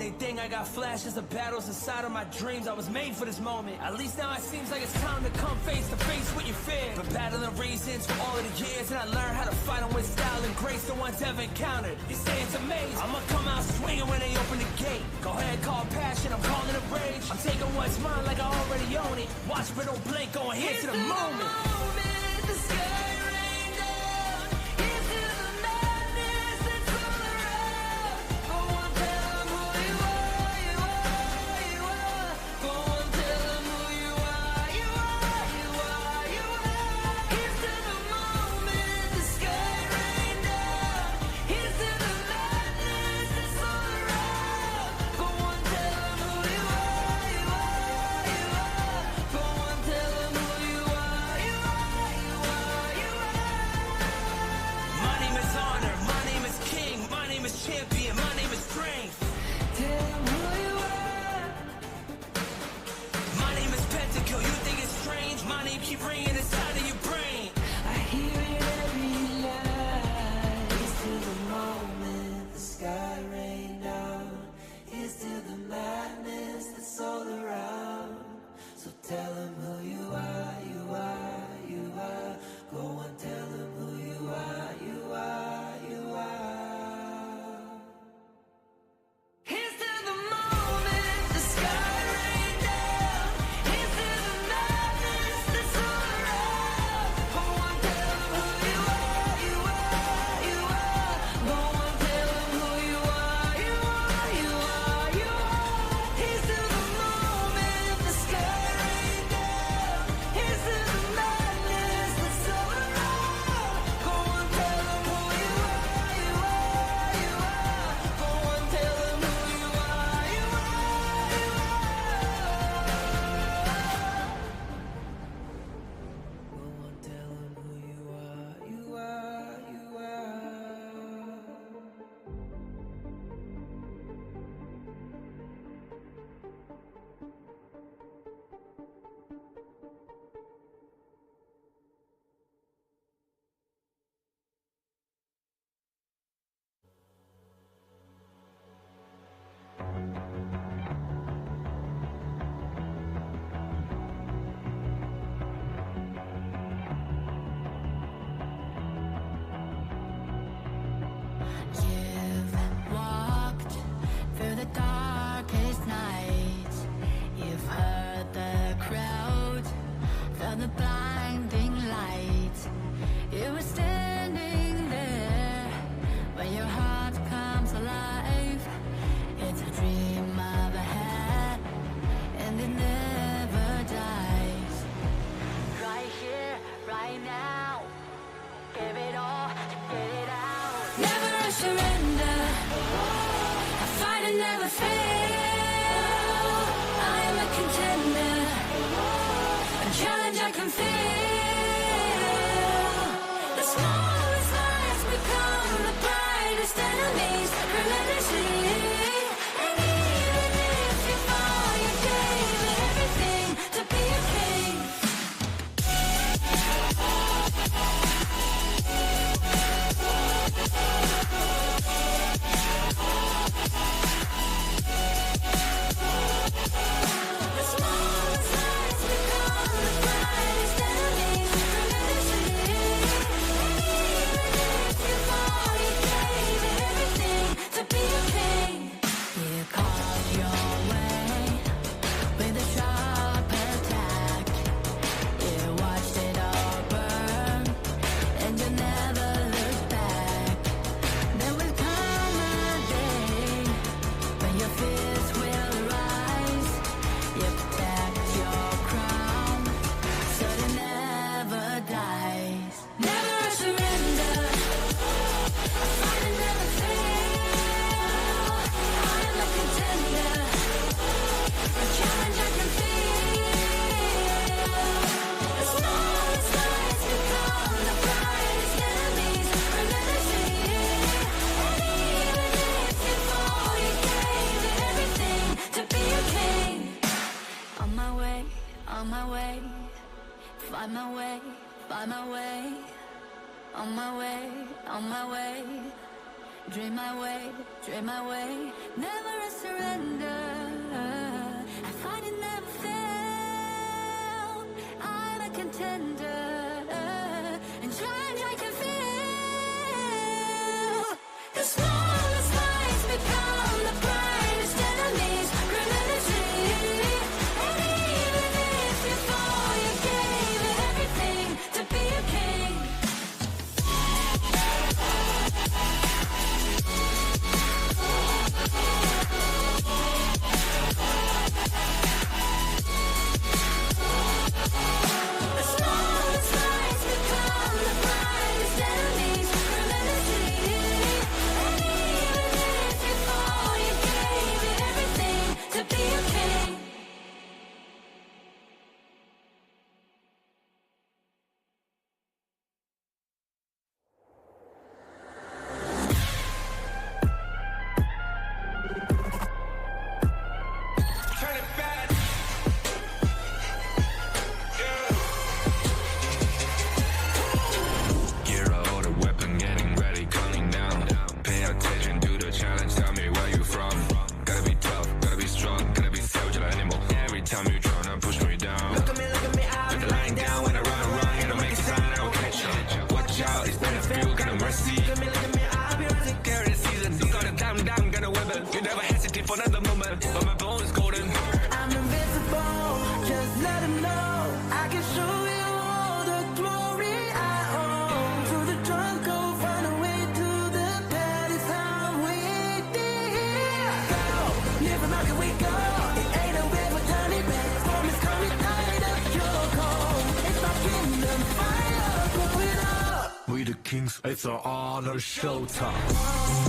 they think I got flashes of battles inside of my dreams. I was made for this moment. At least now it seems like it's time to come face to face with your fear. Been battling reasons for all of the years, and I learned how to fight them with style and grace. The ones ever encountered, they say it's amazing. I'ma come out swinging when they open the gate. Go ahead, call passion, I'm calling it rage. I'm taking what's mine like I already own it. Watch but don't blink, going here to the moment. The sky rain down into the madness that's all around. Go on, tell them who you are, you are, you are. Go on, tell them who you are, you are, you are, you are. Here's to the moment, the sky rain down. Here's to the madness that's all around. Go on, tell them who you are, you are, you are. Go on, tell them who you are, you are, you are, you are. My name is Honor, my name is King, my name is Champion, my name is Strength. Tell them who you are. My name is Pentacle, you think it's strange? My name keep ringing inside of your brain. I hear it every night. Here's to the moment the sky rain down. Here's to the madness that's all around. So tell them who you are, you are, you are. Go on, tell them who you are, you are, you are. Here's to the moment the sky rain down. Here's to the madness that's all around. Go on, tell them who you are, you are, you are. Go on, tell them who you are, you are, you are, you are. Here's to the moment the sky rain down. Here's to the madness that's all around. Go on, tell them who you are, you are, you are. Go on, tell them who you are, you are, you are. Go on, tell them who you are, you are, you are. You've walked through the darkest nights. You've heard the crowd, felt the blinding light. You were standing there when your heart comes alive. It's a dream of a hat, and it never dies. Right here, right now, give it all to get it out. Never surrender. I fight and never fail. I am a contender. A challenge I can feel. The smallest lies become the brightest enemies. Relentlessly. And even if you fall, you gave it everything to be a king. The smallest lies become the brightest enemies. Relentlessly. And even if you fall, you gave it everything to be a king. You carved your way with a sharp attack. You watched it all burn, and you never looked back. There will come a day when your fears will rise. You protect your crown, so it never dies. Never surrender. I fight and never fail. I am a contender. A challenge I can feel. The smallest lies become the brightest enemies. Relentlessly. And even if you fall, you gave it everything to be a king. On my way, on my way. Find my way, find my way. On my way, on my way. Dream my way, dream my way. Never a surrender. waiting for another moment, but my bone is golden. I'm invincible, just let him know. I can show you all the glory I own. To the drunk, go find a way to the palace. I'm waiting. Go, live like we go. It ain't a way for tiny bags. Storm is coming, tired of your cold. It's my kingdom, fire, going up. We the kings, it's our honor, showtime.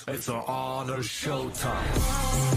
It's our honor, showtime.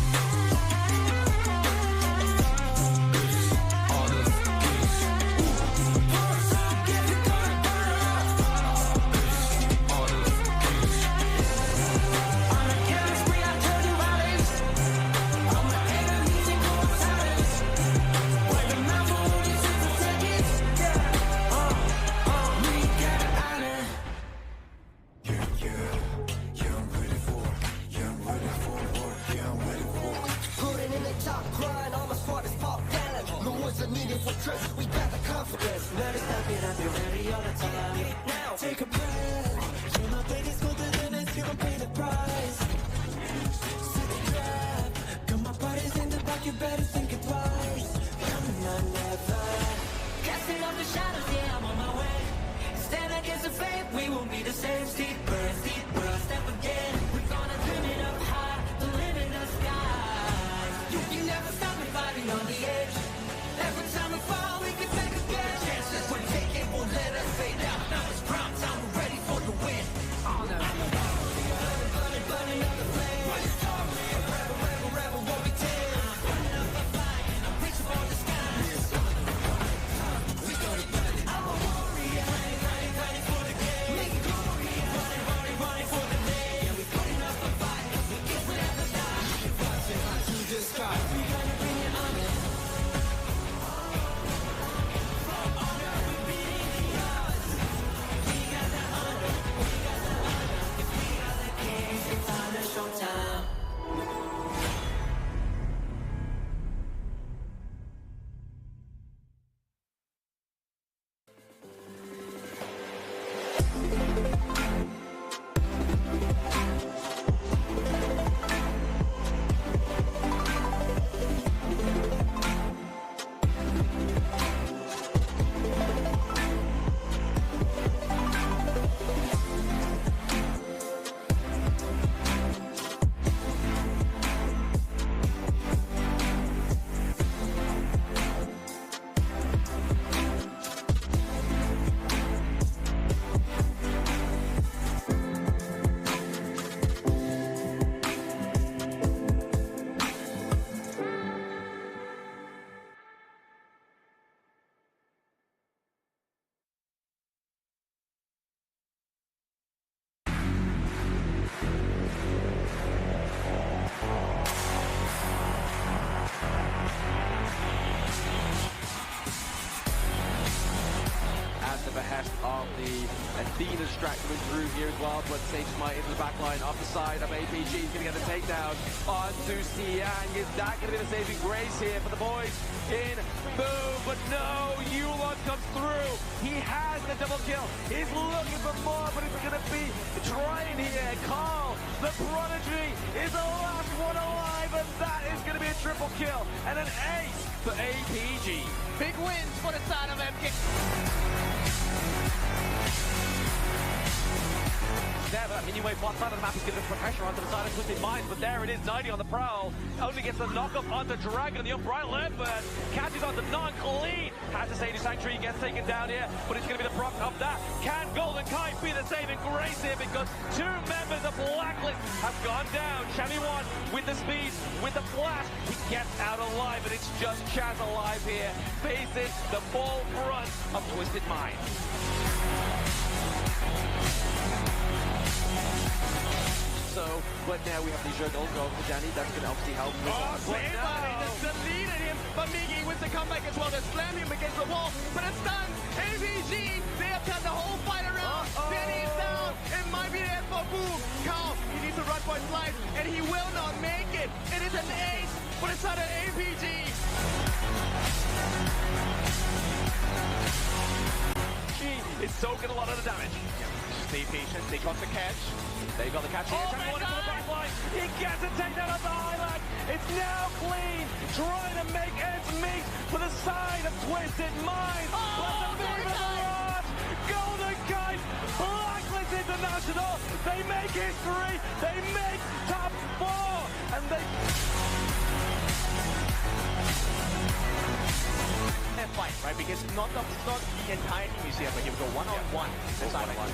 Athena straggling through here as well, but Sagema into the back line off the side of APG. He's going to get the takedown onto Siang. Is that going to be the saving grace here for the boys in Boom? But no, Yulon comes through. He has the double kill. He's looking for more, but it's going to be trying here. Carl, the prodigy, is the last one alive, and that is going to be a triple kill and an ace for APG. Big wins for the side of MK. There, that mini-wave one side of the map is going to put pressure onto the side of Twisted Minds, but there it is, 90 on the prowl. Only gets the knock-up onto Dragon, the unbridled Leopard. Catches onto Non-Clean. Has to say the Sanctuary gets taken down here, but it's going to be the proc of that. Can Golden Kite be the saving grace here? Because two members of Blacklist have gone down. Shammy one with the speed, with the flash. He gets out alive, and it's just Chaz alive here. Faces the full front of Twisted Minds. So, but now we have the Jeux goal for Danny. That's going to obviously help. Oh, Saved just deleted him, but Miggy wins the comeback as well. They slam him against the wall, but it's done. AVG, they have turned the whole fight around. Danny is down. It might be the end for Boom. Carl, he needs to run for his life, and he will not make it. It is an ace for the side of AVG. She is soaking a lot of the damage. Stay patient. They got the catch. They got the catch here. Oh, Into the back line. He gets a takedown of the highlight. It's now clean. Trying to make ends meet for the side of Twisted Minds. Oh, Golden Kite. Blacklist International. They make history. They make top 4. And they... Fight, right? Because not the entire team is here, but he'll go one-on-one.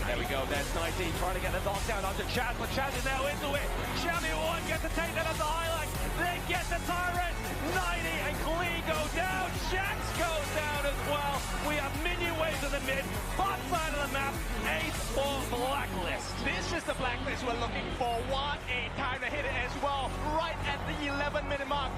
There we go. There's 19 trying to get the knockdown onto Chaz, but Chaz is now into it. Shammy one gets the takedown of the highlight. They get the tyrant. 90 and Klee go down. Shax goes down as well. We have minion waves in the mid. Hot side of the map. Ace for Blacklist. This is the Blacklist we're looking for. What a time to hit it as well, right at the 11-minute mark.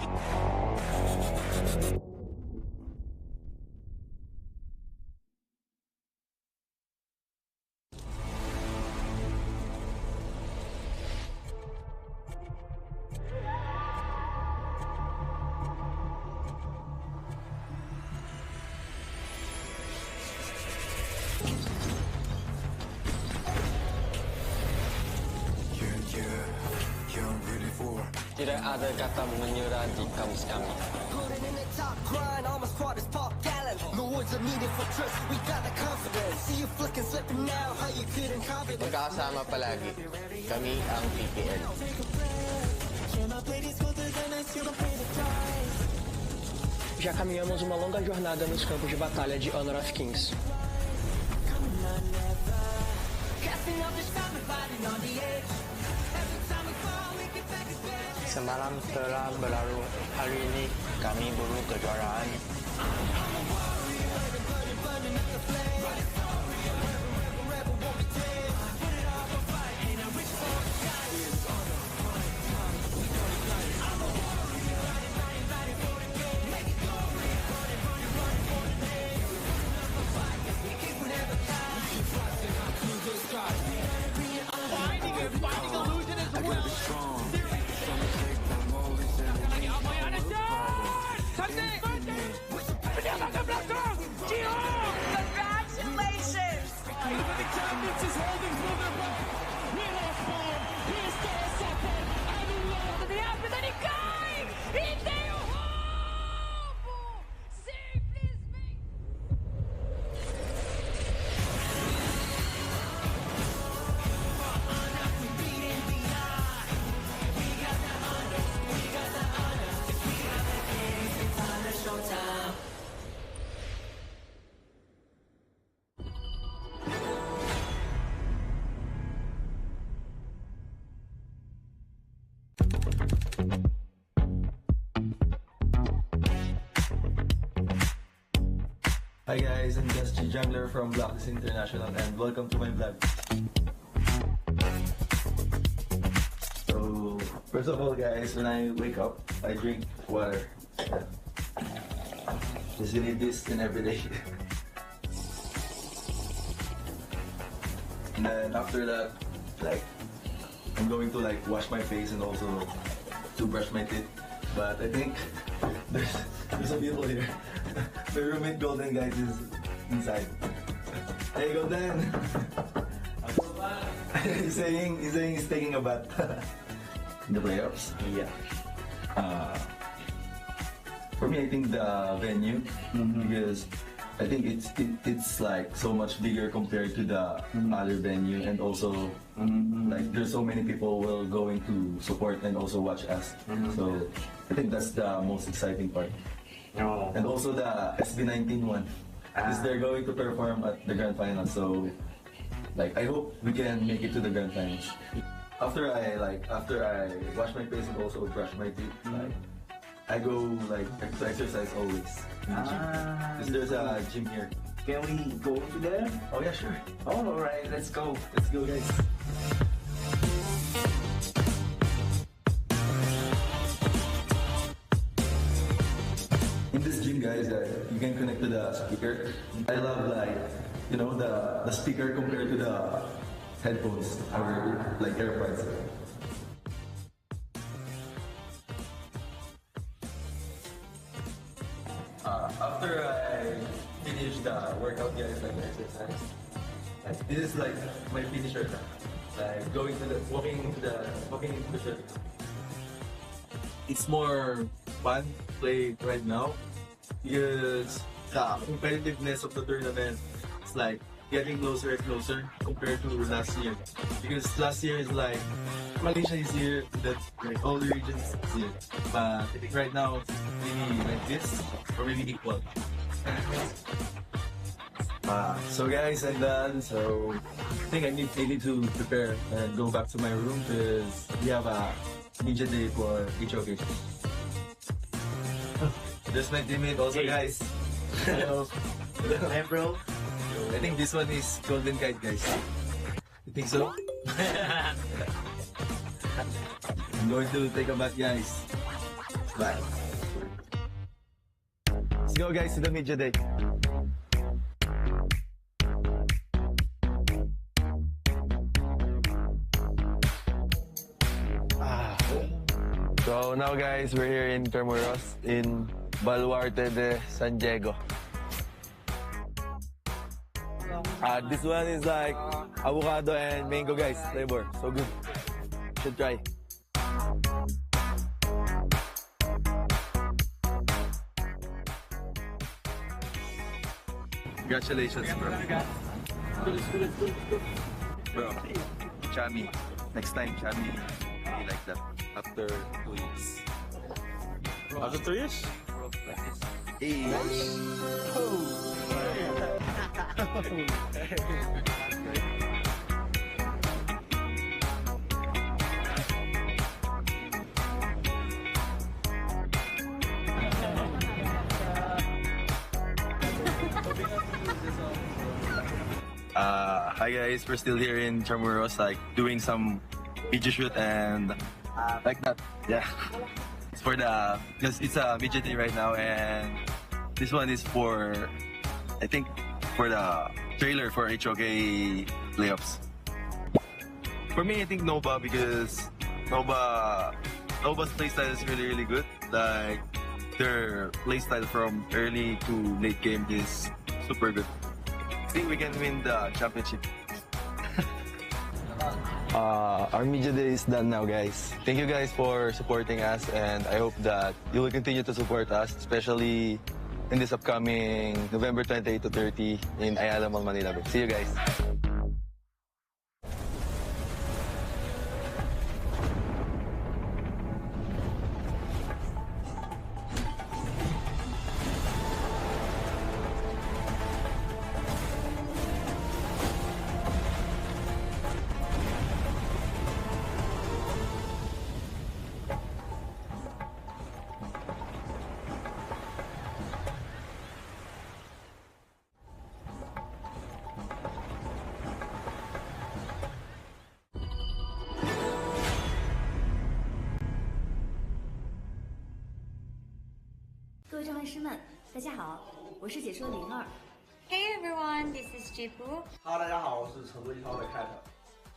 Tidak ada kata menyerah di kamus kami. Putting in the top grind, all my squad is Paul Gallen. No words are needed for trust, we got the confidence. See you flicking, slipping now, how you couldn't confidence. Magkakasama palagi. Kami ang PPL. Já caminhamos uma longa jornada nos campos de batalha de Honor of Kings. Casting up this family, fighting on the edge. Every time we fall, we get back as bad. Semalam telah berlalu, hari ini kami berburu kejuaraan. Finding illusion as well. Congratulations! Then he cai! E tem o roubo! Simplesmente! Hi guys, I'm just a jungler from Blacklist International and welcome to my vlog. So, first of all guys, when I wake up, I drink water. Just need this in every day. And then after that, like, I'm going to like wash my face and also to brush my teeth. But I think there's some people here. My roommate Golden guys is inside. Hey Golden! he's saying he's taking a bath. in the playoffs. Yeah. For me, I think the venue, because I think it's like so much bigger compared to the other venue, and also like there's so many people will going to support and also watch us. So I think that's the most exciting part. Oh. And also the SB19 one, because they're going to perform at the grand final. So like I hope we can make it to the grand finals. After I wash my face and also brush my teeth, like I go like to exercise always in the gym. Because there's a gym here. Can we go to there? Oh yeah, sure. Oh, alright, let's go. Let's go, guys. In this gym, guys, you can connect to the speaker. I love the speaker compared to the headphones or like AirPods. After I finish the workout, guys, like exercise, this is like my finisher. Like walking into the shirt. It's more fun to play right now because the competitiveness of the tournament is like getting closer and closer compared to last year. Because last year is like Malaysia is here, that like all the regions is here. But right now it's really like this or really equal. So guys, I'm done. So I think I need to prepare and go back to my room because we have a media day for each occasion. There's my teammate also, guys. Hello. Hey, bro. I think this one is Golden Kite, guys. You think so? I'm going to take a bath, guys. Bye. Let's go, guys, to the media day. So now, guys, we're here in HomeBois in Baluarte de San Diego. This one is like avocado and mango, guys, flavor. So good. You should try. Congratulations, bro. Bro, Chami. Next time, Chami be like that after 2 years. After 2 years? Hey. Hi guys, we're still here in HomeBois, like doing some video shoot and like that. Yeah, it's for because it's a video day right now, and this one is for, I think, for the trailer for HOK playoffs. For me, I think Nova, because Nova's playstyle is really good. Like their playstyle from early to late game is super good. I think we can win the championship. Our media day is done now, guys. Thank you guys for supporting us, and I hope that you will continue to support us, especially in this upcoming November 28 to 30 in Ayala Mall, Manila. See you guys. Hey everyone, this is Jipu. Hello， 大家好，我是成都一超的 Cat。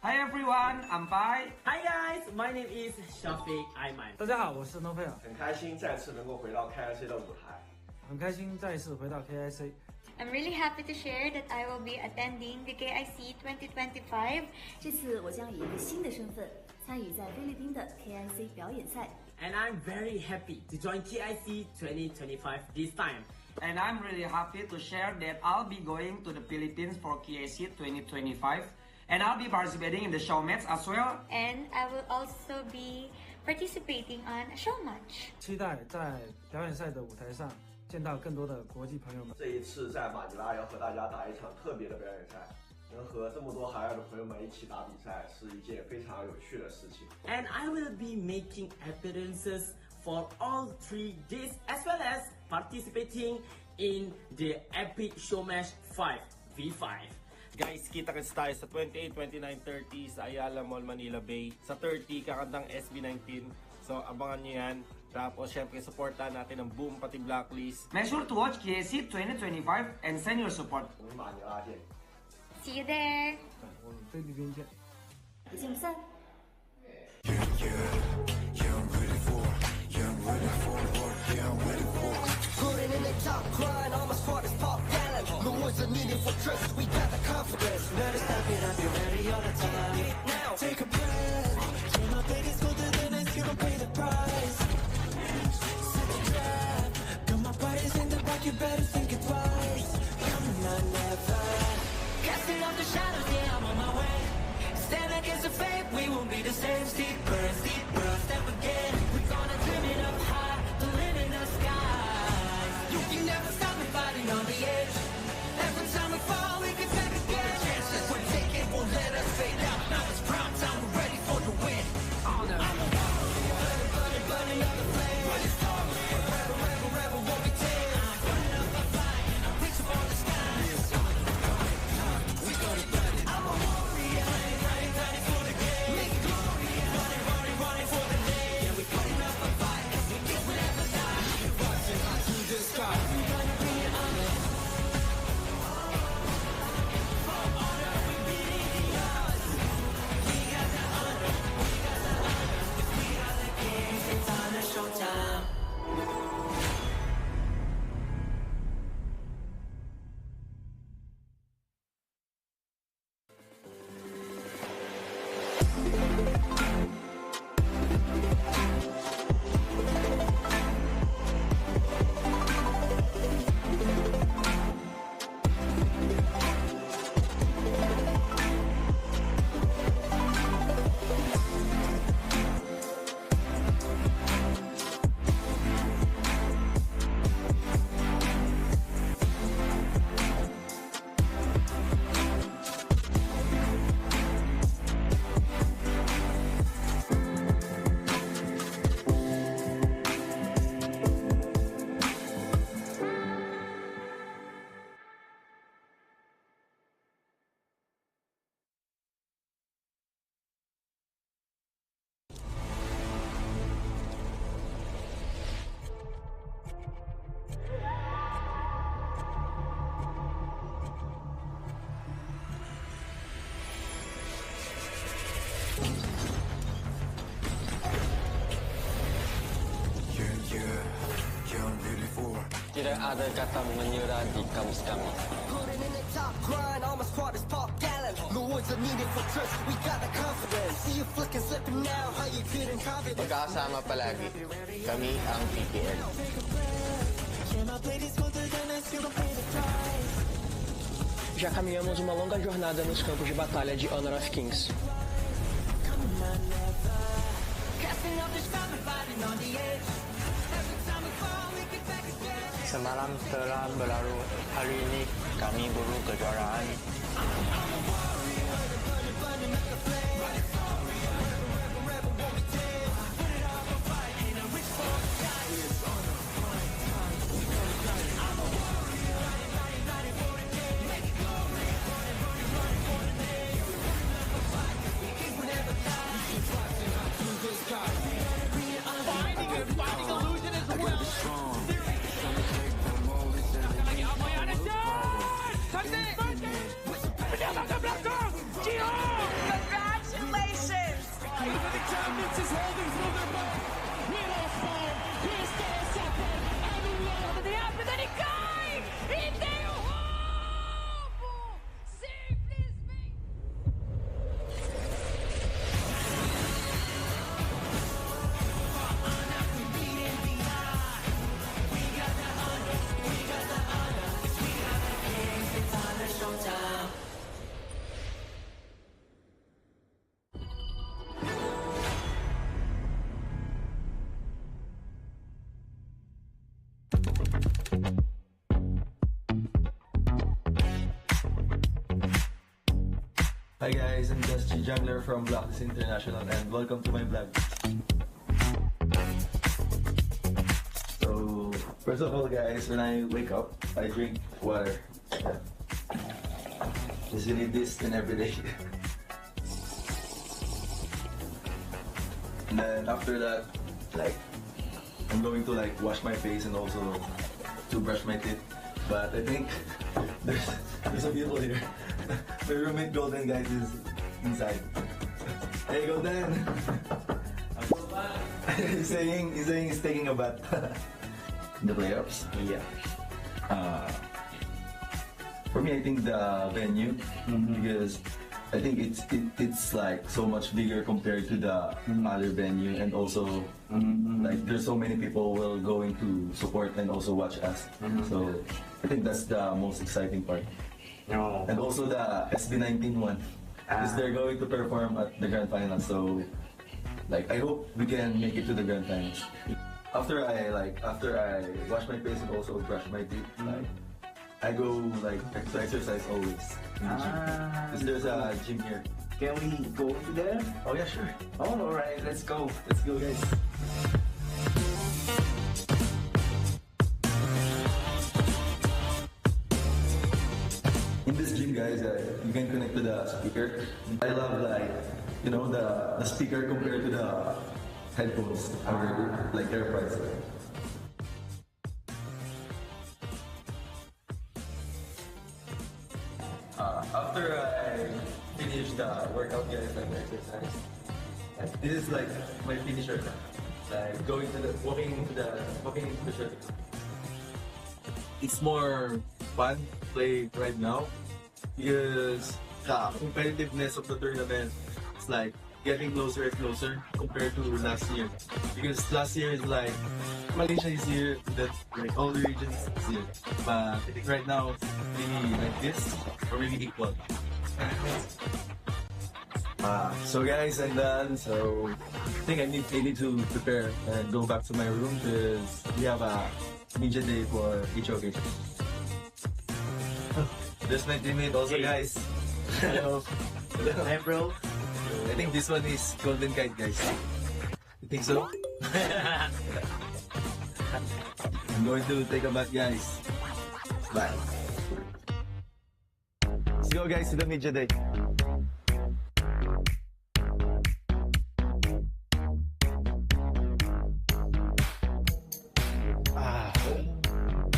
Hi everyone, I'm Bai. Hi guys, my name is Shafiq Aiman。 大家好，我是 No 菲尔。很开心再次能够回到 KIC 的舞台。很开心再次回到 KIC。I'm really happy to share that I will be attending the KIC 2025. 这次我将以一个新的身份参与在菲律宾的 KIC 表演赛。And I'm very happy to join KIC 2025 this time. And I'm really happy to share that I'll be going to the Philippines for KIC 2025. And I'll be participating in the show match as well. And I will also be participating on a show match. 期待在表演赛的舞台上见到更多的国际朋友们。这一次在马尼拉要和大家打一场特别的表演赛，能和这么多海外的朋友们一起打比赛，是一件非常有趣的事情。And I will be making appearances for all 3 days as well as participating in the epic show match 5v5. Guys, kita-kits tayo sa 28, 29, 30 sa Ayala Mall, Manila Bay. Sa 30, kakantang SB19. So, abangan nyo yan. Tapos, syempre, supportahan natin ang Boom, pati Blacklist. Make sure to watch KIC 2025 and send your support. See you there. 我们菲律宾见。不见不散。Putting in the top grind, all my squad is pop gallant. No words are needed for trust, we got the confidence. Never stop it up, you're ready all the time. Now, take a breath. Turn my biggest go to the next, you gon' pay the price. Set the trap, got my bodies in the back, you better think it twice. Come on, never. Casting off the shadows, yeah, I'm on my way. Stand against the fate, we won't be the same. Steep burns, step again. We're gonna dream it up high, the limit in the sky. You can never stop me fighting on the edge. Every time we fall, we can take again. Chances we're taking won't let us fade out. Now it's prime time, we're ready for the win. I'm a warrior, burning up the flame. Rebel, won't be tamed. I'm burning up my fight, I'm reaching for the skies. We gonna burn it. I'm a warrior, ready for the game. Make glory, running for the name. Yeah, we putting up a fight, we think we'll never die. Rising high to the sky. We gonna bring it on. From honor, we beat the odds. We got the honor, If we are the kings, it's on a showtime. Tidak ada kata menyerah di kamus kami. Putting in the top grind, all my squad is pop gallant. No words are needed for trust, we got the confidence. See you flicking, slipping now, how you couldn't confidence. Magkakasama palagi. Kami ang PPL. Já caminhamos uma longa jornada nos campos de batalha de Honor of Kings. Semalam telah berlalu, hari ini kami buru kejuaraan. Finding illusion as well. Series. Hi guys, I'm Dusty Jungler from Blacklist International and welcome to my vlog. So, first of all guys, when I wake up, I drink water. Just need this in every day. And then after that, like, I'm going to like wash my face and also to brush my teeth. But I think there's a people here. My roommate Golden guys is inside. Hey Golden! he's saying he's taking a bath. In the playoffs? Yeah. For me, I think the venue, because I think it's like so much bigger compared to the other venue, and also like there's so many people will going to support and also watch us. So I think that's the most exciting part. No. And also the SB19 one, because they're going to perform at the grand final. So like I hope we can make it to the grand finals. After I wash my face and also brush my teeth, like I go like to exercise always in the gym. Because there's a gym here. Can we go to there? Oh yeah, sure. Oh, alright, let's go. Let's go guys. In this gym guys, you can connect to the speaker. I love like, you know, the speaker compared to the headphones or like AirPods. After I finish the workout guys, like the exercise, this is like my finisher. Like walking into the shirt. It's more fun to play right now because the competitiveness of the tournament is like getting closer and closer compared to last year. Because last year is like Malaysia is here, that like all the regions is here. But I think right now it's really like this or really equal. So guys, I'm done. So I think I need to prepare and go back to my room because we have a media day for each occasion. There's my teammate also, guys. Hello. Hey, bro. I think this one is Golden Kite, guys. You think so? I'm going to take a bath, guys. Bye. Let's go, guys, to the media day.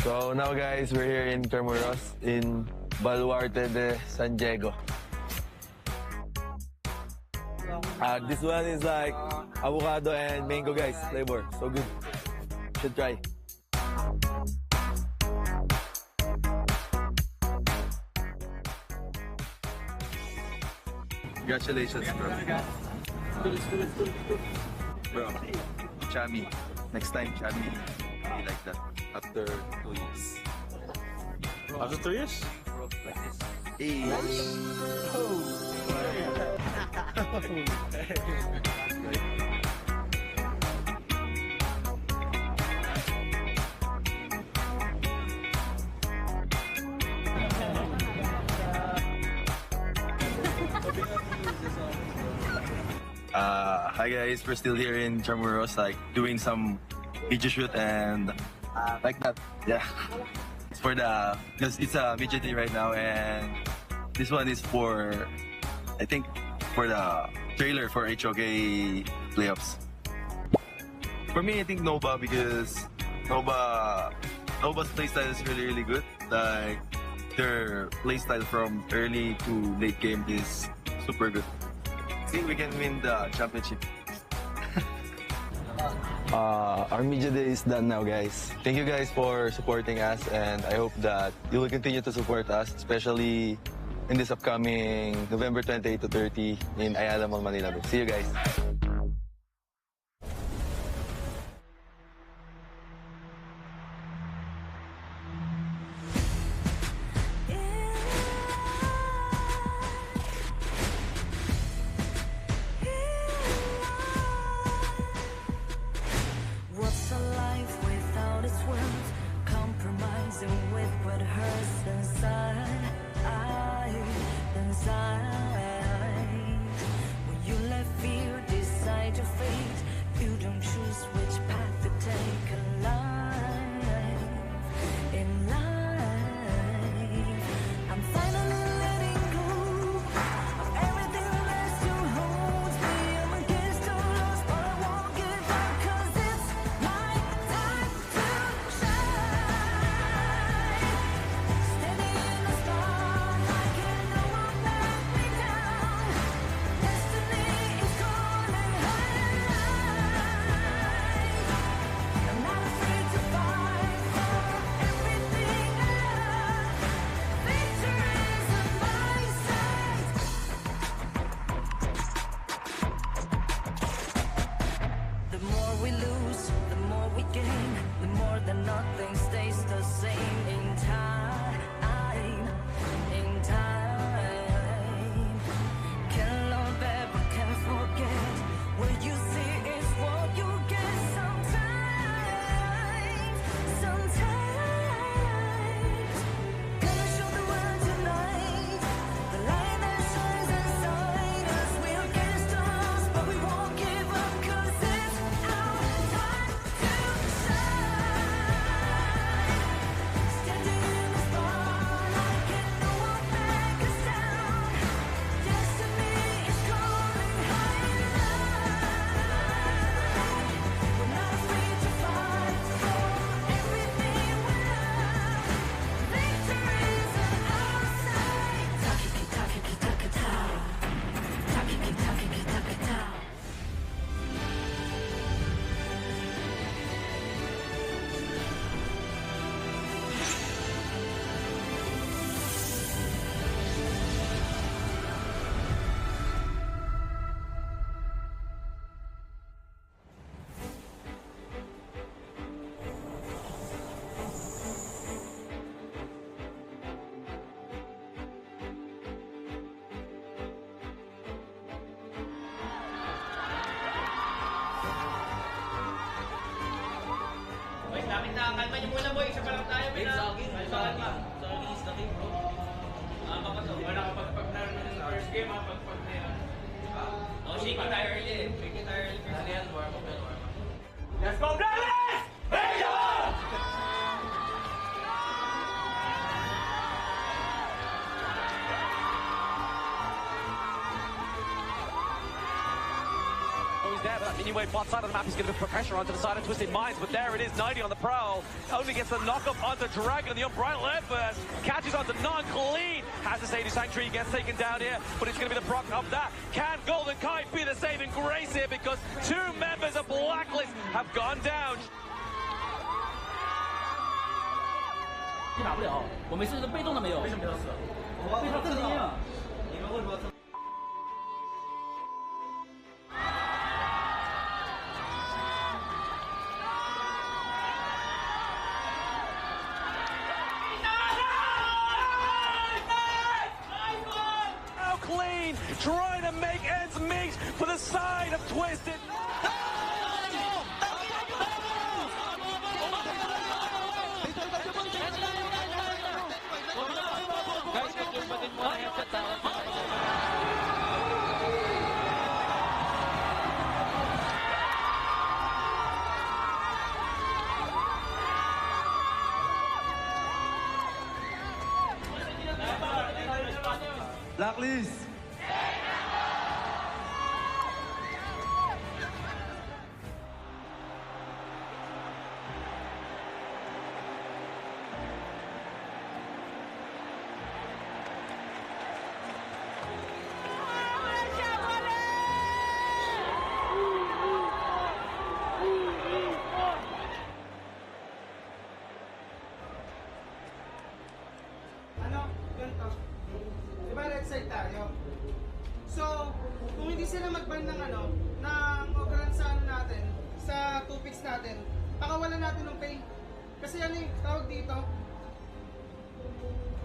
So now guys, we're here in Termuros in Baluarte de San Diego. This one is like avocado and mango guys, flavor, so good. Should try. Congratulations, bro. Bro, Chami. Next time, Chami be like that after 2 years. After 2 years? Like this. Hey. Hi guys, we're still here in Chamorros, like doing some video shoot and like that. Yeah, it's for the because it's a video day right now, and this one is for I think for the trailer for HOK playoffs. For me, I think Nova because Nova's playstyle is really good. Like their playstyle from early to late game is super good. I think we can win the championship. Our media day is done now, guys. Thank you guys for supporting us, and I hope that you will continue to support us, especially in this upcoming November 28 to 30 in Ayala Mall, Manila. See you guys. What's a life without its worth? Compromising with what hurts inside. kalma niyo muna boy, isa pa lang tayo. Sorry, is the king bro. Tama ka to. Wala ka pagpag-naroon ng first game ha, pagpag na yan. Oh, shake it tayo early eh. Shake it tayo early. Ano yan, warm up. Let's go, Blacklist! Hey, yo! There, but that mini-wave bot side of the map is going to put pressure onto the side of Twisted Minds, but there it is, 90 on the prowl. Only gets the knock-up onto Dragon, the unbridled left first. Catches onto non-clean. Has to say to Sanctuary, gets taken down here, but it's going to be the proc of that. Can Golden Kite be the saving grace here, because two members of Blacklist have gone down. 你打不了，我每次都被动的没有。为什么要死？我非常震惊啊！你们为什么？ Trying to make ends meet for the side of Twisted. Blacklist. So, kung hindi sila mag-ban ng ng overrun sa natin, sa 2 picks natin, pakawalan natin ng pay. Kasi tawag dito,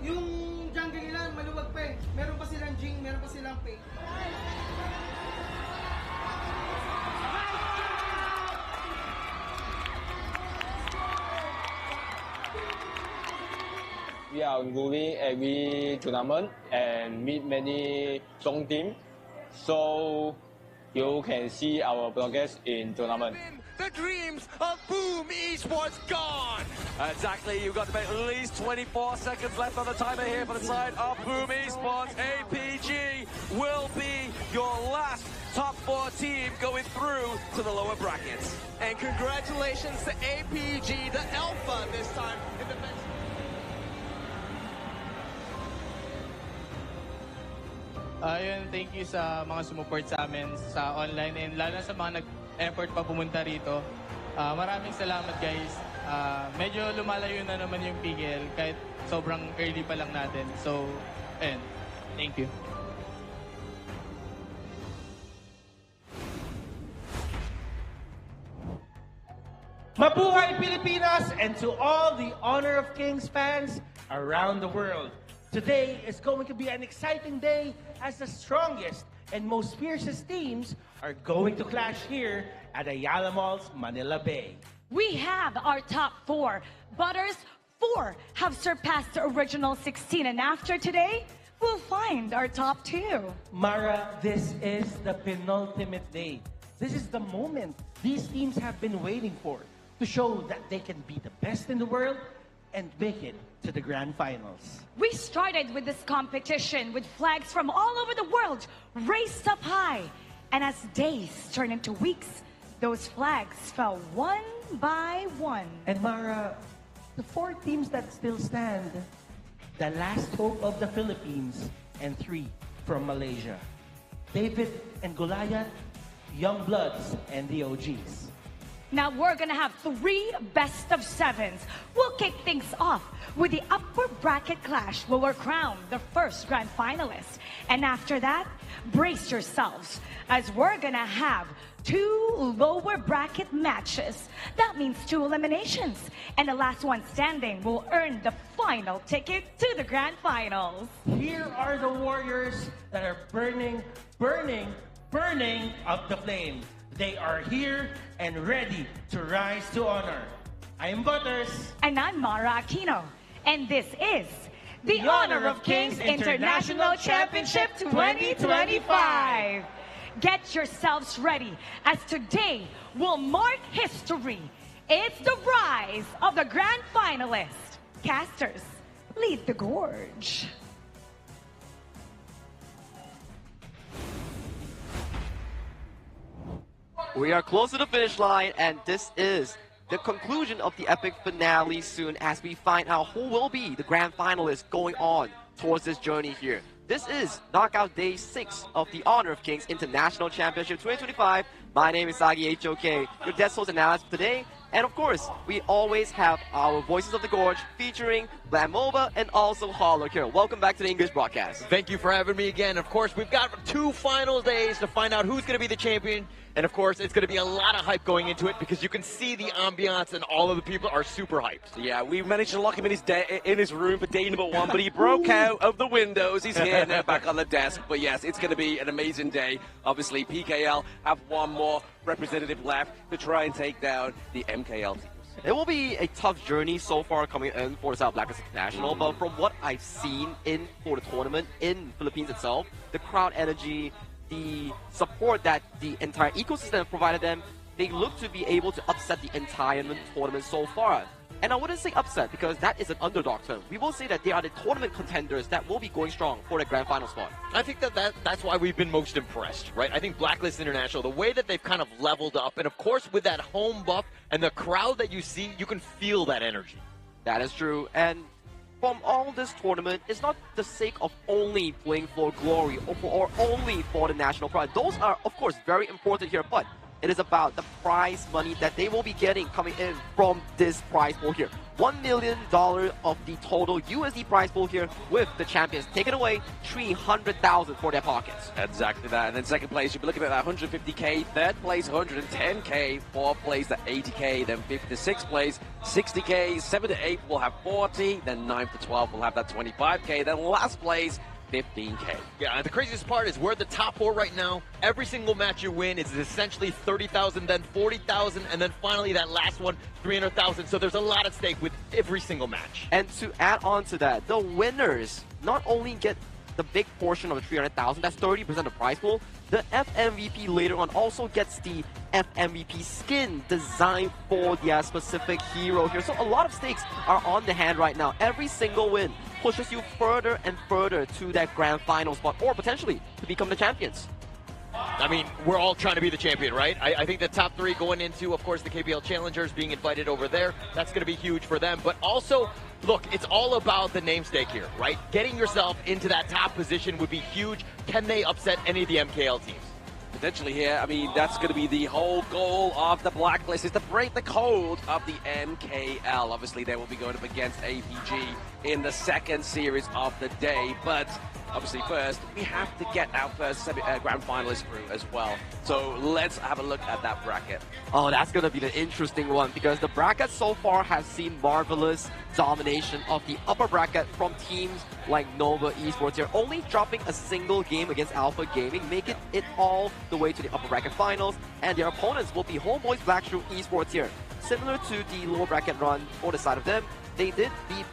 yung jungle nila maluwag pa eh. Meron pa silang Jing, meron pa silang pay. We are moving every tournament and meet many strong teams, so you can see our progress in tournament. The dreams of Boom Esports gone! Exactly, you've got about at least 24 seconds left on the timer here for the side of Boom Esports. APG will be your last top 4 team going through to the lower brackets. And congratulations to APG, the Alpha this time in the bench. Ayun, thank you sa mga sumuport sa amin sa online and lalo sa mga nag-effort pa pumunta rito. Maraming salamat guys. Medyo lumalayo na naman yung PGL kahit sobrang early pa lang natin. So, ayun. Thank you. Mabuhay Pilipinas, and to all the Honor of Kings fans around the world. Today is going to be an exciting day as the strongest and most fiercest teams are going to clash here at Ayala Mall's Manila Bay. We have our top 4. Butters, 4 have surpassed the original 16, and after today, we'll find our top 2. Mara, this is the penultimate day. This is the moment these teams have been waiting for to show that they can be the best in the world and make it to the grand finals. We started with this competition with flags from all over the world raised up high. And as days turned into weeks, those flags fell one by one. And Mara, the 4 teams that still stand, the last hope of the Philippines and 3 from Malaysia. David and Goliath, Young Bloods, and the OGs. Now we're gonna have 3 best of 7s. We'll kick things off with the upper bracket clash where we're crowned the first grand finalist. And after that, brace yourselves as we're gonna have 2 lower bracket matches. That means 2 eliminations. And the last one standing will earn the final ticket to the grand finals. Here are the warriors that are burning up the flame. They are here and ready to rise to honor. I'm Butters. And I'm Mara Aquino. And this is the Honor of Kings International Championship 2025. Get yourselves ready, as today will mark history. It's the rise of the grand finalists. Casters, lead the gorge. We are close to the finish line, and this is the conclusion of the epic finale soon as we find out who will be the grand finalists going on towards this journey here. This is Knockout Day 6 of the Honor of Kings International Championship 2025. My name is Sagi HOK, your guest host analyst today. And of course, we always have our Voices of the Gorge featuring Blamova and also Holler here. Welcome back to the English broadcast. Thank you for having me again. Of course, we've got 2 final days to find out who's going to be the champion. And of course, it's going to be a lot of hype going into it because you can see the ambiance and all of the people are super hyped. Yeah, we managed to lock him in his room for day number 1, but he broke out of the windows. He's here now, back on the desk. But yes, it's going to be an amazing day. Obviously, PKL have one more representative left to try and take down the MKL teams. It will be a tough journey so far coming in for the South Blacklist International, but from what I've seen for the tournament in Philippines itself, the crowd energy, the support that the entire ecosystem provided them, they look to be able to upset the entire tournament so far. And I wouldn't say upset because that is an underdog term. We will say that they are the tournament contenders that will be going strong for the grand final spot. I think that's why we've been most impressed, right? I think Blacklist International, the way that they've kind of leveled up, and of course with that home buff and the crowd that you see, you can feel that energy. That is true. And from all this tournament, it's not the sake of only playing for glory or only for the national pride. Those are, of course, very important here, but it is about the prize money that they will be getting coming in from this prize pool here. $1 million of the total USD prize pool here with the champions taking away $300,000 for their pockets. Exactly that. And then second place, you'll be looking at that 150K. Third place, 110K. Fourth place, that 80K. Then fifth to sixth place, 60K. 7 to 8 will have 40. Then 9th to 12 will have that 25K. Then last place, 15K. Yeah, and the craziest part is we're at the top 4 right now. Every single match you win is essentially 30,000, then 40,000, and then finally that last one, 300,000. So there's a lot at stake with every single match. And to add on to that, the winners not only get the big portion of the 300,000, that's 30% of the prize pool. The FMVP later on also gets the FMVP skin designed for their specific hero here. So a lot of stakes are on the hand right now. Every single win pushes you further and further to that grand final spot, or potentially to become the champions. I mean, we're all trying to be the champion, right? I think the top 3 going into, of course, the KPL Challengers being invited over there, that's going to be huge for them. But also, look, it's all about the name stake here, right? Getting yourself into that top position would be huge. Can they upset any of the MKL teams? Potentially here, I mean, that's going to be the whole goal of the Blacklist, is to break the code of the MKL. Obviously, they will be going up against APG in the second series of the day, but obviously first, we have to get our first grand finalist through as well. So let's have a look at that bracket. Oh, that's going to be the interesting one because the bracket so far has seen marvelous domination of the upper bracket from teams like Nova Esports here, only dropping a single game against Alpha Gaming, making it all the way to the upper bracket finals, and their opponents will be HomeBois Blackstream Esports here. Similar to the lower bracket run for the side of them, they did beat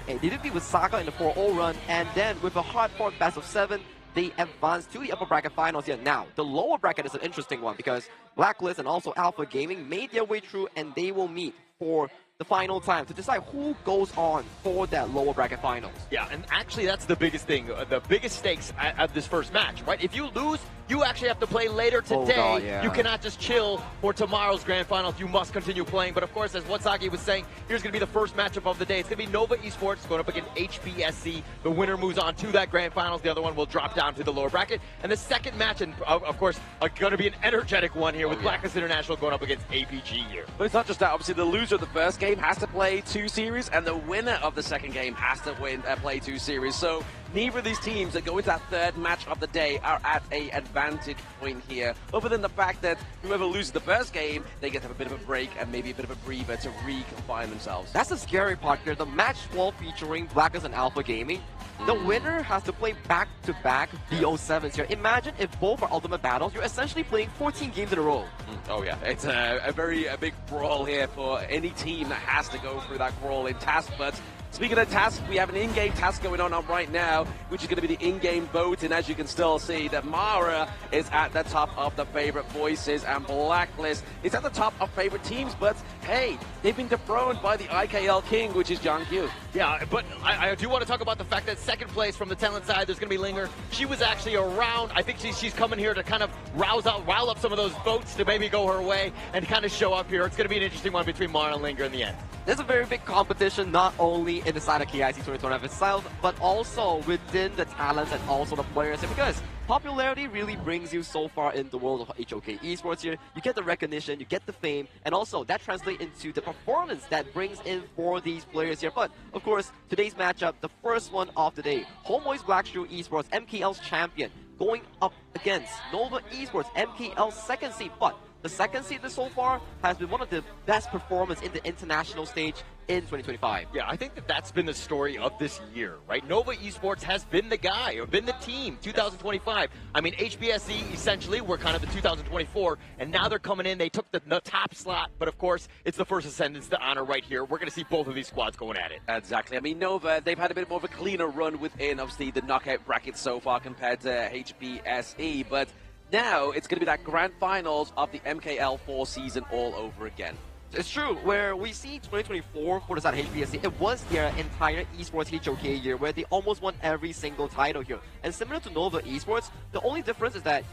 they did beat Saga in the 4-0 run, and then with a hard-fought best of 7, they advanced to the upper bracket finals here. Now, the lower bracket is an interesting one because Blacklist and also Alpha Gaming made their way through, and they will meet for the final time to decide who goes on for that lower bracket finals. Yeah, and actually that's the biggest thing, the biggest stakes at this first match, right? If you lose, you actually have to play later today. Oh, God, yeah. You cannot just chill for tomorrow's grand finals. You must continue playing. But of course, as Watsaki was saying, here's going to be the first matchup of the day. It's going to be Nova Esports going up against HBSC. The winner moves on to that grand finals. The other one will drop down to the lower bracket. And the second match, and of course, going to be an energetic one here with Blacklist International going up against APG here. But it's not just that. Obviously, the loser of the first game has to play 2 series, and the winner of the second game has to play 2 series. So neither of these teams that go into that third match of the day are at an advantage point here, other than the fact that whoever loses the first game, they get to have a bit of a break and maybe a bit of a breather to recombine themselves. That's the scary part here. The match 12 featuring Blacklist and Alpha Gaming The winner has to play back-to-back BO7s here. Imagine if both are ultimate battles, you're essentially playing 14 games in a row. Oh yeah, it's a very big brawl here for any team that has to go through that brawl in task. But speaking of tasks, we have an in-game task going on right now, which is going to be the in-game voting. As you can still see, that Mara is at the top of the favorite voices, and Blacklist is at the top of favorite teams. But hey, they've been dethroned by the IKL King, which is Jang Kyu. Yeah, but I do want to talk about the fact that second place from the talent side, there's going to be Linger. She was actually around. I think she's coming here to kind of rile up some of those votes to maybe go her way and kind of show up here. It's going to be an interesting one between Mara and Linger in the end. There's a very big competition, not only in the side of KIC 2025 itself, but also within the talents and also the players. And because popularity really brings you so far in the world of HOK Esports here. You get the recognition, you get the fame, and also that translates into the performance that brings in for these players here. But, of course, today's matchup, the first one of the day, HomeBois Blackstreet Esports, MKL's champion, going up against Nova Esports, MKL's second seed. But the second seed so far has been one of the best performances in the international stage in 2025. Yeah, I think that's been the story of this year, right? Nova Esports has been the guy, or been the team, 2025. I mean, HBSE essentially were kind of the 2024, and now they're coming in. They took the top slot, but of course, it's the first ascendance to honor right here. We're going to see both of these squads going at it. Exactly. I mean, Nova, they've had a bit more of a cleaner run within, obviously, the knockout bracket so far compared to HBSE, but now it's going to be that grand finals of the MKL4 season all over again. It's true, where we see 2024 for the side of HBSC, it was their entire esports HOK year where they almost won every single title here. And similar to Nova Esports, the only difference is that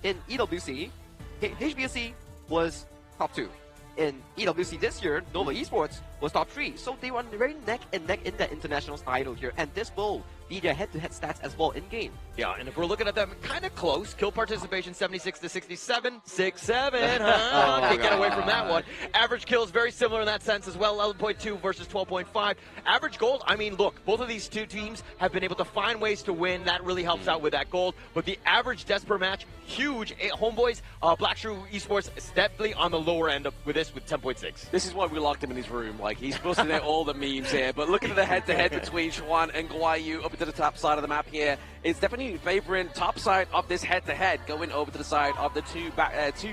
in EWC, HBSC was top 2. In EWC this year, Nova Esports was top 3. So they were very neck and neck in that international title here. And this will be their head-to-head stats as well in-game. Yeah, and if we're looking at them, kind of close. Kill participation 76 to 67. 6-7, huh? Can't get away from that one. Average kills very similar in that sense as well. 11.2 versus 12.5. Average gold, I mean, look, both of these two teams have been able to find ways to win. That really helps out with that gold. But the average deaths per match, huge. HomeBois, Blackstreet Esports, is definitely on the lower end with this with 10.6. This is why we locked him in his room. Like, he's busting out all the memes here. But looking at the head-to-head between Xuan and Guayu up into the top side of the map here, it's definitely favoring top side of this head-to-head, going over to the side of the two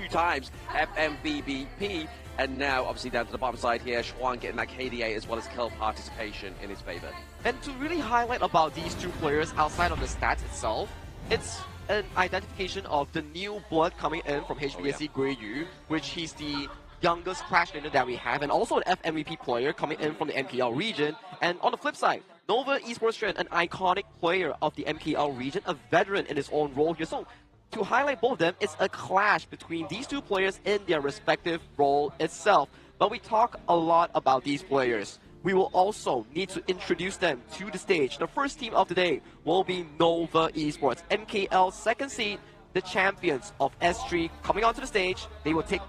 times FMVBP, and now obviously down to the bottom side here, Xuan getting that KDA as well as kill participation in his favor. And to really highlight about these two players outside of the stats itself, it's an identification of the new blood coming in from HBSC Guiyu, which he's the youngest Clash winner that we have, and also an FMVP player coming in from the MKL region. And on the flip side, Nova Esports Trend, an iconic player of the MKL region, a veteran in his own role here. So to highlight both of them, it's a clash between these two players in their respective role itself. But we talk a lot about these players. We will also need to introduce them to the stage. The first team of the day will be Nova Esports, MKL second seed, the champions of S3 coming onto the stage. They will take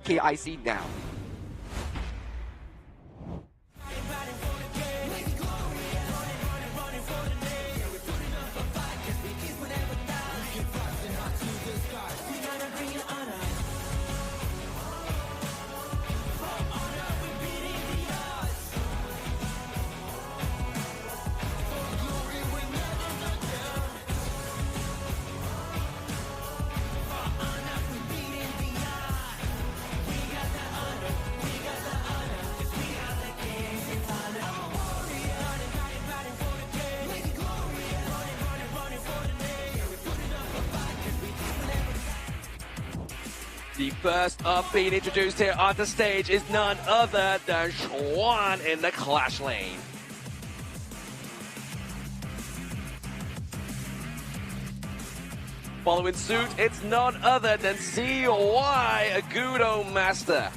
KIC now. The first up being introduced here on the stage is none other than Xuan in the Clash lane. Following suit, it's none other than CY, a Gudo Master.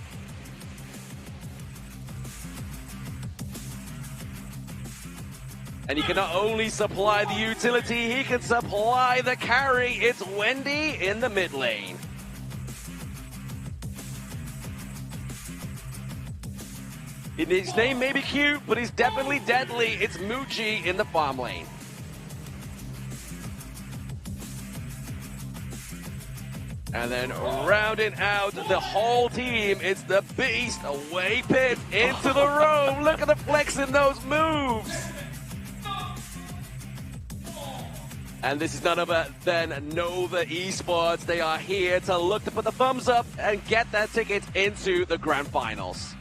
And he can not only supply the utility, he can supply the carry. It's Wendy in the mid lane. His name may be cute, but he's definitely deadly. It's Muji in the farm lane. And then rounding out the whole team, it's the Beast, away pit into the roam. Look at the flex in those moves. And this is none other than Nova Esports. They are here to look to put the thumbs up and get their ticket into the grand finals.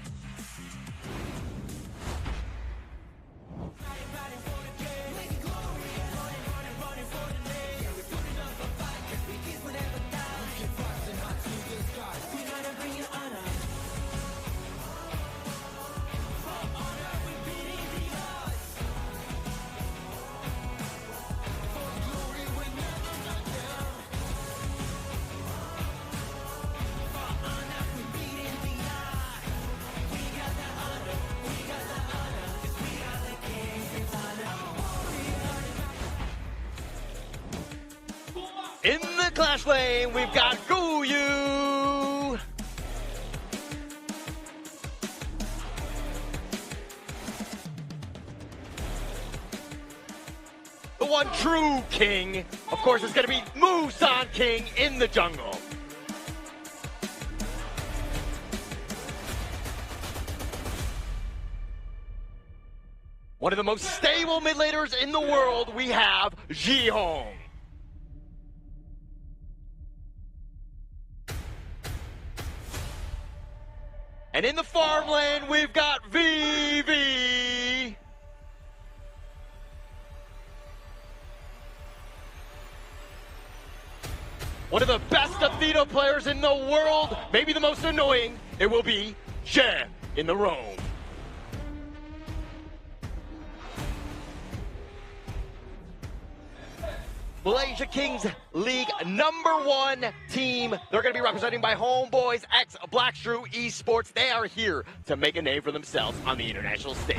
In the Clash lane, we've got Guyu. The one true king, of course, is going to be Musan King in the jungle. One of the most stable mid laners in the world, we have Jihong. And in the farm lane, we've got Vivi. One of the best Athena players in the world, maybe the most annoying, it will be Shen in the roam. Malaysia Kings League #1 team. They're going to be represented by HomeBois x Blacklist Esports. They are here to make a name for themselves on the international stage.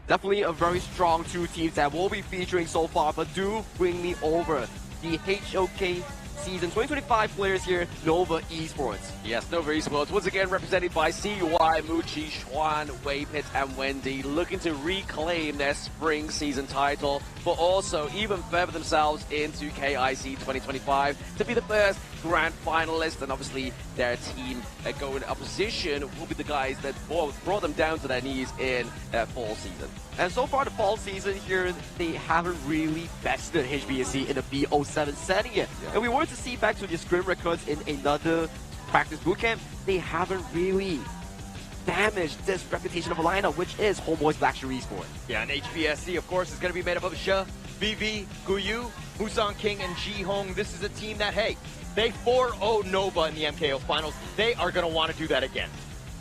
Definitely a very strong two teams that we'll be featuring so far, but do bring me over the HOK Season 2025 players here, Nova Esports. Yes, Nova Esports, once again represented by CY, Muchi, Xuan, Waypit, and Wendy, looking to reclaim their spring season title, but also even further themselves into KIC 2025 to be the first grand finalist, and obviously their team going opposition will be the guys that brought them down to their knees in fall season. And so far the fall season here, they haven't really bested HBSC in a B07 setting yet. Yeah. And we were to see back to the scrim records in another practice bootcamp, they haven't really damaged this reputation of a lineup, which is HomeBois Blacklist Esports. Yeah, and HBSC, of course, is going to be made up of Sha, Vivi, Guyu, Musan King, and Jihong. This is a team that, hey, they 4-0 Nova in the MKO finals. They are going to want to do that again.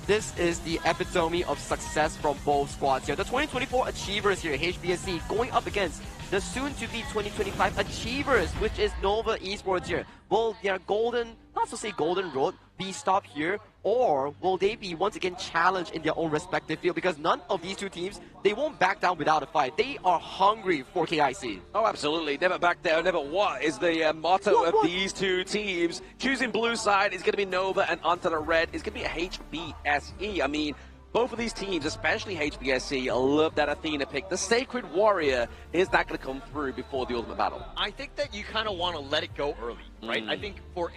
This is the epitome of success from both squads here. The 2024 Achievers here, HBSC, going up against the soon-to-be 2025 Achievers, which is Nova Esports here. Will their golden, not to say golden road, be stopped here, or will they be once again challenged in their own respective field? Because none of these two teams, they won't back down without a fight. They are hungry for KIC. Oh, absolutely. Never back down, never what is the motto of these two teams. Choosing blue side is going to be Nova, and onto the red is going to be HBSE. I mean, both of these teams, especially HBSC, love that Athena pick. The Sacred Warrior is not going to come through before the ultimate battle. I think that you kind of want to let it go early, right? I think for,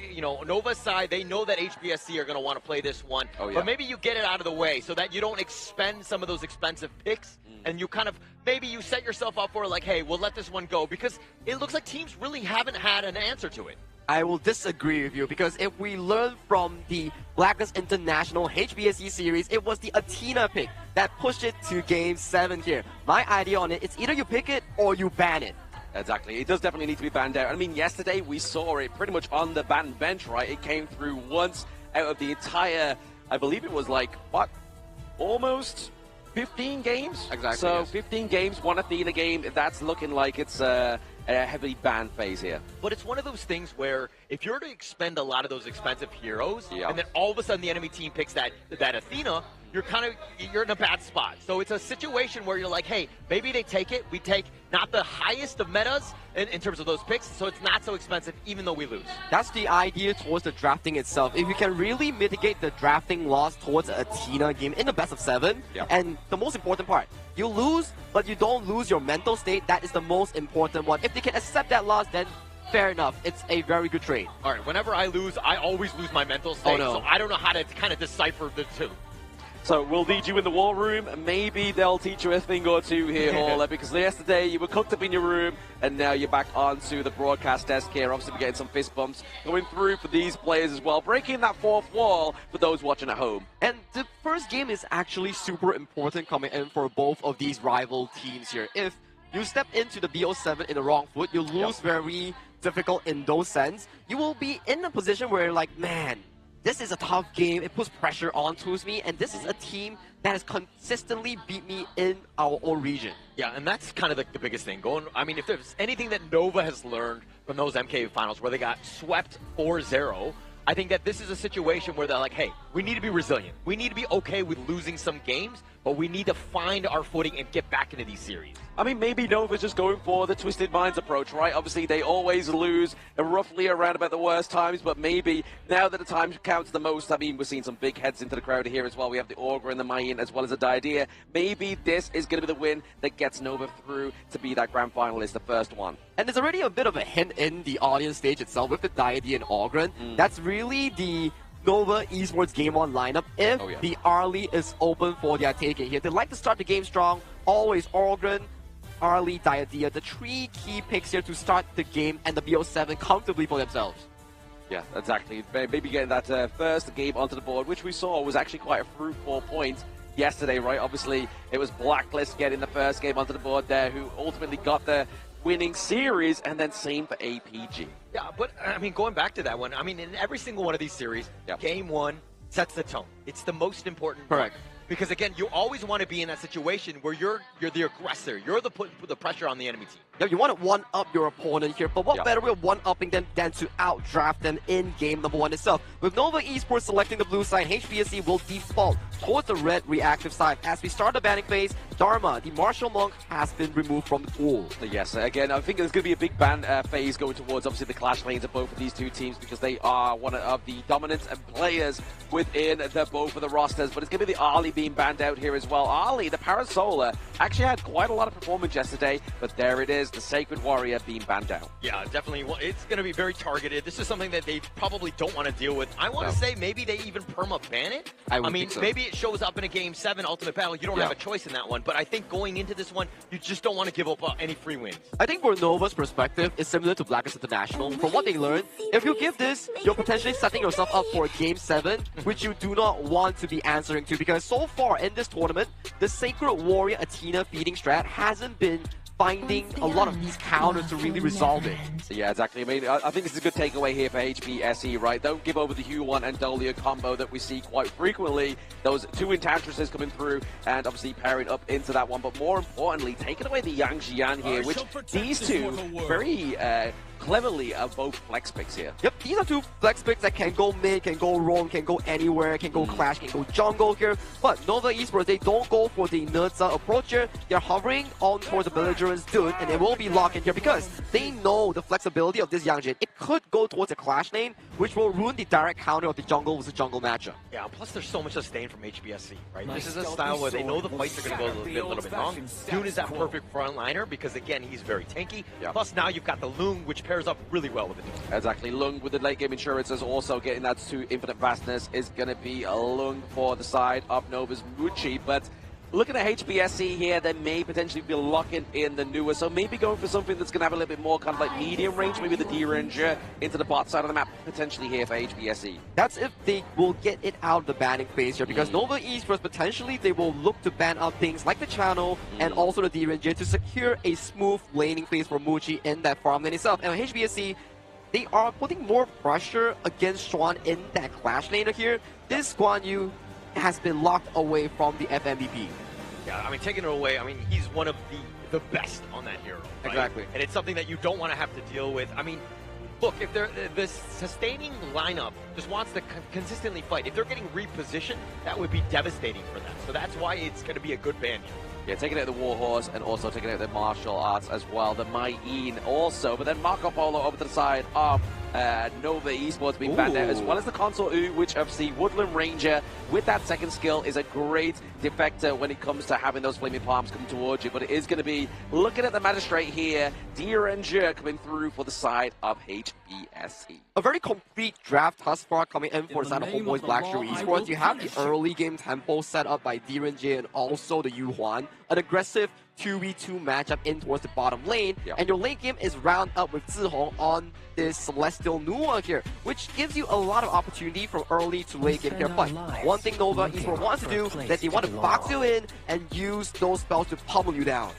Nova's side, they know that HBSC are going to want to play this one. Oh, yeah. But maybe you get it out of the way so that you don't expend some of those expensive picks. And you kind of, maybe you set yourself up for like, hey, we'll let this one go. Because it looks like teams really haven't had an answer to it. I will disagree with you, because if we learn from the Blacklist International HBSE series, it was the Athena pick that pushed it to Game 7 here. My idea on it, it's either you pick it or you ban it. Exactly. It does definitely need to be banned out. I mean, yesterday we saw it pretty much on the ban bench, right? It came through once out of the entire, I believe it was like, what, almost 15 games? Exactly, So yes. 15 games, one Athena game. That's looking like it's a heavily banned phase here. But it's one of those things where if you're to expend a lot of those expensive heroes, Yeah. and then all of a sudden the enemy team picks that Athena, you're in a bad spot. So it's a situation where you're like, hey, maybe they take it. We take not the highest of metas in terms of those picks, so it's not so expensive even though we lose. That's the idea towards the drafting itself. If you can really mitigate the drafting loss towards a Athena game in the best of 7, Yeah. and the most important part, you lose, but you don't lose your mental state. That is the most important one. If they can accept that loss, then fair enough. It's a very good trade. All right, whenever I lose, I always lose my mental state, Oh, no. so I don't know how to kind of decipher the two. So we'll need you in the war room, and maybe they'll teach you a thing or two here, Hauler, because yesterday you were cooked up in your room, and now you're back onto the broadcast desk here. Obviously, we're getting some fist bumps going through for these players as well, breaking that fourth wall for those watching at home. And the first game is actually super important coming in for both of these rival teams here. If you step into the BO7 in the wrong foot, you lose very difficult in those sense. You will be in a position where you're like, man, this is a tough game. It puts pressure onto me, and this is a team that has consistently beat me in our own region. Yeah, and that's kind of the biggest thing. I mean, if there's anything that Nova has learned from those MK finals where they got swept 4-0, I think that this is a situation where they're like, hey, we need to be resilient. We need to be okay with losing some games, but we need to find our footing and get back into these series. I mean, maybe Nova's just going for the Twisted Minds approach, right? Obviously, they always lose roughly around about the worst times, but maybe now that the time counts the most, I mean, we're seeing some big heads into the crowd here as well. We have the Augur and the Mayan as well as the Diadea. Maybe this is going to be the win that gets Nova through to be that grand finalist, the first one. And there's already a bit of a hint in the audience stage itself with the Diadea and Augur. That's really the Nova Esports Game 1 lineup if the early is open for their taking here. They like to start the game strong, always Augur, Arlie, Diadea, the three key picks here to start the game and the BO7 comfortably for themselves. Yeah, exactly. Maybe getting that first game onto the board, which we saw was actually quite a fruitful point yesterday, right? Obviously, it was Blacklist getting the first game onto the board there, who ultimately got the winning series, and then same for APG. Yeah, but I mean, going back to that one, I mean, in every single one of these series, game one sets the tone. It's the most important. Correct. Because again, you always want to be in that situation where you're the aggressor. You're the putting the pressure on the enemy team. Yeah, you want to one-up your opponent here, but what better way of one-upping them than to outdraft them in game number one itself? With Nova Esports selecting the blue side, HBSC will default towards the red reactive side. As we start the banning phase, Dharma, the martial monk, has been removed from the pool. Yes, again, I think there's going to be a big ban phase going towards, obviously, the clash lanes of both of these two teams because they are one of the dominant players within both of the rosters, but it's going to be the Arlie being banned out here as well. Arlie, the Parasolar, actually had quite a lot of performance yesterday, but there it is, the Sacred Warrior being banned out. Yeah, definitely. Well, it's going to be very targeted. This is something that they probably don't want to deal with. I want to say maybe they even perma-ban it. I mean, maybe it shows up in a Game 7 Ultimate Battle. You don't have a choice in that one, but I think going into this one, you just don't want to give up any free wins. I think for Nova's perspective, it's similar to Blacklist International. From what they learned, if you give this, you're potentially setting yourself up for a Game 7, which you do not want to be answering to, because so far in this tournament, the Sacred Warrior Athena feeding strat hasn't been finding a lot of these counters to really resolve it. Yeah, exactly. I mean, I think this is a good takeaway here for HBSE, right? Don't give over the Hue1 and Dolia combo that we see quite frequently. Those two Enchantress's coming through and obviously pairing up into that one. But more importantly, taking away the Yang Jian here, which these two very cleverly are both flex picks here. Yep, these are two flex picks that can go mid, can go roam, can go anywhere, can go clash, can go jungle here. But Nova Esports, they don't go for the Nerza approach here. They're hovering on towards the Belligerent's Dude, and they will be locked in here because they know the flexibility of this Yang Jin. It could go towards a clash lane, which will ruin the direct counter of the jungle with the jungle matchup. Yeah, plus there's so much sustain from HBSC, right? This is a style where they know the fights are going to go a little bit long. Dune is that perfect frontliner because, again, he's very tanky. Plus now you've got the Lung, which pairs up really well with it. Exactly. Lung with the late game insurance is also getting that to infinite vastness is going to be a Lung for the side of Nova's Muchi, but looking at HBSC here, they may potentially be locking in the newer, so maybe going for something that's going to have a little bit more kind of like medium range, maybe the D-Ranger into the bot side of the map, potentially here for HBSC. That's if they will get it out of the banning phase here, because Nova Esports, potentially they will look to ban out things like the channel and also the D-Ranger to secure a smooth laning phase for Muchi in that farm lane itself. And HBSC, they are putting more pressure against Swan in that clash laner here. This Guan Yu has been locked away from the FMVP. Yeah, I mean, taking it away, I mean, he's one of the best on that hero. Right? Exactly. And it's something that you don't want to have to deal with. I mean, look, if they're the sustaining lineup just wants to consistently fight, if they're getting repositioned, that would be devastating for them. So that's why it's going to be a good ban here. Yeah, taking out the Warhorse and also taking out the martial arts as well. The Mayin also, but then Marco Polo over to the side of Nova Esports being banned there, as well as the console U, which obviously Woodland Ranger with that second skill is a great defector when it comes to having those flaming palms come towards you. But it is going to be looking at the magistrate here, Ranger coming through for the side of HBSC. A very complete draft thus far coming in for the side of HomeBois Blackstreet Esports. You have the early game tempo set up by Ranger and also the Yuhuan, an aggressive 2v2 matchup in towards the bottom lane, and your late game is round up with Zihong on this Celestial Nua here, which gives you a lot of opportunity from early to late game here. But one thing Nova Esports wants to do is that they want to box you in and use those spells to pummel you down.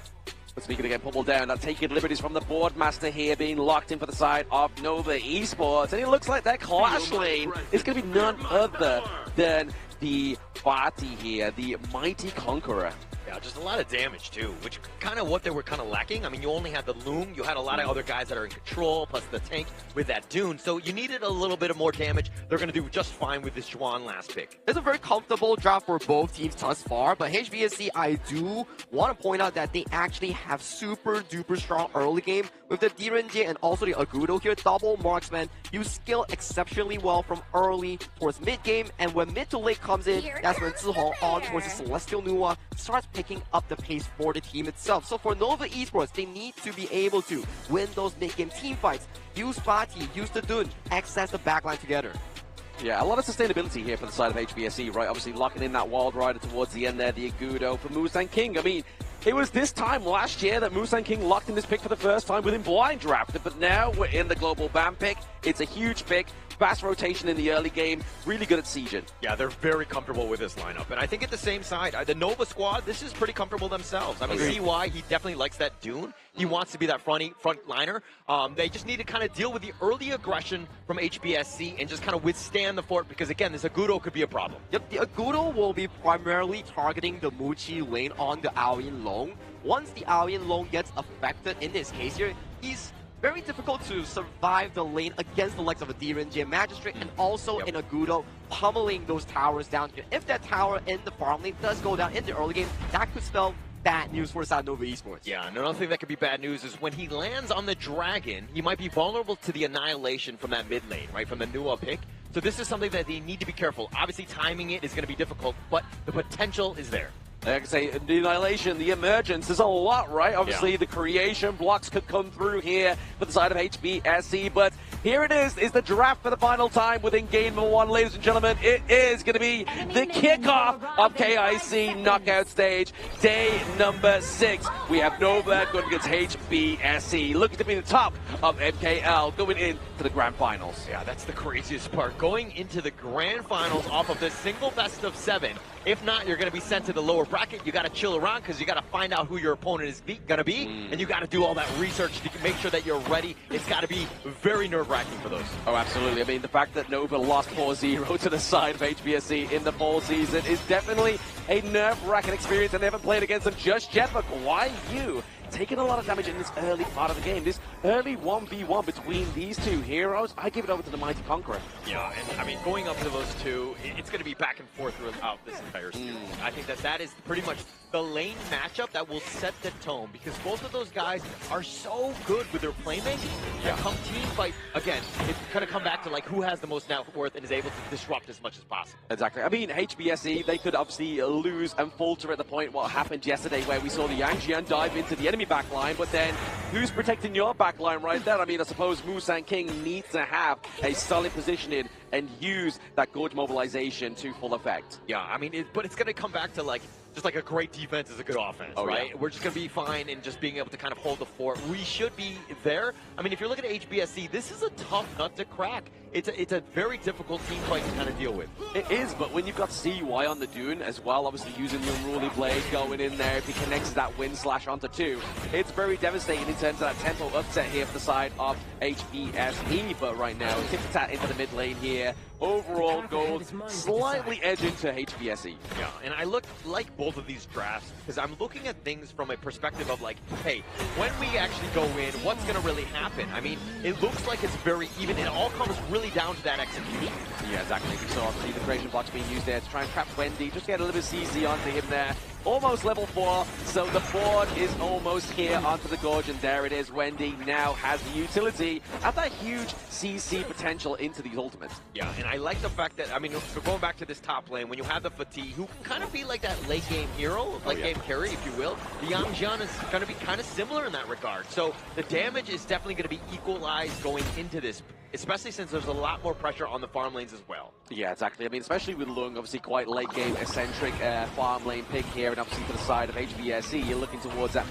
But speaking again, pummeled down, now taking liberties from the board master here, being locked in for the side of Nova Esports, and it looks like that clash lane is going to be none other than the party here, the mighty conqueror. Yeah, just a lot of damage too, which kind of what they were kind of lacking. I mean, you only had the Loom, you had a lot of other guys that are in control, plus the tank with that Dune, so you needed a little bit of more damage. They're going to do just fine with this Juan last pick. It's a very comfortable draft for both teams thus far, but HBSC, I do want to point out that they actually have super duper strong early game with the Ranger and also the Agudo here. Double marksman, you skill exceptionally well from early towards mid game, and when mid to late comes in, that's when Zihong on towards the Celestial Nua starts picking up the pace for the team itself. So for Nova Esports, they need to be able to win those mid-game team fights, use Fati, use the Dun, access the backline together. Yeah, a lot of sustainability here for the side of HBSC, right? Obviously locking in that Wild Rider towards the end there, the Agudo for Mustang King. I mean, it was this time last year that Mustang King locked in this pick for the first time within blind drafted, but now we're in the global ban pick. It's a huge pick. Fast rotation in the early game, really good at sieging. Yeah, they're very comfortable with this lineup. And I think at the same side, the Nova squad, this is pretty comfortable themselves. I mean, see why he definitely likes that Dune. He wants to be that front liner. They just need to kind of deal with the early aggression from HBSC and just kind of withstand the fort because, again, this Agudo could be a problem. Yep, the Agudo will be primarily targeting the Muchi lane on the Aoyin Long. Once the Aoyin Long gets affected, in this case here, he's very difficult to survive the lane against the likes of a Ranger Magistrate and also in Agudo pummeling those towers down here. If that tower in the farm lane does go down in the early game, that could spell bad news for side Nova Esports. Yeah, and another thing that could be bad news is when he lands on the Dragon, he might be vulnerable to the annihilation from that mid lane, right, from the Nua pick. So this is something that they need to be careful. Obviously, timing it is going to be difficult, but the potential is there. Like I say, the annihilation, the emergence, there's a lot, right? Obviously, the creation blocks could come through here for the side of HBSC, but here it is the draft for the final time within game number 1, ladies and gentlemen. It is going to be the kickoff of KIC knockout stage, day number 6. We have Nova going against HBSC, looking to be the top of MKL going into the grand finals. Yeah, that's the craziest part. Going into the grand finals off of this single best of 7. If not, you're going to be sent to the lower bracket. You got to chill around because you got to find out who your opponent is going to be, and you got to do all that research to make sure that you're ready. It's got to be very nerve-wracking for those. Oh, absolutely. I mean, the fact that Nova lost 4-0 to the side of HBSC in the fall season is definitely a nerve-wracking experience, and they haven't played against them just yet. But why you? Taking a lot of damage in this early part of the game. This early 1v1 between these two heroes, I give it over to the Mighty Conqueror. Yeah, and I mean, going up to those two, it's going to be back and forth throughout this entire series. I think that is pretty much the lane matchup that will set the tone because both of those guys are so good with their playmaking. Yeah. Come team fight, again, it's going to come back to like who has the most net worth and is able to disrupt as much as possible. Exactly. I mean, HBSC, they could obviously lose and falter at the point what happened yesterday where we saw the Yangjian dive into the enemy backline, but then who's protecting your backline right there? I mean, I suppose Mustang King needs to have a solid positioning and use that Gorge mobilization to full effect. Yeah, I mean, but it's going to come back to like, just like a great defense is a good offense, right? Yeah. We're just going to be fine in just being able to kind of hold the fort. We should be there. I mean, if you're looking at HBSC, this is a tough nut to crack. It's a very difficult team fight to kind of deal with. It is, but when you've got CY on the Dune as well, obviously using the Unruly Blade, going in there, if he connects that wind slash onto 2, it's very devastating in terms of that tempo upset here for the side of HBSC. But right now, tic-tac into the mid lane here. Overall gold slightly edging to HBSC. Yeah, and I look like both of these drafts because I'm looking at things from a perspective of like, hey, when we actually go in, what's going to really happen? I mean, it looks like it's very even. It all comes really down to that execution. Yeah, exactly. So obviously the creation blocks being used there to try and trap Wendy, just get a little bit of CC onto him there. almost level 4, so the board is almost here onto the gorge, and there it is. Wendy now has the utility and that huge CC potential into these ultimates. Yeah, and I like the fact that, I mean, going back to this top lane, when you have the Fatigue, who can kind of be like that late game hero, late game carry, if you will, the Yang Jian is going to be kind of similar in that regard. So the damage is definitely going to be equalized going into this, especially since there's a lot more pressure on the farm lanes as well. Yeah, exactly. I mean, especially with Lung, obviously quite late game eccentric farm lane pick here, and obviously to the side of HBSE, you're looking towards that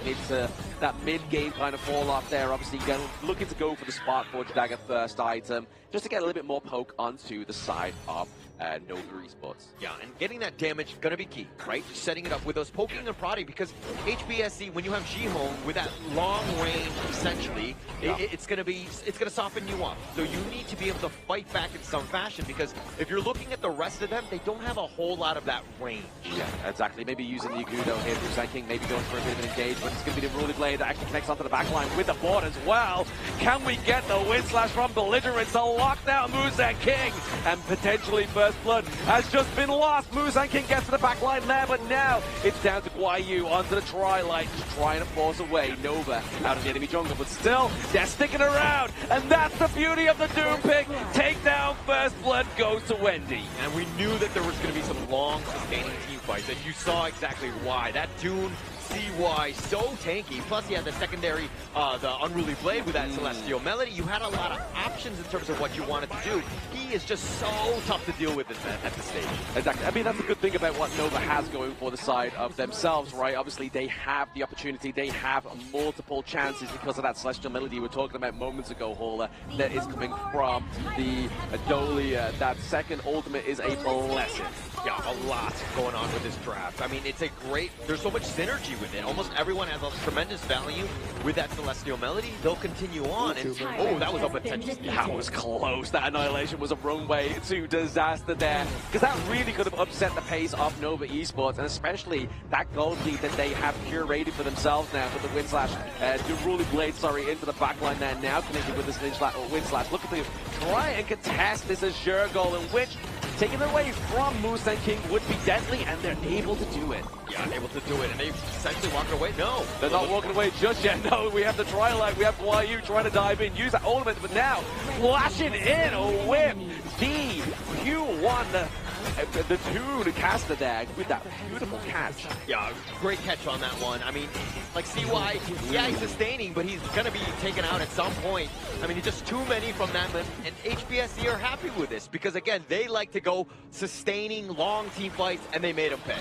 mid game kind of fall off there. Obviously, looking to go for the Spark Forge Dagger first item, just to get a little bit more poke onto the side of Nova Esports. Yeah, and getting that damage going to be key, right? Setting it up with those poking and prodding, because HBSE, when you have Jihong with that long range, essentially, it's going to soften you up. So you need to be able to fight back in some fashion, because if you're looking at the rest of them, they don't have a whole lot of that range. Yeah, exactly. Maybe using the Agudo here, Musan King maybe going for a bit of an engagement. It's going to be the Ruling Blade that actually connects onto the backline with the board as well. Can we get the win slash from Belligerent to lock down Musan King? And potentially First Blood has just been lost. Musan King gets to the backline there, but now it's down to Guayu onto the Tri-Light, just trying to force away Nova out of the enemy jungle, but still, they're sticking around, and that's the beauty of the Doom pick. Take down First Blood goes to Wendy. And we knew that there was going to be some long, sustaining team fights, and you saw exactly why. That Dune CY so tanky, plus he had the secondary, the Unruly Blade with that Celestial Melody. You had a lot of options in terms of what you wanted to do. He is just so tough to deal with at this stage. Exactly. I mean, that's a good thing about what Nova has going for the side of themselves, right? Obviously, they have the opportunity, they have multiple chances because of that Celestial Melody we were talking about moments ago, Hauler, that is coming from the Adolia. That second ultimate is a blessing. Yeah, a lot going on with this draft. I mean, it's a great, there's so much synergy with it. Almost everyone has a tremendous value with that Celestial Melody. They'll continue on. And, oh, that was up at 10. That was close. That Annihilation was a runway to disaster there. Because that really could have upset the pace of Nova Esports, and especially that gold lead that they have curated for themselves now with the Wind Slash, the Ruling Blade, into the backline there now, connected with this Wind Slash. Look at them try and contest this Azure Golem, which, taking it away from Musan King, would be deadly, and they're able to do it. Yeah, able to do it, and they've essentially walked away. No, they're not walking away just yet. No, we have the Tri-Light, we have Guayu trying to dive in, use that ultimate, but now flashing in with the Q1, the Dune caster there with that beautiful catch. Yeah, great catch on that one. I mean, like CY, yeah, he's sustaining, but he's going to be taken out at some point. I mean, it's just too many from that, and HBSE are happy with this because, again, they like to go sustaining long team fights, and they made him pay.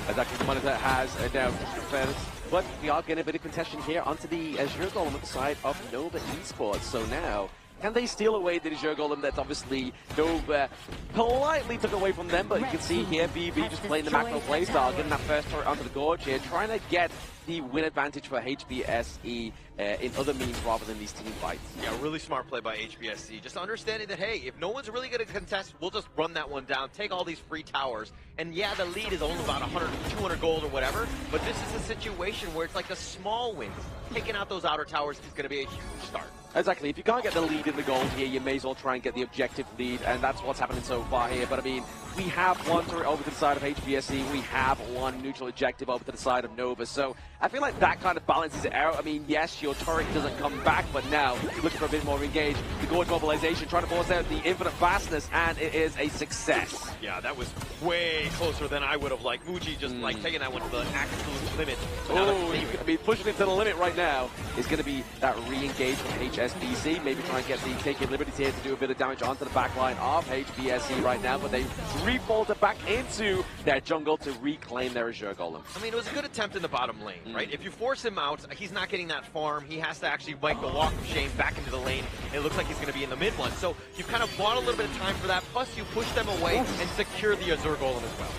Exactly, the monitor has now defense, but we are getting a bit of contention here onto the Azure Golem at the side of Nova Esports. So now, can they steal away the Azure Golem that's obviously Nova politely took away from them? But you can see here, BB just playing the macro playstyle, getting that first turret onto the gorge here, trying to get the win advantage for HBSE in other means rather than these team fights. Yeah, really smart play by HBSE. Just understanding that, hey, if no one's really going to contest, we'll just run that one down, take all these free towers. And yeah, the lead is only about 100, 200 gold or whatever, but this is a situation where it's like the small wins. Taking out those outer towers is going to be a huge start. Exactly. If you can't get the lead in the gold here, you may as well try and get the objective lead, and that's what's happening so far here. But I mean, we have one turret over to the side of HBSE, we have one neutral objective over to the side of Nova, so I feel like that kind of balances it out. I mean, yes, your turret doesn't come back, but now looking for a bit more engage. The gorge mobilization, trying to force out the infinite fastness, and it is a success. Yeah, that was way closer than I would have liked. Muji just like taking that one to the absolute limit. Oh, I mean, pushing it to the limit right now is going to be that re-engage from HSBC. Maybe try and get the taking liberties here to do a bit of damage onto the backline of HBSE right now, but they refolded back into their jungle to reclaim their Azure Golem. I mean, it was a good attempt in the bottom lane, right? If you force him out, he's not getting that farm. He has to actually make the walk of shame back into the lane. It looks like he's going to be in the mid one. So you've kind of bought a little bit of time for that. Plus, you push them away and secure the Azure Golem as well.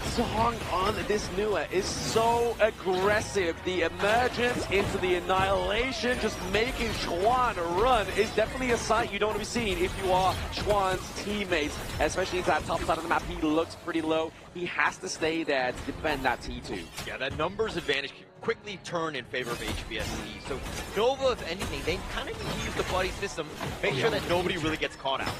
Song on this Nua is so aggressive. The emergence into the annihilation, just making Chuan run, is definitely a sight you don't want to be seeing if you are Chuan's teammates, especially into that top side of the map. He looks pretty low. He has to stay there to defend that T2. Yeah, that numbers advantage quickly turn in favor of HBSC. So Nova, if anything, they kind of need to use the buddy system, make sure that nobody really gets caught out.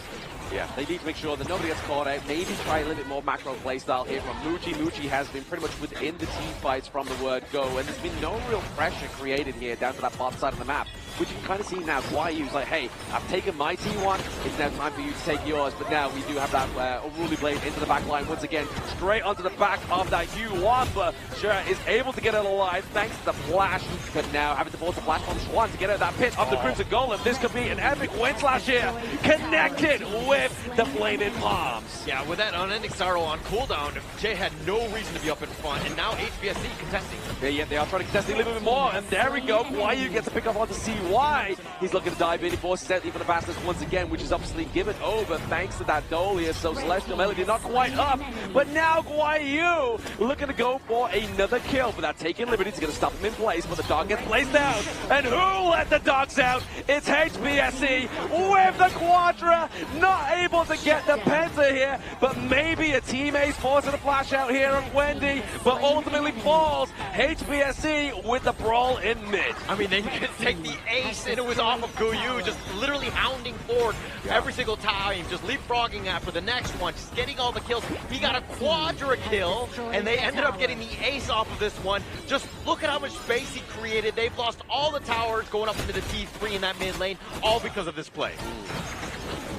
Yeah, they need to make sure that nobody gets caught out. Maybe try a little bit more macro playstyle here from Muji. Muji has been pretty much within the team fights from the word go, and there's been no real pressure created here down to that bottom side of the map, which you can kind of see now. Guayu's like, hey, I've taken my T1, it's now time for you to take yours, but now we do have that Unruly Blade into the back line once again, straight onto the back of that U1, but Sure is able to get it alive thanks to the flash, but now having to force the flash from Swan to get out of that pit of the Crimson Golem. This could be an epic win slash here, connected with the Flaming Palms. Yeah, with that unending sorrow on cooldown, Jay had no reason to be up in front, and now HBSC contesting. Yeah, they are trying to contest a little bit more, and there we go. Guayu gets to pick up onto CY. He's looking to dive in. He forces out even the fastest once again, which is obviously given over thanks to that Dolius. So Celestial Melody not quite up, but now Guayu looking to go for another kill, but that taking Liberty's going to stop him in place, but the dog gets placed down. And who let the dogs out? It's HBSC with the Quadra, not able to get the Penta here, but maybe a teammate forcing a flash out here of Wendy, but ultimately falls. HBSC with the brawl in mid. I mean, they could take the ace, and it was off of Guyu, just literally hounding forward every single time, just leapfrogging after the next one, just getting all the kills. He got a Quadra kill, and they ended up getting the ace off of this one. Just look at how much space he created. They've lost all the towers going up into the T3 in that mid lane, all because of this play.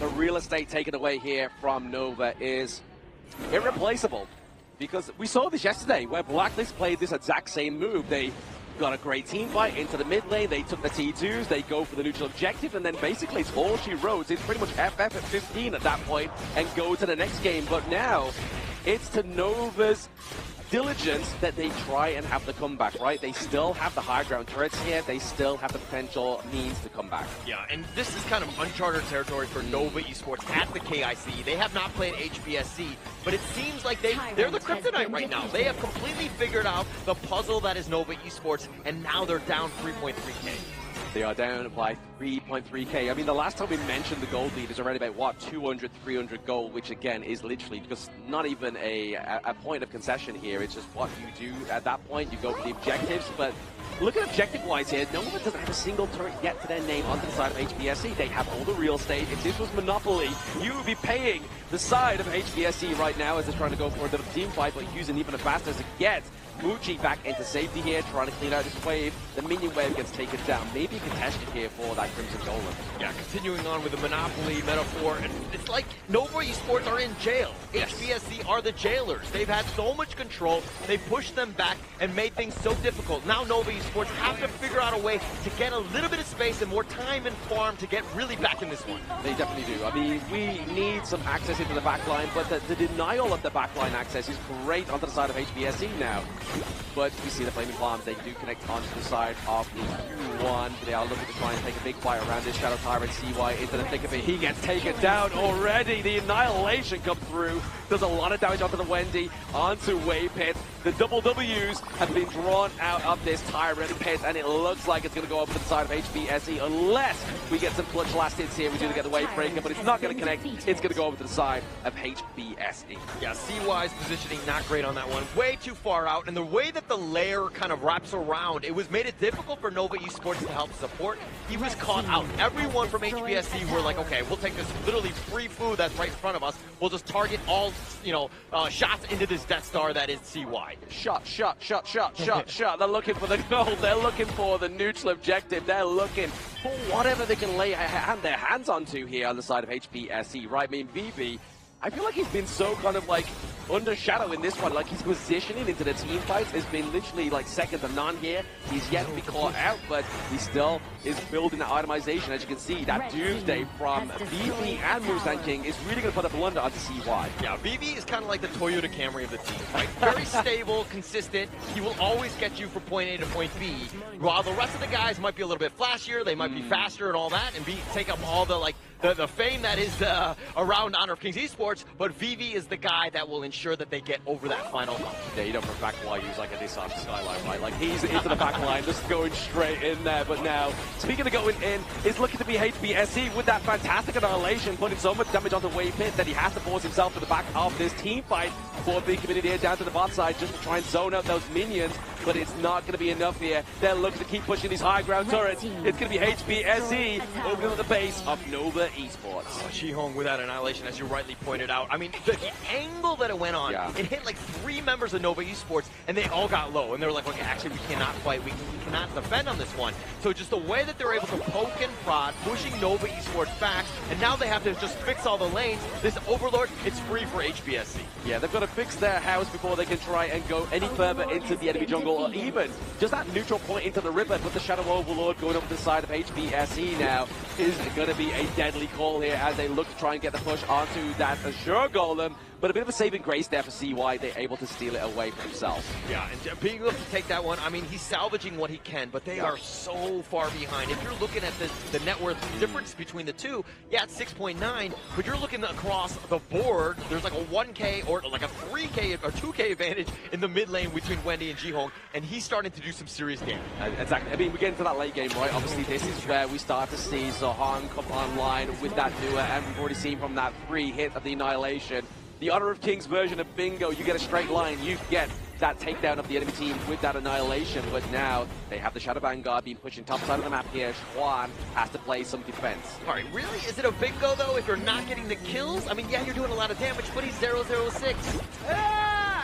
The real estate taken away here from Nova is irreplaceable, because we saw this yesterday where Blacklist played this exact same move. They got a great team fight into the mid lane, they took the T2s, they go for the neutral objective, and then basically it's all she wrote. It's pretty much FF at 15 at that point and go to the next game. But now it's to Nova's diligence that they try and have the comeback, right? They still have the high ground turrets here, they still have the potential means to come back. Yeah, and this is kind of uncharted territory for Nova Esports at the KIC. They have not played HBSC, but it seems like they're the kryptonite right now. They have completely figured out the puzzle that is Nova Esports, and now they're down 3.3K. They are down by 3.3K. I mean, the last time we mentioned the gold lead is already about, what, 200, 300 gold, which again is literally just not even a point of concession here. It's just what you do at that point. You go for the objectives, but look at objective-wise here. Nova doesn't have a single turret yet to their name onto the side of HBSC. They have all the real estate. If this was Monopoly, you would be paying the side of HBSC right now as they're trying to go for a bit of a team fight, but using even the fastest to get Muji back into safety here, trying to clean out this wave. The minion wave gets taken down. Maybe contested here for that Crimson Golem. Yeah, continuing on with the Monopoly metaphor, and it's like Nova Esports are in jail. Yes. HBSC are the jailers. They've had so much control. They pushed them back and made things so difficult. Now Nova Esports have to figure out a way to get a little bit of space and more time and farm to get really back in this one. They definitely do. I mean, we need some access into the backline, but the denial of the backline access is great onto the side of HBSC now. But we see the Flaming Palms, they do connect onto the side of the Q1. They are looking to try and take a big fight around this Shadow Tyrant. CY into the thick of it. He gets taken down already. The Annihilation comes through. Does a lot of damage onto the Wendy, onto Wave Pit. The double W's have been drawn out of this Tyrant Pit, and it looks like it's going to go over to the side of HBSC unless we get some clutch last hits here. We do get the Wave Breaker, but it's not going to connect. It's going to go over to the side of HBSC. Yeah, CY's positioning not great on that one. Way too far out, and the way that the layer kind of wraps around, it was made it difficult for Nova Esports to help support. He was caught out. Everyone from HBSC were like, okay, we'll take this literally free food that's right in front of us. We'll just target all, shots into this Death Star that is CY. Shot. They're looking for the gold. They're looking for the neutral objective. They're looking for whatever they can lay their hands onto here on the side of HBSC, right? I mean, BB, I feel like he's been so kind of like undershadowed in this one. Like his positioning into the team fights has been literally like second to none here. He's yet to be caught out, but he still is building that itemization. As you can see, that Doomsday from BB and Musan King is really going to put a blunder onto CY. Yeah, BB is kind of like the Toyota Camry of the team, right? Very stable, consistent. He will always get you from point A to point B. While the rest of the guys might be a little bit flashier, they might be faster and all that, and take up all the the fame that is around Honor of Kings Esports, but Vivi is the guy that will ensure that they get over that final hump. Yeah, you know for a fact why he's like a Nissan Skyline, right? Like he's into the back line, just going straight in there. But now, speaking of going in, is looking to be HBSC with that fantastic annihilation, putting so much damage on the Wave Pit that he has to force himself to the back of this team fight for the community here down to the bot side just to try and zone out those minions. but it's not going to be enough here. They're looking to keep pushing these high ground turrets. It's going to be HBSE opening up the base of Nova Esports. Oh, Jihong with that annihilation, as you rightly pointed out. I mean, the angle that it went on, it hit like 3 members of Nova Esports, and they all got low. And they were like, okay, actually, we cannot fight. We cannot defend on this one. So just the way that they're able to poke and prod, pushing Nova Esports back, and now they have to just fix all the lanes. This Overlord, it's free for HBSC. Yeah, they've got to fix their house before they can try and go any further into the enemy jungle, or even just that neutral point into the river. But the Shadow Overlord going up the side of HBSE now is going to be a deadly call here as they look to try and get the push onto that Azure Golem. But a bit of a saving grace there for CY. They're able to steal it away for themselves. Yeah, and being able to take that one, I mean, he's salvaging what he can, but they are so far behind. If you're looking at the net worth difference between the two, yeah, it's 6.9, but you're looking across the board, there's like a 1K or like a 3K or 2K advantage in the mid lane between Wendy and Jihong, and he's starting to do some serious damage. Exactly. I mean, we get into that late game, right? Obviously, this is where we start to see Zohan come online with that duo, and we've already seen from that free hit of the Annihilation. The Honor of Kings version of Bingo, you get a straight line, you get that takedown of the enemy team with that Annihilation, but now they have the Shadow Vanguard being pushed top side of the map here. Xuan has to play some defense. All right, really? Is it a Bingo, though, if you're not getting the kills? I mean, yeah, you're doing a lot of damage, but he's 006.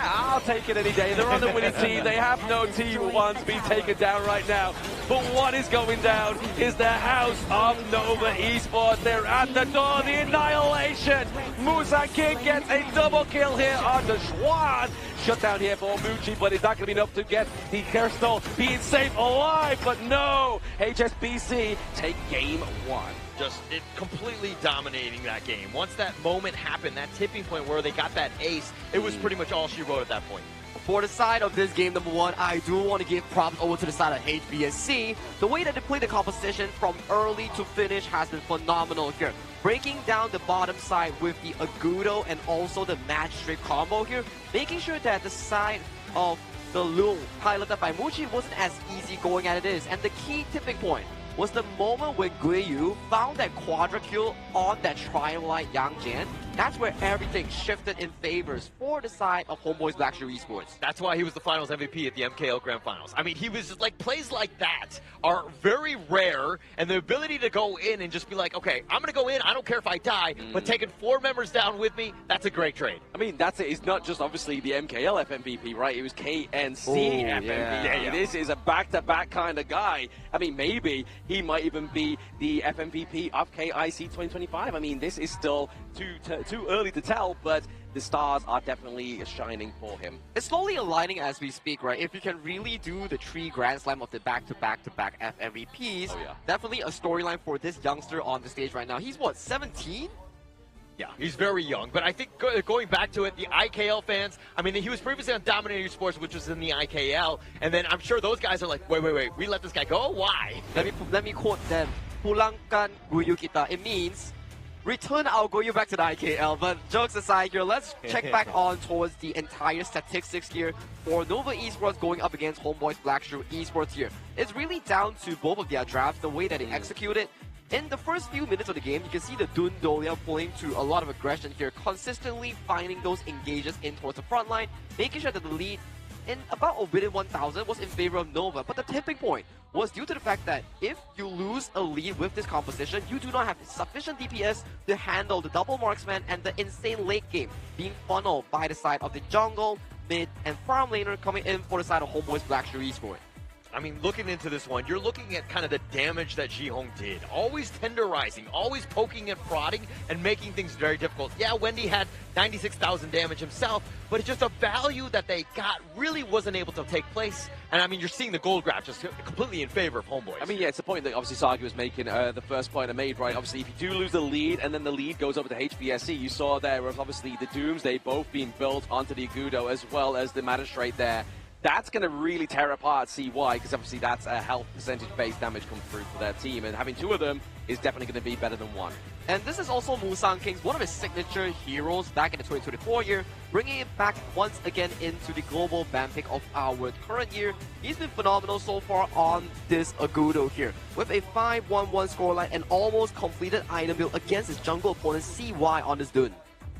I'll take it any day. They're on the winning team. They have no T1s being taken down right now. But what is going down is the house of Nova Esports. They're at the door. The Annihilation. Musa King gets a double kill here on the Xuan. Shut down here for Muchi, but it's not going to be enough to get the Crystal being safe alive. But no, HSBC take game 1. Just completely dominating that game. Once that moment happened, that tipping point where they got that ace, it was pretty much all she wrote at that point. For the side of this game, number 1, I do want to give props over to the side of HBSC. The way that they play the composition from early to finish has been phenomenal here. Breaking down the bottom side with the Agudo and also the match strip combo here, making sure that the side of the Lul piloted by Muchi wasn't as easy going as it is. And the key tipping point was the moment when Guiyu found that quadra kill on that Tri-Light Yang Jian. That's where everything shifted in favors for the side of HomeBois Blackshire Esports. That's why he was the finals MVP at the MKL Grand Finals. I mean, he was just like, plays like that are very rare, and the ability to go in and just be like, okay, I'm going to go in, I don't care if I die, but taking 4 members down with me, that's a great trade. I mean, that's it. It's not just obviously the MKL FMVP, right? It was KNC FMVP. Yeah. This is a back-to-back kind of guy. I mean, maybe he might even be the FMVP of KIC 2025. I mean, this is still too early to tell, but the stars are definitely shining for him. It's slowly aligning as we speak, right? If you can really do the 3 Grand Slam of the back-to-back-to-back FMVPs, definitely a storyline for this youngster on the stage right now. He's what, 17? Yeah, he's very young, but I think going back to it, the IKL fans, I mean, he was previously on Dominator Sports, which was in the IKL, and then I'm sure those guys are like, wait, we let this guy go? Why? Let me quote them. Pulangkan guyu kita. It means return our Goyu back to the IKL. But jokes aside here, let's check back on towards the entire statistics here for Nova Esports going up against HomeBois Blackshire Esports here. It's really down to both of their drafts, the way that they execute it. In the first few minutes of the game, you can see the Dun Dolia pulling to a lot of aggression here, consistently finding those engages in towards the front line, making sure that the lead in about within 1,000 was in favor of Nova. But the tipping point was due to the fact that if you lose a lead with this composition, you do not have sufficient DPS to handle the double marksman and the insane late game being funneled by the side of the jungle, mid, and farm laner coming in for the side of HomeBois Blackshire Esports. I mean, looking into this one, you're looking at kind of the damage that Jihong did. Always tenderizing, always poking and prodding, and making things very difficult. Yeah, Wendy had 96,000 damage himself, but it's just a value that they got really wasn't able to take place. And I mean, you're seeing the gold graph just completely in favor of HomeBois. I mean, yeah, it's the point that obviously Sagi was making, the first point I made, right? Obviously, if you do lose the lead and then the lead goes over to HBSC, you saw there was obviously the Doomsday both being built onto the Agudo as well as the Magistrate there. That's going to really tear apart CY, because obviously that's a health percentage-based damage come through for their team, and having 2 of them is definitely going to be better than 1. And this is also Musang King's one of his signature heroes back in the 2024 year, bringing it back once again into the global ban pick of our current year. He's been phenomenal so far on this Agudo here, with a 5-1-1 scoreline and almost completed item build against his jungle opponent CY on this Dune.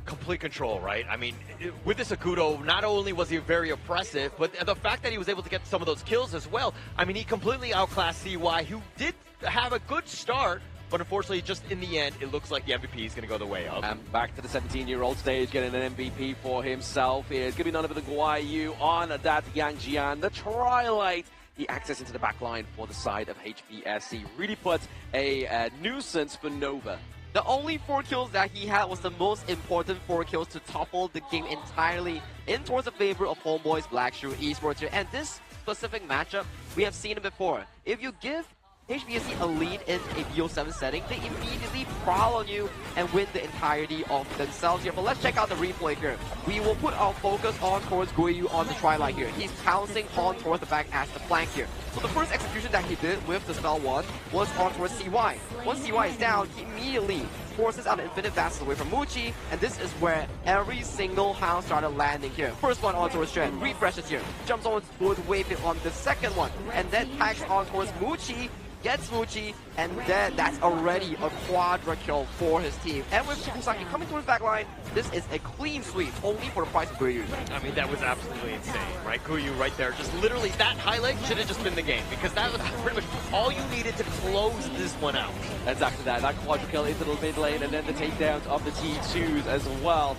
complete control, right? I mean, with this Akudo, not only was he very oppressive, but the fact that he was able to get some of those kills as well. I mean, he completely outclassed CY, who did have a good start, but unfortunately, just in the end, it looks like the MVP is going to go the way of. And back to the 17-year-old stage, getting an MVP for himself here. It's going to be none other than Guai Yu on that Yang Jian. The Twilight, the access into the back line for the side of HBSC really puts a nuisance for Nova. The only 4 kills that he had was the most important 4 kills to topple the game entirely in towards the favor of HomeBois Blackstreet Esports here. And this specific matchup, we have seen it before. If you give HBSC a lead in a BO7 setting, they immediately prowl on you and win the entirety of themselves here. But let's check out the replay here. We will put our focus on towards Guiyu on the Twilight here. He's pouncing on towards the back as the flank here. So the first execution that he did with the spell 1 was on towards CY. Once CY is down, he immediately forces out an infinite vassal away from Muchi, and this is where every single house started landing here. First one on towards Shen, refreshes here, jumps on towards Wave on the second one, and then tags on towards Muchi, gets Muchi, and then that's already a quadra kill for his team. And with Kusaki coming towards back line, this is a clean sweep, only for the price of Guiyu. I mean, that was absolutely insane, right? Guiyu right there, just literally that highlight should have just been the game, because that was pretty much all you needed to close this one out. Exactly that quadra kill into the mid lane, and then the takedowns of the T2s as well.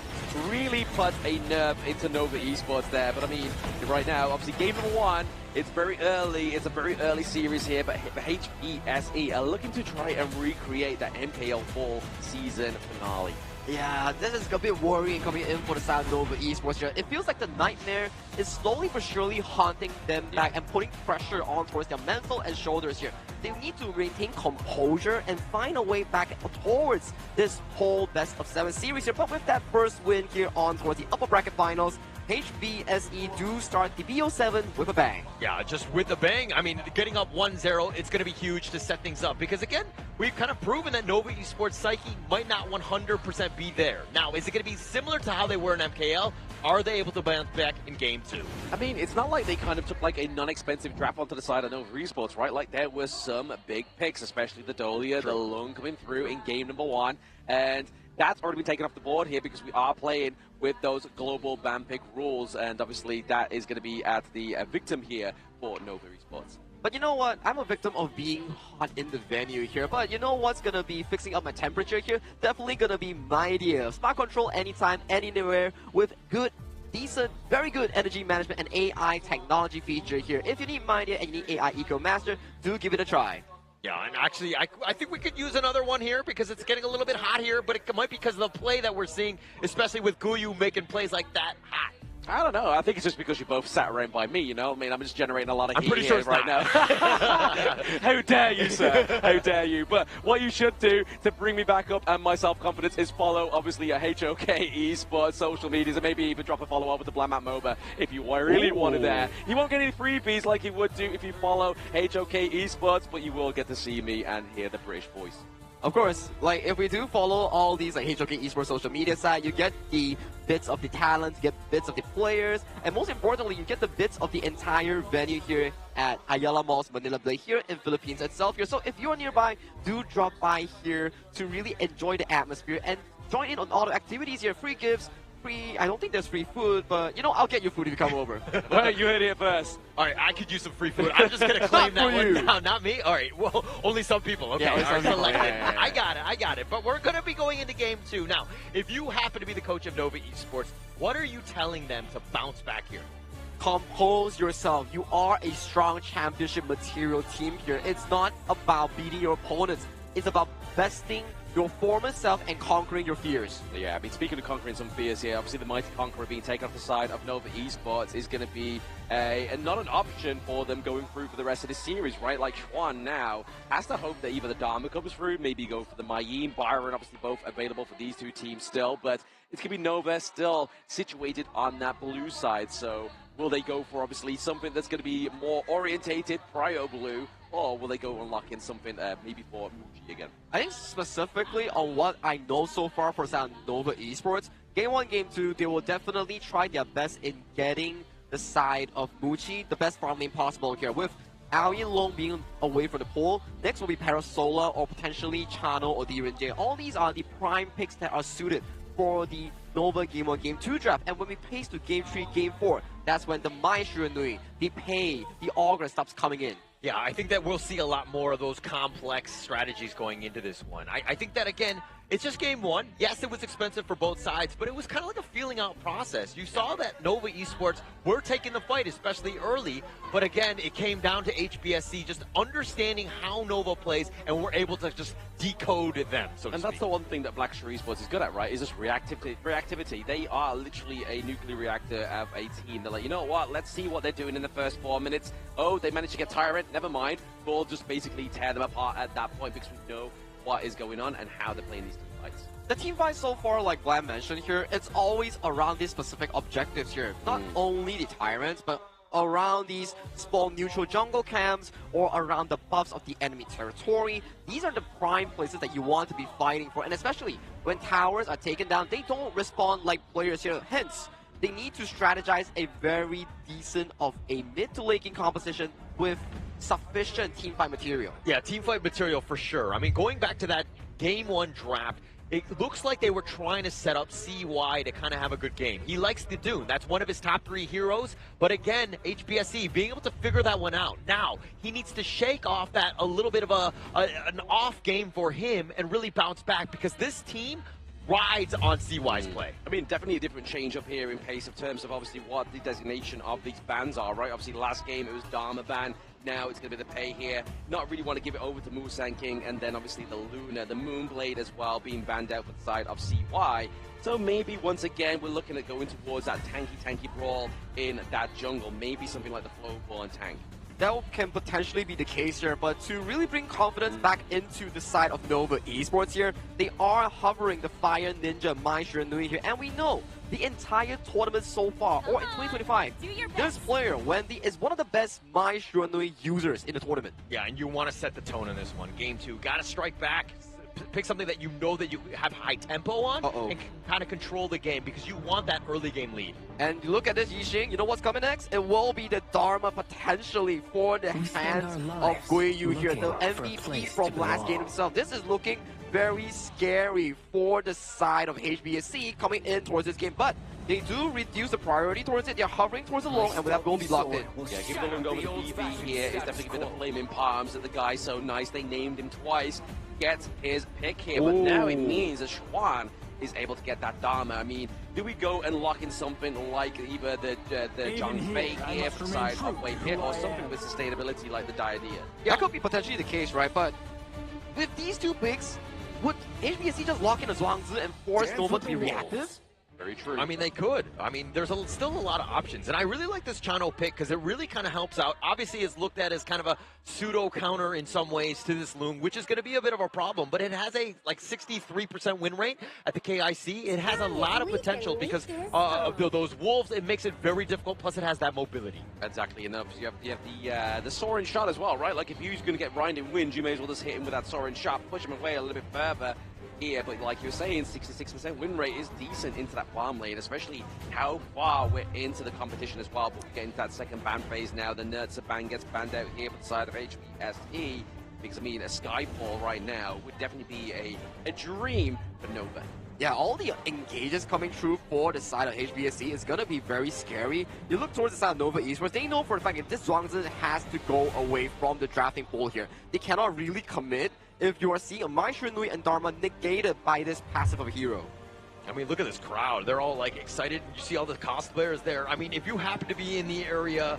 Really puts a nerve into Nova Esports there, but I mean, right now, obviously game number 1, it's very early, it's a very early series here, but HBSE are looking to try and recreate that MKL Fall season finale. Yeah, this is a bit worrying coming in for the side of Nova Esports here. It feels like the nightmare is slowly but surely haunting them back and putting pressure on towards their mental and shoulders here. They need to maintain composure and find a way back towards this whole best of 7 series here. But with that first win here on towards the upper bracket finals, HBSE do start the BO7 with a bang. Yeah, just with a bang. I mean, getting up 1-0, it's going to be huge to set things up. Because again, we've kind of proven that Nova Esports Psyche might not 100% be there. Now, is it going to be similar to how they were in MKL? Are they able to bounce back in game 2? I mean, it's not like they kind of took like a non-expensive draft onto the side of Nova Esports, right? Like there were some big picks, especially the Dolia, the Lung coming through in game number 1. And that's already been taken off the board here because we are playing with those global ban pick rules, and obviously that is going to be at the victim here for Nova Esports. But you know what? I'm a victim of being hot in the venue here. But you know what's going to be fixing up my temperature here? Definitely going to be my idea. Smart control anytime, anywhere with good, decent, very good energy management and AI technology feature here. If you need my idea and you need AI Eco Master, do give it a try. Yeah, and actually, I think we could use another one here because it's getting a little bit hot here, but it might be because of the play that we're seeing, especially with Guiyu making plays like that hot. I don't know. I think it's just because you both sat around by me, you know? I mean, I'm just generating a lot of I'm heat pretty sure here right now. How dare you, sir? How dare you? But what you should do to bring me back up and my self-confidence is follow, obviously, a HOK Esports social medias and maybe even drop a follow over to Blamat MOBA if you really want it there. You won't get any freebies like you would do if you follow HOK Esports, but you will get to see me and hear the British voice. Of course, like if we do follow all these like HOK Esports social media side, you get the bits of the talent, you get bits of the players, and most importantly, you get the bits of the entire venue here at Ayala Mall's Manila Blade here in Philippines itself here. So if you're nearby, do drop by here to really enjoy the atmosphere and join in on all the activities here, free gifts, free, I don't think there's free food, but you know, I'll get you food if you come over. Well, you heard it here first. All right, I could use some free food. I'm just going to claim that one now, not me. All right, well, only some people. Okay, yeah, all right, people. Yeah. I got it. But we're going to be going into game 2. Now, if you happen to be the coach of Nova Esports, what are you telling them to bounce back here? Compose yourself. You are a strong championship material team here. It's not about beating your opponents. It's about besting your former self and conquering your fears. Yeah, I mean, speaking of conquering some fears here, obviously the Mighty Conqueror being taken off the side of Nova Esports is going to be not an option for them going through for the rest of the series, right? Like Schwan now has to hope that either the Dharma comes through, maybe go for the Mayin, Byron, obviously both available for these two teams still, but it's going to be Nova still situated on that blue side, so will they go for obviously something that's going to be more orientated, Prio Blue, or will they go and lock in something maybe for Muji again? I think specifically on what I know so far for Nova Esports, Game 1, Game 2, they will definitely try their best in getting the side of Muji, the best farm lane possible here, with Alien Long being away from the pool. Next will be Parasola or potentially Chano or Direnjay. All these are the prime picks that are suited for the Nova Game 1, Game 2 draft. And when we pace to Game 3, Game 4, that's when the Mai Shiranui, the Pei, the Augur stops coming in. Yeah, I think that we'll see a lot more of those complex strategies going into this one. I think that, again, it's just game one. Yes, it was expensive for both sides, but it was kind of like a feeling out process. You saw that Nova Esports were taking the fight, especially early, but again, it came down to HBSC just understanding how Nova plays, and we're able to just decode them, so to And speak. that's the one thing that Blackshire Esports is good at, right? Is just reactivity. They are literally a nuclear reactor of a team. They're like, you know what? Let's see what they're doing in the first 4 minutes. Oh, they managed to get Tyrant. Never mind. We'll just basically tear them apart at that point because we know what is going on and how they're playing these team fights. The team fight so far, like Vlad mentioned here, it's always around these specific objectives here. Not only the Tyrants, but around these small neutral jungle camps or around the buffs of the enemy territory. These are the prime places that you want to be fighting for. And especially when towers are taken down, they don't respond like players here. Hence, they need to strategize a very decent of a mid to late game composition with sufficient teamfight material. Yeah, teamfight material for sure. I mean, going back to that game one draft, it looks like they were trying to set up CY to kind of have a good game. He likes the Dune. That's one of his top 3 heroes. But again, HBSC being able to figure that one out. Now, he needs to shake off that a little bit of an off game for him and really bounce back because this team rides on CY's play. I mean, definitely a different change up here in pace in terms of obviously what the designation of these bans are, right? Obviously, last game it was Dharma ban. Now it's going to be the Pei here. Not really want to give it over to Musan King, and then obviously the Luna, the Moonblade as well, being banned out for the side of CY. So maybe once again we're looking at going towards that tanky brawl in that jungle. Maybe something like the Flow Ball and Tank. That can potentially be the case here, but to really bring confidence back into the side of Nova Esports here, they are hovering the Fire Ninja Mai Shiranui here, and we know the entire tournament so far, or in 2025, this player, Wendy, is one of the best Mai Shiranui users in the tournament. Yeah, and you want to set the tone in this one. Game 2, got to strike back. Pick something that you know that you have high tempo on and kind of control the game because you want that early game lead. And look at this, Yixing. You know what's coming next? It will be the Dharma potentially for the hands of Guiyu here, the MVP from last game himself. This is looking very scary for the side of HBSC coming in towards this game, but they do reduce the priority towards it. They're hovering towards the long, and with that goal be locked in. Yeah, give the go with the BB here. It's definitely giving the flaming palms that the guy's so nice. They named him twice. Gets his pick here, but now it means that Schwan is able to get that Dharma. I mean, do we go and lock in something like either the Zhang Fei here for the side of Wei Pit or something with sustainability like the Diadea? Yeah, that could be potentially the case, right? But with these two picks, would HBSC just lock in a Zhuangzi and force Nova to be reactive? Very true. I mean, they could. I mean, there's still a lot of options. And I really like this Chano pick because it really kind of helps out. Obviously, it's looked at as kind of a pseudo counter in some ways to this Loom, which is going to be a bit of a problem. But it has a 63% win rate at the KIC. It has a lot of potential because of those wolves. It makes it very difficult. Plus, it has that mobility. Exactly. And you have the Soaring Shot as well, right? Like, if he's going to get Rinding Wind, you may as well just hit him with that Soaring Shot, push him away a little bit further. Here, but like you were saying, 66% win rate is decent into that farm lane, especially how far we're into the competition as well. But we're getting to that second ban phase now. The Nurtser ban gets banned out here for the side of HBSE, because I mean, a Skyfall right now would definitely be a dream for Nova. Yeah, all the engages coming through for the side of HBSC is going to be very scary. You look towards the side of Nova Esports, they know for the fact that this Zhuangzi has to go away from the drafting pool here. They cannot really commit if you are seeing a Mai Shiranui and Dharma negated by this passive of a hero. I mean, look at this crowd. They're all, like, excited. You see all the cosplayers there. I mean, if you happen to be in the area,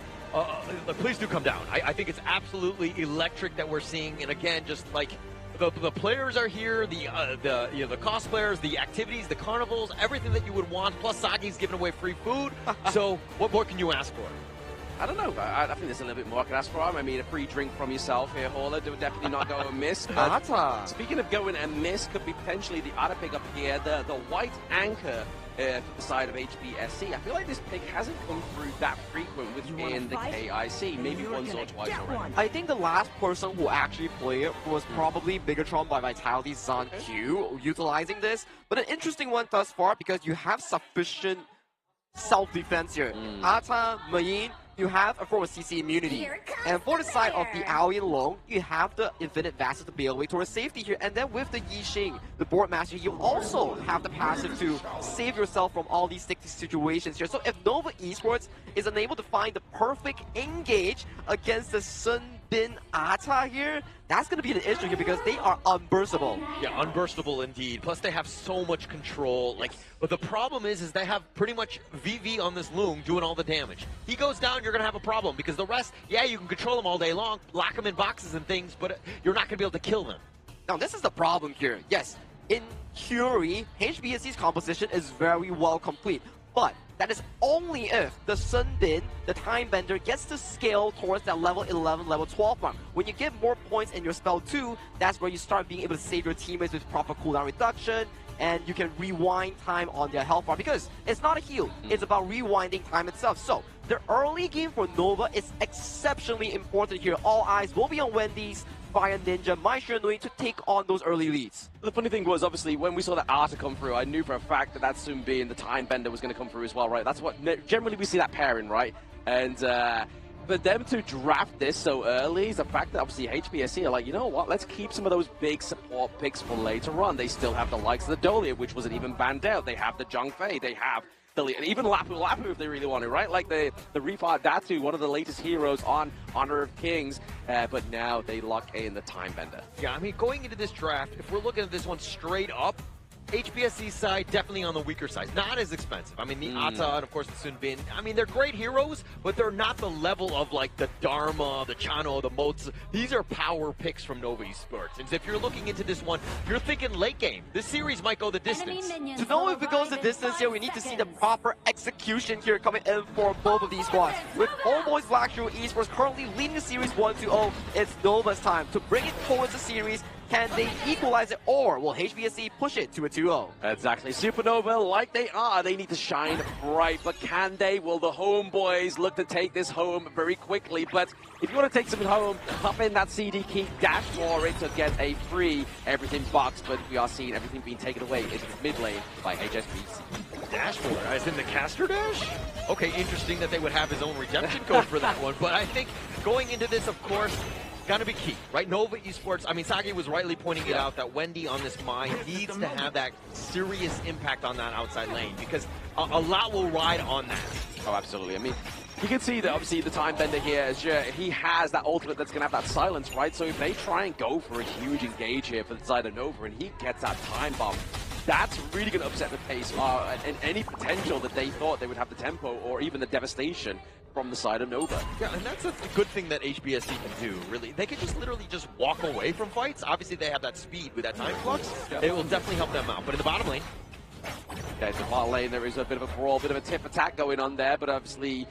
please do come down. I think it's absolutely electric that we're seeing. And again, just, like, the players are here, the cosplayers, the activities, the carnivals, everything that you would want. Plus, Sagi's giving away free food. So what more can you ask for? I don't know. I think there's a little bit more I can ask for. I mean, a free drink from yourself here, Hauler. Would definitely not go amiss. Speaking of going amiss, could be potentially the other pick up here, the white anchor for the side of HBSC. I feel like this pick hasn't come through that frequent within the KIC. Maybe once or twice already. I think the last person who actually played it was probably Bigatron by Vitality Zan Q, utilizing this. But an interesting one thus far because you have sufficient self-defense here. Ata, Mayin, you have a forward CC immunity. And for the side of the Aoi and Long, you have the Infinite Vassal to bail away towards safety here. And then with the Yixing, the board master, you also have the passive to save yourself from all these sticky situations here. So if Nova Esports is unable to find the perfect engage against the Sun Bin Ata here, that's going to be an issue here because they are unburstable. Yeah, unburstable indeed. Plus they have so much control. But the problem is they have pretty much VV on this Loom doing all the damage. He goes down, you're going to have a problem because the rest, yeah, you can control them all day long, lock them in boxes and things, but you're not going to be able to kill them. Now this is the problem here. Yes, in theory, HBSC's composition is very well complete, but that is only if the Sun Bin, the Time Bender, gets to scale towards that level 11, level 12 mark. When you get more points in your spell 2, that's where you start being able to save your teammates with proper cooldown reduction, and you can rewind time on their health bar, because it's not a heal, it's about rewinding time itself. So, the early game for Nova is exceptionally important here. All eyes will be on Wendy's, Fire Ninja, Mai Shiranui to take on those early leads. The funny thing was, obviously, when we saw that Arta come through, I knew for a fact that Sun Bin, the Time Bender, was going to come through as well, right? That's what, generally we see that pairing, right? And for them to draft this so early is the fact that obviously HBSC are like, you know what, let's keep some of those big support picks for later on. They still have the likes of the Dolia, which wasn't even banned out. They have the Zhang Fei, they have and even Lapu if they really want to, right? Like the Reefard Datu, one of the latest heroes on Honor of Kings, but now they lock in the Time Bender. Yeah, I mean, going into this draft, if we're looking at this one straight up, HBSC side definitely on the weaker side. Not as expensive. I mean, the Ata and of course the Sun Bin. I mean, they're great heroes, but they're not the level of like the Dharma, the Chano, the Mots. These are power picks from Nova Esports. And if you're looking into this one, you're thinking late game. This series might go the distance. To know if it goes the distance here, we need to see the proper execution here coming in for both of these squads. With HomeBois Blackstreet Esports currently leading the series 1-0, it's Nova's time to bring it towards the series. Can they equalize it, or will HBSC push it to a 2-0? Exactly. Supernova, like they are, they need to shine bright, but can they? Will the HomeBois look to take this home very quickly? But if you want to take something home, pop in that CD key, dash for it to get a free everything box, but we are seeing everything being taken away into the mid lane by HSBC. Dash for it, as in the caster dash? Okay, interesting that they would have his own redemption code for that one, but I think going into this, of course, gonna be key, right? Nova Esports, I mean, Sagi was rightly pointing it out that Wendy on this mine needs to have that serious impact on that outside lane because a lot will ride on that. Oh, absolutely. I mean, you can see that obviously the Time Bender here, he has that ultimate that's going to have that silence, right? So if they try and go for a huge engage here for the side of Nova and he gets that time bomb, that's really going to upset the pace and any potential that they thought they would have the tempo or even the devastation from the side of Nova. Yeah, and that's a good thing that HBSC can do, really. They can just literally just walk away from fights. Obviously, they have that speed with that time flux. It will definitely help them out. But in the bottom lane... Okay, so bottom lane, there is a bit of a brawl, bit of a tip attack going on there, but obviously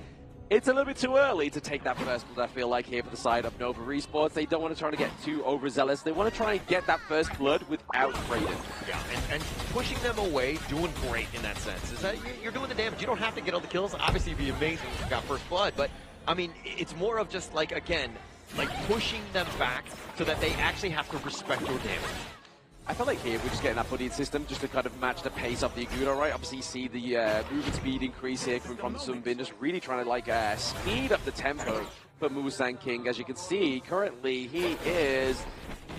it's a little bit too early to take that first blood, I feel like, here for the side of Nova Esports. They don't want to try to get too overzealous. They want to try and get that first blood without trading. Yeah, and pushing them away, doing great in that sense. Is that you're doing the damage. You don't have to get all the kills. Obviously, it'd be amazing if you got first blood, but, I mean, it's more of just, like, again, like pushing them back so that they actually have to respect your damage. I feel like here we're just getting that buddying system just to kind of match the pace of the Agura, right? Obviously you see the movement speed increase here coming from the Sun Bin, just really trying to like speed up the tempo for Musang King. As you can see, currently he is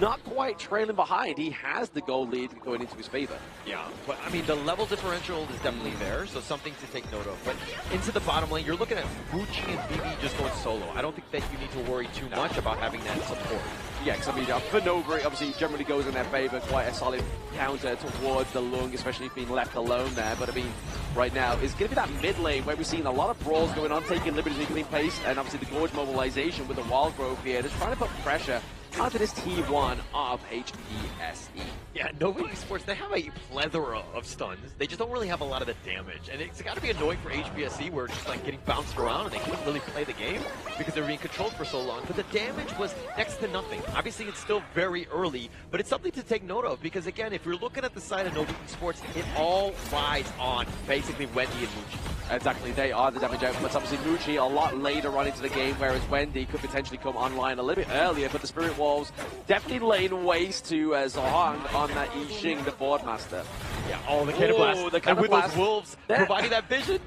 not quite trailing behind. He has the gold lead going into his favor. Yeah, but I mean, the level differential is definitely there, so something to take note of. But into the bottom lane, you're looking at Muchi and BB just going solo. I don't think that you need to worry too much about having that support. Yeah, because I mean, for Nova, obviously generally goes in their favor, quite a solid counter towards the Lung, especially if being left alone there. But I mean, right now, it's going to be that mid lane where we're seeing a lot of brawls going on, taking liberties, incoming pace, and obviously the Gorge mobilization with the Wild Growth here, just trying to put pressure onto this T1 of HBSE. Yeah, Nova Esports, they have a plethora of stuns. They just don't really have a lot of the damage. And it's got to be annoying for HBSE where it's just like getting bounced around and they couldn't really play the game because they're being controlled for so long. But the damage was next to nothing. Obviously, it's still very early, but it's something to take note of because, again, if you're looking at the side of Nova Esports, it all rides on basically Wendy and Muchi. Exactly, they are the damage outputs. Obviously, Muchi a lot later on into the game, whereas Wendy could potentially come online a little bit earlier, but the Spirit Wolves definitely laying waste to Zohang on that Yixing, the board master. Yeah, oh, the Cannon Blast. The Cannon Blast. With those wolves providing that vision.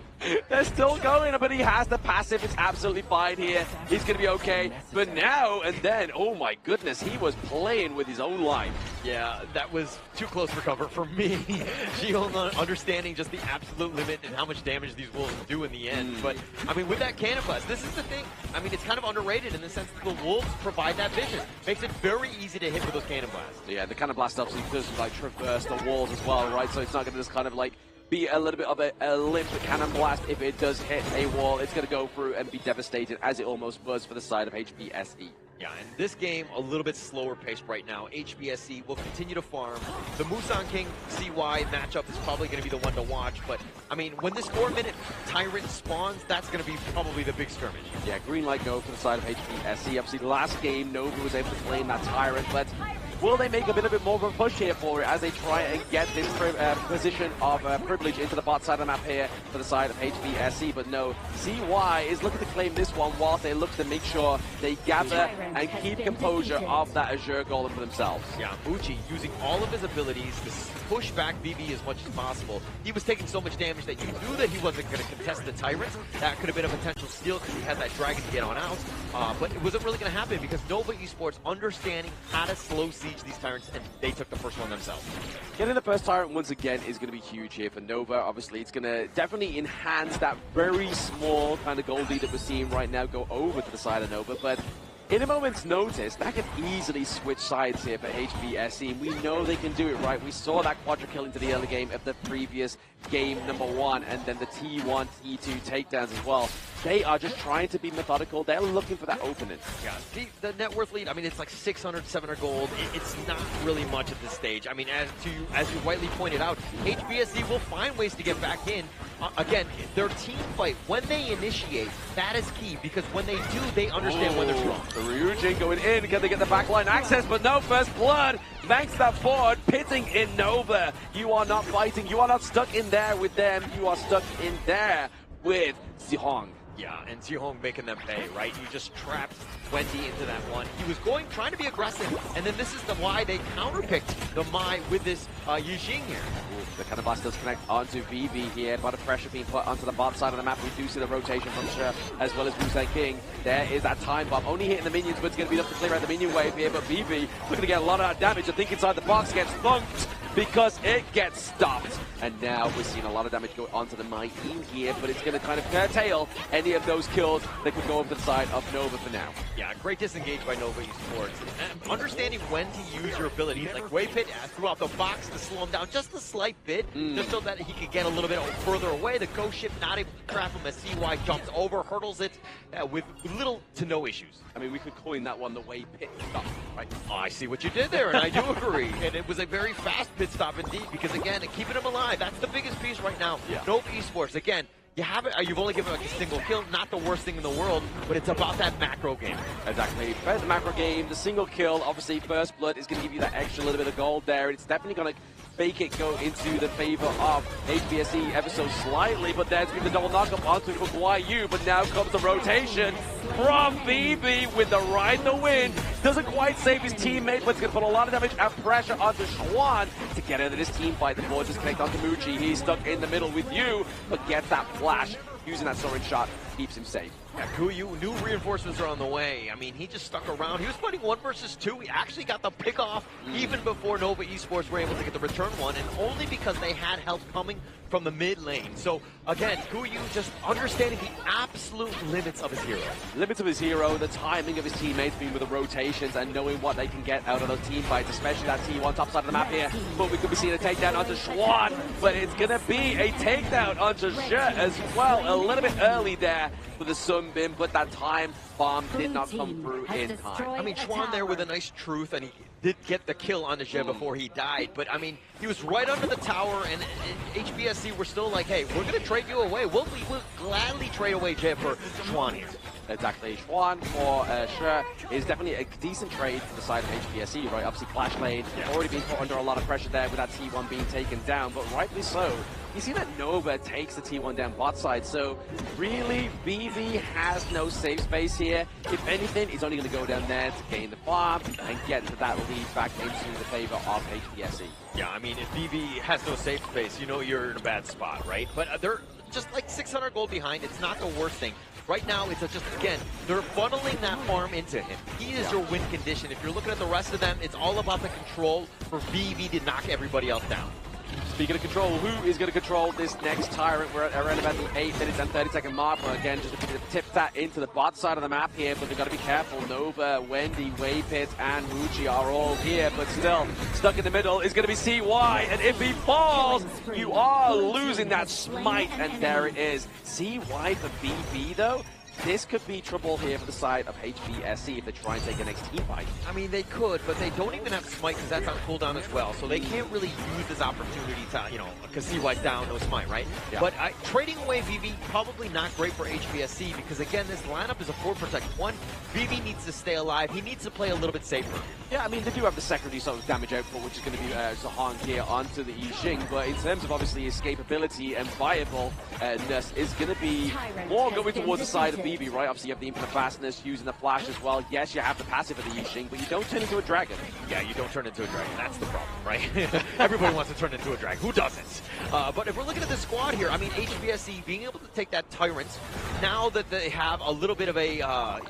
They're still going, but he has the passive. It's absolutely fine here. He's going to be okay. But now and then, oh my goodness, he was playing with his own life. Yeah, that was too close for cover for me. Jihoong understanding just the absolute limit and how much damage these wolves do in the end. But, I mean, with that cannon blast, this is the thing. I mean, it's kind of underrated in the sense that the wolves provide that vision. Makes it very easy to hit with those cannon blasts. Yeah, the cannon blast obviously does like traverse the walls as well, right? So it's not going to just kind of like be a little bit of a limp cannon blast. If it does hit a wall, it's going to go through and be devastated, as it almost was for the side of HBSE. Yeah, and this game, a little bit slower paced right now. HBSE will continue to farm. The Musan King CY matchup is probably going to be the one to watch, but, I mean, when this 4-minute Tyrant spawns, that's going to be probably the big skirmish. Yeah, green light go for the side of HBSE. Obviously, last game, Nova was able to claim that Tyrant, but will they make a bit more of a push here for it as they try and get this position of privilege into the bot side of the map here for the side of HBSE? But no, CY is looking to claim this one whilst they look to make sure they gather and keep composure of that Azure Golem for themselves. Yeah, Muchi using all of his abilities to push back BB as much as possible. He was taking so much damage that you knew that he wasn't going to contest the Tyrant. That could have been a potential steal because he had that Dragon to get on out. But it wasn't really going to happen because Nova Esports understanding how to slow siege these Tyrants, and they took the first one themselves. Getting the first Tyrant once again is going to be huge here for Nova. Obviously, it's going to definitely enhance that very small kind of gold lead that we're seeing right now go over to the side of Nova. But in a moment's notice, that can easily switch sides here for HBSE. We know they can do it, right? We saw that quadra kill into the early game of the previous game #1, and then the T1, T2 takedowns as well. They are just trying to be methodical. They're looking for that opening. Yeah, the net worth lead, I mean, it's like 600, 700 gold. It's not really much at this stage. I mean, as you rightly pointed out, HBSE will find ways to get back in. Again, their team fight, when they initiate, that is key, because when they do, they understand when they're strong. The Ryujin going in, can they get the backline access? But no, first blood, thanks to that forward, pitting in Nova. You are not fighting, you are not stuck in there with them, you are stuck in there with Jihoong. Yeah, and Jihoong making them pay, right? You just trapped 20 into that one. He was trying to be aggressive, and then this is why they counterpicked the Mai with this Yijing here. The kind of blast does connect onto VV here, but a pressure being put onto the bot side of the map. We do see the rotation from Sher as well as Musan King. There is that time bomb, only hitting the minions, but it's going to be enough to clear out the minion wave here. But VV looking to get a lot of damage. I think inside the box gets thunked because it gets stopped. And now we're seeing a lot of damage go onto the Mai team here, but it's going to kind of curtail any of those kills that could go over to the side of Nova for now. Yeah, great disengage by Nova Esports. And understanding when to use your abilities, like Wave Pit throughout the box to slow him down just a slight bit, just so that he could get a little bit further away. The Ghost Ship not able to trap him as CY jumps over, hurdles it with little to no issues. I mean, we could coin that one the Wave Pit stop, right? Oh, I see what you did there, and I do agree. And it was a very fast pit stop indeed, because again, keeping him alive, that's the biggest piece right now. Yeah. Nova Esports, again, you've only given like a single kill, not the worst thing in the world, but it's about that macro game. Exactly. But the macro game, the single kill, obviously first blood is going to give you that extra little bit of gold there. It's definitely going to make it go into the favor of HBSE ever so slightly, but there's been the double knockup onto Guayu, but now comes the rotation from BB with the ride in the wind. Doesn't quite save his teammate, but it's going to put a lot of damage and pressure onto Schwan to get out of this team fight. The board just connect onto Muchi. He's stuck in the middle with you, but gets that flash. Using that soaring shot keeps him safe. Yeah, Kuyu, new reinforcements are on the way. I mean, he just stuck around. He was fighting 1 versus 2. He actually got the pick off even before Nova Esports were able to get the return one, and only because they had help coming from the mid lane. So, again, Kuyu just understanding the absolute limits of his hero. Limits of his hero, the timing of his teammates being with the rotations and knowing what they can get out of those team fights, especially that T1 top side of the map here. But we could be seeing a takedown onto Schwan, but it's going to be a takedown onto She as well. A little bit early there for the Sunbin, but that time bomb did not come through in time. I mean, Schwan there with a nice truth, and he did get the kill on the She before he died, but I mean, he was right under the tower, and HBSC were still like, hey, we're going to trade you away. We'll gladly trade away She for Schwan here. Exactly. Schwan for She is definitely a decent trade for the side of HBSE, right? Obviously, Clash Lane already being put under a lot of pressure there with that T1 being taken down, but rightly so. You see that Nova takes the T1 down bot side, so really, BV has no safe space here. If anything, he's only going to go down there to gain the farm and get that lead back into the favor of HBSE. Yeah, I mean, if BV has no safe space, you know you're in a bad spot, right? But just like 600 gold behind. It's not the worst thing. Right now, it's just, again, they're funneling that farm into him. He is your win condition. If you're looking at the rest of them, it's all about the control for VV to knock everybody else down. Speaking of control, who is going to control this next Tyrant? We're at around about the 8 minutes and 30-second mark. But again, just looking to tip that into the bot side of the map here, but they've got to be careful. Nova, Wendy, Waypit, and Muji are all here, but still stuck in the middle is going to be CY. And if he falls, you are losing that smite, and there it is. CY for BB, though. This could be trouble here for the side of HBSC if they try and take the next team fight. I mean, they could, but they don't even have Smite because that's on cooldown as well. So they can't really use this opportunity to, you know, because CY's down, no Smite, right? Yeah. But trading away VV, probably not great for HBSC because, again, this lineup is a 4 protect 1. VV needs to stay alive. He needs to play a little bit safer. Yeah, I mean, they do have the secondary sort of damage output, which is going to be Zahong here onto the Yixing. But in terms of, obviously, escapability and viableness is going to be more going towards the side of BB, right? Obviously, you have the infinite fastness, using the flash as well. Yes, you have the passive of the Yixing, but you don't turn into a dragon. Yeah, you don't turn into a dragon. That's the problem, right? Everybody wants to turn into a dragon. Who doesn't? But if we're looking at the squad here, I mean, HBSC being able to take that Tyrant, now that they have a little bit of a, a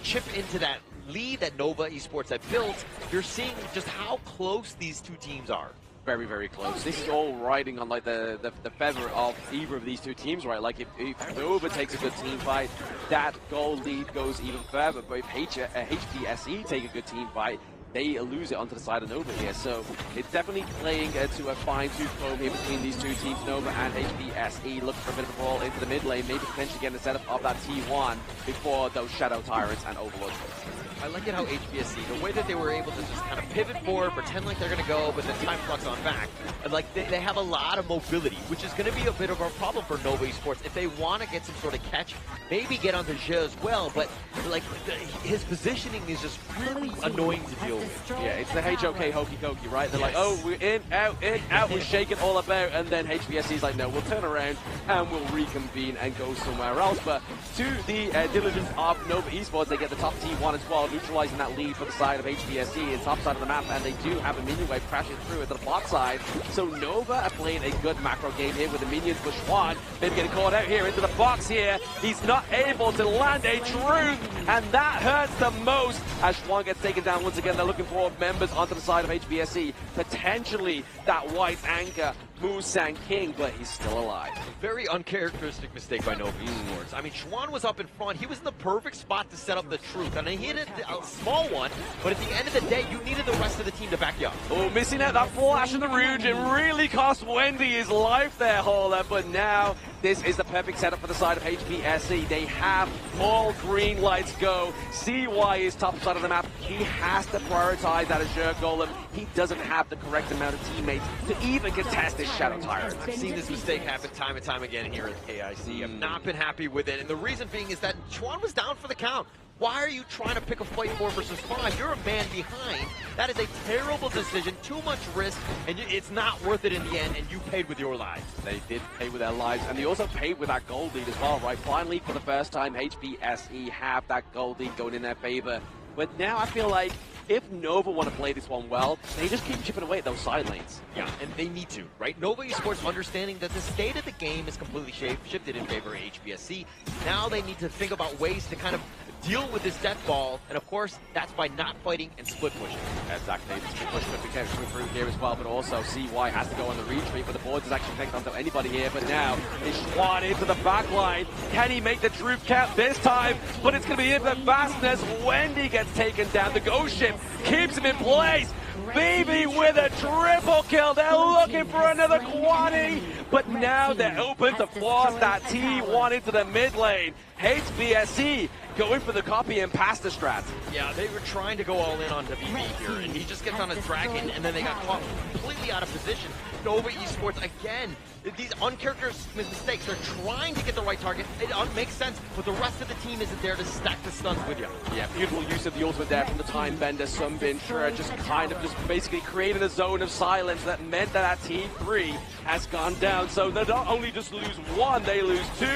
chip into that lead that Nova Esports have built, you're seeing just how close these two teams are. Very, very close. This is all riding on like the feather of either of these two teams, right? Like if Nova takes a good team fight, that goal lead goes even further. But if HBSE take a good team fight, they lose it onto the side of Nova here. So it's definitely playing to a fine-tooth comb here between these two teams, Nova and HBSE. Looking for a bit of a ball into the mid lane, maybe potentially getting the setup of that T1 before those Shadow Tyrants and Overlords. I like it how HBSC, the way that they were able to just kind of pivot forward, pretend like they're going to go, but then time flux on back. And like they have a lot of mobility, which is going to be a bit of a problem for Nova Esports. If they want to get some sort of catch, maybe get onto Zhe as well, but like his positioning is just really annoying to deal with. Yeah, it's the HOK hokey cokey, right? They're like, oh, we're in, out, we're shaking all about, and then HBSC's like, no, we'll turn around and we'll reconvene and go somewhere else. But to the diligence of Nova Esports, they get the top T1 as well, neutralizing that lead for the side of HBSC in top side of the map, and they do have a minion wave crashing through at the bot side. So Nova are playing a good macro game here with the minions for Schwan. Maybe getting caught out here into the box here. He's not able to land a truth, and that hurts the most as Schwan gets taken down once again. They're looking for members onto the side of HBSC. Potentially that white anchor, Musang King, but he's still alive. Very uncharacteristic mistake by Nova Esports. I mean, Schwan was up in front. He was in the perfect spot to set up the truth. And he hit a small one, but at the end of the day, you needed the rest of the team to back you up. Oh, missing out that flash of the Rouge. It really cost Wendy his life there, Holler. But now, this is the perfect setup for the side of HBSC. They have all green lights go. CY is top side of the map. He has to prioritize that Azure Golem. He doesn't have the correct amount of teammates to even contest this Shadow Tyrant. I've seen this mistake happen time and time again here at KIC. I've not been happy with it, and the reason being is that Schwan was down for the count. Why are you trying to pick a fight 4 versus 5? You're a man behind. That is a terrible decision, too much risk, and it's not worth it in the end, and you paid with your lives. They did pay with their lives, and they also paid with that gold lead as well, right? Finally, for the first time, HBSE have that gold lead going in their favor. But now I feel like if Nova want to play this one well, they just keep chipping away at those side lanes. Yeah, and they need to, right? Nova Esports understanding that the state of the game is completely shifted in favor of HBSC. Now they need to think about ways to kind of deal with this death ball, and of course, that's by not fighting and split pushing. Exactly, the split push could be coming through here as well, but also CY has to go on the retreat, but the board does actually connect onto anybody here, but now is Schwan into the back line. Can he make the truth count this time? But it's going to be infinite fastness. Wendy gets taken down. The ghost ship keeps him in place. BB with a triple kill. They're looking for another quaddy, but now they're open to force that T1 into the mid lane. HBSC going for the copy and pasta strat. Yeah, they were trying to go all in on BB here, and he just gets on his dragon, and then they got caught completely out of position. Nova Esports, again, these uncharacteristic mistakes. They're trying to get the right target. It makes sense, but the rest of the team isn't there to stack the stuns with you. Yeah, beautiful use of the ultimate there from the Time Bender. Sunbin Sure just kind of basically created a zone of silence that meant that T3 has gone down. So they not only just lose 1, they lose 2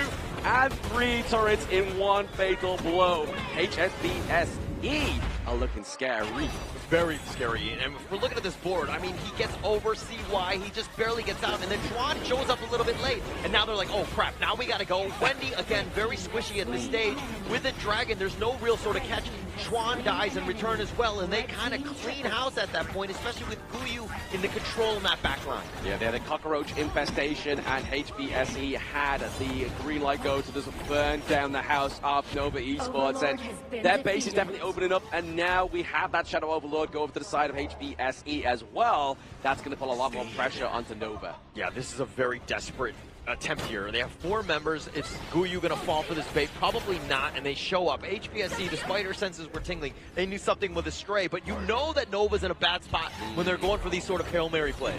and 3 turrets in one fatal blow. HSBSE are looking scary. Very scary. And if we're looking at this board, I mean, he gets over CY, he just barely gets out, and then Chuan shows up a little bit late. And now they're like, oh crap, now we gotta go. Wendy, again, very squishy at this stage. With the Dragon, there's no real sort of catch. Chuan dies in return as well, and they kind of clean house at that point, especially with Guyu in the control in that back line. Yeah, they had a cockroach infestation, and HBSE had the green light go to just burn down the house of Nova Esports, and their base is definitely opening up, and now we have that Shadow Overlord go over to the side of HBSE as well. That's going to put a lot more pressure onto Nova. Yeah, this is a very desperate attempt here. They have 4 members. Is Guyu going to fall for this bait? Probably not, and they show up. HBSE, despite her senses were tingling, they knew something with a stray, but you know that Nova's in a bad spot when they're going for these sort of Hail Mary plays.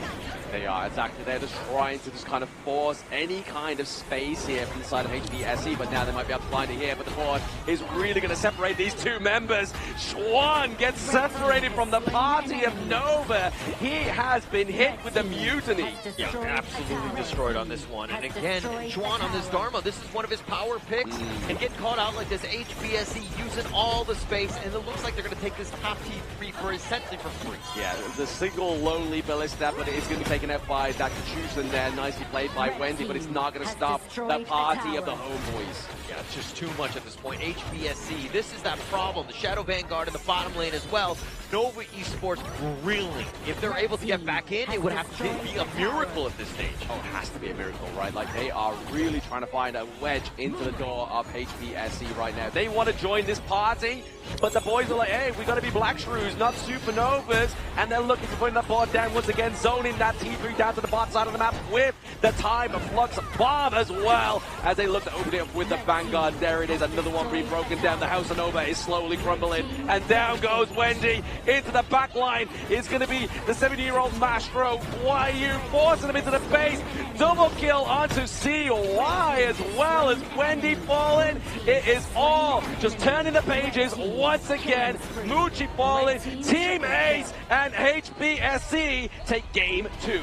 They are, exactly. They're just trying to just kind of force any kind of space here from the side of HBSE, but now they might be able to find it here, but the board is really going to separate these 2 members. Chuan gets separated from the party of Nova. He has been hit with the mutiny. Yeah, absolutely destroyed on this one. And again, Chuan on this Dharma, this is one of his power picks, and getting caught out like this, HBSE using all the space, and it looks like they're going to take this top T3 for essentially for free. Yeah, the single lonely ballista, but it is going to be taken out by that Kachusen there, nicely played by Wendy, but it's not going to stop the party of the HomeBois. Yeah, it's just too much at this point. HBSE, this is that problem. The Shadow Vanguard in the bottom lane as well. Nova Esports really, if they're able to get back in, it would have to be a miracle at this stage. Oh, it has to be a miracle, right? Like, they are really trying to find a wedge into the door of HBSE right now. They want to join this party, but the boys are like, hey, we got to be Black Shrews, not Supernovas, and they're looking to put that board down once again, zoning that T3 down to the bot side of the map with the time of Flux Bomb as well, as they look to open it up with the Vanguard. There it is, another one being broken down. The House of Nova is slowly crumbling, and down goes Wendy into the back line. It's going to be the 70-year-old Mastro. YU forcing him into the base. Double kill onto CY as well as Wendy falling. It is all just turning the pages once again. Muchi falling, Team Ace and HBSE take game 2.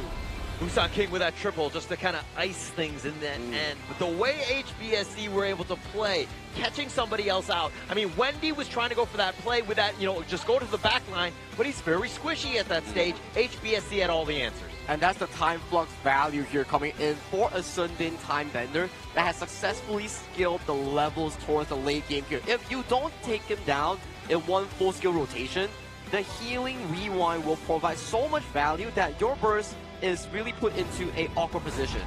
Busan King with that triple just to kind of ice things in that end. But the way HBSE were able to play, catching somebody else out. I mean, Wendy was trying to go for that play with that, you know, just go to the back line, but he's very squishy at that stage. HBSE had all the answers. And that's the time flux value here coming in for a Sundin time bender that has successfully scaled the levels towards the late game here. If you don't take him down in one full skill rotation, the healing rewind will provide so much value that your burst is really put into an awkward position.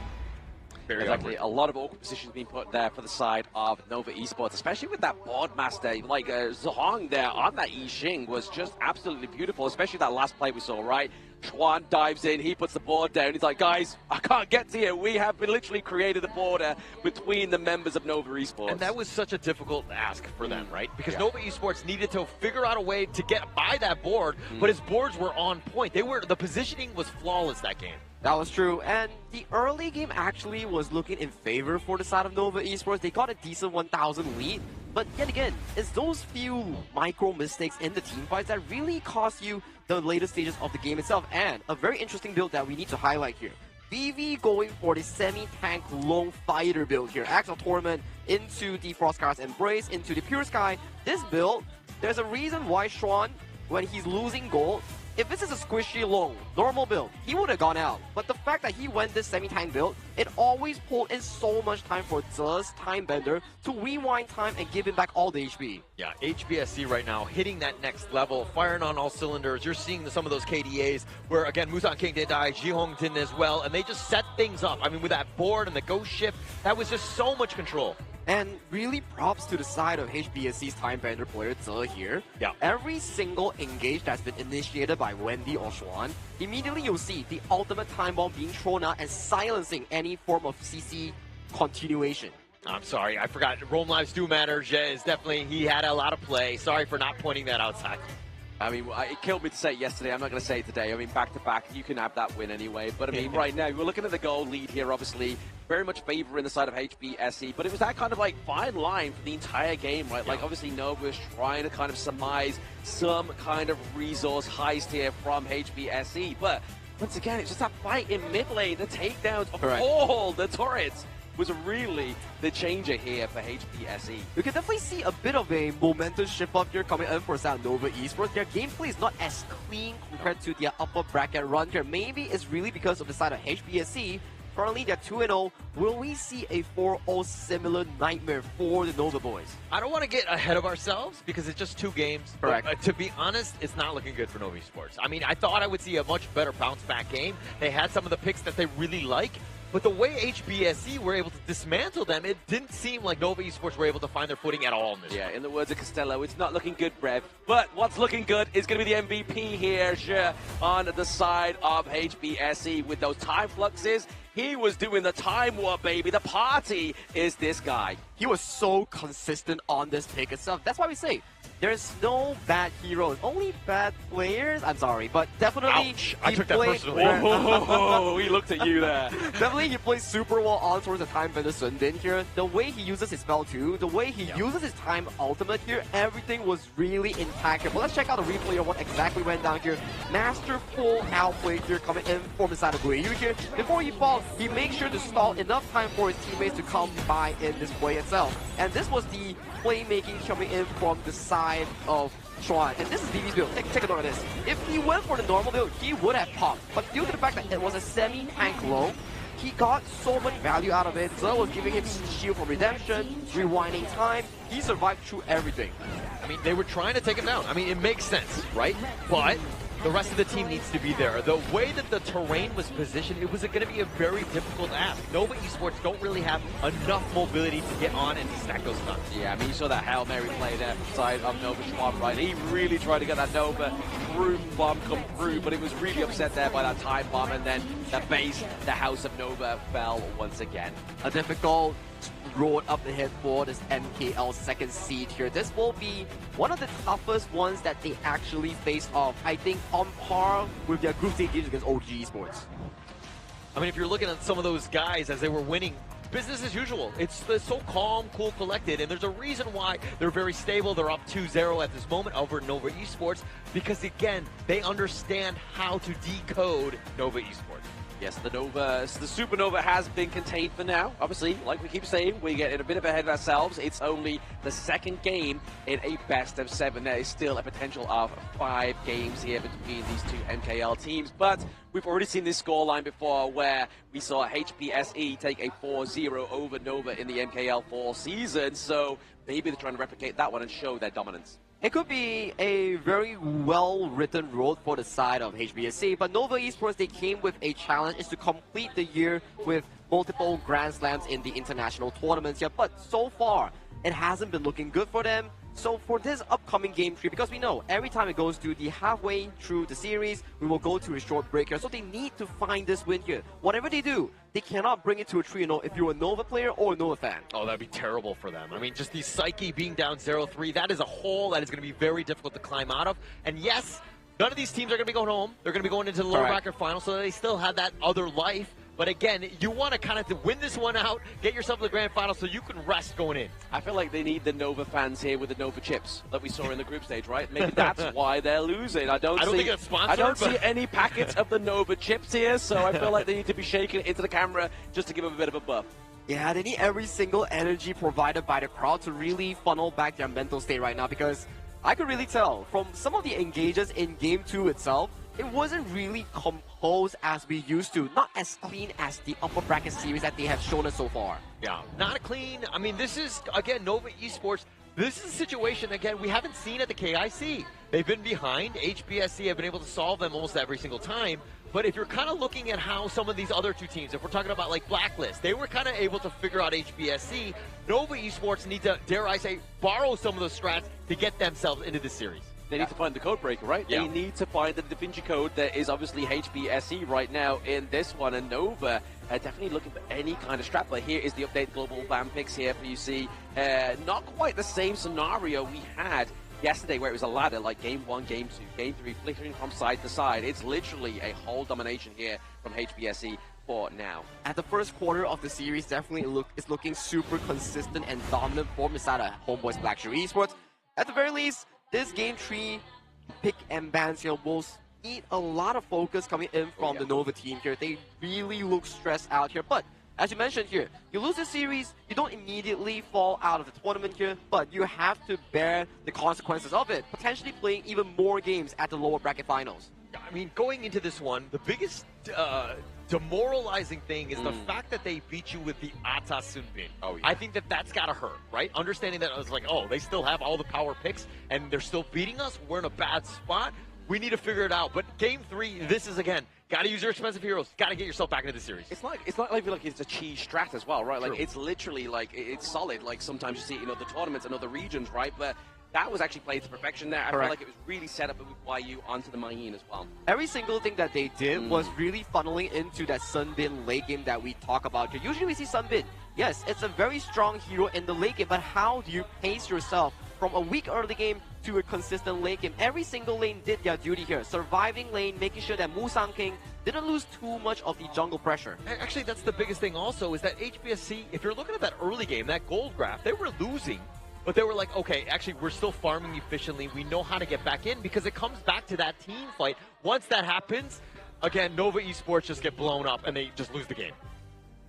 Very exactly. A lot of awkward positions being put there for the side of Nova Esports, especially with that board master. Like Zhong there on that Yixing was just absolutely beautiful, especially that last play we saw, right? Chuan dives in, he puts the board down. He's like, guys, I can't get to you. We have literally created a border between the members of Nova Esports. And that was such a difficult ask for them, right? Because Nova Esports needed to figure out a way to get by that board, but his boards were on point. The positioning was flawless that game. That was true, and the early game actually was looking in favor for the side of Nova Esports. They got a decent 1,000 lead, but yet again, it's those few micro mistakes in the team fights that really cost you the later stages of the game itself. And a very interesting build that we need to highlight here. VV going for the semi-tank lone fighter build here. Axel Torment into the Frostcast Embrace, into the Pure Sky. This build, there's a reason why Chuan, when he's losing gold, if this is a squishy long, normal build, he would have gone out. But the fact that he went this semi-tank build, it always pulled in so much time for Ze's time bender to rewind time and give him back all the HP. Yeah, HBSE right now hitting that next level, firing on all cylinders. You're seeing some of those KDAs where, again, Musan King did die, Jihong didn't as well, and they just set things up. I mean, with that board and the ghost shift, that was just so much control. And really props to the side of HBSE's time bender player Ze here. Yeah. Every single engage that's been initiated by Wendy or Chuan, immediately you'll see the ultimate time bomb being thrown out and silencing any form of CC continuation. I'm sorry, I forgot. Roam lives do matter. Jez definitely, he had a lot of play. Sorry for not pointing that outside. I mean, it killed me to say it yesterday. I'm not going to say it today. I mean, back-to-back, you can have that win anyway. But, I mean, right now, we're looking at the goal lead here, obviously. Very much favoring the side of HBSE. But it was that kind of, like, fine line for the entire game, right? Like, obviously, Nova was trying to kind of surmise some kind of resource heist here from HBSE. But, once again, it's just that fight in mid lane, the takedowns of all the turrets. was really the changer here for HPSE. You can definitely see a bit of a momentum shift up here coming in for South Nova Esports. Their gameplay is not as clean compared to their upper bracket run here. Maybe it's really because of the side of HPSC. Currently, they're 2-0. Will we see a 4-0 similar nightmare for the Nova boys? I don't want to get ahead of ourselves because it's just 2 games. Correct. But, to be honest, it's not looking good for Nova Esports. I mean, I thought I would see a much better bounce-back game. They had some of the picks that they really like. But the way HBSC were able to dismantle them, it didn't seem like Nova Esports were able to find their footing at all in this. Yeah, in the words of Costello, it's not looking good, Brev. But what's looking good is going to be the MVP here, sure, on the side of HBSC with those time fluxes. He was doing the time warp, baby. The party is this guy. He was so consistent on this pick itself. That's why we say there's no bad heroes, only bad players. I'm sorry, but definitely. Ouch. I took that personally. Whoa, he looked at you there. Definitely, he plays super well on towards the time Bender Sundin here. The way he uses his spell too, the way he uses his time ultimate here, everything was really intact here. But let's check out the replay of what exactly went down here. Masterful outplay here coming in from the side of Guiyu here. Before he falls, he makes sure to stall enough time for his teammates to come by in this play itself. And this was the playmaking coming in from the side of Xuan. And this is VV's build. Take a look at this. If he went for the normal build, he would have popped. But due to the fact that it was a semi-tank low, he got so much value out of it. Zell was giving him shield from redemption, rewinding time. He survived through everything. I mean, they were trying to take him down. I mean, it makes sense, right? But the rest of the team needs to be there. The way that the terrain was positioned, it was going to be a very difficult ask. Nova Esports don't really have enough mobility to get on and stack those stuns. Yeah, I mean, you saw that Hail Mary play there side of Nova Schwab, right? He really tried to get that Nova Room bomb come through, but it was really upset there by that time bomb, and then the base, the House of Nova, fell once again. A difficult road up ahead for this MKL second seed here. This will be one of the toughest ones that they actually face off, I think, on par with their group stage games against OG Esports. I mean, if you're looking at some of those guys as they were winning, business as usual. It's so calm, cool, collected, and there's a reason why they're very stable. They're up 2-0 at this moment over Nova Esports because, again, they understand how to decode Nova Esports. Yes, the Supernova has been contained for now. Obviously, like we keep saying, we get a bit ahead of ourselves. It's only the second game in a best of 7. There is still a potential of 5 games here between these two MKL teams. But we've already seen this scoreline before where we saw HPSE take a 4-0 over Nova in the MKL fall season. So maybe they're trying to replicate that one and show their dominance. It could be a very well-written road for the side of HBSC, but Nova Esports, they came with a challenge is to complete the year with multiple Grand Slams in the international tournaments here, but so far, it hasn't been looking good for them. So for this upcoming game 3, because we know every time it goes to the halfway through the series, we will go to a short break here. So they need to find this win here. Whatever they do, they cannot bring it to a 3-0 if you're a Nova player or a Nova fan. Oh, that'd be terrible for them. I mean, just the Psyche being down 0-3, that is a hole that is going to be very difficult to climb out of. And yes, none of these teams are going to be going home. They're going to be going into the lower bracket final, so they still have that other life. But again, you want to kind of win this one out, get yourself to the grand final so you can rest going in. I feel like they need the Nova fans here with the Nova chips that we saw in the group stage, right? Maybe that's why they're losing. I don't think it's sponsored. I don't see any packets of the Nova chips here, so I feel like they need to be shaking it into the camera just to give them a bit of a buff. Yeah, they need every single energy provided by the crowd to really funnel back their mental state right now, because I could really tell from some of the engages in Game 2 itself, it wasn't really composed as we used to. Not as clean as the upper bracket series that they have shown us so far. Yeah, not clean. I mean, this is, again, Nova Esports. This is a situation, again, we haven't seen at the KIC. They've been behind. HBSC have been able to solve them almost every single time. But if you're kind of looking at how some of these other two teams, if we're talking about like Blacklist, they were kind of able to figure out HBSC. Nova Esports need to, dare I say, borrow some of those strats to get themselves into this series. They need to find the code breaker, right? Yeah. They need to find the Da Vinci code that is obviously HBSE right now in this one. And Nova definitely looking for any kind of strat. But here is the update global ban picks here for you see. Not quite the same scenario we had yesterday where it was a ladder like game 1, game 2, game 3, flickering from side to side. It's literally a whole domination here from HBSE for now. At the first quarter of the series, definitely it's looking super consistent and dominant for inside of HomeBois Blackshore Esports. At the very least, this game 3 pick and bans here will need a lot of focus coming in from the Nova team here. They really look stressed out here, but as you mentioned here, you lose the series, you don't immediately fall out of the tournament here, but you have to bear the consequences of it, potentially playing even more games at the lower bracket finals. I mean, going into this one, the biggest demoralizing thing is the fact that they beat you with the Ata Sunbin. Oh, yeah. I think that that's got to hurt, right? Understanding that I was like, oh, they still have all the power picks and they're still beating us. We're in a bad spot. We need to figure it out. But game 3, this is, again, got to use your expensive heroes. Got to get yourself back into the series. It's not like it's a cheese strat as well, right? Like, True. it's literally, like, it's solid. Like, sometimes you see it in other tournaments and other regions, right? But that was actually played to perfection there. I feel like it was really set up with YU onto the Mayin as well. Every single thing that they did was really funneling into that Sunbin late game that we talk about here. Usually we see Sunbin. Yes, it's a very strong hero in the late game, but how do you pace yourself from a weak early game to a consistent late game? Every single lane did their duty here. Surviving lane, making sure that Musang King didn't lose too much of the jungle pressure. Actually, that's the biggest thing also, is that HBSC, if you're looking at that early game, that gold graph, they were losing. But they were like, okay, actually, we're still farming efficiently. We know how to get back in because it comes back to that team fight. Once that happens, again, Nova Esports just get blown up and they just lose the game.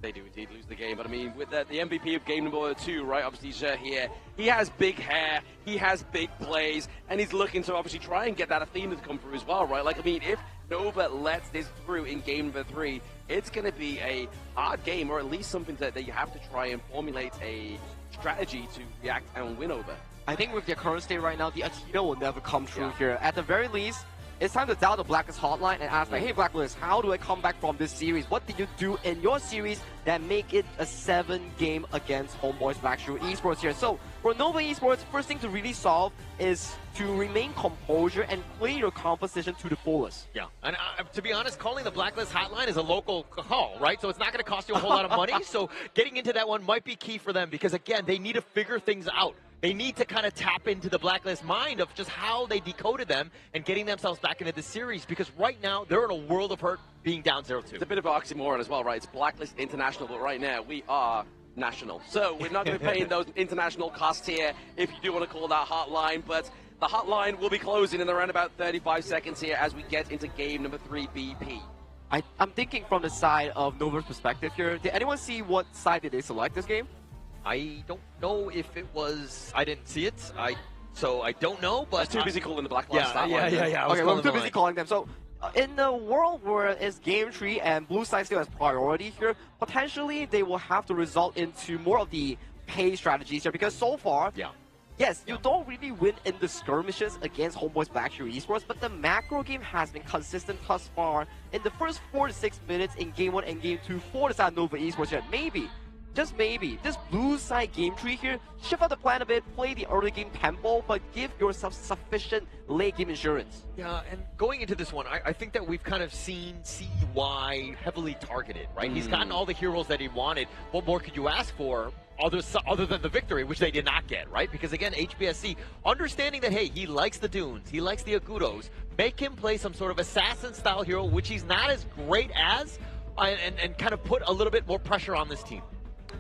They do indeed lose the game, but I mean, with the MVP of game number 2, right, obviously Zhe here, he has big hair, he has big plays, and he's looking to obviously try and get that Athena to come through as well, right? Like, I mean, if Nova lets this through in game number 3, it's going to be a hard game, or at least something that you have to try and formulate a strategy to react and win over. I think with their current state right now, the Athena will never come through here. At the very least, it's time to dial the Blacklist hotline and ask, like, hey, Blacklist, how do I come back from this series? What did you do in your series that make it a 7-game against HomeBois Blackshoe Esports here? So, for Nova Esports, first thing to really solve is to remain composure and play your composition to the fullest. Yeah, and to be honest, calling the Blacklist hotline is a local call, right? So it's not going to cost you a whole lot of money. So getting into that one might be key for them because, again, they need to figure things out. They need to kind of tap into the Blacklist mind of just how they decoded them and getting themselves back into the series, because right now they're in a world of hurt being down 0-2. It's a bit of an oxymoron as well, right? It's Blacklist International, but right now we are national. So we're not going to be paying those international costs here if you do want to call that hotline, but the hotline will be closing in around about 35 seconds here as we get into game number 3 BP. I'm thinking from the side of Nova's perspective here. Did anyone see what side did they select this game? I don't know if it was. I didn't see it. So I don't know. But I was too busy calling the Blacklist. Yeah. Okay, well, I'm too busy calling them. So, in the world where it's game 3 and blue side still has priority here, potentially they will have to result into more of the pay strategies here, because so far, yes, you don't really win in the skirmishes against HomeBois Blackshoe Esports, but the macro game has been consistent thus far in the first 4 to 6 minutes in game 1 and game 2 for the side of Nova Esports here. Maybe, just maybe, this blue side game 3 here, shift out the plan a bit, play the early game tempo, but give yourself sufficient late game insurance. Yeah, and going into this one, I think that we've kind of seen CY heavily targeted, right? He's gotten all the heroes that he wanted. What more could you ask for other than the victory, which they did not get, right? Because again, HBSC, understanding that, hey, he likes the Dunes, he likes the Agudos, make him play some sort of assassin-style hero, which he's not as great as, and kind of put a little bit more pressure on this team.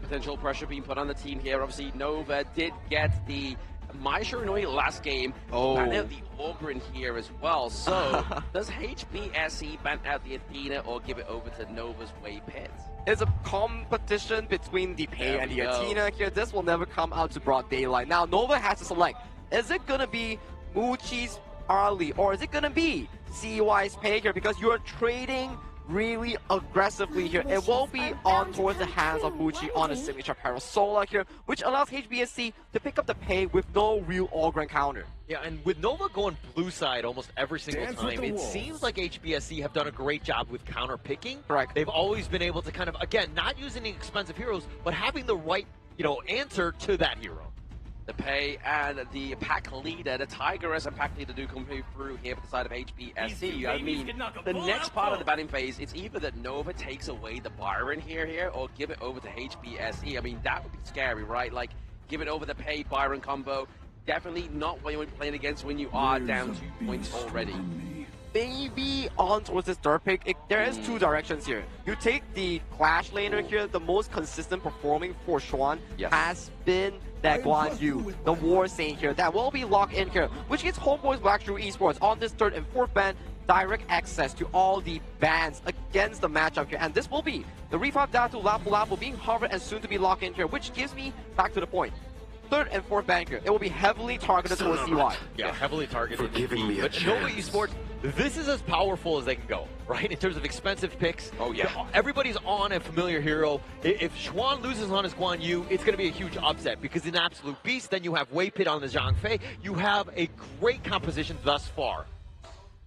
Potential pressure being put on the team here. Obviously, Nova did get the Mai Shiranui last game. Ban out the Ogren here as well. So, does HBSC ban out the Athena or give it over to Nova's Way Pit? It's a competition between the Pei and the Athena here. This will never come out to broad daylight. Now, Nova has to select. Is it going to be Muchi's Arlie or is it going to be CY's Pei here? Because you're trading really aggressively here. It will be on towards the hands of Muchi on a signature Parasola here, which allows HBSC to pick up the pay with no real all-grand counter. Yeah, and with Nova going blue side almost every single time, it seems like HBSC have done a great job with counter picking. Correct. They've always been able to kind of, again, not using the expensive heroes, but having the right, answer to that hero. The Pei and the pack leader, the Tigress and pack leader do come through here for the side of HBSC. I mean, the next part of the batting phase, it's either that Nova takes away the Byron here or give it over to HBSC. I mean, that would be scary, right? Like, give it over the Pei Byron combo. Definitely not what you're playing against when you are down 2 points already. Maybe on towards this third pick, there is 2 directions here. You take the Clash laner here, the most consistent performing for Xuan has been that Guan Yu, the War Saint here, that will be locked in here, which gets HomeBois Blackshoe Esports on this 3rd and 4th ban. direct access to all the bans against the matchup here. And this will be the Refab Datu Lapu Lapu being hovered and soon to be locked in here, which gives me back to the point. Third and fourth bank here, it will be heavily targeted towards CY. Yeah, heavily targeted. But Nova Esports, this is as powerful as they can go, right? In terms of expensive picks. Oh, yeah. Everybody's on a familiar hero. If Xuan loses on his Guan Yu, it's going to be a huge upset because in Absolute Beast, then you have Wei Pit on the Zhang Fei. You have a great composition thus far.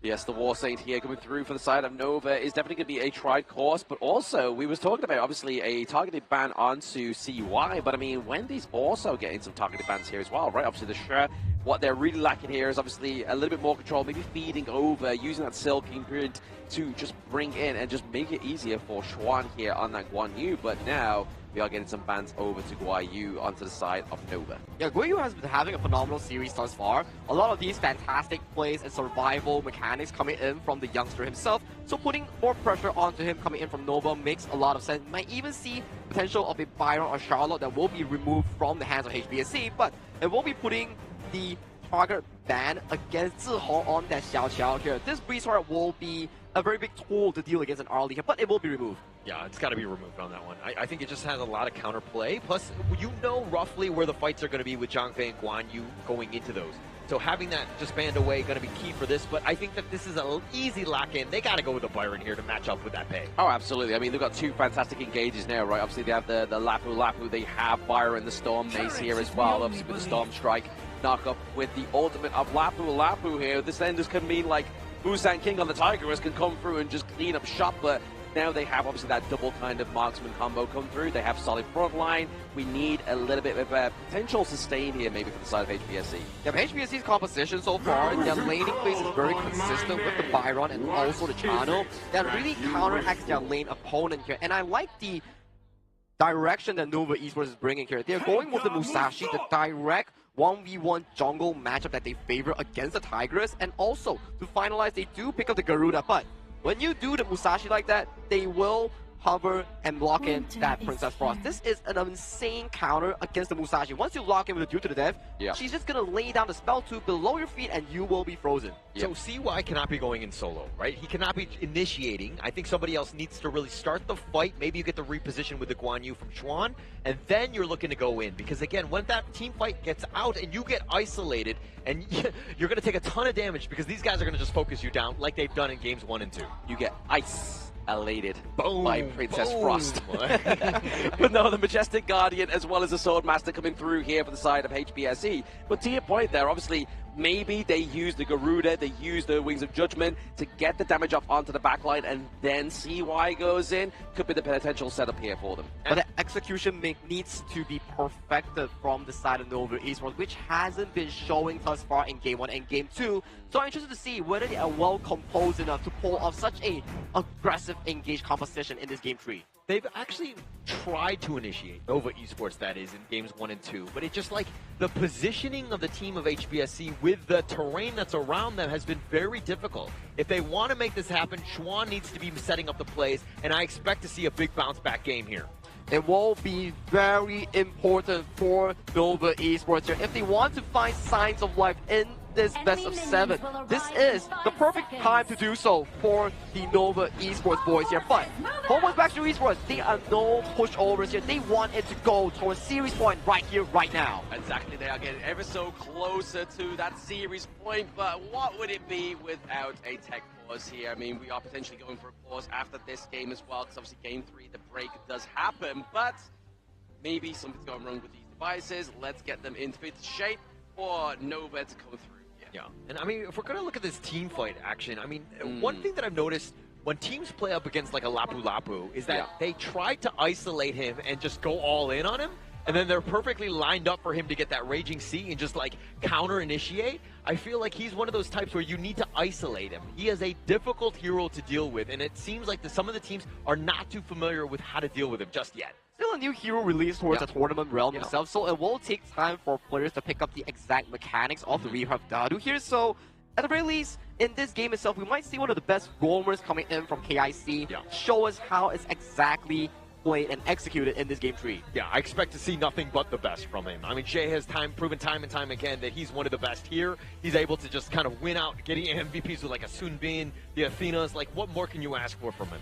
Yes, the War Saint here coming through for the side of Nova is definitely going to be a tried course, but also we was talking about obviously a targeted ban onto CY, but I mean Wendy's also getting some targeted bans here as well, right? Obviously the Sure, what they're really lacking here is obviously a little bit more control, maybe feeding over, using that Silking Grid to just bring in and just make it easier for Xuan here on that Guan Yu, but now we are getting some bans over to Guan Yu onto the side of Nova. Yeah, Guan Yu has been having a phenomenal series thus far. A lot of these fantastic plays and survival mechanics coming in from the youngster himself. So putting more pressure onto him coming in from Nova makes a lot of sense. Might even see potential of a Byron or Charlotte that will be removed from the hands of HBSC, but it will be putting the target ban against Zihong on that Xiao Xiao here. This Breeze Heart will be a very big tool to deal against an early here, but it will be removed. Yeah, it's got to be removed on that one. I think it just has a lot of counterplay. Plus, you know roughly where the fights are going to be with Zhang Fei and Guan Yu going into those. So having that just banned away going to be key for this, but I think that this is an easy lock-in. They got to go with the Byron here to match up with that pay. Oh, absolutely. I mean, they've got two fantastic engages now, right? Obviously, they have the Lapu Lapu. They have Byron, the Storm Mace here as well, obviously with the Storm Strike knock up with the ultimate of Lapu Lapu here. This then just can mean like Busan King on the Tigress can come through and just clean up shop, but now they have obviously that double kind of marksman combo come through. They have solid front line. We need a little bit of a potential sustain here maybe for the side of HBSC. Yeah, but HBSC's composition so far, their laning phase is very consistent with the Byron and also the Channel. That really counteracts their lane opponent here. And I like the direction that Nova Esports is bringing here. They're going with the Musashi, the direct 1v1 jungle matchup that they favor against the Tigress, and also to finalize, they do pick up the Garuda, but when you do the Musashi like that, they will hover and block in that Princess Frost. This is an insane counter against the Musashi. Once you lock in with the Due to the Death, she's just going to lay down the spell 2 below your feet and you will be frozen. So CY cannot be going in solo, right? He cannot be initiating. I think somebody else needs to really start the fight. Maybe you get the reposition with the Guan Yu from Xuan, and then you're looking to go in. Because again, when that team fight gets out and you get isolated, and you're going to take a ton of damage because these guys are going to just focus you down like they've done in games 1 and 2. You get isolated by Princess Frost. But no, the Majestic Guardian as well as the Swordmaster coming through here for the side of HBSE. But to your point there, obviously, maybe they use the Garuda, they use the Wings of Judgment to get the damage up onto the backline, and then CY goes in. Could be the potential setup here for them. But the execution needs to be perfected from the side of Nova Esports, which hasn't been showing thus far in Game 1 and Game 2. So I'm interested to see whether they are well composed enough to pull off such a aggressive, engaged composition in this Game 3. They've actually tried to initiate, Nova Esports that is, in games 1 and 2, but it's just like the positioning of the team of HBSC with the terrain that's around them has been very difficult. If they want to make this happen, Xuan needs to be setting up the plays, and I expect to see a big bounce back game here. It will be very important for Nova Esports here. If they want to find signs of life in this best of 7, this is the perfect time to do so for the Nova Esports boys here. But HomeBois back to Esports, they are no pushovers here. They want it to go towards series point right here, right now. Exactly, they are getting ever so closer to that series point, but what would it be without a tech pause here? I mean, we are potentially going for a pause after this game as well, because obviously game 3, the break does happen, but maybe something's going wrong with these devices. Let's get them in fit shape for Nova to come through. Yeah, and I mean, if we're going to look at this team fight action, I mean, one thing that I've noticed when teams play up against like a Lapu Lapu is that they try to isolate him and just go all in on him, and then they're perfectly lined up for him to get that Raging Sea and just like counter-initiate. I feel like he's one of those types where you need to isolate him. He is a difficult hero to deal with, and it seems like some of the teams are not too familiar with how to deal with him just yet. Still a new hero released towards the tournament realm itself, so it will take time for players to pick up the exact mechanics of the Rehab Dadu here. So, at the very least, in this game itself, we might see one of the best roamers coming in from KIC show us how it's exactly played and executed in this game 3. Yeah, I expect to see nothing but the best from him. I mean, Jay has proven time and time again that he's one of the best here. He's able to just kind of win out, getting MVPs with like a Sunbin, the Athenas. Like, what more can you ask for from him?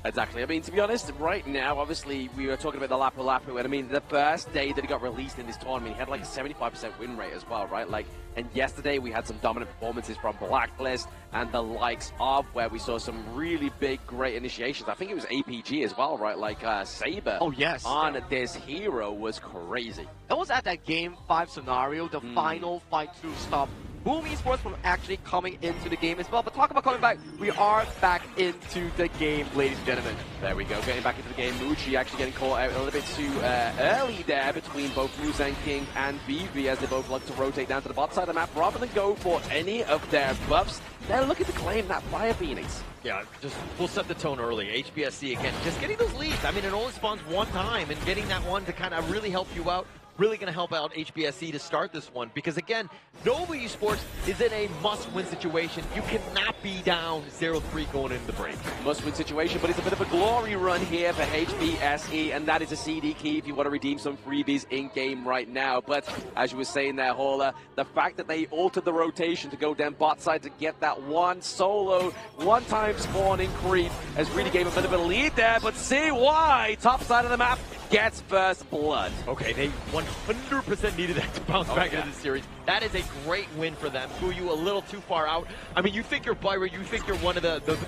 Exactly. I mean, to be honest, right now, obviously, we were talking about the Lapu Lapu, and I mean, the first day that he got released in this tournament, he had like a 75% win rate as well, right? Like, and yesterday we had some dominant performances from Blacklist and the likes of, where we saw some really big, great initiations. I think it was APG as well, right? Like, Saber. Oh, yes. On this hero was crazy. That was at that game 5 scenario, the final fight to stop Boom Esports from actually coming into the game as well. But talk about coming back, we are back into the game, ladies and gentlemen. There we go, getting back into the game. Muji actually getting caught out a little bit too early there between both Muzan King and Vivi, as they both like to rotate down to the bot side of the map rather than go for any of their buffs. They're looking to claim that Fire Phoenix. Yeah, just we'll set the tone early. HBSC again, just getting those leads. I mean, it only spawns one time, and getting that one to kind of really help you out. Really going to help out HBSC to start this one, because again, Nova Esports is in a must-win situation. You cannot be down 0-3 going into the break. Must-win situation, but it's a bit of a glory run here for HBSE, and that is a CD key if you want to redeem some freebies in-game right now. But as you were saying there, Hola, the fact that they altered the rotation to go down bot side to get that one solo, one-time spawning creep has really gave a bit of a lead there, but CY, top side of the map, gets first blood. Okay, they 100% needed that to bounce back into the series. That is a great win for them. Fu-Yu a little too far out. I mean, you think you're Byron, you think you're one of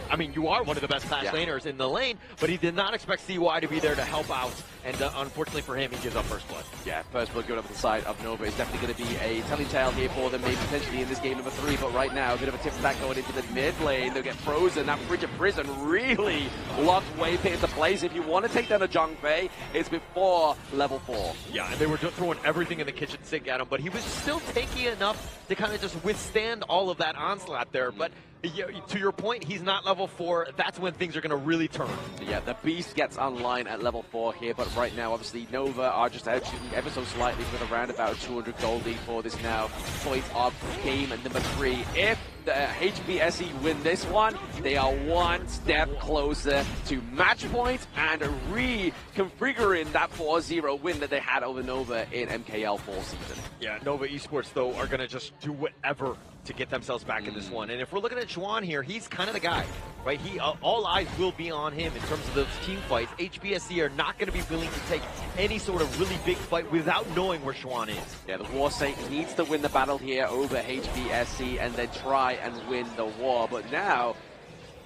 I mean, you are one of the best fast laners in the lane, but he did not expect CY to be there to help out. And unfortunately for him, he gives up first blood. Yeah, first blood going up to the side of Nova is definitely going to be a telling tale here for them, maybe potentially in this game number 3. But right now, a bit of a tip stack going into the mid lane. They'll get frozen. That Bridge of Prison really locked way into place. If you want to take down a Zhongfei, it's before level 4. Yeah, and they were just throwing everything in the kitchen sink at him, but he was still tanky enough to kind of just withstand all of that onslaught there. But to your point, he's not level 4. That's when things are going to really turn. Yeah, the Beast gets online at level 4 here, but right now, obviously, Nova are just out shooting ever so slightly with around about 200 gold lead for this now point of game number 3. If the HBSE win this one, they are one step closer to match point and reconfiguring that 4-0 win that they had over Nova in MKL fall season. Yeah, Nova Esports, though, are going to just do whatever to get themselves back in this one. And if we're looking at Juan here, he's kind of the guy, right? All eyes will be on him in terms of those team fights. HBSC are not going to be willing to take any sort of really big fight without knowing where Juan is. Yeah, the War Saint needs to win the battle here over HBSC and then try and win the war. But now,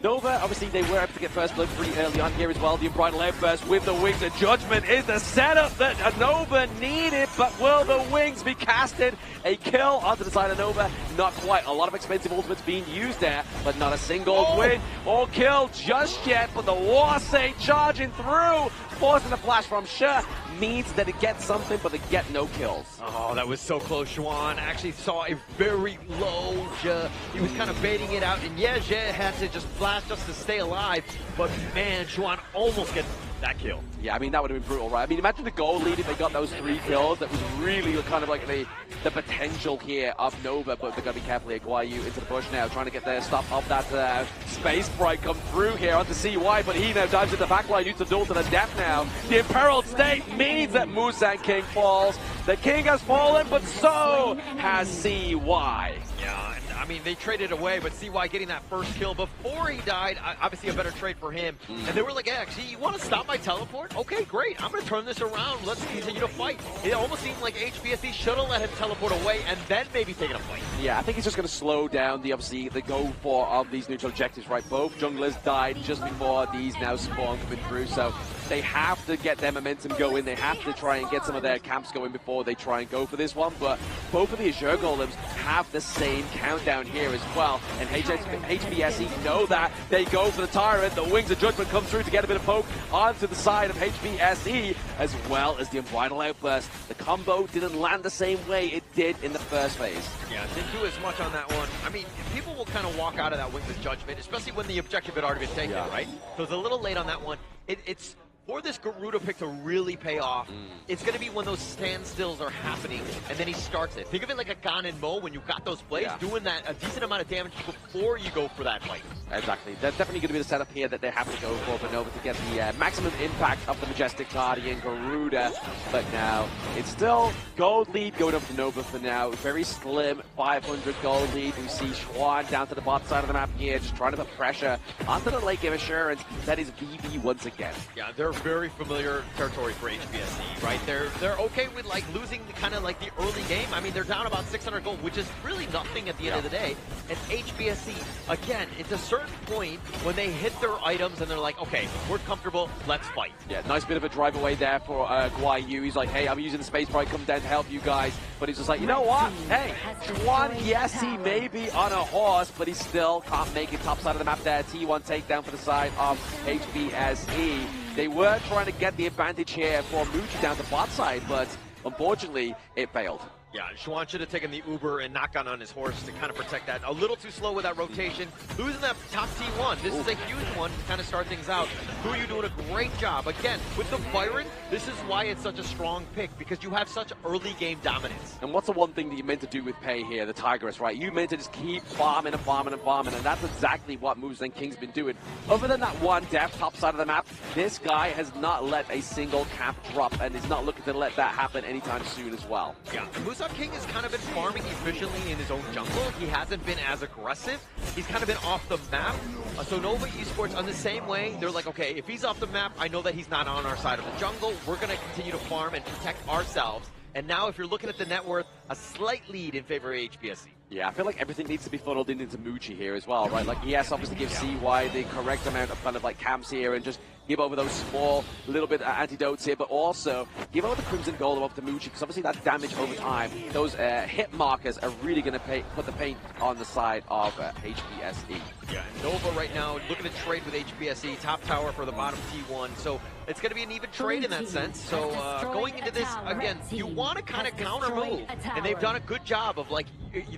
Nova, obviously, they were able to get first blood pretty early on here as well. The Unbridled Outburst with the Wings of Judgment is the setup that Nova needed, but will the Wings be casted? A kill onto the side of Nova. Not quite. A lot of expensive ultimates being used there, but not a single win or kill just yet. But the War Saint charging through, forcing the flash from Sher, means that it gets something, but they get no kills. Oh, that was so close. Juan actually saw a very low Je. He was kind of baiting it out, and yeah, Je had to just flash just to stay alive, but man, Juan almost gets that kill. Yeah, I mean, that would have been brutal, right? I mean, imagine the goal lead if they got those 3 kills. That was really kind of like the potential here of Nova, but they've got to be careful here. Guayu into the bush now, trying to get the stop of that Space Sprite come through here onto CY, but he now dives into the backline, used to duel to the death now. The Imperiled State means that Muzan King falls. The King has fallen, but so has CY. Yeah, I mean, they traded away, but CY getting that first kill before he died, obviously a better trade for him. And they were like, hey, actually, you want to stop my teleport? Okay, great. I'm going to turn this around. Let's continue to fight. It almost seemed like HBSC should have let him teleport away and then maybe taken a fight. Yeah, I think it's just going to slow down the, obviously, the go for of these neutral objectives, right? Both junglers died just before these now spawn coming through, so they have to get their momentum going. They have to try and get some of their camps going before they try and go for this one. But both of the Azure Golems have the same countdown here as well. And HBSE know that. They go for the Tyrant. The Wings of Judgment come through to get a bit of poke onto the side of HBSE, as well as the Unbridled Outburst. The combo didn't land the same way it did in the first phase. Yeah, didn't do as much on that one. I mean, people will kind of walk out of that Wings of Judgment, especially when the objective had already been taken, right? So it's a little late on that one. It's for this Garuda pick to really pay off, it's going to be when those standstills are happening, and then he starts it. Think of it like a Gan and Mo when you got those plays, doing that a decent amount of damage before you go for that fight. Exactly. That's definitely going to be the setup here that they have to go for Nova to get the maximum impact of the Majestic Guardian Garuda. But now it's still gold lead going up to Nova for now. Very slim 500 gold lead. We see Schwan down to the bottom side of the map here, just trying to put pressure onto the late game assurance. That is BB once again. Yeah, they're very familiar territory for HBSE, right? They're okay with like losing the kind of like the early game. I mean, they're down about 600 gold, which is really nothing at the end of the day. And HBSE, again, it's a certain point when they hit their items and they're like, okay, we're comfortable, let's fight. Yeah, nice bit of a drive away there for Guai Yu. He's like, hey, I'm using the space bar, come down to help you guys. But he's just like, you know what? Hey, Schwan, yes, he may be on a horse, but he still can't make it top side of the map there. T1 takedown for the side of HBSE. They were trying to get the advantage here for Muji down the bot side, but unfortunately, it failed. Yeah, Schwan should have taken the Uber and not gone on his horse to kind of protect that. A little too slow with that rotation. Losing that top T1. This is a huge one to kind of start things out. Who you doing a great job. Again, with the Byron, this is why it's such a strong pick, because you have such early game dominance. And what's the one thing that you meant to do with Pei here, the Tigress, right? You meant to just keep farming and farming and farming, and that's exactly what Moves and King's been doing. Other than that one death top side of the map, this guy has not let a single cap drop, and is not looking to let that happen anytime soon as well. Yeah, Musa King has kind of been farming efficiently in his own jungle. He hasn't been as aggressive. He's kind of been off the map. So Nova Esports, on the same way, they're like, okay, if he's off the map, I know that he's not on our side of the jungle. We're going to continue to farm and protect ourselves. And now if you're looking at the net worth, a slight lead in favor of HBSE. Yeah, I feel like everything needs to be funneled into Muji here as well, right? Like, yes, obviously give CY the correct amount of kind of like camps here and just give over those small little bit antidotes here, but also give over the Crimson Golem up to Muji, because obviously that damage over time, those hit markers are really going to put the paint on the side of HBSE. Yeah, Nova right now looking to trade with HBSE, top tower for the bottom T1, so it's going to be an even trade in that sense. So going into this, again, you want to kind of counter move, and they've done a good job of like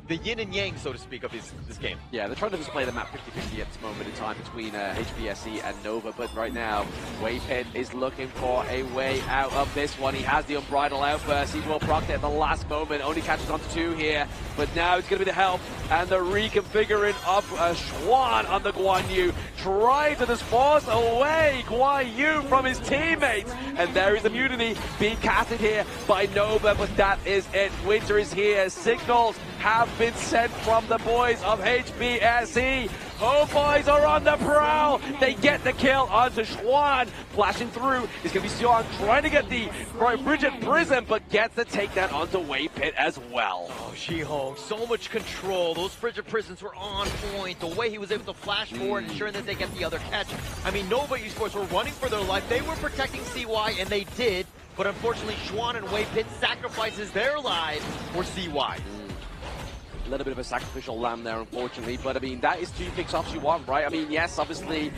the yin and yang, so to speak, of this game. Yeah, they're trying to display the map 50-50 at this moment in time between HBSE and Nova, but right now, Waypit is looking for a way out of this one. He has the Unbridled Outburst. He will proc it at the last moment, only catches onto 2 here, but now it's going to be the help and the reconfiguring of Schwan on the Guan Yu. Trying to just force away Guan Yu from his teammates, and there is the mutiny being casted here by Nova, but that is it. Winter is here. Signals have been sent from the boys of HBSE. HomeBois are on the prowl. They get the kill onto Schwan. Flashing through is going to be Sion trying to get the Bridget Prism, but gets the takedown onto Waypit as well. Oh, She-Hong, so much control. Those Bridget Prisons were on point. The way he was able to flash forward, ensuring that they get the other catch. I mean, Nova Esports were running for their life. They were protecting CY, and they did. But unfortunately, Schwan and Waypit sacrifices their lives for CY. A little bit of a sacrificial lamb there, unfortunately, but I mean, that is 2 picks off you want, right? I mean, yes, obviously,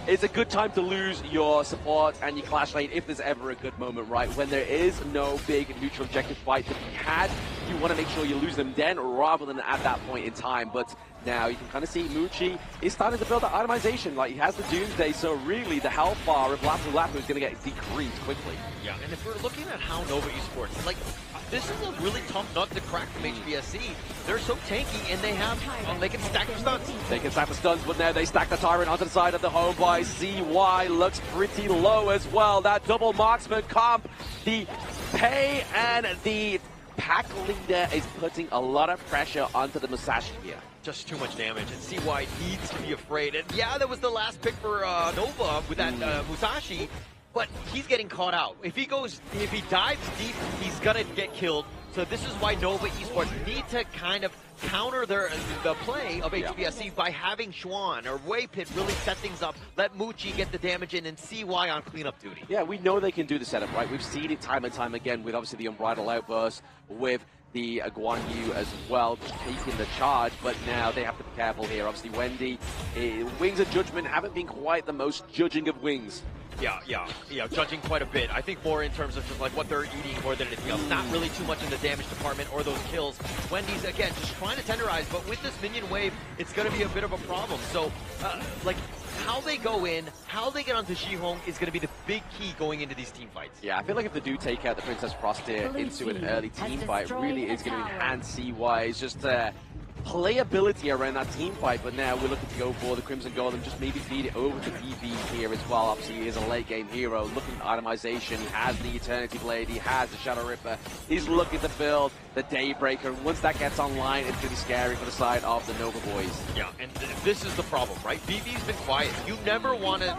it's a good time to lose your support and your clash lane if there's ever a good moment, right? When there is no big neutral objective fight to be had, you want to make sure you lose them then rather than at that point in time. But now you can kind of see Muji is starting to build that itemization. Like, he has the Doomsday, so really the health bar of Lapu Lapu is going to get decreased quickly. Yeah, and if we're looking at how Nova Esports, like, this is a really tough nut to crack from HBSE. They're so tanky, and they have, they can stack their stuns. They can stack the stuns, but now they stack the Tyrant onto the side of the HomeBois. CY looks pretty low as well. That double marksman comp, the Pei and the pack leader is putting a lot of pressure onto the Musashi here. Just too much damage, and CY needs to be afraid. And yeah, that was the last pick for Nova with that Musashi. But he's getting caught out. If he dives deep, he's gonna get killed. So this is why Nova Esports need to kind of counter the play of HBSE by having Schwan or Waypit really set things up, let Muji get the damage in, and CY on cleanup duty. Yeah, we know they can do the setup, right? We've seen it time and time again with obviously the Unbridled Outburst, with the Guan Yu as well, just taking the charge, but now they have to be careful here. Obviously, Wendy, Wings of Judgment haven't been quite the most judging of Wings. Yeah, judging quite a bit. I think more in terms of just like what they're eating more than anything else. Not really too much in the damage department or those kills. Wendy's, again, just trying to tenderize, but with this minion wave, it's going to be a bit of a problem. So, like, how they go in, how they get onto Jihong is going to be the big key going into these team fights. Yeah, I feel like if they do take out the Princess Frost here into an early team fight, really is going to enhance CY's just playability around that team fight. But now we're looking to go for the Crimson Gold and just maybe feed it over to VV here as well. Obviously, he is a late game hero. Looking at itemization, he has the Eternity Blade, he has the Shadow Ripper. He's looking to build the Daybreaker. Once that gets online, it's going to be scary for the side of the Nova boys. Yeah, and this is the problem, right? VV's been quiet. You never want to,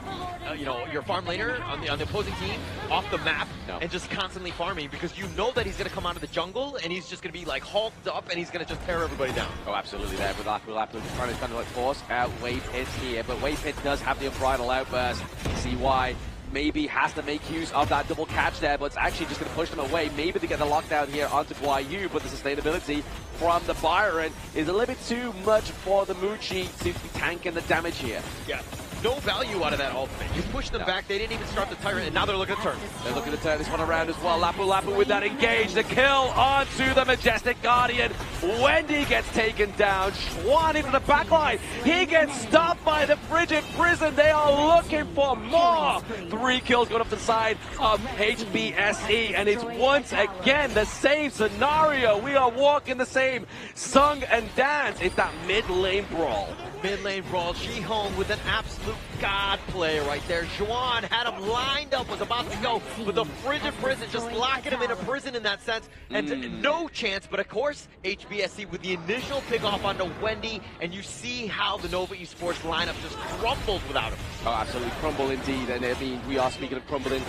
you know, your farm laner on the opposing team off the map and just constantly farming, because you know that he's going to come out of the jungle and he's just going to be like hulked up and he's going to just tear everybody down. Oh, absolutely there with Lapu trying to kind of like force out Wave Pit here, but Wave Pit does have the Unbridled Outburst. CY maybe has to make use of that double catch there, but it's actually just going to push them away. Maybe they get the lockdown here onto Guayu, but the sustainability from the Byron is a little bit too much for the Muchi to be tanking the damage here. Yeah. No value out of that ultimate. You pushed them back, they didn't even start the Tyrant, and now they're looking to turn. They're looking to turn this one around as well. Lapu with that engage, the kill onto the Majestic Guardian. Wendy gets taken down. Schwan into the backline. He gets stopped by the Frigid Prison. They are looking for more. 3 kills going up to the side of HBSE, and it's once again the same scenario. We are walking the same song and dance. It's that mid lane brawl. Mid lane brawl. Jihong with an absolute god play right there. Juan had him lined up, was about to go, but the Frigid Prison just locking him in a prison in that sense, and no chance. But of course, HBSC with the initial pick off onto Wendy, and you see how the Nova Esports lineup just crumbled without him. Oh, absolutely crumble indeed. And I mean, we are speaking of crumbling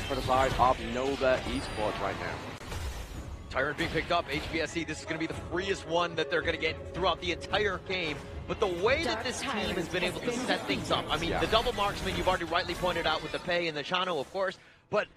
for the side of Nova Esports right now. Tyrant being picked up, HBSC, this is going to be the freest one that they're going to get throughout the entire game. But the way that this team has been able to set things up, I mean, the double marksman you've already rightly pointed out with the Pei and the Chano, of course, but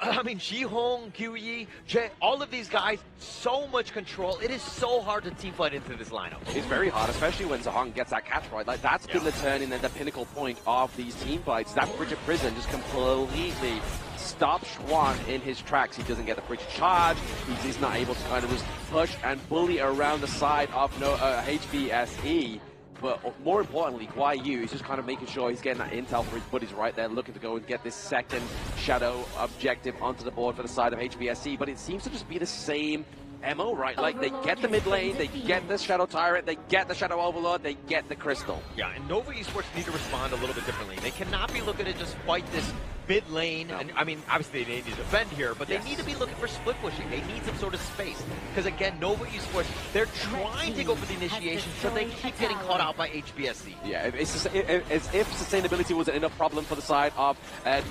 I mean, Jihong, QE, Jay, all of these guys, so much control. It is so hard to team fight into this lineup. It's very hard, especially when Zahong gets that catch right. Like, that's been the turning and the pinnacle point of these team fights. That Frigid Prison just completely stops Schwan in his tracks. He doesn't get the Frigid charge. He's not able to kind of just push and bully around the side of HBSE. But more importantly, Guayu is just kind of making sure he's getting that intel for his buddies right there, looking to go and get this second Shadow objective onto the board for the side of HBSC. But it seems to just be the same MO, right? Like, they get the mid lane, they get the Shadow Tyrant, they get the Shadow Overlord, they get the Crystal. Yeah, and Nova Esports need to respond a little bit differently. They cannot be looking to just fight this mid lane. And I mean, obviously they need to defend here, but they need to be looking for split pushing. They need some sort of space. Because again, Nova Esports, they're trying to go for the initiation, so they keep getting caught out by HBSC. Yeah, it's as if sustainability wasn't enough problem for the side of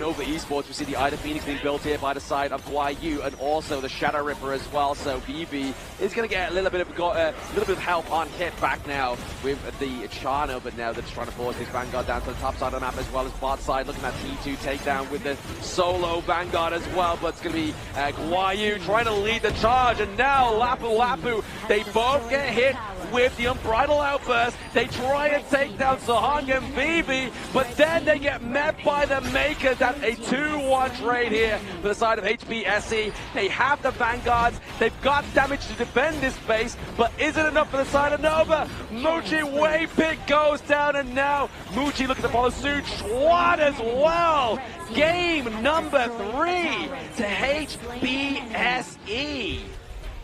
Nova Esports. We see the Ida Phoenix being built here by the side of Guayu and also the Shadow Ripper as well. So BB is going to get a little bit of help on hit back now with the Chano, but now they're just trying to force his Vanguard down to the top side of the map as well as bot side. Looking at T2 takedown with the solo Vanguard as well, but it's going to be Guayu trying to lead the charge, and now Lapu, they both get hit with the Unbridled Outburst. They try and take down Zahong and Vivi, but then they get met by the Makers. That's a 2-1 trade here for the side of HBSC. They have the Vanguards, they've got damage to defend this base, but is it enough for the side of Nova? Muchi Wave Pit goes down, and now Muchi looking to follow suit. Schwan as well. Game number 3 to HBSE.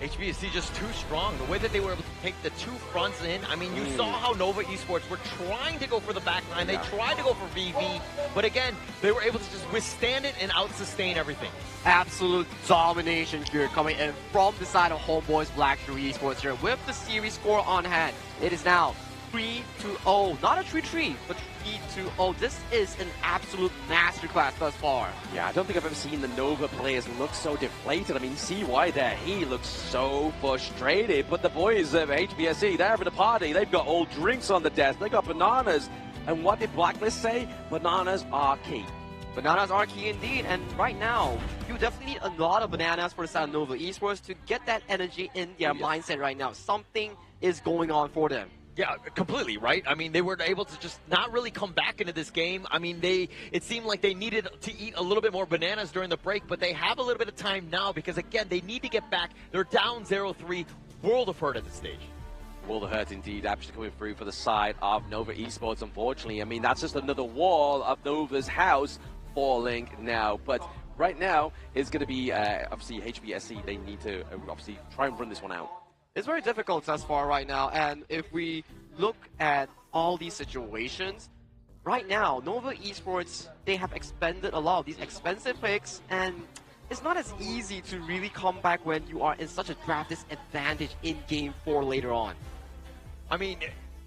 HBSC just too strong. The way that they were able to take the 2 fronts in. I mean, you saw how Nova Esports were trying to go for the backline. They tried to go for VV, but again, they were able to just withstand it and out-sustain everything. Absolute domination here coming in from the side of HomeBois Black 3 Esports here with the series score on hand. It is now 3-0, not a 3-3, but 3-0. This is an absolute masterclass thus far. Yeah, I don't think I've ever seen the Nova players look so deflated. I mean, see why there. He looks so frustrated. But the boys of HBSC, they're having a party. They've got old drinks on the desk. They got bananas. And what did Blacklist say? Bananas are key. Bananas are key indeed, and right now, you definitely need a lot of bananas for the side of Nova Esports to get that energy in their mindset right now. Something is going on for them. Yeah, completely, right? I mean, they were able to just not really come back into this game. I mean, it seemed like they needed to eat a little bit more bananas during the break, but they have a little bit of time now because, again, they need to get back. They're down 0-3, world of hurt at this stage. Will the hurt indeed actually coming through for the side of Nova Esports, unfortunately. I mean, that's just another wall of Nova's house falling now. But right now, it's going to be, obviously, HBSC. They need to, obviously, try and run this one out. It's very difficult thus far right now. And if we look at all these situations, right now, Nova Esports, they have expended a lot of these expensive picks. And it's not as easy to really come back when you are in such a draft disadvantage in Game 4 later on. I mean,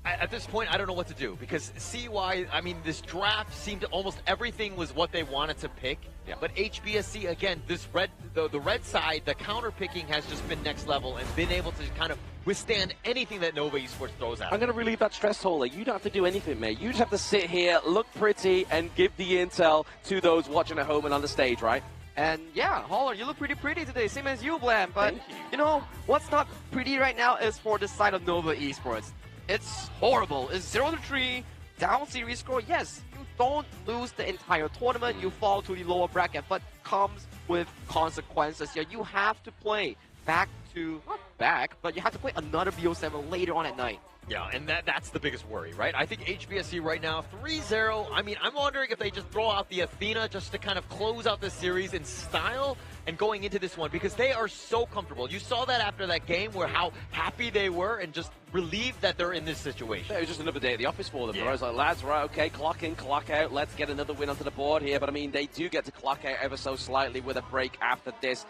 at this point, I don't know what to do because CY, I mean, this draft seemed almost everything was what they wanted to pick. Yeah. But HBSC, again, this the red side, the counter picking has just been next level and been able to kind of withstand anything that Nova Esports throws at. I'm going to relieve that stress, Holler. You don't have to do anything, mate. You just have to sit here, look pretty, and give the intel to those watching at home and on the stage, right? And yeah, Holler, you look pretty today, same as you, Blam. But you know, what's not pretty right now is for the side of Nova Esports. It's horrible. It's 0-3, down series score. Yes, you don't lose the entire tournament, you fall to the lower bracket, but comes with consequences here. You have to play not back, but you have to play another BO7 later on at night. Yeah, and that's the biggest worry, right? I think HBSC right now, 3-0. I mean, I'm wondering if they just throw out the Athena just to kind of close out this series in style and going into this one because they are so comfortable. You saw that after that game where how happy they were and just relieved that they're in this situation. It was just another day at the office for them. Yeah. I was like, lads, right, okay, clock in, clock out. Let's get another win onto the board here. But, I mean, they do get to clock out ever so slightly with a break after this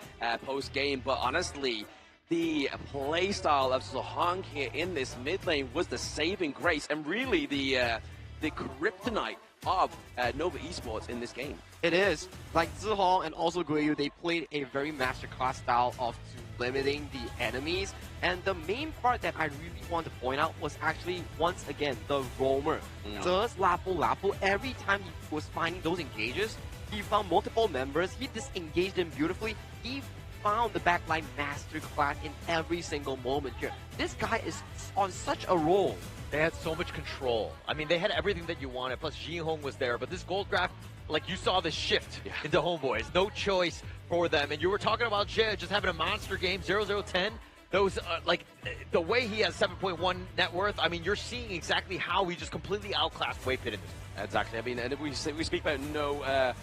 post-game. But, honestly, the play style of Zohong here in this mid lane was the saving grace and really the kryptonite of Nova Esports in this game. It is. Like Zihong and also Guiyu, they played a very masterclass style of limiting the enemies. And the main part that I really want to point out was actually, once again, the roamer. Just Lapu, every time he was finding those engages, he found multiple members, he disengaged them beautifully, he found the backline masterclass in every single moment here. This guy is on such a roll. They had so much control. I mean, they had everything that you wanted, plus Jihong was there, but this gold draft, like you saw the shift into HomeBois. No choice for them. And you were talking about Jay just having a monster game, 0-0-10. Those, like, the way he has 7.1 net worth, I mean, you're seeing exactly how he just completely outclassed Waypit in this. Exactly. I mean, and if we speak about no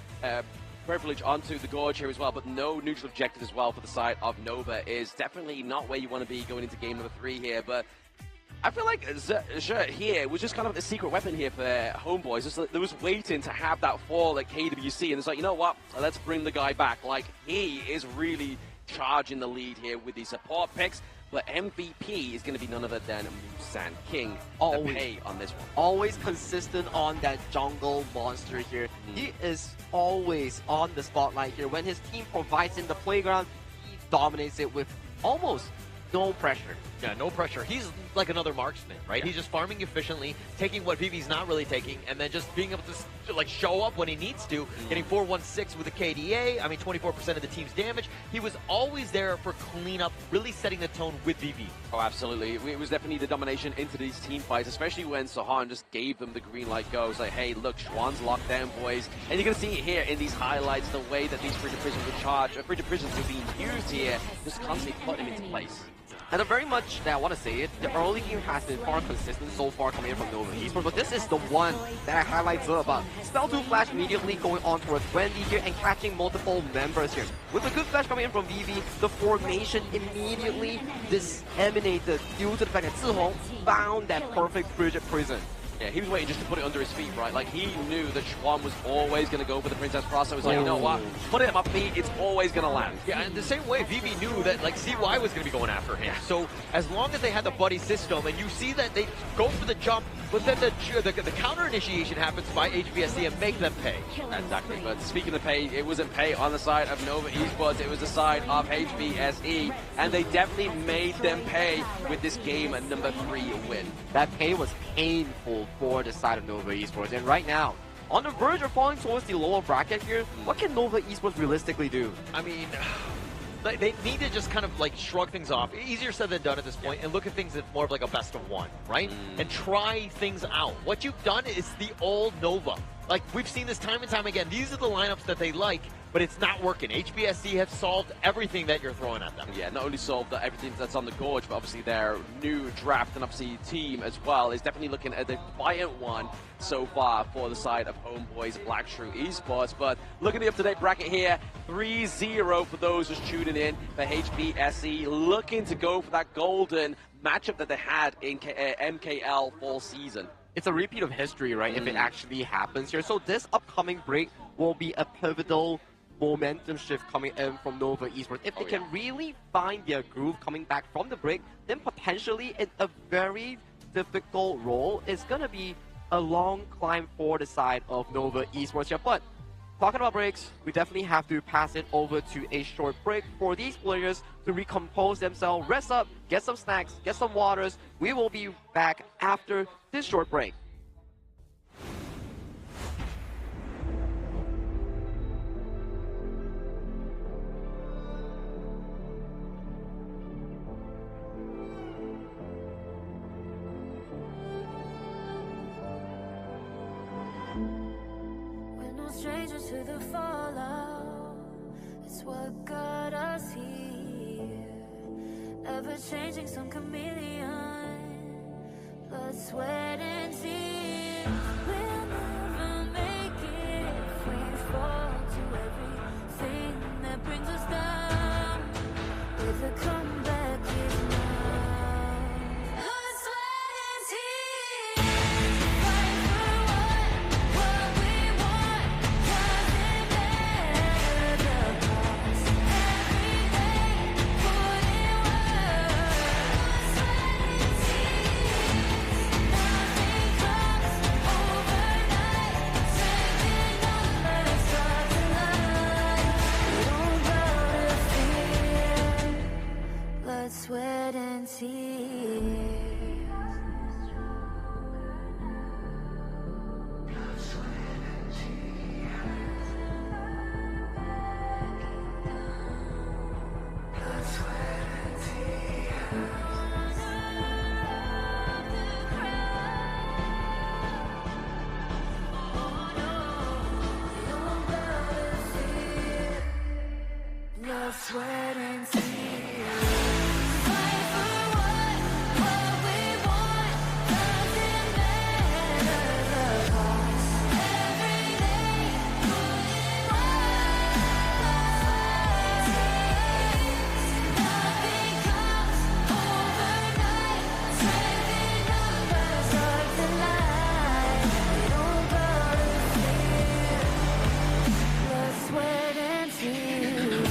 privilege onto the gorge here as well, but no neutral objective as well for the side of Nova is definitely not where you want to be going into game number 3 here. But I feel like Zhe here was just kind of a secret weapon here for HomeBois. Just like, there was waiting to have that fall at KWC, and it's like, you know what? Let's bring the guy back. Like, he is really charging the lead here with these support picks. But MVP is going to be none other than Musan King. Always, the pay on this one. Always consistent on that jungle monster here. He is always on the spotlight here. When his team provides him the playground, he dominates it with almost no pressure. Yeah, no pressure. He's like another marksman, right? Yeah. He's just farming efficiently, taking what Vivi's not really taking, and then just being able to like show up when he needs to, getting 4-1-6 with a KDA. I mean, 24% of the team's damage. He was always there for cleanup, really setting the tone with Vivi. Oh, absolutely. It was definitely the domination into these team fights, especially when Sohan just gave them the green light go. It's like, hey, look, Schwann's locked down, boys. And you're going to see it here in these highlights, the way that these free-to-prisons were charged, free-to-prisons are being used here, just constantly putting him into place. And very much that I want to say it, the early game has been far consistent so far coming in from Nova Esports, but this is the one that I highlight about. Spell 2 flash immediately going on towards Wendy here and catching multiple members here. With a good flash coming in from Vivi, the formation immediately disseminated due to the fact that Zihong found that perfect Frigid Prison. Yeah, he was waiting just to put it under his feet, right? Like, he knew that Schwann was always going to go for the Princess Cross, so he was like, you know what? Put it at my feet, it's always going to land. Yeah, and the same way, Vivi knew that, like, CY was going to be going after him. So, as long as they had the buddy system, and you see that they go for the jump, but then the counter initiation happens by HBSC and make them pay. Exactly, but speaking of pay, it wasn't pay on the side of Nova Esports, it was the side of HBSE, and they definitely made them pay with this game at number 3 win. That pay was painful for the side of Nova Esports, and right now, on the verge of falling towards the lower bracket here, what can Nova Esports realistically do? I mean, they need to just kind of like shrug things off. Easier said than done at this point, and look at things as more of like a best of one, right? And try things out. What you've done is the old Nova. Like, we've seen this time and time again. These are the lineups that they like. but it's not working. HBSC have solved everything that you're throwing at them. Yeah, not only solved everything that's on the gorge, but obviously their new draft and obviously team as well is definitely looking at the defiant one so far for the side of HomeBois Blackstreet Esports. But look at the up-to-date bracket here, 3-0 for those just tuning in for HBSC, looking to go for that golden matchup that they had in MKL fall season. It's a repeat of history, right, if it actually happens here. So this upcoming break will be a pivotal momentum shift coming in from Nova Esports. If they can really find their groove coming back from the break, then potentially in a very difficult role, it's going to be a long climb for the side of Nova Esports here. But talking about breaks, we definitely have to pass it over to a short break for these players to recompose themselves, rest up, get some snacks, get some waters. We will be back after this short break. We're no strangers to the fallout. It's what got us here. Ever changing, some chameleon. Blood, sweat, and tears. We'll never make it if we fall to everything that brings us down. With a comeback is now. Blood, sweat, and tears. Fight for what we want. Doesn't matter the cost. Every day, put in work. Blood, sweat, and tears. Nothing comes overnight. Strength in numbers, stars align. We don't bow to fear. Blood, sweat, and tears. Blood, sweat, and tears. Fight for what we want. Doesn't matter the cost. Every day, put in work. Nothing comes overnight. Strength in numbers, stars align. We don't bow to fear. Blood, sweat, and tears.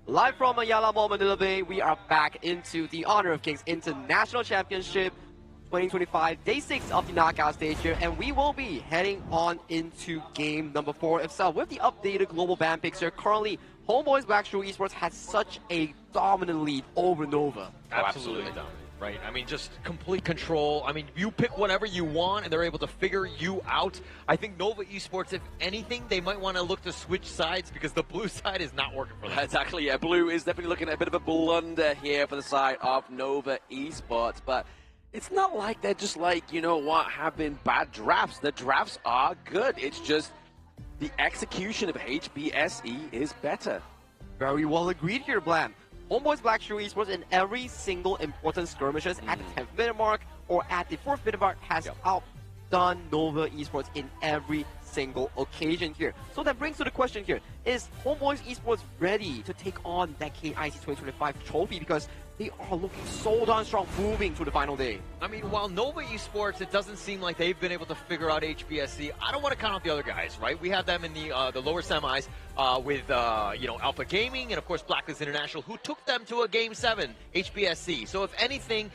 Live from Ayala Mall, Manila Bay, we are back into the Honor of Kings International Championship 2025, Day 6 of the knockout stage here, and we will be heading on into game number 4 itself. With the updated global ban picks here, currently, HomeBois Blacklist Esports has such a dominant lead over Nova. Absolutely dominant, right? I mean, just complete control. I mean, you pick whatever you want, and they're able to figure you out. I think Nova Esports, if anything, they might want to look to switch sides because the blue side is not working for them. Exactly, yeah. Blue is definitely looking at a bit of a blunder here for the side of Nova Esports, but it's not like they're just like, you know what, have been bad drafts. The drafts are good. It's just the execution of HBSE is better. Very well agreed here, Blam. HomeBois Blacklist Esports in every single important skirmishes at the 10th minute mark or at the 4th minute mark has outdone Nova Esports in every single occasion here. So that brings to the question here, is HomeBois Esports ready to take on that KIC 2025 trophy? Because they are looking so darn strong moving to the final day. I mean, while Nova Esports, it doesn't seem like they've been able to figure out HBSC. I don't want to count out the other guys, right? We have them in the lower semis with you know, Alpha Gaming and of course Blacklist International, who took them to a Game 7 HBSC. So if anything,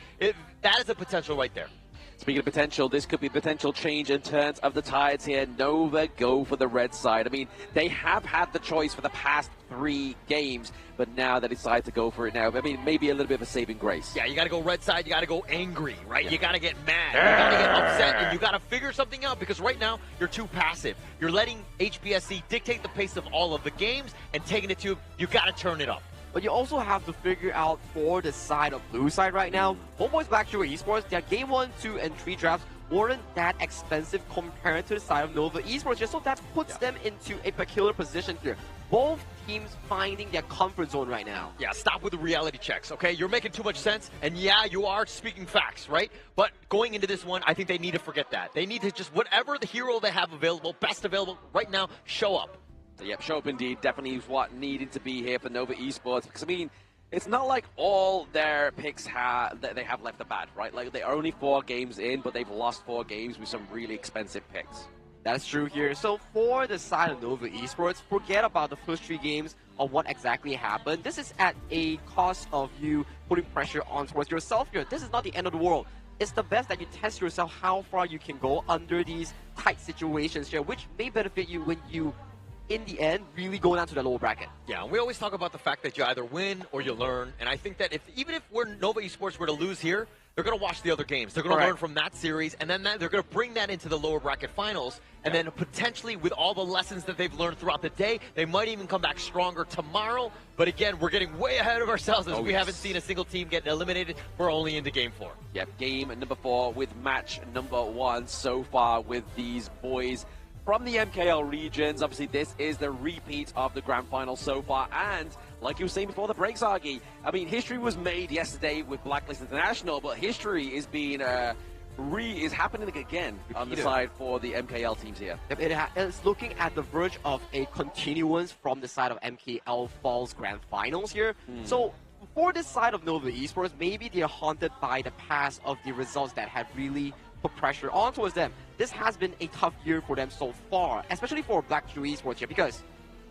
that is a potential right there. Speaking of potential, this could be potential change in terms of the tides here. Nova go for the red side. I mean, they have had the choice for the past 3 games, but now they decide to go for it now. I mean, maybe a little bit of a saving grace. Yeah, you got to go red side. You got to go angry, right? Yeah. You got to get mad. You got to get upset, and you got to figure something out because right now you're too passive. You're letting HBSC dictate the pace of all of the games and taking it to you got to turn it up. But you also have to figure out for the side of blue side right now, HomeBois Blacklist Esports, their game 1, 2, and 3 drafts weren't that expensive compared to the side of Nova Esports here, so that puts them into a peculiar position here. Both teams finding their comfort zone right now. Yeah, stop with the reality checks, okay? You're making too much sense, and yeah, you are speaking facts, right? But going into this one, I think they need to forget that. They need to just, whatever the hero they have available, best available right now, show up. So, yep, show up indeed. Definitely is what needed to be here for Nova Esports. Because, I mean, it's not like all their picks they have left the bat, right? Like, they're only 4 games in, but they've lost 4 games with some really expensive picks. That's true here. So for the side of Nova Esports, forget about the first 3 games of what exactly happened. This is at a cost of you putting pressure on towards yourself here. This is not the end of the world. It's the best that you test yourself how far you can go under these tight situations here, which may benefit you when you, in the end, really go down to the lower bracket. Yeah, we always talk about the fact that you either win or you learn, and I think that even if Nova Esports were to lose here, they're going to watch the other games. They're going to learn from that series, and then they're going to bring that into the lower bracket finals, and then potentially with all the lessons that they've learned throughout the day, they might even come back stronger tomorrow. But again, we're getting way ahead of ourselves as we haven't seen a single team get eliminated. We're only into game 4. Yep, game number 4 with match number 1 so far with these boys from the MKL regions. Obviously, this is the repeat of the grand final so far, and like you were saying before the breaks, Argy, I mean, history was made yesterday with Blacklist International, but history is being is happening again on the side for the MKL teams here. It's looking at the verge of a continuance from the side of MKL Falls Grand Finals here. So for this side of Nova Esports, maybe they're haunted by the past of the results that have really put pressure on towards them. This has been a tough year for them so far, especially for Blacklist Esports here, because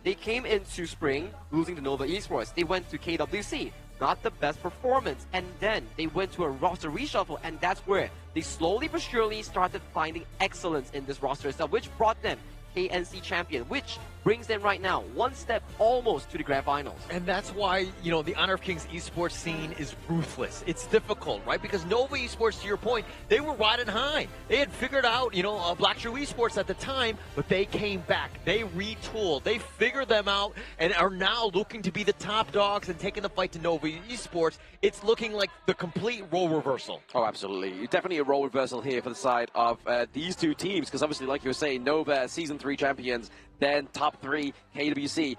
they came into spring losing to Nova Esports. They went to KWC, not the best performance, and then they went to a roster reshuffle, and that's where they slowly but surely started finding excellence in this roster itself, which brought them KNC champion, which brings them right now 1 step almost to the grand finals. And that's why, you know, the Honor of Kings esports scene is ruthless. It's difficult, right? Because Nova Esports, to your point, they were riding high. They had figured out, you know, Black True Esports at the time, but they came back. They retooled. They figured them out and are now looking to be the top dogs and taking the fight to Nova Esports. It's looking like the complete role reversal. Oh, absolutely. Definitely a role reversal here for the side of these 2 teams, because obviously, like you were saying, Nova Season 3 champions, then top 3 KWC.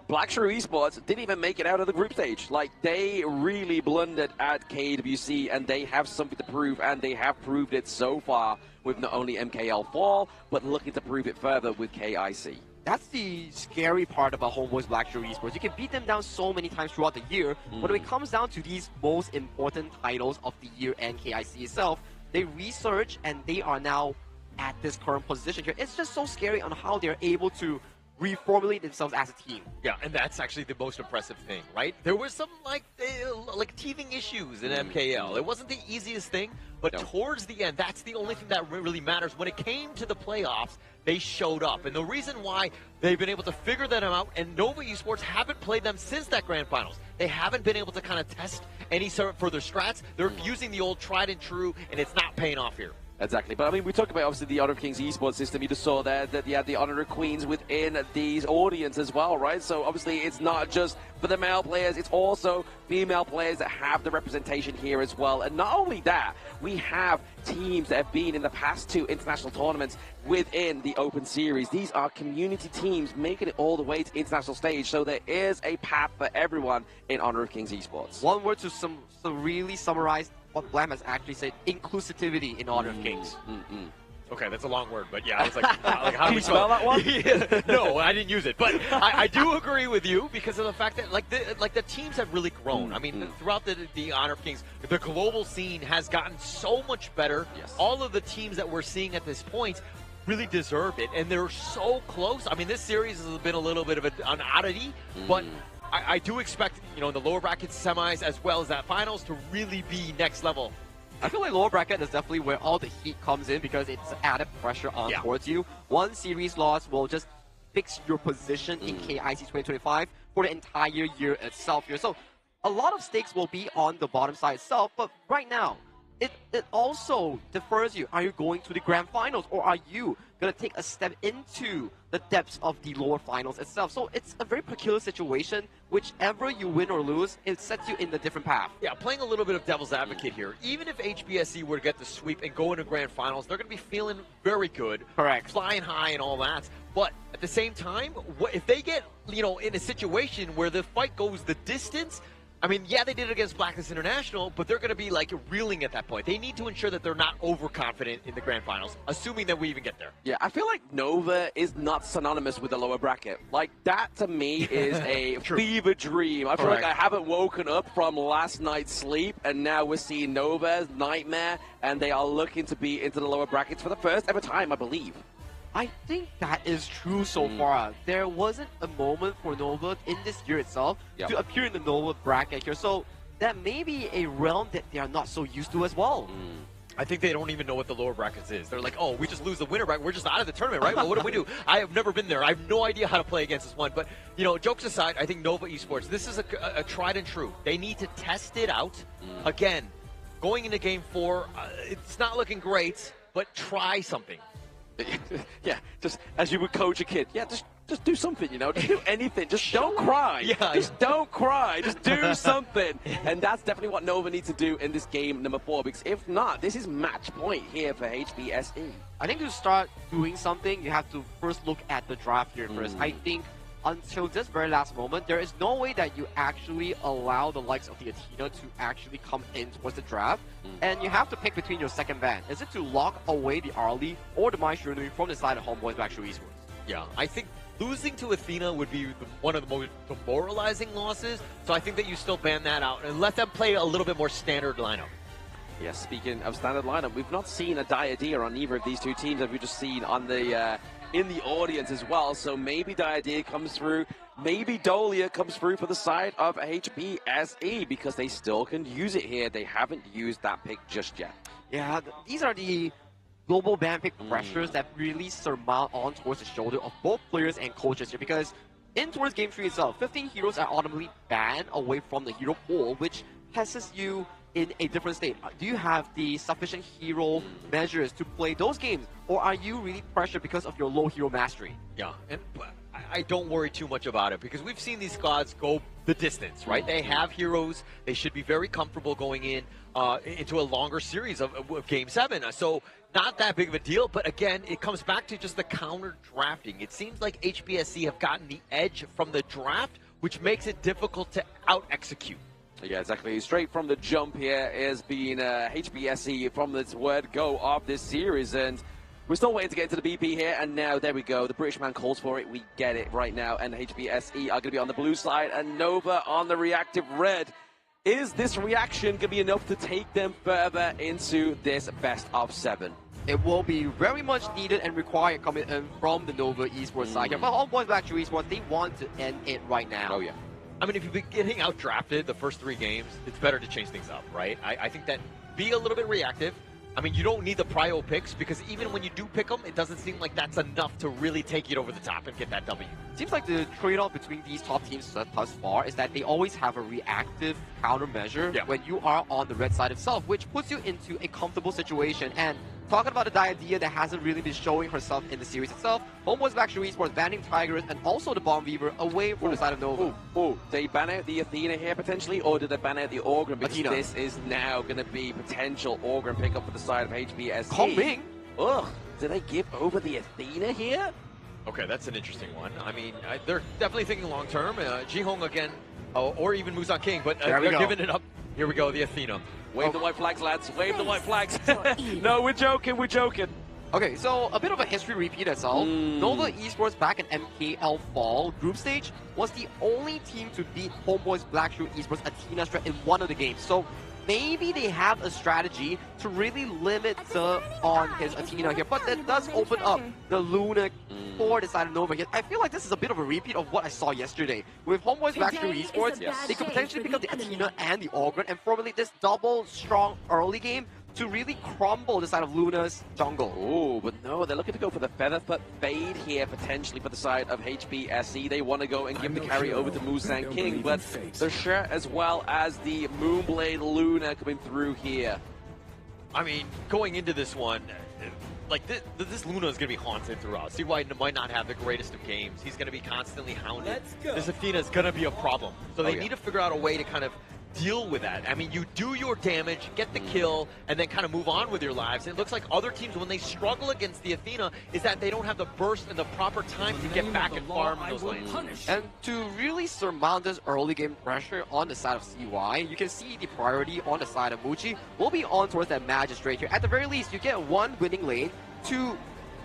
Black True Esports didn't even make it out of the group stage. Like, they really blundered at KWC, and they have something to prove, and they have proved it so far with not only MKL Fall, but looking to prove it further with KIC. That's the scary part about HomeBois Black True Esports. You can beat them down so many times throughout the year, but when it comes down to these most important titles of the year and KIC itself, they research and they are now at this current position here. It's just so scary on how they're able to reformulate themselves as a team. Yeah, and that's actually the most impressive thing, right? There were some like teething issues in MKL. It wasn't the easiest thing, but towards the end, that's the only thing that really matters. When it came to the playoffs, they showed up. And the reason why they've been able to figure that out, and Nova Esports haven't played them since that Grand Finals. They haven't been able to kind of test any sort of further strats. They're using the old tried and true, and it's not paying off here. Exactly, but I mean, we talked about obviously the Honor of Kings esports system. You just saw there that you had the Honor of Queens within these audience as well, right? So obviously, it's not just for the male players; it's also female players that have the representation here as well. And not only that, we have teams that have been in the past 2 international tournaments within the Open Series. These are community teams making it all the way to international stage. So there is a path for everyone in Honor of Kings esports. One word to really summarize what Blam has actually said: inclusivity in Honor of Kings. Okay, that's a long word, but yeah, I was like how do we spell that one? Yeah, no, I didn't use it, but I do agree with you because of the fact that the teams have really grown. I mean, throughout the Honor of Kings, the global scene has gotten so much better. Yes. All of the teams that we're seeing at this point really deserve it, and they're so close. I mean, this series has been a little bit of an oddity, but I do expect, you know, the lower bracket semis as well as that finals to really be next level. I feel like lower bracket is definitely where all the heat comes in because it's added pressure on towards you. One series loss will just fix your position in KIC 2025 for the entire year itself here. So a lot of stakes will be on the bottom side itself, but right now, it also defers you. Are you going to the grand finals, or are you going to take a step into the depths of the lower finals itself? So it's a very peculiar situation. Whichever you win or lose, it sets you in a different path. Yeah, playing a little bit of devil's advocate here. Even if HBSE were to get the sweep and go into grand finals, they're going to be feeling very good. Correct. Flying high and all that. But at the same time, if they get, you know, in a situation where the fight goes the distance, I mean, yeah, they did it against Blacklist International, but they're going to be like reeling at that point. They need to ensure that they're not overconfident in the grand finals, assuming that we even get there. Yeah, I feel like Nova is not synonymous with the lower bracket. Like, that to me is a fever dream. I feel like I haven't woken up from last night's sleep, and now we're seeing Nova's nightmare, and they are looking to be into the lower brackets for the first ever time, I believe. I think that is true so far. There wasn't a moment for Nova in this year itself to appear in the Nova bracket here. So that may be a realm that they are not so used to as well. I think they don't even know what the lower brackets is. They're like, oh, we just lose the winner bracket. We're just out of the tournament, right? Well, what do we do? I have never been there. I have no idea how to play against this one. But, you know, jokes aside, I think Nova Esports, this is a tried and true. They need to test it out. Again, going into Game 4, it's not looking great, but try something. Yeah, just as you would coach a kid. Yeah, just do something, you know. Just do anything. Just don't cry. Just don't cry. Just do something. And that's definitely what Nova needs to do in this game number 4. Because if not, this is match point here for HBSE. I think to start doing something, you have to first look at the draft here first. I think until this very last moment, there is no way that you actually allow the likes of the Athena to actually come in towards the draft. And you have to pick between your second ban. Is it to lock away the Arlie or the Mai Shirunui from the side of HomeBois back to Esports? Yeah, I think losing to Athena would be one of the most demoralizing losses. So I think that you still ban that out and let them play a little bit more standard lineup. Yeah, speaking of standard lineup, we've not seen a Diadea on either of these two teams, as we've just seen on the in the audience as well. So maybe Diadea comes through, maybe Dolia comes through for the side of HBSE, because they still can use it here. They haven't used that pick just yet. Yeah, these are the global ban pick pressures that really surmount on towards the shoulder of both players and coaches here, because in towards Game 3 itself, 15 heroes are automatically banned away from the hero pool, which places you in a different state. Do you have the sufficient hero measures to play those games, or are you really pressured because of your low hero mastery? Yeah, and I don't worry too much about it, because we've seen these squads go the distance, right? They have heroes. They should be very comfortable going in into a longer series of Game 7. So not that big of a deal, but again, it comes back to just the counter drafting. It seems like HBSC have gotten the edge from the draft, which makes it difficult to out-execute. Yeah, exactly. Straight from the jump here is being HBSE from the word go of this series. And we're still waiting to get into the BP here. And now, there we go. The British man calls for it. We get it right now. And HBSE are going to be on the blue side and Nova on the reactive red. Is this reaction going to be enough to take them further into this best of 7? It will be very much needed and required coming in from the Nova Esports side here. But HomeBois Blackstreet Esports, they want to end it right now. Oh, yeah. I mean, if you've been getting out-drafted the first 3 games, it's better to change things up, right? I think that be a little bit reactive. I mean, you don't need the prio picks because even when you do pick them, it doesn't seem like that's enough to really take it over the top and get that W. Seems like the trade-off between these top teams thus far is that they always have a reactive countermeasure when you are on the red side itself, which puts you into a comfortable situation. And talking about the idea that hasn't really been showing herself in the series itself, HomeBois Blackstreet Esports banning Tigress and also the Bomb Weaver away from the side of Nova. They ban out the Athena here potentially, or did they ban out the Orgrim? Because Athena. this is now going to be potential Orgrim pickup for the side of HBSC. Coming. Ugh, do they give over the Athena here? Okay, that's an interesting one. I mean, they're definitely thinking long-term. Jihong again, or even Musan King, but they're giving it up. Here we go, the Athena. Wave the white flags, lads. Wave the white flags. No, we're joking. We're joking. Okay, so a bit of a history repeat as well. Nova Esports back in MKL Fall group stage was the only team to beat HomeBois Blackstreet Esports Athena strat in one of the games. So maybe they have a strategy to really limit on his Athena here, but that does open up the Luna for the side of Nova here. I feel like this is a bit of a repeat of what I saw yesterday. With HomeBois Blackstreet Esports, they could potentially pick up the Athena and the Orgrim and formulate this double strong early game to really crumble the side of Luna's jungle. Oh, but no, they're looking to go for the Featherfoot Fade here, potentially for the side of HBSC. They want to go and give the carry over to Musan King, but they're sure as well as the Moonblade Luna coming through here. I mean, going into this one, like this Luna is going to be haunted throughout. See why he might not have the greatest of games. He's going to be constantly hounded. This Athena is going to be a problem. So they need to figure out a way to kind of deal with that. I mean, you do your damage, get the kill, and then kind of move on with your lives. And it looks like other teams, when they struggle against the Athena, is that they don't have the burst and the proper time to get back and farm those lanes. And to really surmount this early game pressure on the side of CY, you can see the priority on the side of Muchi will be on towards that Magistrate here. At the very least, you get one winning lane to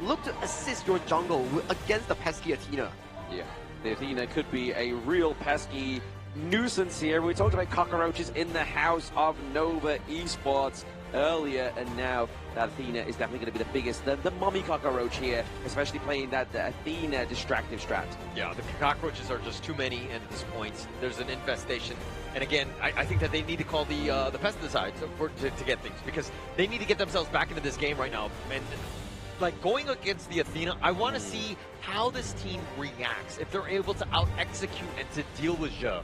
look to assist your jungle against the pesky Athena. Yeah, the Athena could be a real pesky nuisance here. We talked about cockroaches in the house of Nova Esports earlier, and now that Athena is definitely going to be the biggest, the mummy cockroach here, especially playing that the Athena distractive strat. Yeah, the cockroaches are just too many, and at this point, there's an infestation. And again, I think that they need to call the pesticides to get things, because they need to get themselves back into this game right now. And like going against the Athena, I want to see how this team reacts, if they're able to out-execute and to deal with Zhe.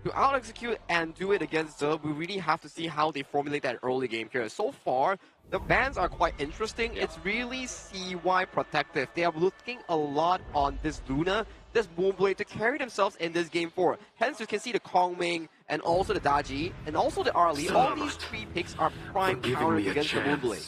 To out-execute and do it against Zhe, we really have to see how they formulate that early game here. So far, the bans are quite interesting. It's really CY protective. They are looking a lot on this Luna, this Moonblade to carry themselves in this game 4. Hence, you can see the Kongming and also the Daji and also the Arlie. All these 3 picks are prime counter against the Moonblade.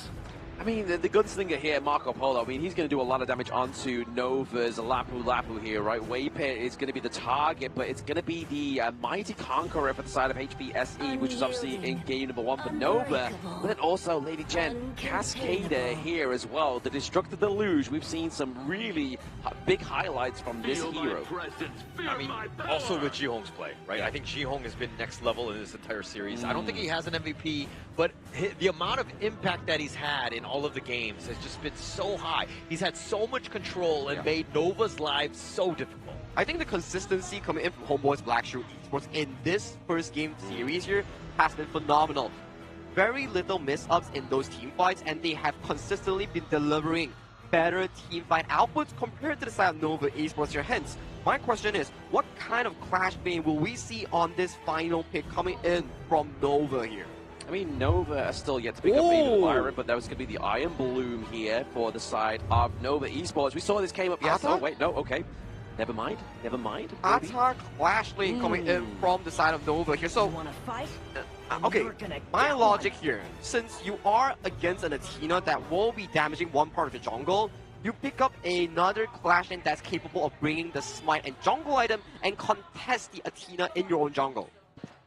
I mean, the gunslinger here, Marco Polo, I mean, he's going to do a lot of damage onto Nova's Lapu Lapu here, right? Waypit is going to be the target, but it's going to be the Mighty Conqueror for the side of HBSE, which is obviously in game number 1 for Nova. But then also, Lady Jen, Cascader here as well. The Destructive Deluge, we've seen some really big highlights from this hero. I mean, also with Jihong's play, right? I think Jihong has been next level in this entire series. I don't think he has an MVP, but the amount of impact that he's had in all of the games has just been so high. He's had so much control and made Nova's lives so difficult. I think the consistency coming in from HomeBois Blackstreet Esports in this first game series here has been phenomenal. Very little miss-ups in those team fights, and they have consistently been delivering better team fight outputs compared to the side of Nova Esports here. Hence, my question is, what kind of clash bane will we see on this final pick coming in from Nova here? I mean, Nova are still yet to pick up the Byron, but that was going to be the Iron Bloom here for the side of Nova Esports. We saw this came up yesterday. Oh, wait, no, okay. Never mind. Never mind. Attack clash lane coming in from the side of Nova here. So, okay, my logic here, since you are against an Athena that will be damaging one part of the jungle, you pick up another clash lane that's capable of bringing the smite and jungle item and contest the Athena in your own jungle.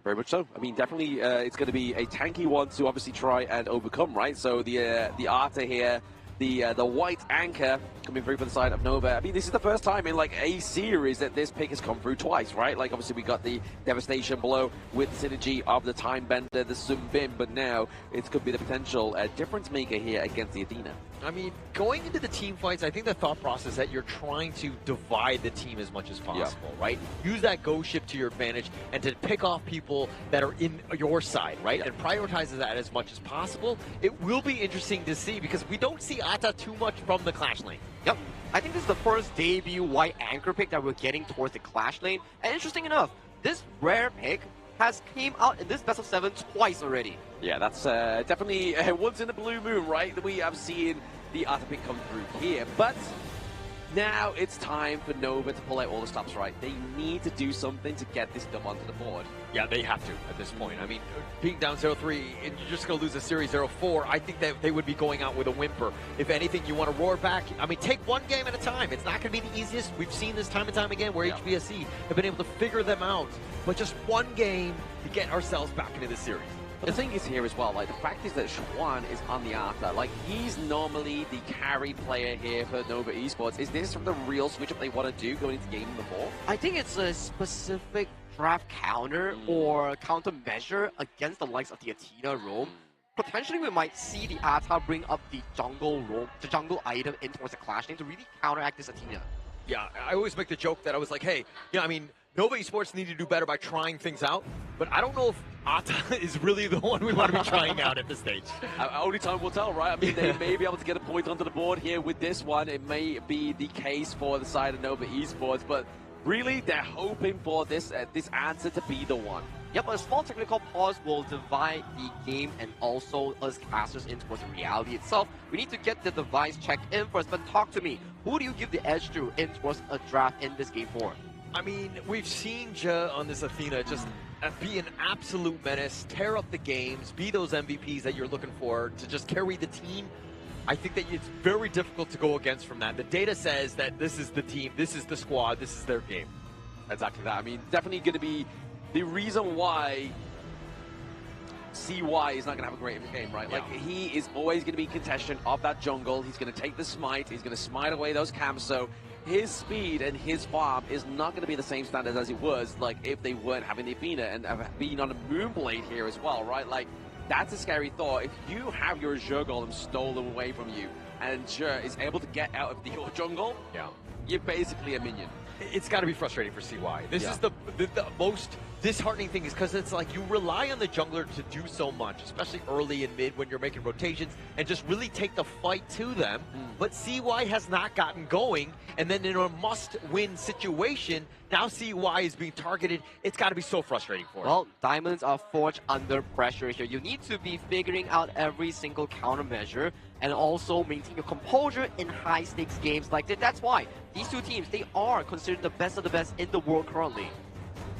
Very much so. I mean, definitely, it's going to be a tanky one to obviously try and overcome, right? So the Arta here the white anchor coming through for the side of Nova. I mean, this is the first time in like a series that this pick has come through twice, right? Like, obviously we got the devastation blow with the synergy of the time bender, the Sumbin, but now it could be the potential difference maker here against the Athena. I mean, going into the team fights, I think the thought process that you're trying to divide the team as much as possible, right? Use that go ship to your advantage and to pick off people that are in your side, right? And prioritize that as much as possible. It will be interesting to see because we don't see Ata too much from the Clash lane. Yep. I think this is the first debut white anchor pick that we're getting towards the Clash lane. And interesting enough, this rare pick has came out in this best of 7 twice already. Yeah, that's definitely once in the blue moon, right? That we have seen the Ata pick come through here. But now it's time for Nova to pull out all the stops, right? They need to do something to get this dub onto the board. Yeah, they have to at this point. I mean, being down 0-3 and you're just going to lose a series 0-4, I think that they would be going out with a whimper. If anything, you want to roar back. I mean, take one game at a time. It's not going to be the easiest. We've seen this time and time again where HBSC have been able to figure them out. But just one game to get ourselves back into this series. But the thing is here as well, like the fact is that Schwan is on the Ata. Like he's normally the carry player here for Nova Esports. Is this the real switch up they want to do going into game number 4? I think it's a specific draft counter or countermeasure against the likes of the Athena roam. Potentially we might see the Ata bring up the jungle roam, the jungle item in towards the Clash lane to really counteract this Athena. Yeah, I always make the joke that I was like, hey, you know, I mean, Nova Esports need to do better by trying things out, but I don't know if Ata is really the one we want to be trying out at this stage. Only time will tell, right? I mean, they may be able to get a point onto the board here with this one. It may be the case for the side of Nova Esports, but really, they're hoping for this this answer to be the one. Yep, a small technical pause will divide the game and also us casters in towards the reality itself. We need to get the device checked in first, but talk to me. Who do you give the edge to in towards a draft in this game 4? I mean, we've seen Ja on this Athena just be an absolute menace, tear up the games, be those MVPs that you're looking for, to just carry the team. I think that it's very difficult to go against from that. The data says that this is the team, this is the squad, this is their game. Exactly that. I mean, definitely going to be the reason why CY is not going to have a great game, right? Like, he is always going to be contestant of that jungle. He's going to take the smite. He's going to smite away those camps. So his speed and his farm is not going to be the same standard as it was, like, if they weren't having the Athena and being on a Moonblade here as well, right? Like, that's a scary thought. If you have your Zhe Golem stolen away from you and Zhe is able to get out of your jungle, you're basically a minion. It's got to be frustrating for CY. This is the most disheartening thing, is because it's like you rely on the jungler to do so much, especially early and mid when you're making rotations, and just really take the fight to them. But CY has not gotten going, and then in a must-win situation, now CY is being targeted. It's got to be so frustrating for them. Well, diamonds are forged under pressure here. You need to be figuring out every single countermeasure and also maintain your composure in high-stakes games like this. That's why these two teams, they are considered the best of the best in the world currently.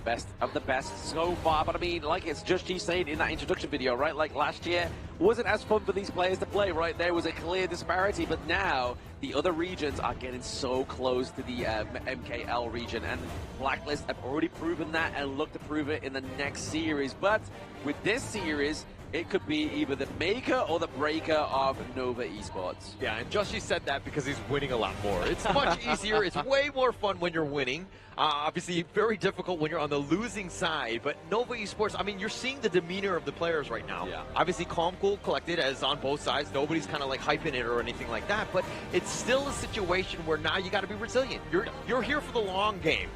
Best of the best so far, but I mean, like it's just G saying in that introduction video, right? Like last year wasn't as fun for these players to play, right? There was a clear disparity, but now the other regions are getting so close to the MKL region, and Blacklist have already proven that and look to prove it in the next series. But with this series, it could be either the maker or the breaker of Nova Esports. Yeah, and Joshi said that because he's winning a lot more. It's much easier. It's way more fun when you're winning. Obviously, very difficult when you're on the losing side. But Nova Esports, I mean, you're seeing the demeanor of the players right now. Obviously, calm, cool, collected, as on both sides. Nobody's kind of like hyping it or anything like that. But it's still a situation where now you got to be resilient. You're here for the long game.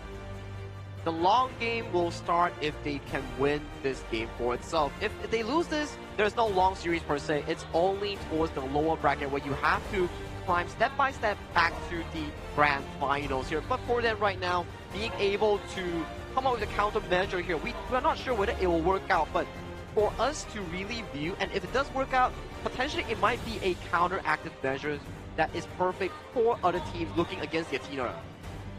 The long game will start if they can win this game for itself. If they lose this, there's no long series per se. It's only towards the lower bracket where you have to climb step by step back to the grand finals here. But for them right now, being able to come up with a countermeasure here, we're not sure whether it will work out, but for us to really view, and if it does work out, potentially it might be a counteractive measure that is perfect for other teams looking against the Athena.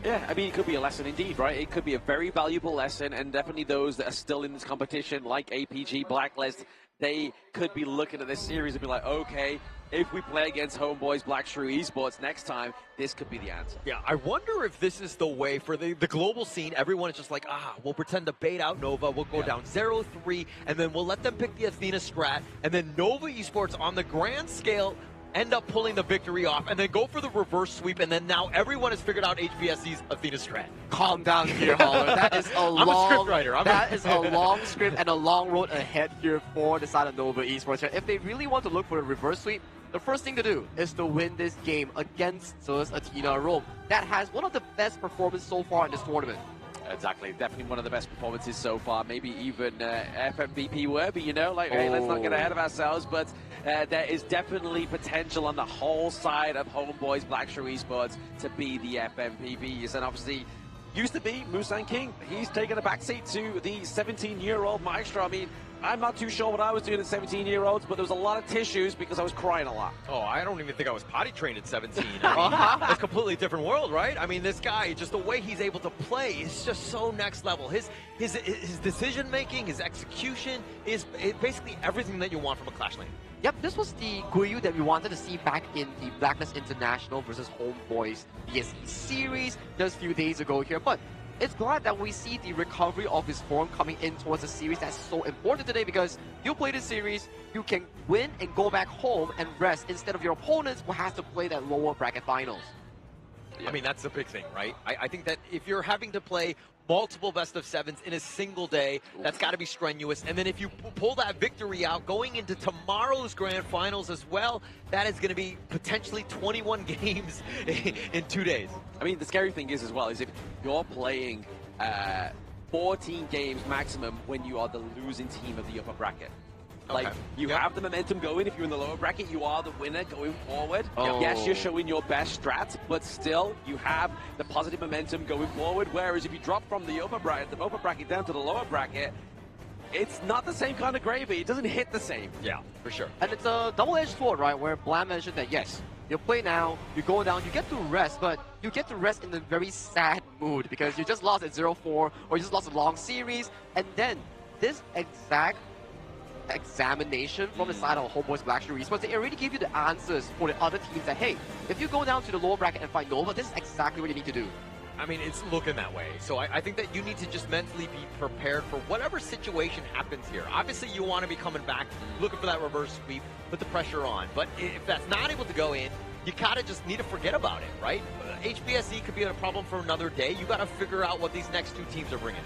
Yeah, I mean, it could be a lesson indeed, right? It could be a very valuable lesson, and definitely those that are still in this competition, like APG, Blacklist, they could be looking at this series and be like, okay, if we play against HomeBois, Black Shrew Esports next time, this could be the answer. Yeah, I wonder if this is the way for the global scene. Everyone is just like, we'll pretend to bait out Nova, we'll go down 0-3, and then we'll let them pick the Athena strat, and then Nova Esports on the grand scale end up pulling the victory off, and then go for the reverse sweep, and then now everyone has figured out HBSC's Athena strat. Calm down here, Holler. That is I'm a script writer. That is a long script and a long road ahead here for the side of Nova Esports. If they really want to look for a reverse sweep, the first thing to do is to win this game against Zeus Athena Rome. That has one of the best performances so far in this tournament. Exactly, definitely one of the best performances so far. Maybe even FMVP worthy, you know? Like, hey, let's not get ahead of ourselves, but there is definitely potential on the whole side of HomeBois Blackshrew Esports to be the FMVPs. And obviously, used to be Musan King. He's taken a backseat to the 17-year-old Maestro. I mean, I'm not too sure what I was doing at 17-year-olds, but there was a lot of tissues because I was crying a lot. Oh, I don't even think I was potty trained at 17. I mean, it's a completely different world, right? I mean, this guy, just the way he's able to play is just so next level. His decision-making, his execution is basically everything that you want from a Clash lane. Yep, this was the Guiyu that we wanted to see back in the Blacklist International versus HomeBois BSC series just a few days ago here, but it's glad that we see the recovery of his form coming in towards a series that's so important today, because you play this series, you can win and go back home and rest instead of your opponents who has to play that lower bracket finals. I mean, that's the big thing, right? I think that if you're having to play multiple best of sevens in a single day, that's got to be strenuous. And then if you pull that victory out going into tomorrow's grand finals as well, that is going to be potentially 21 games in 2 days. I mean, the scary thing is as well is if you're playing 14 games maximum when you are the losing team of the upper bracket. Like, you have the momentum going. If you're in the lower bracket, you are the winner going forward. Yes, you're showing your best strats, but still, you have the positive momentum going forward. Whereas if you drop from the upper bracket down to the lower bracket, it's not the same kind of gravy. It doesn't hit the same. Yeah, for sure. And it's a double-edged sword, right? Where Blam mentioned that, yes, you play now, you go down, you get to rest, but you get to rest in a very sad mood because you just lost at 0-4, or you just lost a long series, and then this exact examination from the side of HomeBois Blackshrew Esports, they already give you the answers for the other teams that, hey, if you go down to the lower bracket and fight Nova, this is exactly what you need to do. I mean, it's looking that way. So I think that you need to just mentally be prepared for whatever situation happens here. Obviously, you want to be coming back, looking for that reverse sweep, put the pressure on. But if that's not able to go in, you kind of just need to forget about it, right? HBSC could be a problem for another day. You got to figure out what these next two teams are bringing.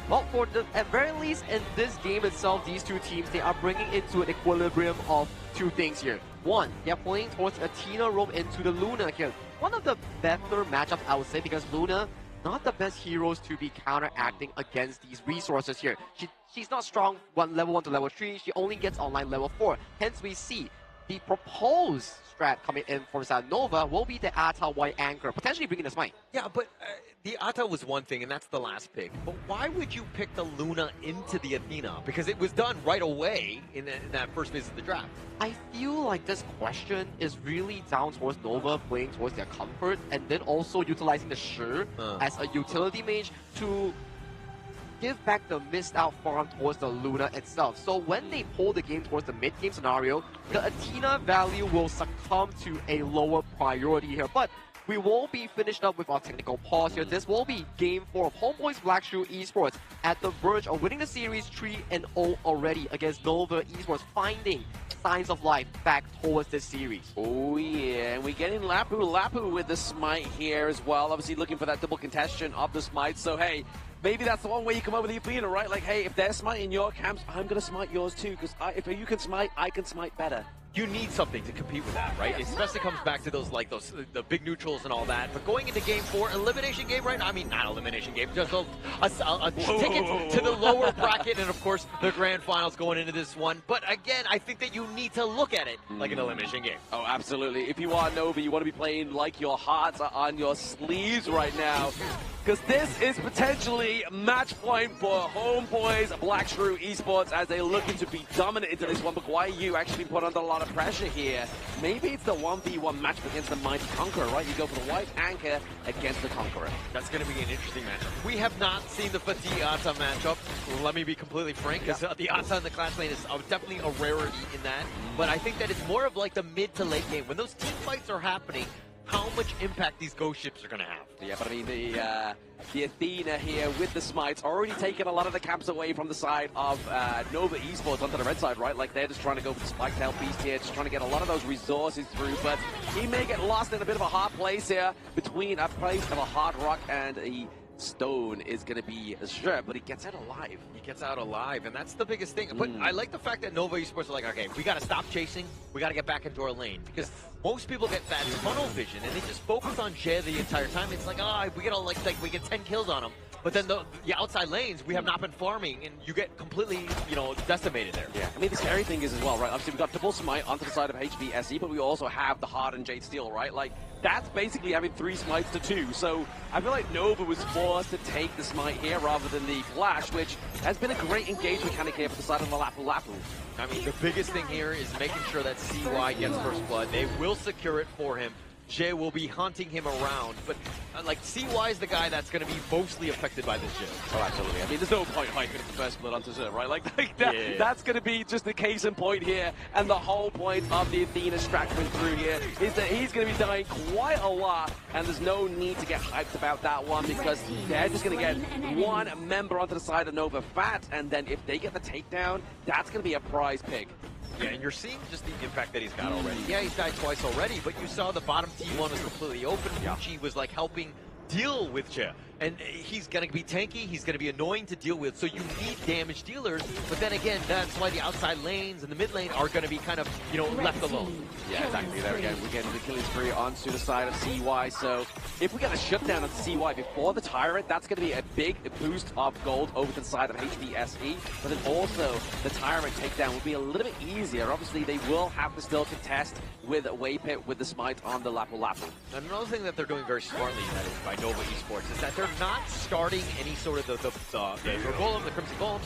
Well, at very least in this game itself, these two teams, they are bringing into an equilibrium of two things here. One, they're playing towards Athena Rome into the Luna here. One of the better matchups, I would say, because Luna, not the best heroes to be counteracting against these resources here. She's not strong level 1 to level 3. She only gets online level 4. Hence, we see the proposed strat coming in for Nova will be the Ata White Anchor, potentially bringing the smite. Yeah, but the Ata was one thing, and that's the last pick. But why would you pick the Luna into the Athena? Because it was done right away in that first phase of the draft. I feel like this question is really down towards Nova playing towards their comfort, and then also utilizing the Shi as a utility mage to give back the missed out farm towards the Luna itself. So when they pull the game towards the mid-game scenario, the Athena value will succumb to a lower priority here. But we will be finished up with our technical pause here. This will be Game 4 of HomeBois Blackshrew Esports at the verge of winning the series 3-0 already against Nova Esports, finding signs of life back towards this series. Oh yeah, and we're getting Lapu with the smite here as well. Obviously looking for that double contestation of the smite. So hey, maybe that's the one way you come over the Athena, right? Like, hey, if they're smiting your camps, I'm going to smite yours too, because if you can smite, I can smite better. You need something to compete with that, right? It especially comes back to those, like, the big neutrals and all that. But going into Game 4, elimination game right now, I mean, not elimination game, just a ticket to the lower bracket, and of course, the grand finals going into this one. But again, I think that you need to look at it like an elimination game. Oh, absolutely. If you are Nova, you want to be playing like your hearts are on your sleeves right now. Because this is potentially match point for HomeBois Blackshrew Esports as they're looking to be dominant into this one. But why are you actually put under a lot of pressure here? Maybe it's the 1v1 matchup against the Mighty Conqueror, right? You go for the White Anchor against the Conqueror. That's going to be an interesting matchup. We have not seen the Fatih Ata matchup. Let me be completely frank, because the Ata in the Clash lane is definitely a rarity in that. But I think that it's more of like the mid to late game. When those team fights are happening, how much impact these ghost ships are going to have. Yeah, but I mean, the Athena here with the smites already taking a lot of the camps away from the side of Nova Esports onto the red side, right? Like, they're just trying to go for the spike tail beast here, just trying to get a lot of those resources through, but he may get lost in a bit of a hard place here between a place of a hard rock and a stone is going to be sure, but he gets out alive. He gets out alive, and that's the biggest thing. But I like the fact that Nova Esports are like, okay, we got to stop chasing. We got to get back into our lane, because most people get that tunnel vision, and they just focus on Jay the entire time. It's like, oh, we get we get 10 kills on him. But then the outside lanes, we have not been farming, and you get completely, decimated there. Yeah, I mean, the scary thing is as well, right? Obviously, we've got double smite onto the side of HBSE, but we also have the Hard and Jade Steel, right? Like, that's basically having 3 smites to 2. So I feel like Nova was forced to take the smite here rather than the flash, which has been a great engage mechanic here for the side of the Lapu Lapu. I mean, the biggest thing here is making sure that CY gets first blood. They will secure it for him. Jay will be hunting him around, but like CY is the guy that's going to be mostly affected by this Jay. Oh, absolutely. I mean, there's no point hyping the first blood onto Zerg, right? Like that, that's going to be just the case in point here, and the whole point of the Athena strat coming through here is that he's going to be dying quite a lot, and there's no need to get hyped about that one because they're just going to get one member onto the side of Nova Fat, and then if they get the takedown, that's going to be a prize pick. Yeah, and you're seeing just the impact that he's got already. Yeah, he's died twice already, but you saw the bottom T1 was completely open. Uchi was like helping deal with Jia. And he's going to be tanky, he's going to be annoying to deal with, so you need damage dealers, but then again, that's why the outside lanes and the mid lane are going to be kind of, left alone. Yeah, exactly. There again, we're getting the killing spree onto the side of CY, so if we get a shutdown on CY before the Tyrant, that's going to be a big boost of gold over to the side of HBSE, but then also the Tyrant takedown will be a little bit easier. Obviously, they will have to still contest with a Waypit with the smite on the Lapu Lapu. And another thing that they're doing very smartly by Nova Esports is that they're not starting any sort of the Golem, the Crimson Golem,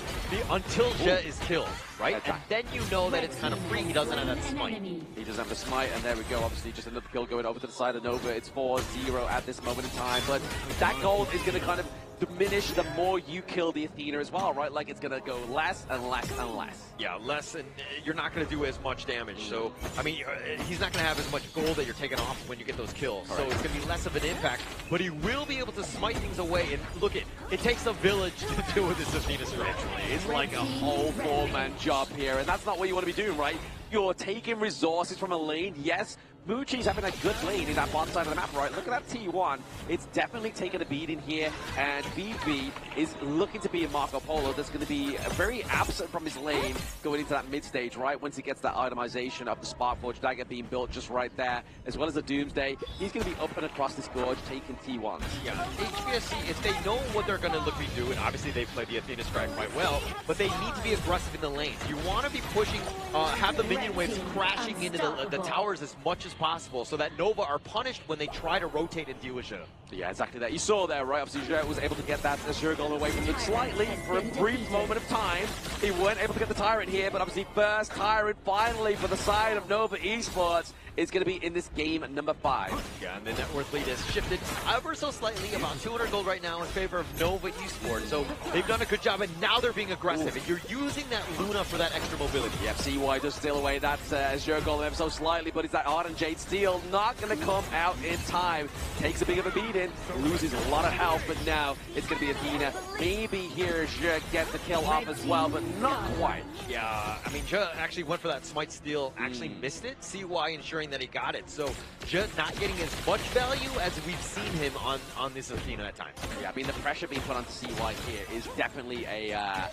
until Jia is killed, right? And then you know that it's kind of free. He doesn't have that smite. He doesn't have the smite, and there we go. Obviously, just another kill going over to the side of Nova. It's 4-0 at this moment in time, but that gold is going to kind of diminish the more you kill the Athena as well, right? Like, it's going to go less and less and less. Yeah, less, and you're not going to do as much damage. So, I mean, he's not going to have as much gold that you're taking off when you get those kills. So it's going to be less of an impact, but he will be able to smite things away. And look, it takes a village to deal with this Athena strategy. It's like a whole 4-man job here, and that's not what you want to be doing, right? You're taking resources from a lane, yes. Muchi's having a good lane in that bottom side of the map, right? Look at that T1. It's definitely taking a beating here, and BB is looking to be a Marco Polo that's going to be very absent from his lane going into that mid stage, right? Once he gets that itemization of the Sparkforge dagger being built just right there, as well as the Doomsday, he's going to be up and across this gorge taking T1s. Yeah, HBSC, if they know what they're going to look to do, and obviously they've played the Athena strike quite well, but they need to be aggressive in the lanes. You want to be pushing, have the minion waves crashing into the towers as much as possible so that Nova are punished when they try to rotate and deal with Zhe. Yeah, exactly that. You saw there, right? Obviously, Zhe was able to get that Azure Golem away from them slightly for a brief moment of time. They weren't able to get the Tyrant here, but obviously first Tyrant finally for the side of Nova Esports is going to be in this game number 5. Yeah, and the net worth lead has shifted ever so slightly, about 200 gold right now in favor of Nova Esports. So they've done a good job, and now they're being aggressive. And you're using that Luna for that extra mobility. Yep, CY does steal away that Azure Golem ever so slightly, but it's that Ardent Jade Steel not going to come out in time. Takes a big of a beating, loses a lot of health, but now it's going to be Athena. Maybe here Zhe gets the kill off as well, but not quite. Yeah, I mean, Zhe actually went for that Smite Steal, actually missed it. CY ensuring that he got it. So Zhe not getting as much value as we've seen him on this Athena at times. Yeah, I mean, the pressure being put onto CY here is definitely a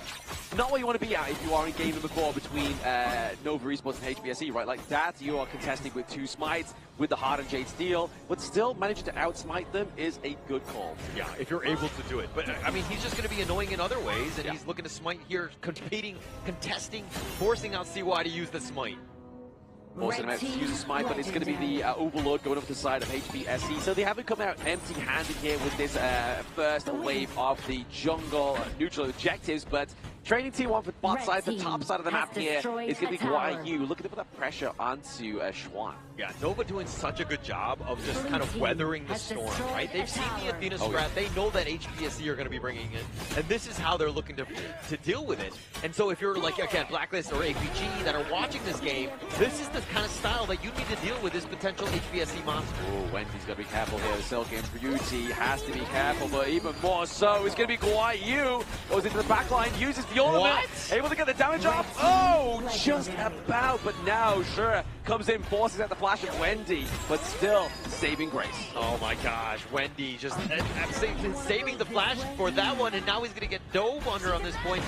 not what you want to be at if you are in game number 4 between Nova Esports and HBSE, right? Like that, you are contesting with 2 smites, with the Hard and Jade Steel, but still managing to outsmite them is a good call. Yeah, if you're able to do it. But, I mean, he's just going to be annoying in other ways, and he's looking to smite here, competing, contesting, forcing out CY to use the smite. Also going to use a smite, but it's going to be the Overlord going up to the side of HBSE. So they haven't come out empty-handed here with this first wave of the jungle neutral objectives, but Training T1 for bot side, the Red top side of the team map has here destroyed is going to be a tower. YU. Look at it put that pressure onto Schwan. Yeah, Nova doing such a good job of just kind of weathering the storm, right? They've seen the Athena strat. They know that HBSC are going to be bringing it, and this is how they're looking to deal with it. And so if you're like, again, Blacklist or APG that are watching this game, this is the kind of style that you need to deal with this potential HBSC monster. Oh, Wendy's got to be careful here. The Silk against Ryuji has to be careful, but even more so, it's going to be YU. Goes into the back line, uses the ornament, able to get the damage off. Oh, just about, but now, sure, comes in, forces at the flash of Wendy, but still saving grace. Oh my gosh, Wendy just saving the flash for that one, and now he's going to get dove under on this point.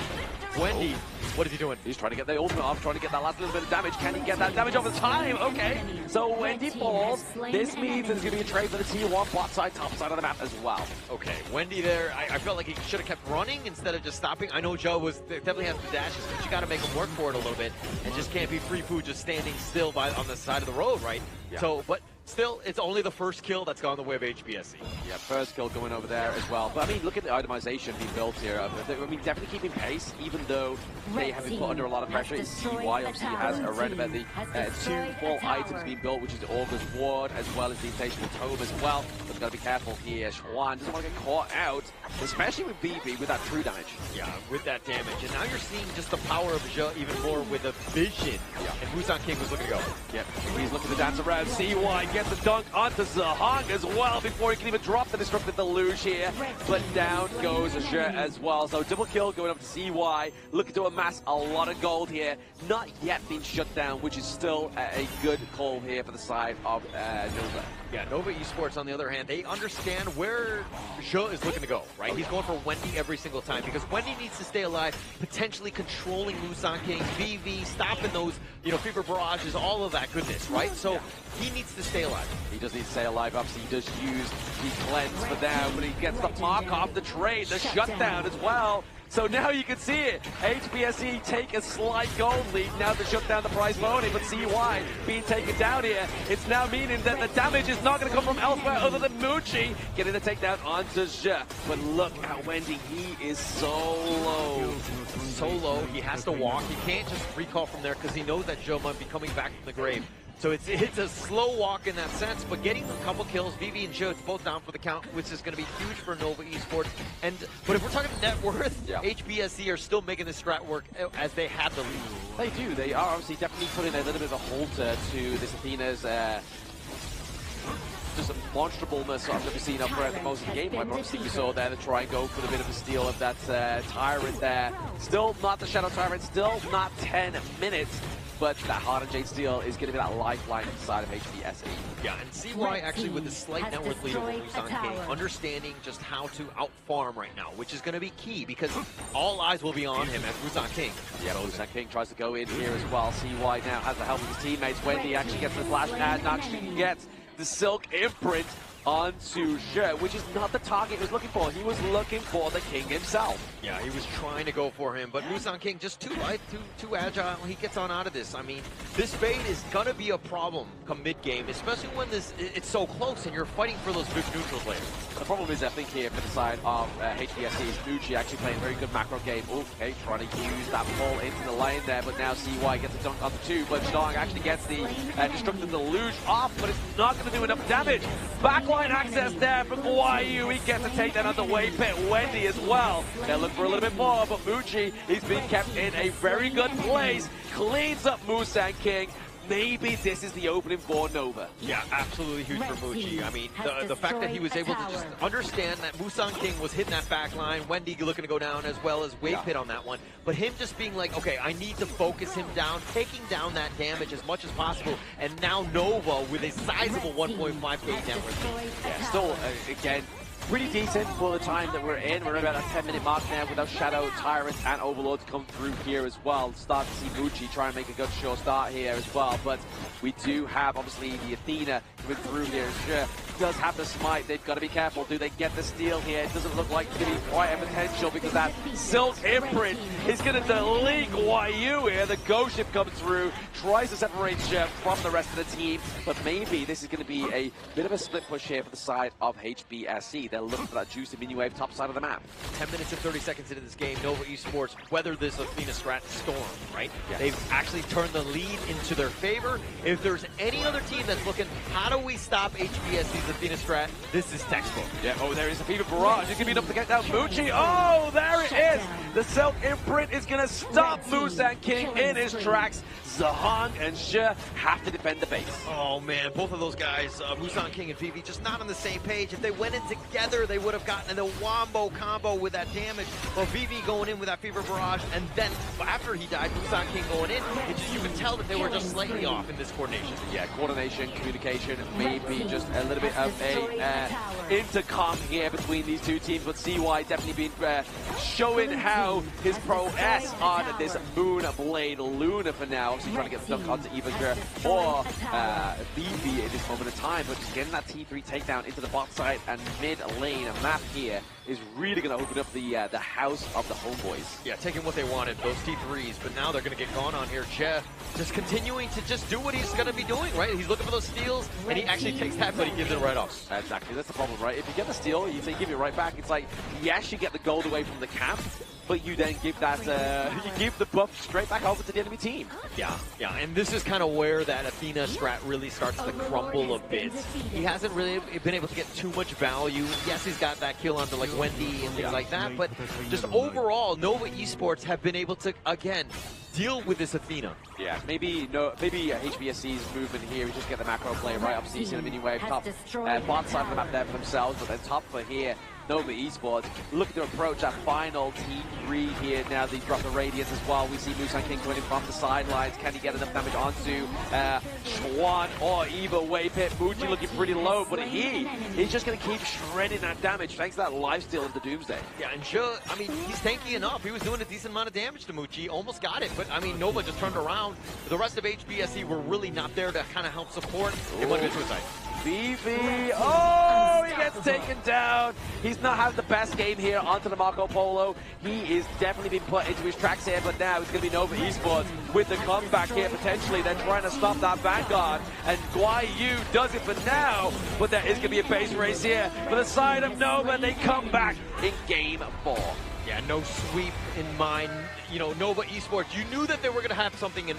Wendy, what is he doing? He's trying to get the ultimate off, trying to get that last little bit of damage. Can he get that damage off in time? Okay, so Wendy falls. This means there's going to be a trade for the T1 bot side, top side of the map as well. Okay, Wendy there, I felt like he should have kept running instead of just stopping. I know Joe definitely has the dashes, but you got to make him work for it a little bit, and just can't be free food just standing still on the side of the road, right? Yeah. So, but still, it's only the first kill that's gone the way of HBSC. Yeah, first kill going over there as well. But I mean, look at the itemization being built here. I mean, definitely keeping pace, even though they have been put under a lot of pressure. CY obviously has around about the 2 full items being built, which is the Augur's Ward as well as the Insatiable Tome as well. But they've got to be careful here. Schwan doesn't want to get caught out, especially with BB with that true damage. Yeah, with that damage. And now you're seeing just the power of Zhe even more with the vision. Yeah. And Musan King was looking to go. Yep, he's looking to dance around. CY gets the dunk onto Zahang as well before he can even drop the Destructive Deluge here. But down goes Zhe as well. So double kill going up to CY, looking to amass a lot of gold here. Not yet being shut down, which is still a good call here for the side of Nova. Yeah, Nova Esports, on the other hand, they understand where Zhe is looking to go, right? He's going for Wendy every single time because Wendy needs to stay alive, potentially controlling Musan King, VV, stopping those, Fever Barrages, all of that goodness, right? So he needs to stay alive. He does need to stay alive. Obviously, he does use the cleanse for now, but he gets the mark off the trade, the shutdown as well. So now you can see it. HBSC take a slight gold lead now to shut down the prize pony, but CY being taken down here. It's now meaning that the damage is not going to come from elsewhere other than Mucci getting the takedown onto Zhe. But look at Wendy. He is so low. So low. He has to walk. He can't just recall from there because he knows that Zhe might be coming back from the grave. So it's a slow walk in that sense, but getting a couple kills, VV and Zhe both down for the count, which is going to be huge for Nova Esports. But if we're talking net worth, HBSC are still making the strat work as they had the lead. They do. They are obviously definitely putting a little bit of a halter to this Athena's just a monstrableness I've never seen up throughout the most of the game. But obviously you saw there to try and go for the bit of a steal of that Tyrant there. Still not the Shadow Tyrant, still not 10 minutes. But that Hard and Jade steal is going to be that lifeline inside of HBSC. Yeah, and CY actually with a slight net worth lead over Musan King, understanding just how to out-farm right now, which is going to be key because all eyes will be on him as Musan King. Yeah, Musan King tries to go in here as well. CY now has the help of his teammates. Wendy actually gets the flash and actually gets the Silk imprint onto Zhe, which is not the target he was looking for. He was looking for the King himself. Yeah, he was trying to go for him, but Musan King just too light, too agile. He gets on out of this. I mean, this fade is gonna be a problem come mid-game, especially when it's so close and you're fighting for those big neutrals later. The problem is, I think here for the side of HBSC is Mucci actually playing a very good macro game. Okay, trying to use that pull into the lane there, but now CY gets a dunk on the 2, but Zhang actually gets the Destructive Deluge off, but it's not going to do enough damage. Backline access there from YU. He gets a takedown on the way pit. Wendy as well. They're looking for a little bit more, but Mucci is being kept in a very good place. Cleans up Musan King. Maybe this is the opening for Nova. Yeah, absolutely huge for Mucci. I mean, the fact that he was able to just understand that Musan King was hitting that back line, Wendy looking to go down as well as Wave Pit on that one, but him just being like, okay, I need to focus him down, taking down that damage as much as possible, and now Nova with a sizable 1.5k net worth. Yeah, still, again, pretty decent for the time that we're in. We're about a 10-minute mark now without Shadow, Tyrant, and Overlord to come through here as well. Start to see Mucci try and make a good sure start here as well. But we do have, obviously, the Athena coming through here. Zhe does have the smite. They've got to be careful. Do they get the steal here? It doesn't look like it's going to be quite a potential because that Silk imprint is going to delete YU here. The Ghost Ship comes through, tries to separate Zhe from the rest of the team. But maybe this is going to be a bit of a split push here for the side of HBSC. They're here, looking for that juicy mini wave top side of the map. 10 minutes and 30 seconds into this game, Nova Esports weather this Athena Strat storm, right? Yeah. They've actually turned the lead into their favor. If there's any other team that's looking, how do we stop HBSC's Athena Strat? This is textbook. Yeah, oh, there is a Fever Barrage. It's going to be enough to get down Mucci. Oh, there it is. The self-imprint is going to stop Musan King in his tracks. Zahang and She have to defend the base. Oh man, both of those guys, Musan King and Vivi, just not on the same page. If they went in together, they would have gotten the wombo combo with that damage. Well, Vivi going in with that Fever Barrage, and then after he died, Musan King going in, you can tell that they were just slightly off in this coordination. Yeah, coordination, communication, maybe just a little bit of a intercom here between these two teams, but CY definitely been showing how his prowess on this Moon Blade Luna for now. Obviously trying to get stuck onto either or Vivi at this moment of time, but just getting that T3 takedown into the bot side and mid lane map here is really going to open up the house of the HomeBois. Yeah, taking what they wanted, those T3s, but now they're going to get gone on here. Che just continuing to just do what he's going to be doing, right? He's looking for those steals, and he actually takes that, but he gives it right off. Exactly, that's the problem, right? If you get the steal, you say give it right back. It's like, yes, you get the gold away from the camp, but you then give that, you give the buff straight back over to the enemy team. Yeah, and this is kind of where that Athena strat really starts to crumble a bit. He hasn't really been able to get too much value. Yes, he's got that kill onto like Wendy and things like that, but just overall, Nova Esports have been able to, again, deal with this Athena. Yeah, maybe HBSC's movement here is just get the macro play right. Obviously, you see the mini wave top bot side of the map there for themselves, but then top for here. Nova Esports looking to approach that final T3 here. Now they drop the radius as well. We see Musan King going in from the sidelines. Can he get enough damage onto Schwan or either way pit? Muji looking pretty low, but he's just going to keep shredding that damage thanks to that lifesteal into Doomsday. Yeah, and I mean, he's tanky enough. He was doing a decent amount of damage to Muji. Almost got it, but I mean, Nova just turned around. The rest of HBSC were really not there to kind of help support. They went to suicide. Vivi, oh, he gets taken down. He's not had the best game here onto the Marco Polo. He is definitely been put into his tracks here, but now it's going to be Nova Esports with the comeback here potentially. They're trying to stop that Vanguard, and Guai Yu does it for now, but there is going to be a base race here for the side of Nova, and they come back in game 4. Yeah, no sweep in mind. You know, Nova Esports, you knew that they were going to have something in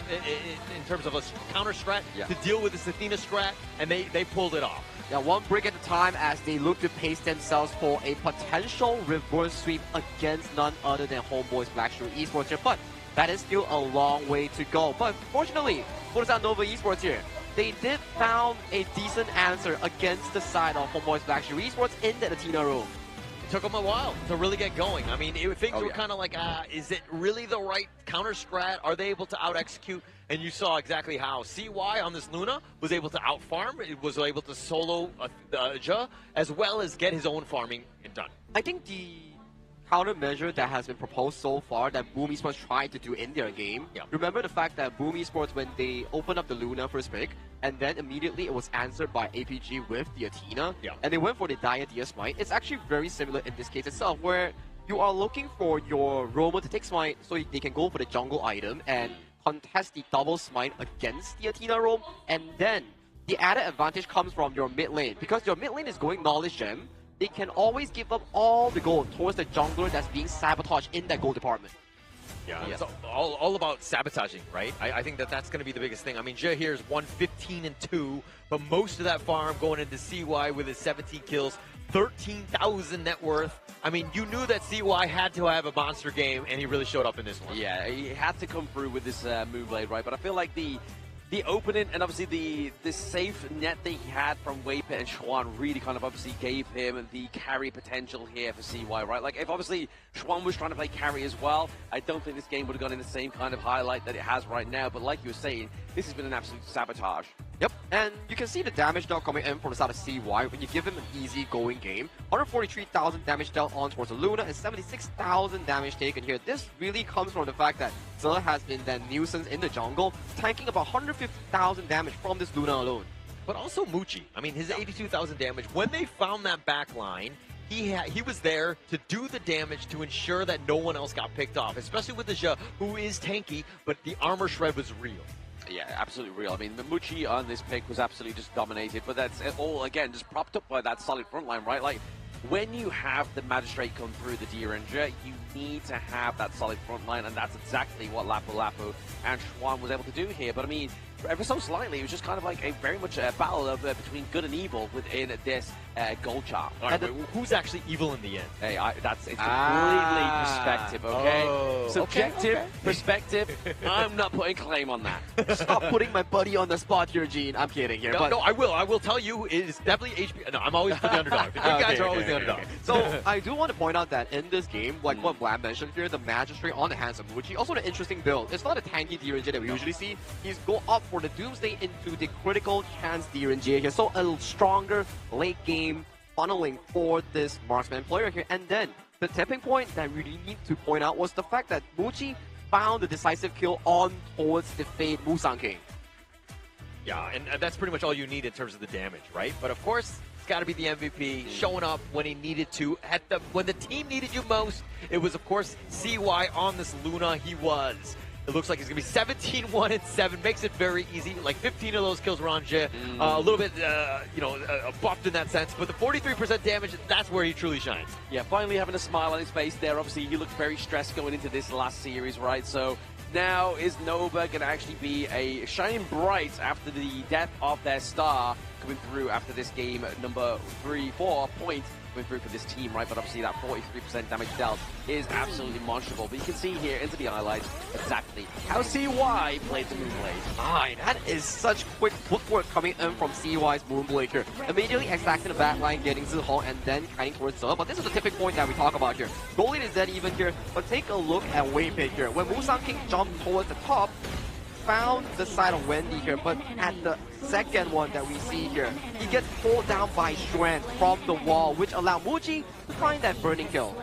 terms of a counter strat to deal with this Athena strat, and they pulled it off. Yeah, one break at a time as they look to pace themselves for a potential reverse sweep against none other than HomeBois Blacklist Esports here. But that is still a long way to go. But fortunately, for Nova Esports here, they did found a decent answer against the side of HomeBois Blacklist Esports in the Athena room. Took them a while to really get going. I mean, things were kind of like, is it really the right counter strat? Are they able to out-execute? And you saw exactly how CY on this Luna was able to out-farm. It was able to solo Ja, as well as get his own farming done. I think the countermeasure that has been proposed so far that Boom Esports tried to do in their game. Remember the fact that Boom Esports, when they opened up the Luna first pick, and then immediately it was answered by APG with the Athena, and they went for the Dire Dia Smite. It's actually very similar in this case itself, where you are looking for your roamer to take Smite so they can go for the jungle item and contest the double Smite against the Athena roam, and then the added advantage comes from your mid lane. Because your mid lane is going Knowledge Gem, they can always give up all the gold towards the jungler that's being sabotaged in that gold department. Yeah, it's all about sabotaging, right? I think that's going to be the biggest thing. I mean, Ja here is 115-2, but most of that farm going into CY with his 17 kills, 13,000 net worth. I mean, you knew that CY had to have a monster game, and he really showed up in this one. Yeah, he had to come through with this Moonblade, right? But I feel like the opening and obviously the safe net that he had from Waypit and Schwan really kind of obviously gave him the carry potential here for CY, right? Like, if obviously Schwan was trying to play carry as well, I don't think this game would have gone in the same kind of highlight that it has right now. But like you were saying, this has been an absolute sabotage. Yep, and you can see the damage dealt coming in from the side of CY when you give him an easy going game. 143,000 damage dealt on towards the Luna and 76,000 damage taken here. This really comes from the fact that Zhe has been that nuisance in the jungle, tanking about 150,000 damage from this Luna alone. But also Muchi. I mean, his 82,000 damage, when they found that back line, he was there to do the damage to ensure that no one else got picked off, especially with the Zhe, who is tanky, but the armor shred was real. Yeah, absolutely real. I mean, the Muchi on this pick was absolutely just dominated, but that's all, again, just propped up by that solid front line, right? Like, when you have the Magistrate come through the D-Ranger, you need to have that solid front line, and that's exactly what Lapu Lapu and Schwan was able to do here. But I mean, ever so slightly, it was just kind of like a very much a battle of, between good and evil within this gold chart. All right, wait, who's actually evil in the end? Hey, it's completely perspective, okay? Oh, Subjective okay. perspective. I'm not putting claim on that. Stop putting my buddy on the spot here, Gene. I'm kidding here. No, but no, I will. I will tell you, it is definitely HP. No, I'm always for the underdog. You guys are always the underdog. So I do want to point out that in this game, like what Vlad mentioned here, the Magistrate on the hands of Muji, also an interesting build. It's not a tanky D-Ranger that we usually see. He's go up for the Doomsday into the critical chance D-Ranger here. So a stronger late game funneling for this marksman player here. And then the tipping point that we really need to point out was the fact that Muji found the decisive kill on towards the Fade Musang King. Yeah, and that's pretty much all you need in terms of the damage, right? But of course, it's got to be the MVP showing up when he needed to. When the team needed you most, it was, of course, CY on this Luna. He was. It looks like he's going to be 17-1-7. Makes it very easy. Like 15 of those kills were on Jie. A little bit, buffed in that sense. But the 43% damage, that's where he truly shines. Yeah, finally having a smile on his face there. Obviously, he looked very stressed going into this last series, right? So now is Nova going to actually be a shining bright after the death of their star coming through after this game number 3-4 point coming through for this team, right? But obviously that 43% damage dealt is absolutely monstrable. But you can see here into the highlights exactly how CY played the Moonblade. That is such quick footwork coming in from CY's Moonblade here. Immediately exacting the backline, getting Zihong, and then kiting towards Zhe. But this is the tipping point that we talk about here. Goalie is dead even here, but take a look at Waypick here. When Musang King jumped towards the top, found the side of Wendy here, but at the second one that we see here, he gets pulled down by Xuan from the wall, which allowed Muji to find that burning kill.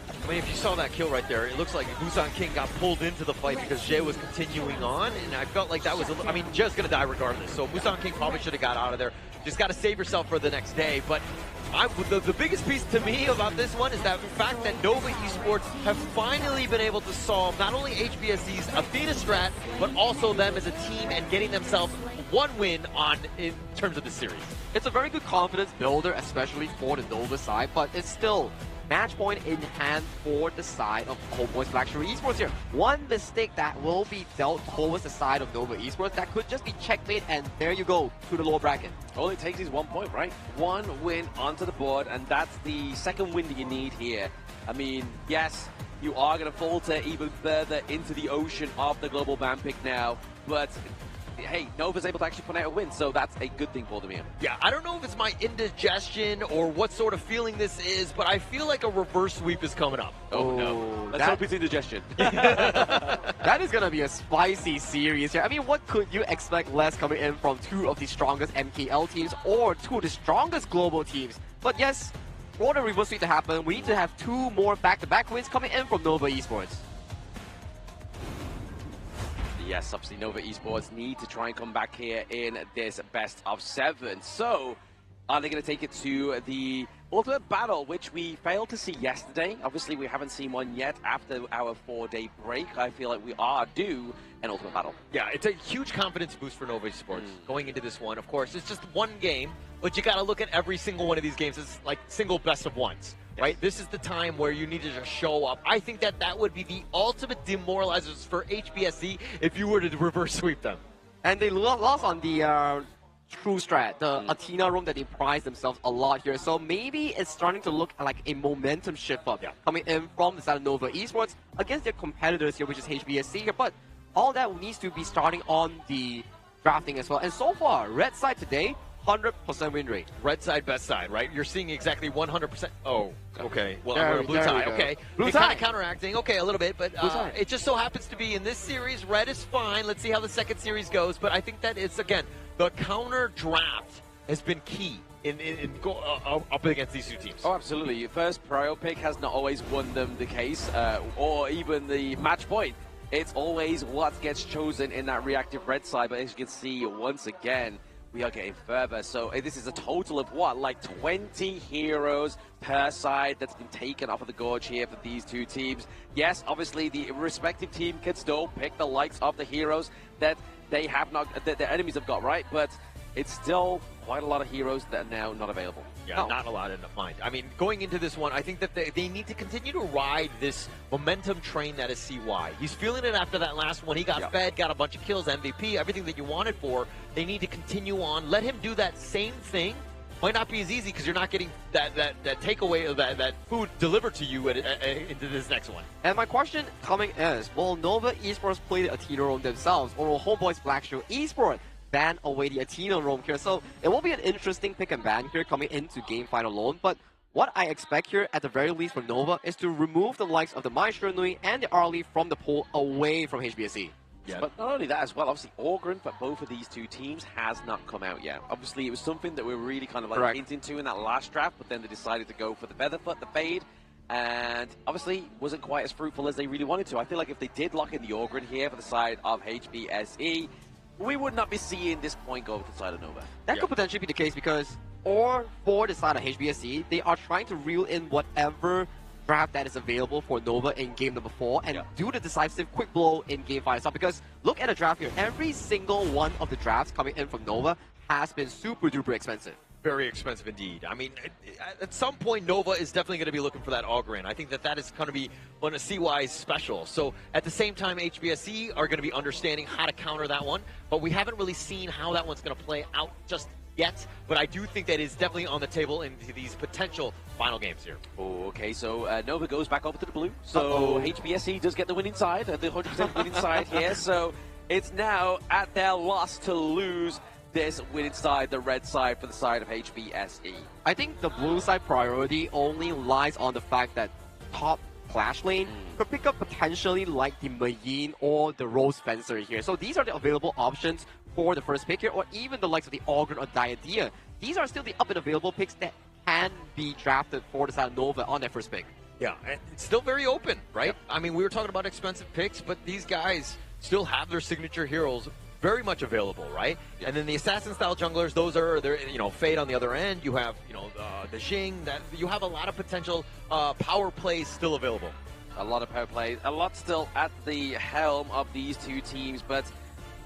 I mean, if you saw that kill right there, it looks like Musang King got pulled into the fight because Jie was continuing on, and I felt like that was I mean, Jie's going to die regardless, so Musang King probably should have got out of there. Just got to save yourself for the next day, but the biggest piece to me about this one is that fact that Nova Esports have finally been able to solve not only HBSC's Athena strat, but also them as a team and getting themselves one win in terms of the series. It's a very good confidence builder, especially for the Nova side, but it's still match point in hand for the side of HomeBois Blackstreet Esports here. One mistake that will be dealt towards the side of Nova Esports, that could just be checkmate, and there you go, to the lower bracket. All it takes is 1 point, right? One win onto the board, and that's the second win that you need here. I mean, yes, you are going to falter even further into the ocean of the global ban pick now, but hey, Nova's able to actually put out a win, so that's a good thing for them here. Yeah, I don't know if it's my indigestion or what sort of feeling this is, but I feel like a reverse sweep is coming up. Oh no. Let's hope it's indigestion. That is going to be a spicy series here. I mean, what could you expect less coming in from two of the strongest MKL teams or two of the strongest global teams? But yes, for the reverse sweep to happen, we need to have two more back-to-back wins coming in from Nova Esports. Yes, obviously Nova Esports need to try and come back here in this best of 7. So, are they going to take it to the ultimate battle, which we failed to see yesterday? Obviously, we haven't seen one yet after our 4-day break. I feel like we are due an ultimate battle. Yeah, it's a huge confidence boost for Nova Esports going into this one. Of course, it's just one game, but you got to look at every single one of these games as like single best of ones. Right? This is the time where you need to just show up. I think that would be the ultimate demoralizers for HBSC if you were to reverse sweep them. And they lost on the true strat, the Athena roam that they prize themselves a lot here. So maybe it's starting to look like a momentum shift up coming in from the side of Nova Esports against their competitors here, which is HBSC here. But all that needs to be starting on the drafting as well. And so far, red side today, 100% win rate. Red side, best side, right? You're seeing exactly 100%. Oh, okay. Well, There we're a we blue tie. go. Okay. Blue Kind tie. of counteracting. Okay, a little bit, but Blue tie. it just so happens to be in this series, red is fine. Let's see how the second series goes. But I think that it's, again, the counter draft has been key in up against these two teams. Oh, absolutely. Your first prio pick has not always won them the case, or even the match point. It's always what gets chosen in that reactive red side. But as you can see, once again, we are getting further. So this is a total of what, like 20 heroes per side that's been taken off of the gorge here for these two teams. Yes, obviously the respective team can still pick the likes of the heroes that they have not, that their enemies have got, right? But it's still quite a lot of heroes that are now not available. Yeah, not a lot in the mind. I mean, going into this one, I think that they need to continue to ride this momentum train that is CY. He's feeling it after that last one. He got fed, got a bunch of kills, MVP, everything that you wanted for. They need to continue on. Let him do that same thing. Might not be as easy because you're not getting that takeaway of that food delivered to you into this next one. And my question coming is, will Nova Esports play the Athena roam themselves, or will HomeBois Blacklist Esports ban away the Athena roam here? So it will be an interesting pick and ban here coming into game final alone. But what I expect here, at the very least for Nova, is to remove the likes of the Maestro Nui and the Arlie from the pool away from HBSE. Yeah. But not only that as well, obviously Orgren for both of these two teams has not come out yet. Obviously it was something that we were really kind of like hinting to in that last draft, but then they decided to go for the Featherfoot, the Fade, and obviously wasn't quite as fruitful as they really wanted to. I feel like if they did lock in the Orgren here for the side of HBSE, we would not be seeing this point go over to the side of Nova. That could potentially be the case because, or for the side of HBSE, they are trying to reel in whatever draft that is available for Nova in game number 4 and do the decisive quick blow in game 5 itself. Because look at the draft here, every single one of the drafts coming in from Nova has been super duper expensive. Very expensive indeed. I mean, at some point, Nova is definitely going to be looking for that Orgren. I think that is going to be one of CY's special. So at the same time, HBSE are going to be understanding how to counter that one. But we haven't really seen how that one's going to play out just yet. But I do think that is definitely on the table into these potential final games here. Oh, okay, so Nova goes back over to the blue. So HBSE does get the win inside, the 100% win inside here. So it's now at their loss to lose this win inside the red side for the side of HBSE. I think the blue side priority only lies on the fact that top Clash lane could pick up potentially like the Mayin or the Rose Fencer here. So these are the available options for the first pick here, or even the likes of the Orgren or Diadea. These are still the up and available picks that can be drafted for the side of Nova on their first pick. Yeah, and it's still very open, right? I mean, we were talking about expensive picks, but these guys still have their signature heroes very much available, right? And then the assassin-style junglers, those are, Fade on the other end. You have, the Xing. That you have a lot of potential power plays still available. A lot of power plays, a lot still at the helm of these two teams, but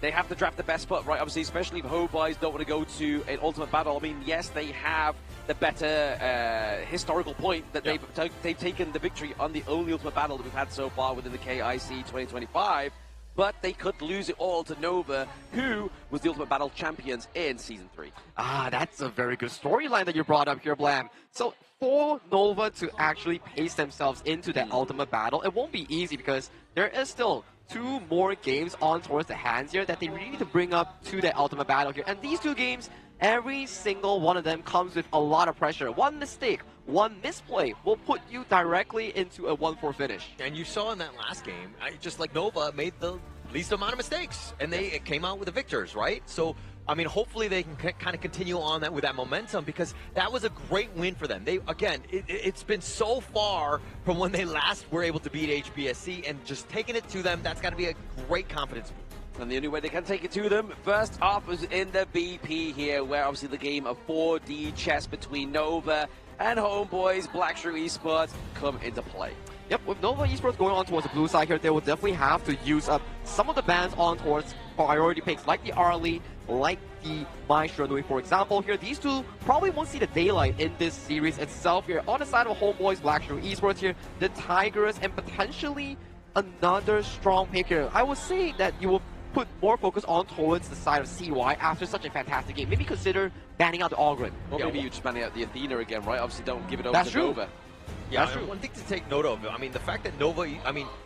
they have to draft the best spot, right? Obviously, especially if HomeBois don't want to go to an ultimate battle. I mean, yes, they have the better historical point that they've taken the victory on the only ultimate battle that we've had so far within the KIC 2025. But they could lose it all to Nova, who was the Ultimate Battle champions in Season 3. Ah, that's a very good storyline that you brought up here, Blam. So for Nova to actually pace themselves into that Ultimate Battle, it won't be easy because there is still 2 more games on towards the hands here that they really need to bring up to that Ultimate Battle here. And these 2 games, every single one of them comes with a lot of pressure. One mistake, one misplay will put you directly into a 1-4 finish. And you saw in that last game, just like Nova made the least amount of mistakes, and they came out with the victors, right? So, I mean, hopefully they can kind of continue on that with that momentum, because that was a great win for them. They, again, it's been so far from when they last were able to beat HBSC, and just taking it to them, that's got to be a great confidence boost. And the only way they can take it to them, first off, was in the BP here, where obviously the game of 4D chess between Nova and HomeBois, Blacklist Esports, come into play. Yep, with Nova Esports going on towards the blue side here, they will definitely have to use up some of the bans on towards priority picks, like the Arlie, like the Maestro Nui, for example. Here, these 2 probably won't see the daylight in this series itself here. On the side of HomeBois, Blacklist Esports here, the Tigers, and potentially another strong pick here. I would say that you will put more focus on towards the side of CY after such a fantastic game. Maybe consider banning out the Orgren. Or maybe you just ban out the Athena again, right? Obviously, don't give it over to Nova. Yeah, one thing to take note of, I mean, the fact that Nova,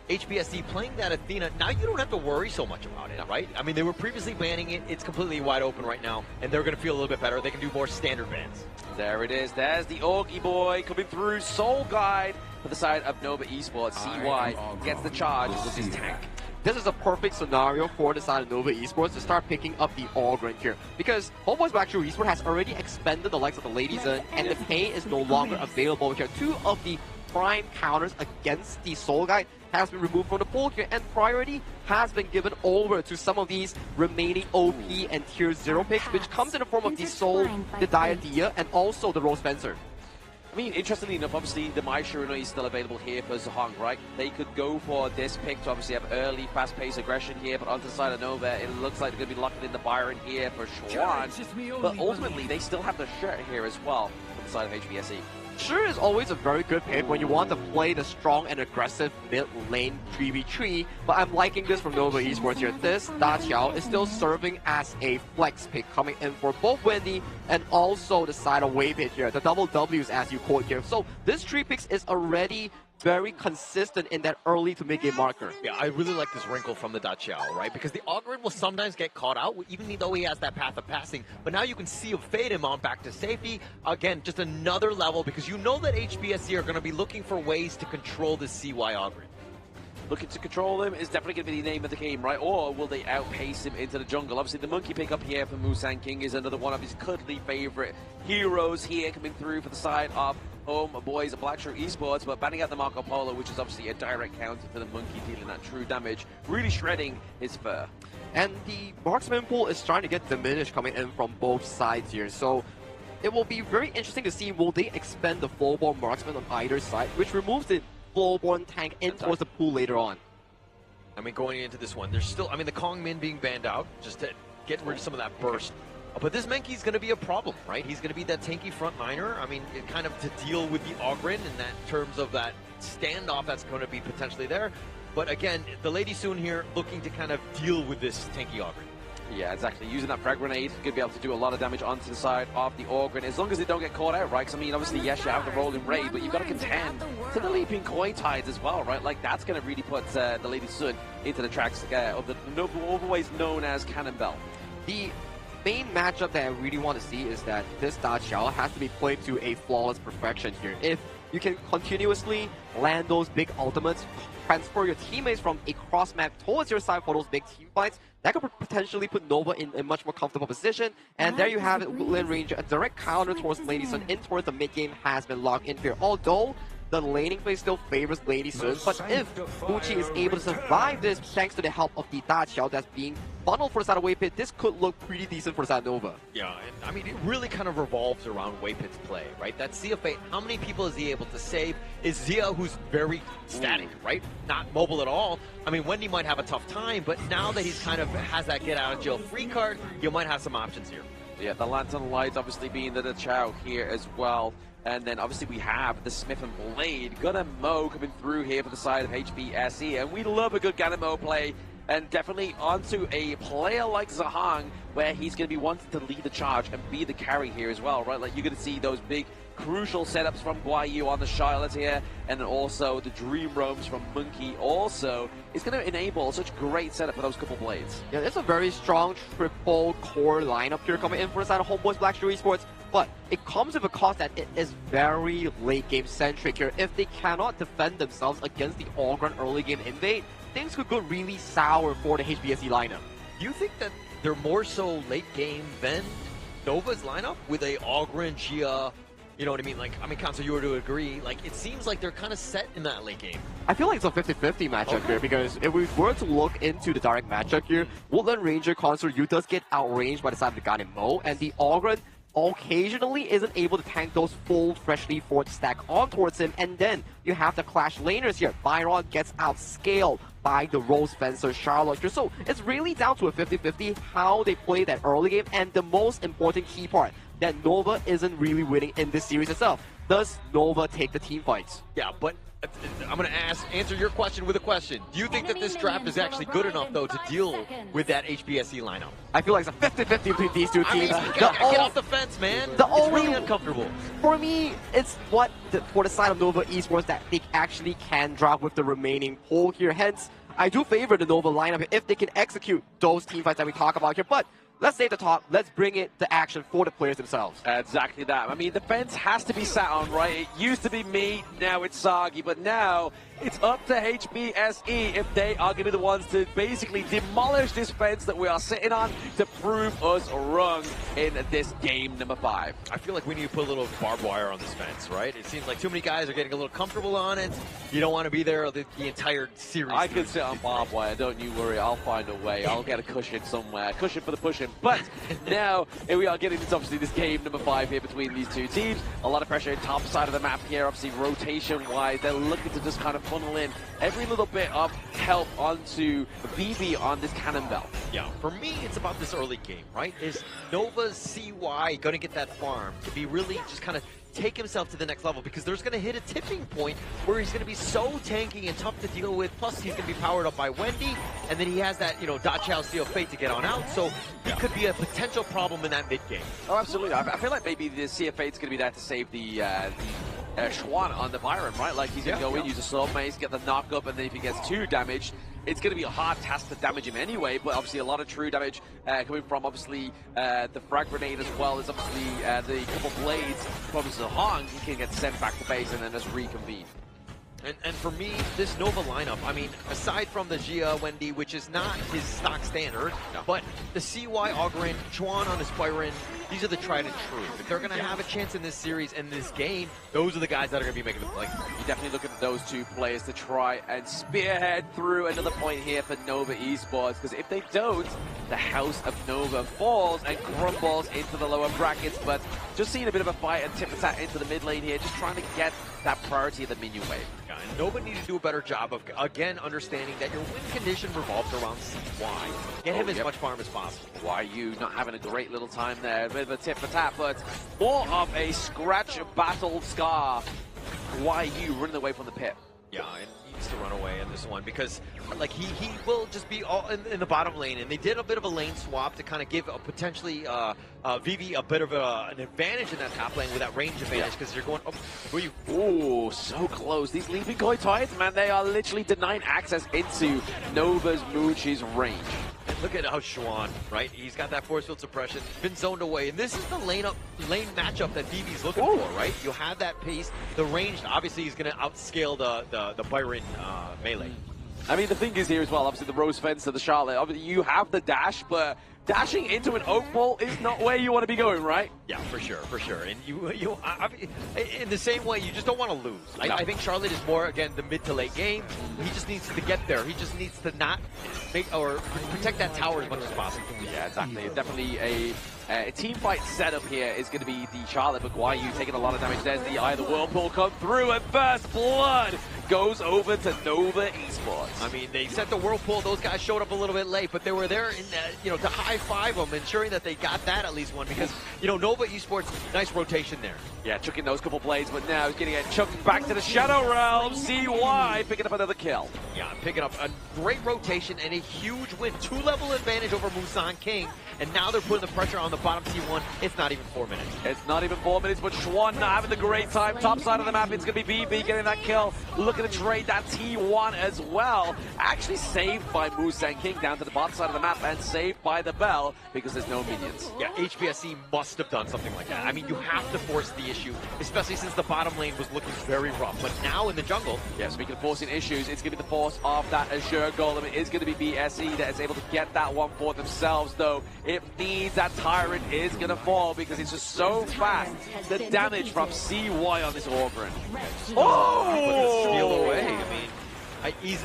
HBSC playing that Athena, now you don't have to worry so much about it, right? I mean, they were previously banning it. It's completely wide open right now, and they're going to feel a little bit better. They can do more standard bans. There it is. There's the Augie boy coming through. Soul Guide for the side of Nova Esports. CY gets the charge with his tank. This is a perfect scenario for the side of Nova Esports to start picking up the Orgren here. Because HomeBois Blacklist Esports has already expended the likes of the Lady Zen, and the pay is no longer available here. 2 of the prime counters against the Soul Guide has been removed from the pool here, and priority has been given over to some of these remaining OP and Tier 0 picks, which comes in the form of the Soul, the Diadea, and also the Rose Fencer. I mean, interestingly enough, obviously the Mai Shiruna is still available here for Zahang, right? They could go for this pick to obviously have early, fast-paced aggression here, but onto the side of Nova, it looks like they're going to be locking in the Byron here for Schwan. But ultimately, they still have the shirt here as well from the side of HBSE. Sure is always a very good pick when you want to play the strong and aggressive mid lane 3v3, but I'm liking this from Nova Esports here. This Da Qiao is still serving as a flex pick coming in for both Wendy and also the side of Wave here, the double W's as you quote here. So this 3 picks is already very consistent in that early to mid-game marker. Yeah, I really like this wrinkle from the Da Qiao, right? Because the Ogren will sometimes get caught out, even though he has that path of passing. But now you can see him fade him on back to safety. Again, just another level, because you know that HBSC are going to be looking for ways to control the CY Ogren. Looking to control him is definitely going to be the name of the game, right? Or will they outpace him into the jungle? Obviously, the monkey pickup here for Musang King is another one of his cuddly favorite heroes here coming through for the side of HomeBois, Blackshire Esports, but banning out the Marco Polo, which is obviously a direct counter to the monkey dealing that true damage, really shredding his fur. And the marksman pool is trying to get diminished coming in from both sides here, so it will be very interesting to see will they expand the full-born marksman on either side, which removes the full-born tank in towards the pool later on. I mean, going into this one, there's still, I mean, the Kong Min being banned out, just to get rid of some of that burst. But this Menki's going to be a problem, right? He's going to be that tanky frontliner. I mean, it kind of to deal with the Ogren in that terms of that standoff that's going to be potentially there. But again, the Lady Soon here looking to kind of deal with this tanky Ogren. Yeah, exactly. Using that frag grenade, going to be able to do a lot of damage onto the side of the Ogren, as long as they don't get caught out, right? Because, I mean, obviously, yes, you have the rolling raid, but you've got to contend to the leaping koi tides as well, right? Like, that's going to really put the Lady Sun into the tracks of the always known as Cannonbell. The main matchup that I really want to see is that this Da Qiao has to be played to a flawless perfection here. If you can continuously land those big ultimates, transfer your teammates from a cross map towards your side for those big team fights, that could potentially put Nova in a much more comfortable position. And there you have it, Woodland Ranger, a direct counter towards Lady Sun in towards the mid game has been locked in here. Although the laning phase still favors Lady Sun, but if Bucci is able to survive this thanks to the help of the Da Qiao that's being funneled for the side of Waypit, this could look pretty decent for the side of Nova. Yeah, and I mean, it really kind of revolves around Waypit's play, right? That Zia Fate, how many people is he able to save? Is Zia, who's very static, right? Not mobile at all. I mean, Wendy might have a tough time, but now that he's kind of has that get out of jail free card, you might have some options here. Yeah, the Lantern Lights obviously being the Chow here as well. And then obviously we have the Smith and Blade. Gunna Mo coming through here for the side of HBSE. And we love a good Gunna Mo play. And definitely onto a player like Zahang, where he's going to be wanting to lead the charge and be the carry here as well, right? Like, you're going to see those big, crucial setups from Guayu on the Charlotte here, and then also the Dream Roams from Monkey also is going to enable such great setup for those couple blades. Yeah, it's a very strong triple core lineup here coming in for the side of HomeBois Blackshire Esports, but it comes with a cost that it is very late game centric here. If they cannot defend themselves against the Ogren early game invade, things could go really sour for the HBSE lineup. Do you think that they're more so late game than Nova's lineup with a Ogren, Gia, you know what I mean? Like, I mean, Kanso, you were to agree, like, it seems like they're kind of set in that late game. I feel like it's a 50-50 matchup here, because if we were to look into the direct matchup here, Woodland Ranger Consort Yu does get outranged by the side of the Gun Mo, and the Ogren occasionally isn't able to tank those full freshly forged stack on towards him, and then you have the Clash laners here. Byron gets outscaled by the Rose Fencer Charlotte here. So it's really down to a 50-50 how they play that early game, and the most important key part, that Nova isn't really winning in this series itself. Does Nova take the team fights? Yeah, but I'm going to answer your question with a question. Do you think that this draft is actually good enough, though, to deal with that HBSE lineup? I feel like it's a 50-50 between these two teams. I mean, get off the fence, man. It's really uncomfortable. For me, it's what for the side of Nova Esports that they actually can drop with the remaining pool here. Hence, I do favor the Nova lineup if they can execute those team fights that we talk about here. But let's save the talk. Let's bring it to action for the players themselves. Exactly that. I mean, the fence has to be sat on, right? It used to be me, now it's Sagi, but now it's up to HBSE if they are going to be the ones to basically demolish this fence that we are sitting on to prove us wrong in this game number 5. I feel like we need to put a little barbed wire on this fence, right? It seems like too many guys are getting a little comfortable on it. You don't want to be there the entire series. I can sit on barbed wire, don't you worry. I'll find a way. I'll get a cushion somewhere. Cushion for the pushing. But now, here we are getting into obviously this game number 5 here between these two teams. A lot of pressure top side of the map here, obviously rotation-wise. They're looking to just kind of funnel in every little bit of help onto BB on this cannon belt. Yeah, for me, it's about this early game, right? Is Nova's CY going to get that farm to be really just kind of take himself to the next level, because there's going to hit a tipping point where he's going to be so tanky and tough to deal with, plus he's going to be powered up by Wendy, and then he has that, you know, Da Chao Steel Fate to get on out, so he could be a potential problem in that mid-game. Oh, absolutely. I feel like maybe the Sea of Fate's going to be there to save the Schwan on the Byron, right? Like, he's going to go in, use a Soul Mace, get the knock up, and then if he gets 2 damaged, it's going to be a hard task to damage him anyway, but obviously a lot of true damage coming from obviously the frag grenade as well as obviously the couple blades from Zahong. He can get sent back to base and then just reconvene. And for me, this Nova lineup, I mean, aside from the Gia Wendy, which is not his stock standard, but the CY Augurin, Chuan on his Byron, these are the tried and true. If they're going to have a chance in this series and this game, those are the guys that are going to be making the play. You definitely look at those 2 players to try and spearhead through another point here for Nova Esports, because if they don't, the House of Nova falls and crumbles into the lower brackets, but just seeing a bit of a fight and tip attack into the mid lane here, just trying to get that priority of the minion wave. And Nova needs to do a better job of, again, understanding that your win condition revolves around CY. Get him as much farm as possible. YU not having a great little time there. A bit of a tip for tap, but more of a scratch battle scar. YU running away from the pit. Yeah, and he needs to run away in this one, because like he will just be all in the bottom lane, and they did a bit of a lane swap to kind of give potentially Vivi a bit of an advantage in that top lane with that range advantage, because you're going Ooh, so close. These leaping koi tides, man, they are literally denying access into Nova's Moochie's range. And look at how Schwan, right? He's got that force field suppression, been zoned away, and this is the lane matchup that Vivi's looking for, right? You have that pace, the range. Obviously, he's going to outscale the Byron melee. I mean, the thing is here as well, obviously the Rose Fence to the Charlotte, obviously you have the dash, but dashing into an oak ball is not where you want to be going, right? Yeah, for sure. And I mean, in the same way, you just don't want to lose. I think Charlotte is more, again, the mid to late game. He just needs to get there. He just needs to not make or protect that tower as much as possible. Yeah, exactly. Definitely a team fight setup here is going to be the Charlotte, but YU taking a lot of damage. There's the Eye of the Whirlpool come through, and first blood goes over to Nova Esports. I mean, they set the Whirlpool. Those guys showed up a little bit late, but they were there in to high-five them, ensuring that they got that at least one, because, Nova Esports, nice rotation there. Yeah, chucking those couple blades, but now he's getting it chucked back to the Shadow Realm. CY picking up another kill. Yeah, picking up a great rotation and a huge win. 2-level advantage over Musan King, and now they're putting the pressure on the bottom T1. It's not even 4 minutes. It's not even 4 minutes, but Schwan not having the great time. Top side of the map, it's going to be BB getting that kill. Looking to trade that T1 as well. Actually saved by Musan King down to the bottom side of the map, and saved by the Bell because there's no minions. Yeah, HBSC must have done something like that. I mean, you have to force the issue, especially since the bottom lane was looking very rough. But now in the jungle... Yeah, speaking of forcing issues, it's going to be the force of that Azure Golem. It is going to be BSE that is able to get that one for themselves, though. It needs that Tyrant is going to fall because it's just so fast. The damage from CY on this Augurin. Oh! Steal away. I mean,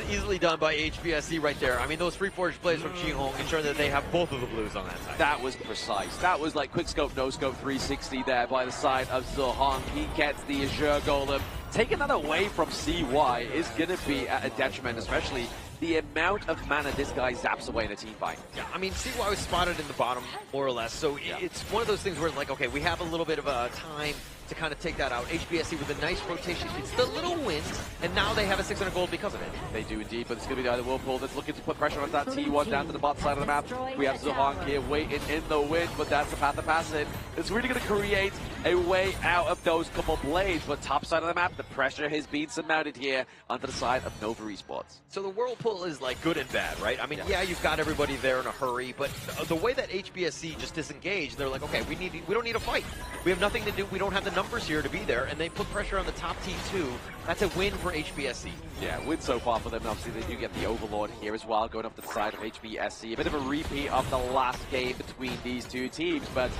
easily done by HBSC right there. I mean, those free forage plays from Chi-Hong ensuring that they have both of the blues on that side. That was precise. That was like quick scope, no scope 360 there by the side of Zahong. He gets the Azure Golem. Taking that away from CY is going to be at a detriment, especially the amount of mana this guy zaps away in a team fight. Yeah, I mean, CY was spotted in the bottom, more or less, so it's one of those things where it's like, okay, we have a little bit of a time to kind of take that out. HBSC with a nice rotation. It's the little wins, and now they have a 600 gold because of it. They do indeed, but it's going to be the other Whirlpool that's looking to put pressure on that T1 down to the bottom side of the map. We have Zahong here waiting in the wind, but that's the path to pass it. It's really going to create a way out of those couple blades. But top side of the map, the pressure has been surmounted here onto the side of Nova Esports. So the whirlpool is like good and bad, right? I mean, yeah, you've got everybody there in a hurry, but the way that HBSC just disengaged, they're like, okay, we don't need a fight. We have nothing to do. We don't have the numbers here to be there, and they put pressure on the top T2. That's a win for HBSC. Yeah, win so far for them. Obviously, they do get the Overlord here as well, going up to the side of HBSC. A bit of a repeat of the last game between these two teams, but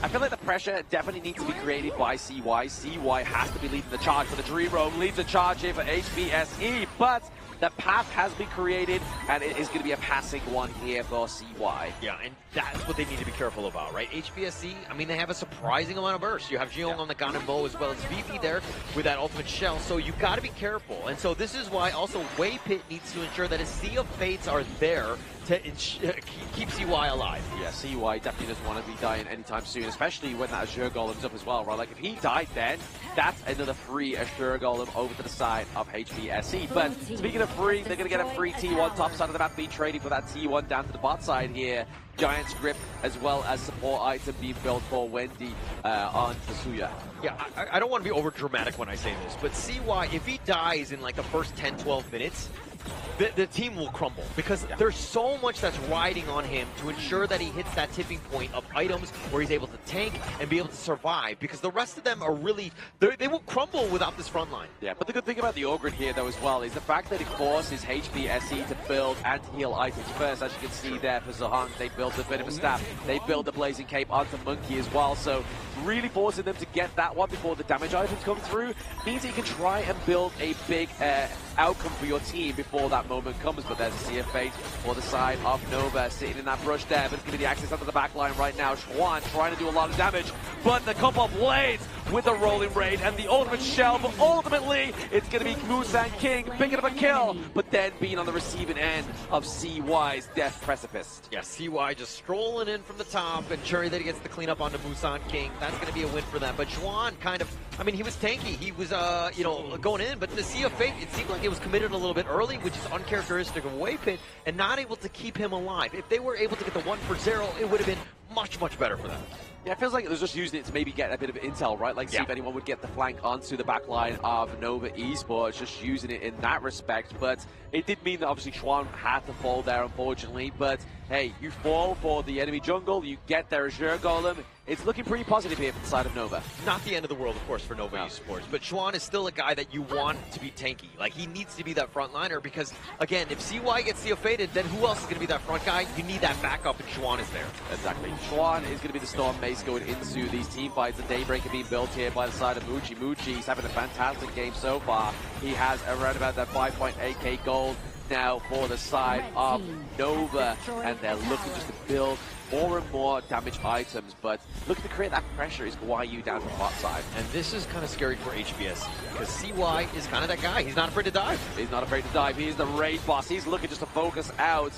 I feel like the pressure definitely needs to be created by CY. CY has to be leading the charge for the Dream Roam, leads the charge here for HBSE, but the path has been created, and it is going to be a passing one here for CY. Yeah, and that's what they need to be careful about, right? HBSC, I mean, they have a surprising amount of burst. You have Jiong on the Ganonbo as well as VP there with that ultimate shell, so you've got to be careful. And so this is why also Waypit needs to ensure that his Sea of Fates are there to keep CY alive. Yeah, CY definitely doesn't want to be dying anytime soon, especially when that Azure Golem's up as well, right? Like, if he died then, that's another free Azure Golem over to the side of HBSC. But speaking of free, they're going to get a free T1 top side of the map, be trading for that T1 down to the bot side here. Giant's Grip, as well as support item being built for Wendy on Tasuya. Yeah, I don't want to be over dramatic when I say this, but CY, if he dies in like the first 10-12 minutes, the team will crumble because there's so much that's riding on him to ensure that he hits that tipping point of items where he's able to tank and be able to survive, because the rest of them are really, they will crumble without this front line. Yeah, but the good thing about the Ogren here though as well is the fact that it forces HBSC to build anti-heal items first. As you can see there for Zohan, they built a bit of a staff, they built the Blazing Cape onto Monkey as well, so really forcing them to get that one before the damage items come through means that you can try and build a big outcome for your team before that moment comes. But there's a Sea of Fate for the side of Nova, sitting in that brush there, but it's going to be the access onto the back line right now. Schwan trying to do a lot of damage, but the couple of blades with the rolling raid and the ultimate shell, but ultimately it's going to be Musan King picking up a kill, but then being on the receiving end of CY's death precipice. Yeah, CY just strolling in from the top, ensuring that he gets the cleanup onto Musan King. That's going to be a win for them. But Juan kind of, I mean, he was tanky. He was, going in, but the Sea of Fate, it seemed like it was committed a little bit early, which is uncharacteristic of Waypit, and not able to keep him alive. If they were able to get the 1 for 0, it would have been much, much better for them. Yeah, it feels like it was just using it to maybe get a bit of intel, right? Like, see if anyone would get the flank onto the back line of Nova Esports, just using it in that respect. But it did mean that obviously Schwan had to fall there, unfortunately. But hey, you fall for the enemy jungle, you get their Azure Golem. It's looking pretty positive here from the side of Nova. Not the end of the world, of course, for Nova Esports, but Schwan is still a guy that you want to be tanky. Like, he needs to be that frontliner because, again, if CY gets Sea of Fated, then who else is going to be that front guy? You need that backup, and Schwan is there. Exactly. Schwan is going to be the Storm Mace going into these team fights. The Daybreaker being built here by the side of Muchi. Muchi's having a fantastic game so far. He has around about that 5.8k gold now for the side of Nova, and they're looking just to build more and more damage items, but looking to create that pressure is YU down to the bot side. And this is kind of scary for HBSC, because CY is kind of that guy. He's not afraid to dive. He's not afraid to dive. He's the raid boss. He's looking just to focus out,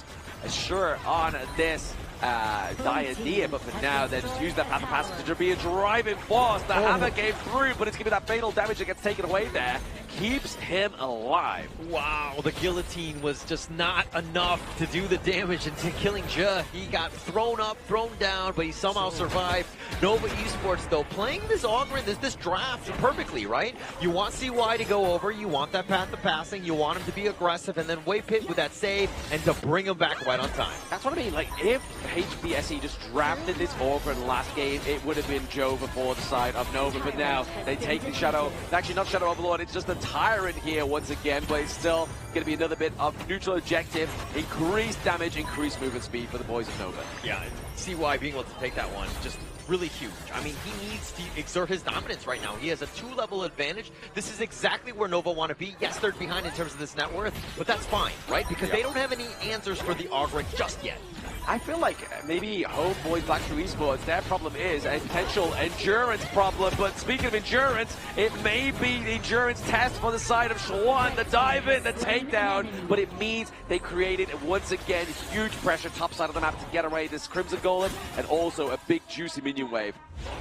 sure, on this Diadea, but for now, they're just using that path of passage to be a driving force. The hammer came through, but it's going to be that fatal damage that gets taken away there. Keeps him alive. Wow, the guillotine was just not enough to do the damage into killing Ja. He got thrown up, thrown down, but he somehow survived. Nova Esports, though, playing this Ogren, this draft perfectly, right? You want CY to go over, you want that path of passing, you want him to be aggressive, and then Waypit with that save, and to bring him back right on time. That's what I mean. Like, if HBSE just drafted this Ogren last game, it would have been Joe before the side of Nova, but now they take the Shadow. Actually, not Shadow Overlord, it's just a Tyrant here once again, but it's still going to be another bit of neutral objective. Increased damage, increased movement speed for the boys of Nova. Yeah, CY being able to take that one, just really huge. I mean, he needs to exert his dominance right now. He has a 2-level advantage. This is exactly where Nova want to be. Yes, they're behind in terms of this net worth, but that's fine, right? Because they don't have any answers for the Ogren just yet. I feel like maybe HomeBois Blacklist Esports, their problem is a potential endurance problem. But speaking of endurance, it may be the endurance test for the side of Schwan. The dive in, the takedown, but it means they created once again huge pressure top side of the map to get away this Crimson Golem and also a big juicy minion wave.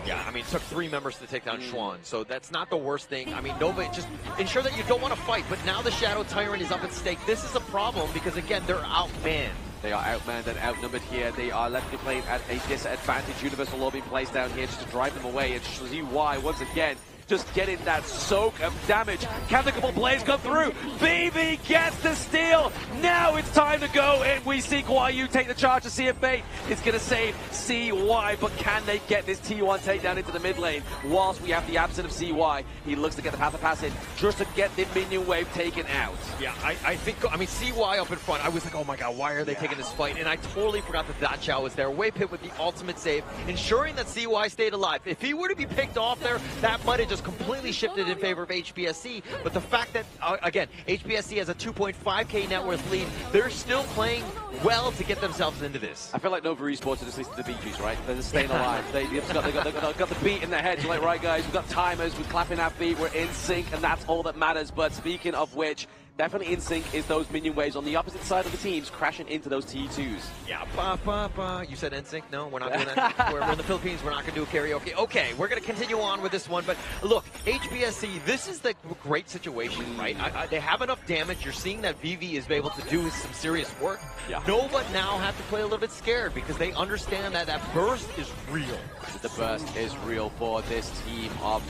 Yeah, I mean, it took 3 members to take down Schwan, so that's not the worst thing. I mean, Nova, just ensure that you don't want to fight, but now the Shadow Tyrant is up at stake. This is a problem because, again, they're outmanned. They are outmanned and outnumbered here. They are left to play at a disadvantage. Universal Law being placed down here just to drive them away. And ZY once again just getting that soak of damage. Can the couple plays come through? BB gets the steal. Now it's time to go in. We see Guayu take the charge to see if fate is going to save CY, but can they get this T1 takedown into the mid lane? Whilst we have the absence of CY, he looks to get the path of pass in just to get the minion wave taken out. Yeah, I think, I mean, CY up in front, I was like, oh my god, why are they taking this fight? And I totally forgot that Dachao was there. Wave hit with the ultimate save, ensuring that CY stayed alive. If he were to be picked off there, that might have just completely shifted in favor of HBSC, but the fact that, again, HBSC has a 2.5k net worth lead, they're still playing well to get themselves into this. I feel like Nova Esports are just listening to the BGs, right? They're just staying alive. They've got the beat in their head. You're like, right guys, we've got timers, we're clapping our feet, we're in sync, and that's all that matters. But speaking of which, definitely in sync is those minion waves on the opposite side of the teams crashing into those T2s. Yeah, you said NSYNC? No, we're not doing that. we're in the Philippines, we're not going to do a karaoke. Okay, we're going to continue on with this one, but look, HBSC, this is the great situation, right? They have enough damage. You're seeing that VV is able to do some serious work. Yeah. Nova now have to play a little bit scared because they understand that that burst is real. The burst is real for this team of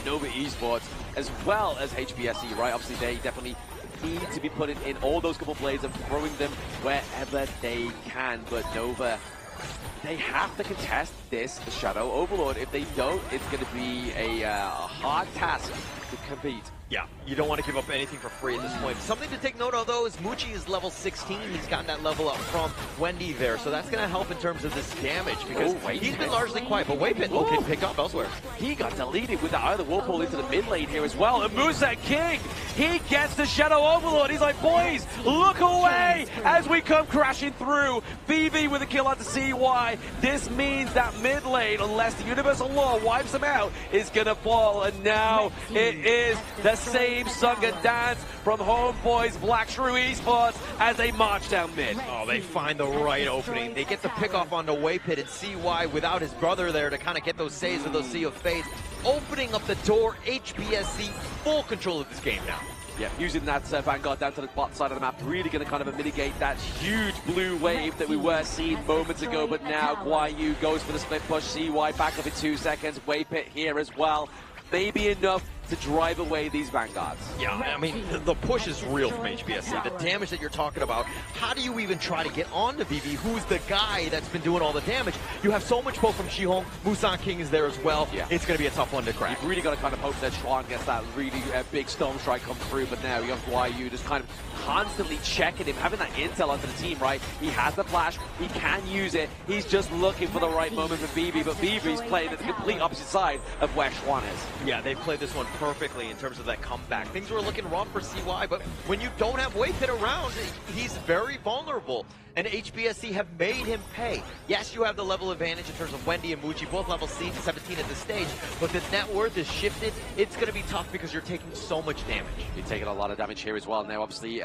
Nova Esports as well as HBSC, right? Obviously, they definitely need to be putting in all those couple plays and throwing them wherever they can. But Nova, they have to contest this Shadow Overlord. If they don't, it's going to be a hard task to compete. Yeah, you don't want to give up anything for free at this point. Something to take note of, though, is Muchi is level 16. He's gotten that level up from Wendy there, so that's going to help in terms of this damage because he's been largely quiet, but Waypit can pick up elsewhere. He got deleted with the either Whirlpool into the mid lane here as well. And Musa King, he gets the Shadow Overlord. He's like, boys, look away as we come crashing through. VV with a kill onto CY. This means that mid lane, unless the Universal Law wipes them out, is going to fall. And now it is the same song and dance from HomeBois Black Shrew Esports as they march down mid. Oh, they find the right opening. They get the pick off onto Waypit and CY without his brother there to kind of get those saves with those Sea of Fates. Opening up the door, HBSC full control of this game now. Yeah, using that Vanguard down to the bot side of the map, really going to kind of mitigate that huge blue wave that we were seeing moments ago. But now Guayu goes for the split push. CY back up in 2 seconds. Waypit here as well. Maybe enough to drive away these Vanguards. Yeah, I mean, the push is real from HBSC. The damage that you're talking about, how do you even try to get onto VV, who's the guy that's been doing all the damage? You have so much poke from Shihong. Musan King is there as well. Yeah. It's going to be a tough one to crack. You've really got to kind of hope that Schwan gets that really big Storm Strike come through, but now you have Guayu just kind of constantly checking him, having that intel onto the team, right? He has the flash, he can use it, he's just looking for the right moment for BB, but BB's playing at the complete opposite side of where Schwan is. Yeah, they played this one perfectly in terms of that comeback. Things were looking rough for CY, but when you don't have Waypit around, he's very vulnerable. And HBSC have made him pay. Yes, you have the level advantage in terms of Wendy and Muchi, both level 17 at this stage, but the net worth is shifted. It's going to be tough because you're taking so much damage. You're taking a lot of damage here as well. Now, obviously,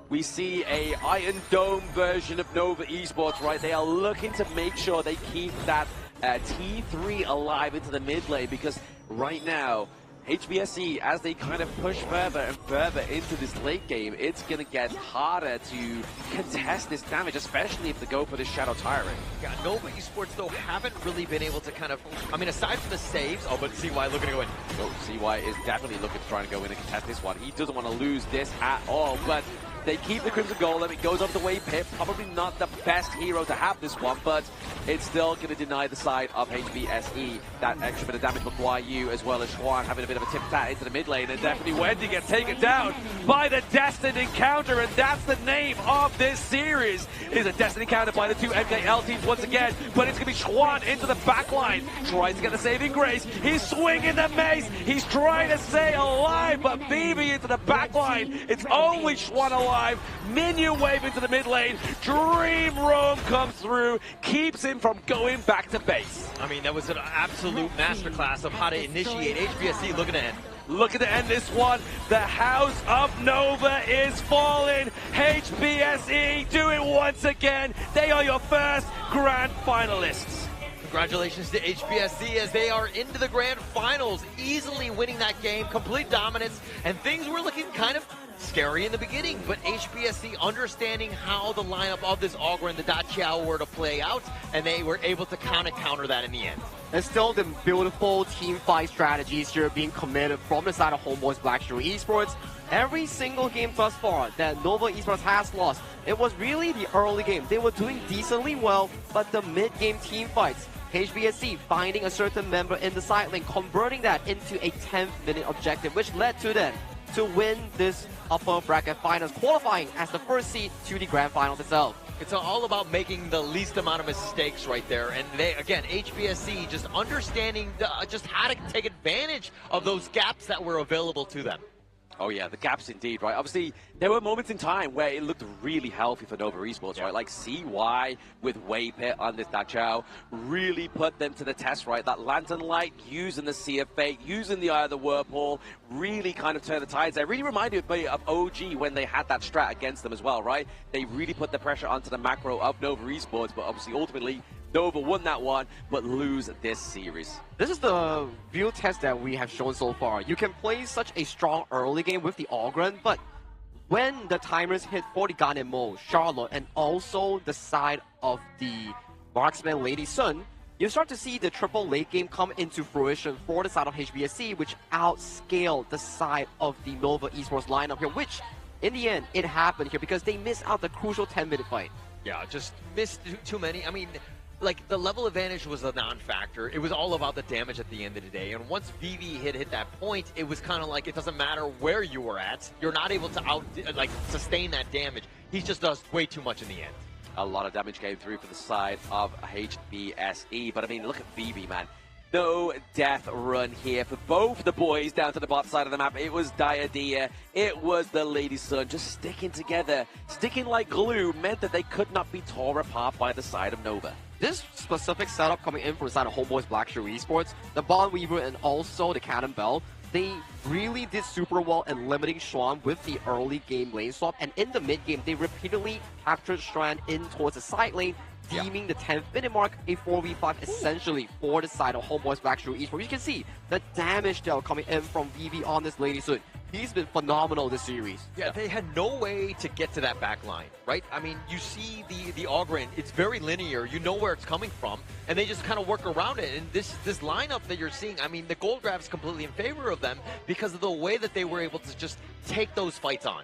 we see a Iron Dome version of Nova Esports, right? They are looking to make sure they keep that T3 alive into the mid lane because right now, HBSC, as they kind of push further and further into this late game, it's going to get harder to contest this damage, especially if they go for this Shadow Tyrant. Yeah, Nova Esports, though, haven't really been able to kind of, I mean, aside from the saves, but CY looking to go in. Oh, CY is definitely looking to try and go in and contest this one. He doesn't want to lose this at all, but they keep the Crimson Golem. It goes off the Waypit. Probably not the best hero to have this one, but it's still going to deny the side of HBSE that extra bit of damage for Guayu, as well as Schwan having a bit of a tip-tat into the mid lane. And definitely Wendy gets taken down by the Destined Encounter, and that's the name of this series. It is a Destined Encounter by the two MKL teams once again, but it's going to be Schwan into the back line. Tries to get the saving grace. He's swinging the mace. He's trying to stay alive, but BB into the back line. It's only Schwan alive. Minion wave into the mid lane. Dream Roam comes through, keeps him from going back to base. I mean, that was an absolute masterclass of how to initiate. HBSC looking to end. Looking to end this one. The House of Nova is falling. HBSE do it once again. They are your first grand finalists. Congratulations to HBSC as they are into the grand finals, easily winning that game, complete dominance, and things were looking kind of scary in the beginning, but HBSC understanding how the lineup of this Augur and the Da Chiao were to play out, and they were able to counter that in the end. And still the beautiful team fight strategies here being committed from the side of HomeBois Blackstreet Esports. Every single game thus far that Nova Esports has lost, it was really the early game. They were doing decently well, but the mid-game team fights, HBSC finding a certain member in the side lane, converting that into a 10th-minute objective, which led to them to win this upper bracket finals, qualifying as the first seed to the grand finals itself. It's all about making the least amount of mistakes right there. And they, again, HBSC just understanding just how to take advantage of those gaps that were available to them. Oh yeah, the gaps indeed, right? Obviously, there were moments in time where it looked really healthy for Nova Esports, right? Like CY with Waypit on this Dachao really put them to the test, right? That Lantern Light, using the Sea of Fate, using the Eye of the Whirlpool, really kind of turned the tides. It really reminded me of OG when they had that strat against them as well, right? They really put the pressure onto the macro of Nova Esports, but obviously, ultimately, Nova won that one, but lose this series. This is the real test that we have shown so far. You can play such a strong early game with the Ogren, but when the timers hit for the Ganemo, Charlotte, and also the side of the Marksman Lady Sun, you start to see the triple late game come into fruition for the side of HBSC, which outscaled the side of the Nova Esports lineup here, which in the end, it happened here because they missed out the crucial 10-minute fight. Yeah, just missed too many. I mean, like, the level advantage was a non-factor. It was all about the damage at the end of the day. And once VV hit that point, it was kind of like it doesn't matter where you were at. You're not able to sustain that damage. He just does way too much in the end. A lot of damage came through for the side of HBSE. But I mean, look at VV, man. No death run here for both the boys down to the bottom side of the map. It was Diadea, it was the Lady Sun, just sticking together. Sticking like glue meant that they could not be torn apart by the side of Nova. This specific setup coming in from the side of HomeBois Blackstreet Esports, the Bond Weaver and also the Cannon Bell, they really did super well in limiting Schwan with the early game lane swap, and in the mid game, they repeatedly captured Strand in towards the side lane, deeming the 10th minute mark a 4v5 essentially for the side of HomeBois Blackstreet Esports. You can see the damage dealt coming in from VV on this Lady Sun. He's been phenomenal this series. Yeah, they had no way to get to that back line, right? I mean, you see the Ogren, it's very linear. You know where it's coming from, and they just kind of work around it. And this lineup that you're seeing, I mean, the gold grab is completely in favor of them because of the way that they were able to just take those fights on.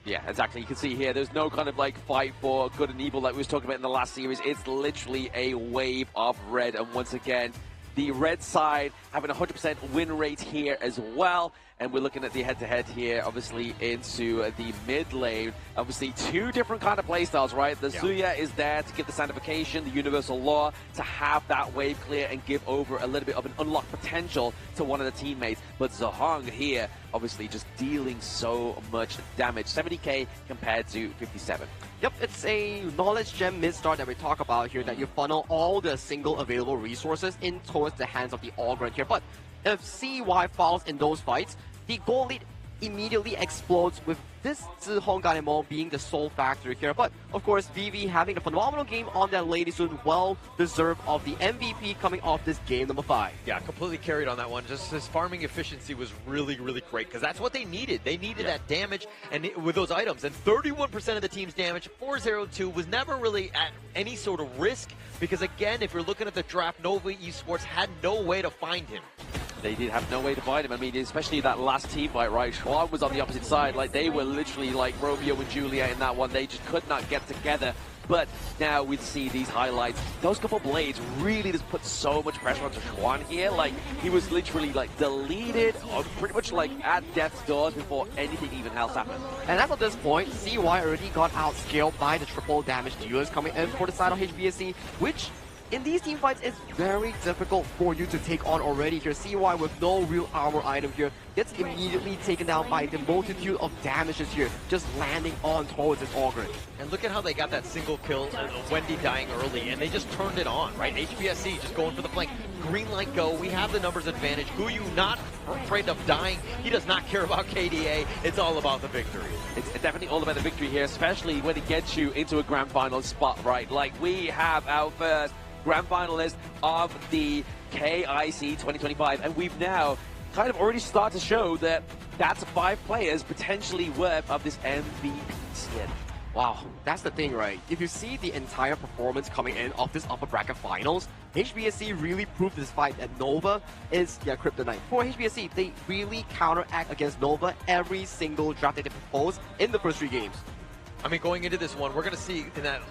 Yeah, exactly. You can see here, there's no kind of like fight for good and evil like we was talking about in the last series. It's literally a wave of red. And once again, the red side having a 100% win rate here as well. And we're looking at the head-to-head here, obviously, into the mid lane. Obviously, two different kind of playstyles, right? The Zuya is there to give the sandification, the universal law, to have that wave clear and give over a little bit of an unlocked potential to one of the teammates. But Zahong here, obviously, just dealing so much damage. 70k compared to 57. Yep, it's a knowledge gem mid-start that we talk about here, that you funnel all the single available resources in towards the hands of the Ogren here. But if CY falls in those fights, the goal lead immediately explodes with this Zihong Ganemo being the sole factor here. But, of course, VV having a phenomenal game on that Lady Sun, well deserved of the MVP coming off this game number 5. Yeah, completely carried on that one. Just his farming efficiency was really, really great because that's what they needed. They needed that damage and with those items. And 31% of the team's damage, 402, was never really at any sort of risk because, again, if you're looking at the draft, Nova Esports had no way to find him. They did have no way to find him. I mean, especially that last team fight, right? Schwan was on the opposite side. Like, they were literally like Romeo and Juliet in that one. They just could not get together. But now we see these highlights. Those couple blades really just put so much pressure onto Schwan here. Like, he was literally like deleted or pretty much like at death's doors before anything even else happened. And as of this point, CY already got outscaled by the triple damage dealers coming in for the side of HBSC, which in these team fights, it's very difficult for you to take on already here. CY with no real armor item here gets immediately taken down by the multitude of damages here, just landing on towards this Ogre. And look at how they got that single kill, Wendy dying early, and they just turned it on, right? HBSC just going for the flank. Green light go, we have the numbers advantage. Guyu not afraid of dying. He does not care about KDA. It's all about the victory. It's definitely all about the victory here, especially when it gets you into a grand final spot, right? Like, we have our first grand finalist of the KIC 2025, and we've now kind of already started to show that that's 5 players potentially worth of this MVP skin. Wow, that's the thing, right? If you see the entire performance coming in of this upper bracket finals, HBSC really proved this fight that Nova is kryptonite. For HBSC, they really counteract against Nova every single draft that they propose in the first 3 games. I mean, going into this one, we're going to see in that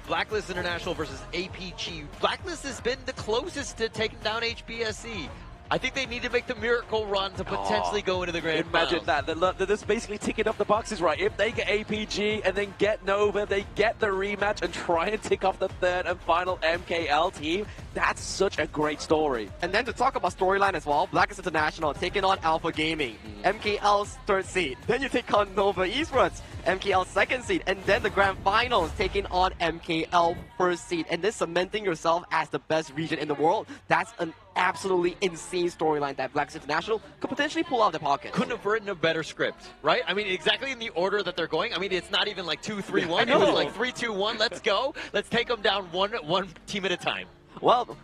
Blacklist International versus APG. Blacklist has been the closest to taking down HBSC. I think they need to make the miracle run to potentially go into the grand Imagine finals. that. They're just basically ticking up the boxes, right? If they get APG and then get Nova, they get the rematch and try and tick off the 3rd and final MKL team. That's such a great story. And then to talk about storyline as well, Blacklist International taking on Alpha Gaming, MKL's 3rd seed. Then you take on Nova Esports, MKL's 2nd seed. And then the grand finals taking on MKL 1st seed. And this cementing yourself as the best region in the world. That's an absolutely insane storyline that Blacklist International could potentially pull out of their pocket. Couldn't have written a better script, right? I mean, exactly in the order that they're going. I mean, it's not even like 2-3-1. It was like 3-2-1. Let's go. Let's take them down one team at a time. Well,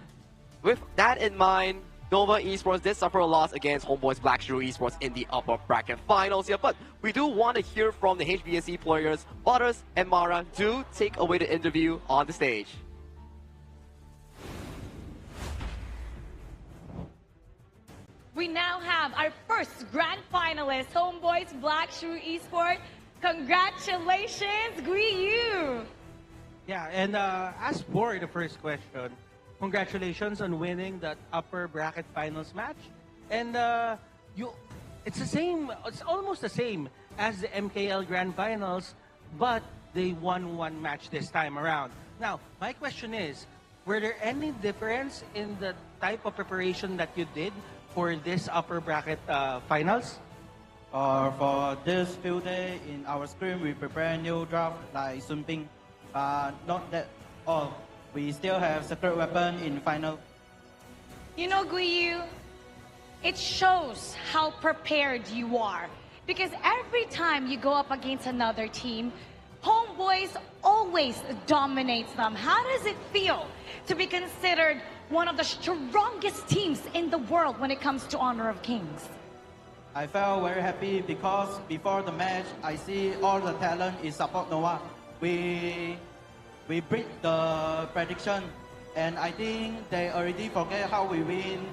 with that in mind, Nova Esports did suffer a loss against HomeBois Black Shrew Esports in the upper bracket finals here, but we do want to hear from the HBSC players. Butters and Mara do take away the interview on the stage. We now have our first grand finalist, HomeBois Black Shrew Esports. Congratulations, Guiyu! Yeah, and as for the first question, congratulations on winning that upper bracket finals match. And it's the same, it's almost the same as the MKL Grand Finals, but they won 1 match this time around. Now, my question is, were there any difference in the type of preparation that you did for this upper bracket finals? For this few days in our screen, we prepare new draft like Sunping. Not that all. We still have secret weapon in final. You know, Guiyu, it shows how prepared you are. Because every time you go up against another team, HomeBois always dominates them. How does it feel to be considered one of the strongest teams in the world when it comes to Honor of Kings? I felt very happy because before the match, I see all the talent is support Nova. We beat the prediction, and I think they already forget how we win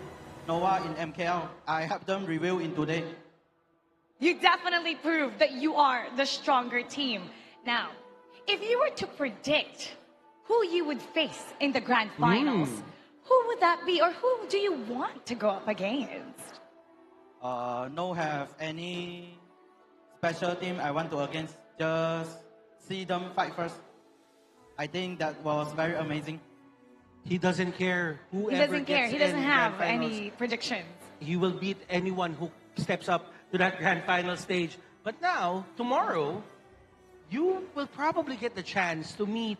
Nova in MKL. I have them review in today. You definitely proved that you are the stronger team. Now, if you were to predict who you would face in the grand finals, who would that be, or who do you want to go up against? No have any special team I want to against. Just see them fight first. I think that was very amazing. He doesn't care whoever He doesn't care. gets He doesn't in have grand finals. any predictions. He will beat anyone who steps up to that grand final stage. But now, tomorrow, you will probably get the chance to meet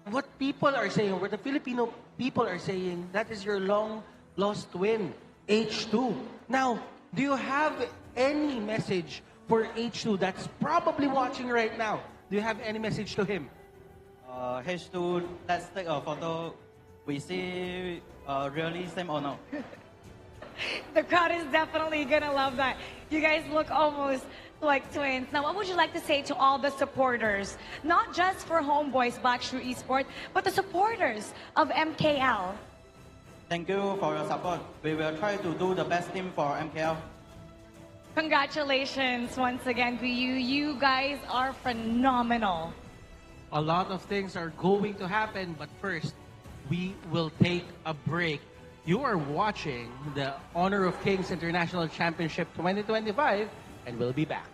what people are saying, what the Filipino people are saying, that is your long-lost twin, H2. Now, do you have any message for H2 that's probably watching right now? Do you have any message to him? H2, let's take a photo. We see really same or no? The crowd is definitely gonna love that. You guys look almost like twins. Now, what would you like to say to all the supporters, not just for HomeBois Black Shrew Esports, but the supporters of MKL? Thank you for your support. We will try to do the best team for MKL. Congratulations once again, Guiyu. You guys are phenomenal. A lot of things are going to happen, but first, we will take a break. You are watching the Honor of Kings International Championship 2025, and we'll be back.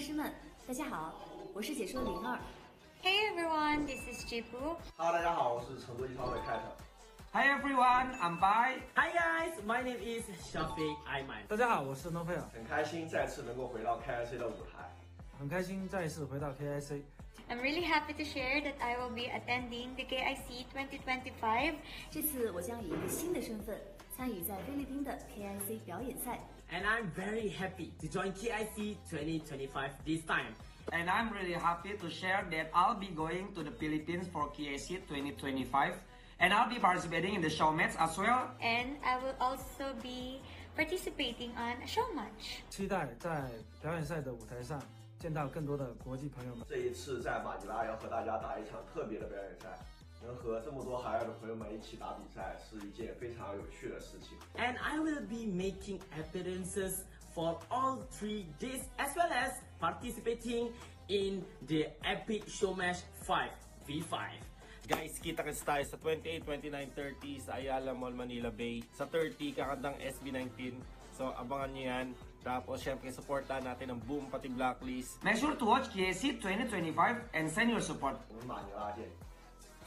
师们，大家好，我是解说灵儿。 Hey everyone, this is Jipu. Hello， 大家好，我是成都一超的 Cat。 Hi everyone, I'm Bai. Hi guys, my name is Shafiq Ayman. 大家好，我是 No Fair。很开心再次能够回到 KIC 的舞台。很开心再次回到 KIC。 I'm really happy to share that I will be attending the KIC 2025. 这次我将以一个新的身份参与在菲律宾的 KIC 表演赛。 And I'm very happy to join KIC 2025 this time. And I'm really happy to share that I'll be going to the Philippines for KIC 2025. And I'll be participating in the show match as well. And I will also be participating on a show match. 期待在表演赛的舞台上见到更多的国际朋友们。这一次在马尼拉要和大家打一场特别的表演赛，能和这么多海外的朋友们一起打比赛，是一件非常有趣的事情。And I will be making appearances for all 3 days as well as participating in the epic show match 5v5. Guys, kita-kits tayo sa 28, 29, 30 sa Ayala Mall, Manila Bay. Sa 30, kakandang SB19. So, abangan nyo yan. Tapos, syempre, supportahan natin ang Boom, pati Blacklist. Make sure to watch KIC 2025 and send your support.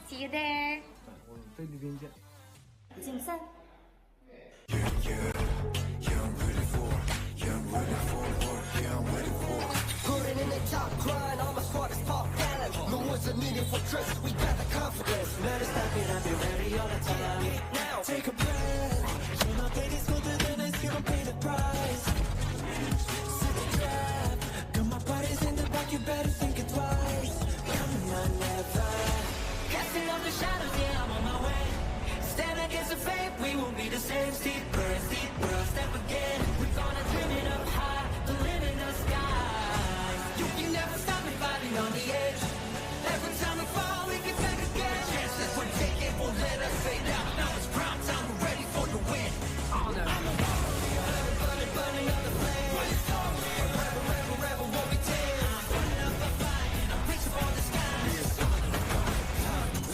See you there. 我们菲律宾见。不见不散。 Putting in the top grind, all my squad is top talent. No words are needed for trust, we got the confidence. Never stopping, I've been ready all the time. Now, take a breath. Yeah, my baby's colder than ice, you don't pay the price. Sit the trap, got my body's in the back, you better think it twice. Coming on, never. Casting off the shadows, yeah, I'm on my way. Stand against the fate, we won't be the same. Steep burn, step again. We're gonna dream it up high, the limit in the sky. You can never stop me fighting on the edge. Every time we fall, we get back again. Chances we're taking won't let us fade out. Now it's prime time, we're ready for the win. I'm a warrior, burning up the flame. A rebel won't be tamed. I'm burning up the fight, and I'm reaching for the sky.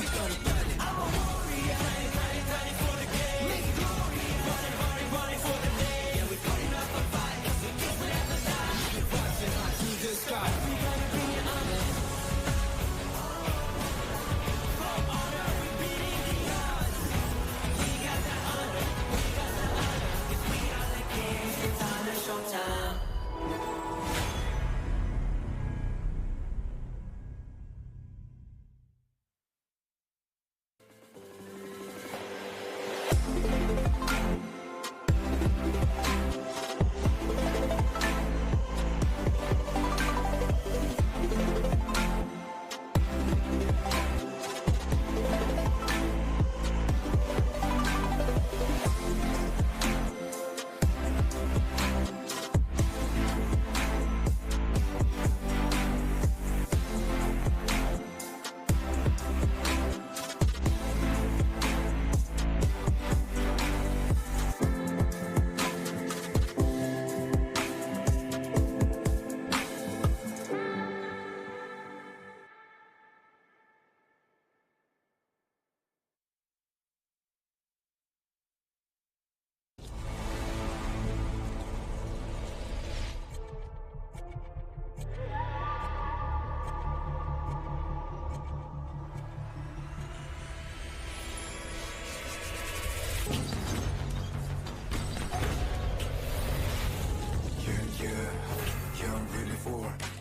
We gonna burn it. I'm a warrior, running for the game. Make glory, running for the name. Yeah, we're putting up a fight, 'cause we can't never die. We're watching high to the sky. We gonna bring it on. From honor, we beating the odds. We got the honor, we got the honor. 'Cause we are the kings, it's time to showtime.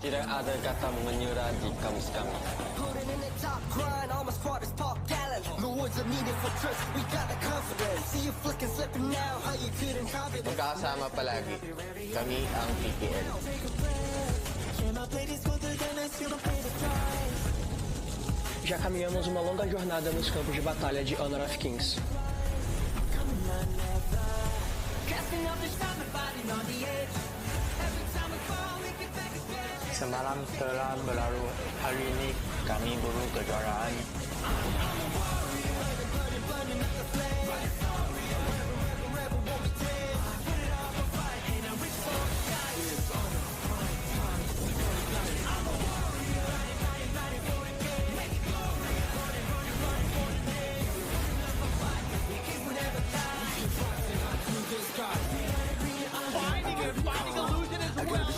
Tidak ada kata menyerah di kamus kami. Putting in the top grind, all my squad is top talent. No words are needed for trust, we got the confidence. See you flicking, slipping now, how you couldn't copy this. Magkakasama palagi. Kami ang PPL. Yeah, my baby's colder than ice, you don't pay the price. Já caminhamos uma longa jornada nos campos de batalha de Honor of Kings. Casting off the shadow, fighting on the edge. Every time we fall, we get back again. Semalam telah berlalu. Hari ini kami buru kejuaraan. Finding illusion as well.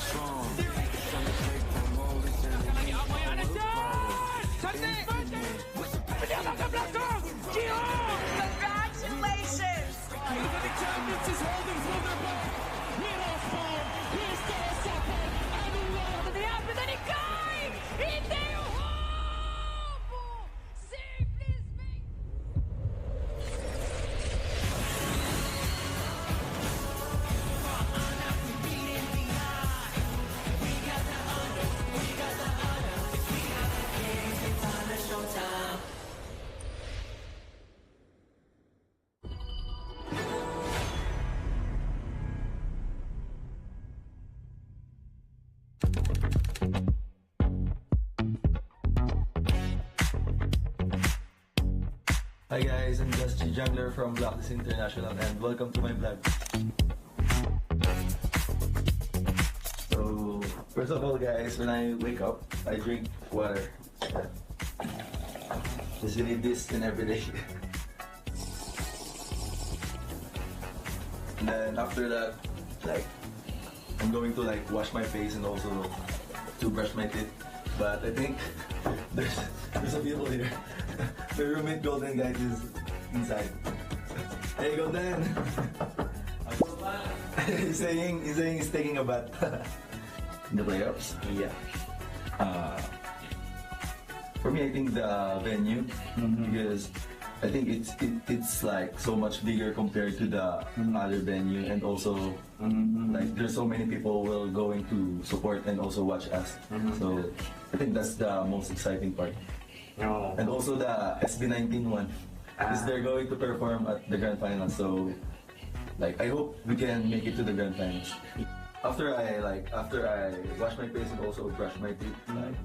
Hi guys, I'm Just Jungler from Blacklist International and welcome to my vlog. So, first of all guys, when I wake up, I drink water. Just need this in every day. And then after that, like, I'm going to like wash my face and also to brush my teeth. But I think there's a people here. My roommate Golden guys is inside. Hey Golden! he's saying he's taking a bath. In the playoffs? Yeah. For me, I think the venue, because I think it's like so much bigger compared to the other venue, and also like there's so many people will going to support and also watch us. So I think that's the most exciting part. And also the SB19 one, is they're going to perform at the grand final. So like I hope we can make it to the grand finals. After I wash my face and also brush my teeth, like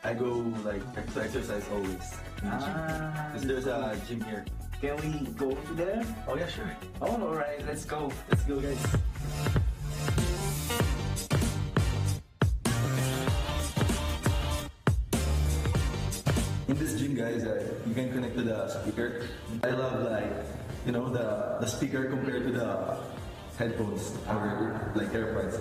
I go like to exercise always. Because there's a gym here. Can we go to there? Oh yeah, sure. Oh, alright, let's go. Let's go guys. In this gym guys, you can connect to the speaker. I love like, you know, the speaker compared to the headphones or like AirPods.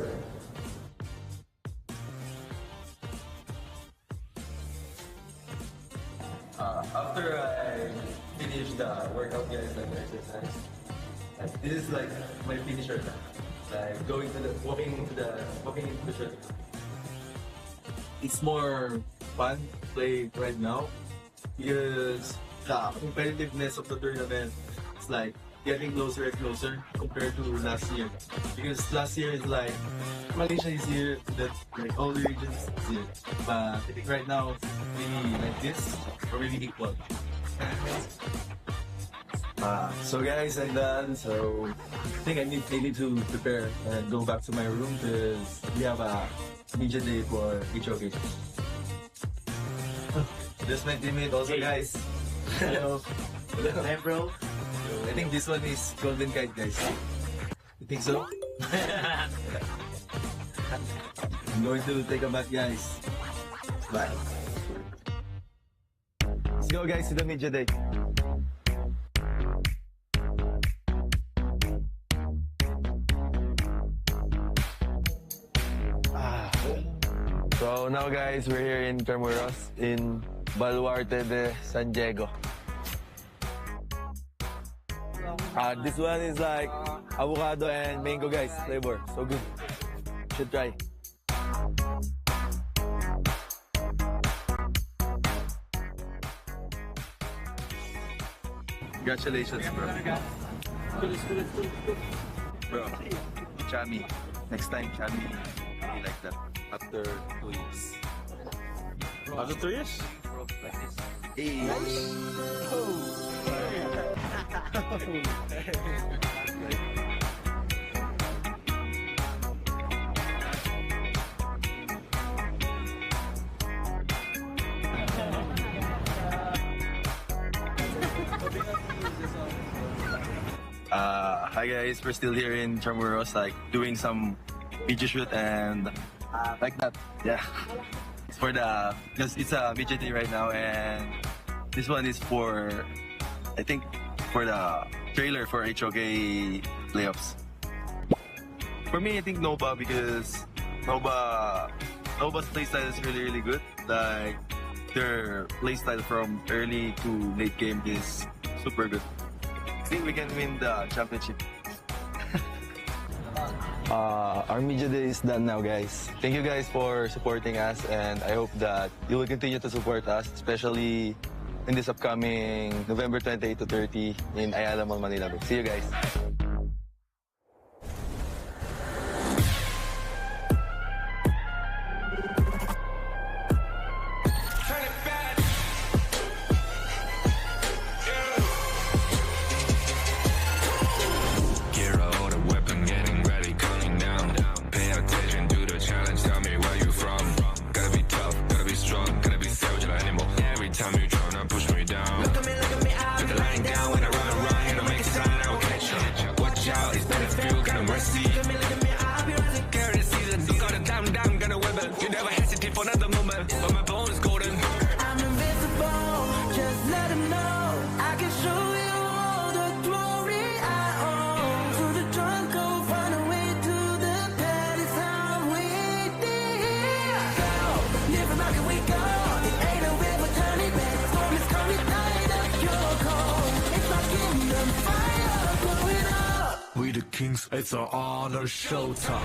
After I finish the workout guys, like the exercise, this is like my finisher. Like going to walking into the shirt. It's more fun to play right now because the competitiveness of the tournament is like getting closer and closer compared to last year. Because last year is like Malaysia is here, that like all the regions is here. But I think right now maybe like this or maybe equal. So guys, I'm done. So I think I need to prepare and go back to my room because we have a media day for HOK. Just my teammate also guys. Hello. Hey bro. I think this one is Golden Kite guys. You think so? I'm going to take a bath guys. Bye. Let's go guys to the media day. So now guys, we're here in HomeBois in Baluarte de San Diego. This one is like avocado and mango guys, flavor, so good. Should try. Congratulations, bro. Bro, Chami. Next time, Chami be like that after 2 years. After 2 years? Like this. Hey. Hi guys, we're still here in HomeBois, like doing some video shoot and like that. Yeah, it's for the because it's a video day right now, and this one is for I think for the trailer for HOK playoffs. For me, I think Nova because Nova's playstyle is really good. Like their playstyle from early to late game is super good. I think we can win the championship. Our media day is done now guys. Thank you guys for supporting us, and I hope that you will continue to support us, especially in this upcoming November 28 to 30 in Ayala Mall, Manila. See you guys. Time you tryna push me down. Look at me, look at the line. Kings, it's an honor showtime.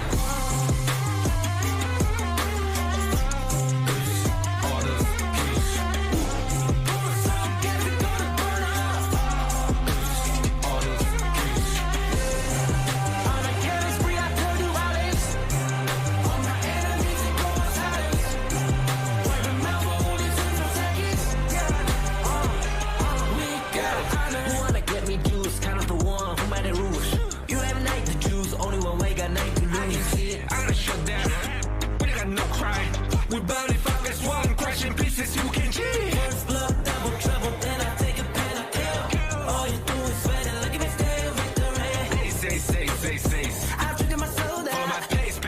We burn if I guess one, crashing pieces you can cheat. First blood, double trouble, then I take a pen, I kill. All you do is sweat and look at me still victory. Say. I've triggered my soul down. For my pace.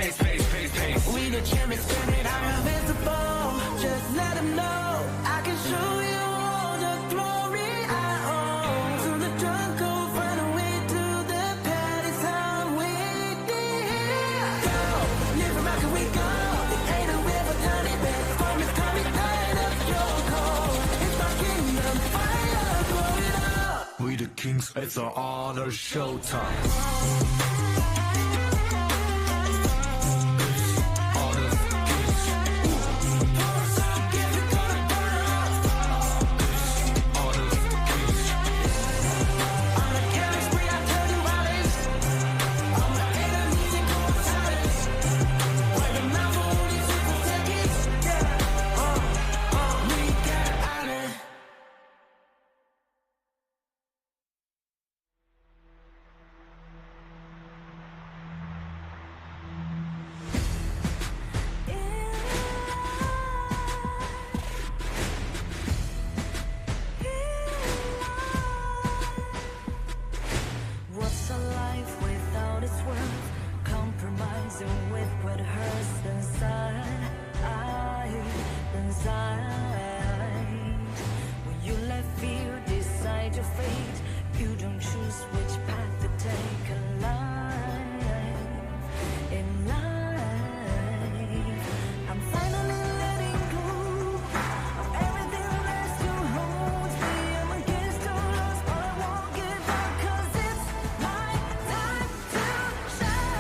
We the champions, standing out invincible. Just let them know I can show you all the glory I own. To the drunk old find a way to the party time we did. Go, live from back and we go. We the Kings, it's an honor showtime. What's a life without its worth? Compromising with what hurts inside. When you let fear decide your fate, you don't choose which path to take in life. In life, I'm finally letting go of everything that still holds me. I'm against all odds, but I won't give up 'cause it's my time to shine.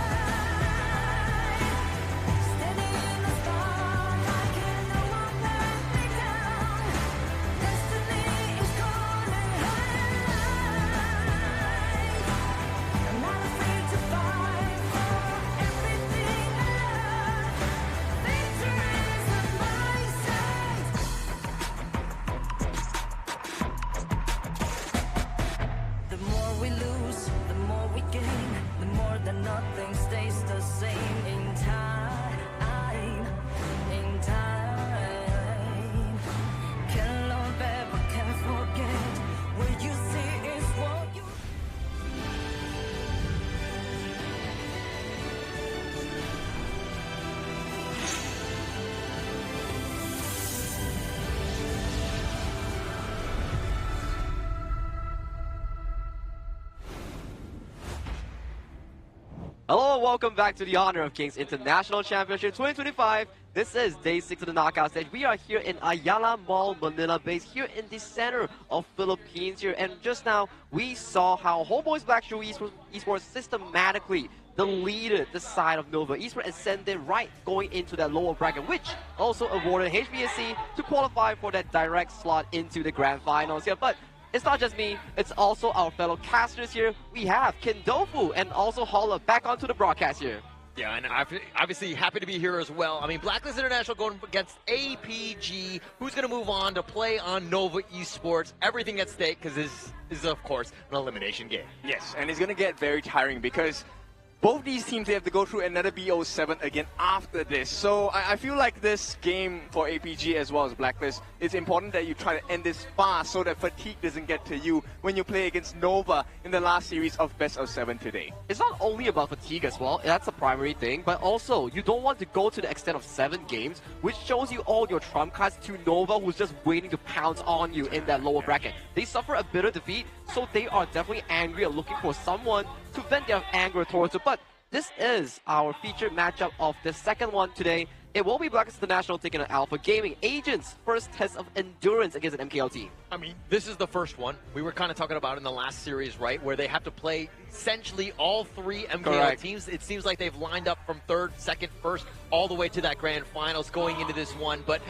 Standing in the spotlight, can no one let me down. Destiny is calling I'm not afraid to fight for everything I love. Victory is on my side. The more we lose, the more we gain. The more that nothing stays the same. In time, can't love ever, can't forget. What you see is what you. Hello and welcome back to the Honor of Kings International Championship 2025. This is day 6 of the knockout stage. We are here in Ayala Mall, Manila base, here in the center of Philippines here. And just now, we saw how HomeBois Blacklist Esports systematically deleted the side of Nova Esports and sent it right going into that lower bracket, which also awarded HBSC to qualify for that direct slot into the grand finals here. But it's not just me, it's also our fellow casters here. We have Kindofu and also Holla back onto the broadcast here. Yeah, and obviously happy to be here as well. I mean, Blacklist International going against APG, who's going to move on to play on Nova Esports. Everything at stake because this is, of course, an elimination game. Yes, and it's going to get very tiring because both these teams, they have to go through another BO7 again after this. So I feel like this game for APG as well as Blacklist, it's important that you try to end this fast so that fatigue doesn't get to you when you play against Nova in the last series of Best of 7 today. It's not only about fatigue as well, that's a primary thing, but also you don't want to go to the extent of 7 games, which shows you all your trump cards to Nova, who's just waiting to pounce on you in that lower bracket. They suffer a bitter defeat, so they are definitely angry and looking for someone to vent their anger towards it. But this is our featured matchup of the second one today. it will be Blacklist International taking on Alpha Gaming. Agents' first test of endurance against an MKL team. I mean, this is the first one. We were kind of talking about in the last series, right, where they have to play essentially all three MKL teams. It seems like they've lined up from third, second, first, all the way to that grand finals going into this one. But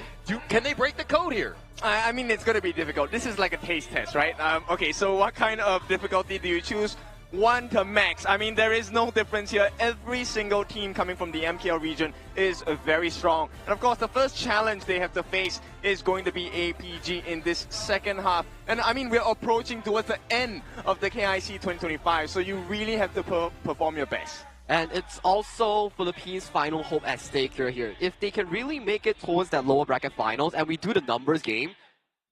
can they break the code here? I mean, it's going to be difficult. This is like a taste test, right? Okay, so what kind of difficulty do you choose? 1 to max. I mean, there is no difference here. Every single team coming from the MKL region is very strong. And of course, the first challenge they have to face is going to be APG in this second half. And I mean, we're approaching towards the end of the KIC 2025, so you really have to perform your best. And it's also Philippines' final hope at stake here. If they can really make it towards that lower bracket finals, and we do the numbers game,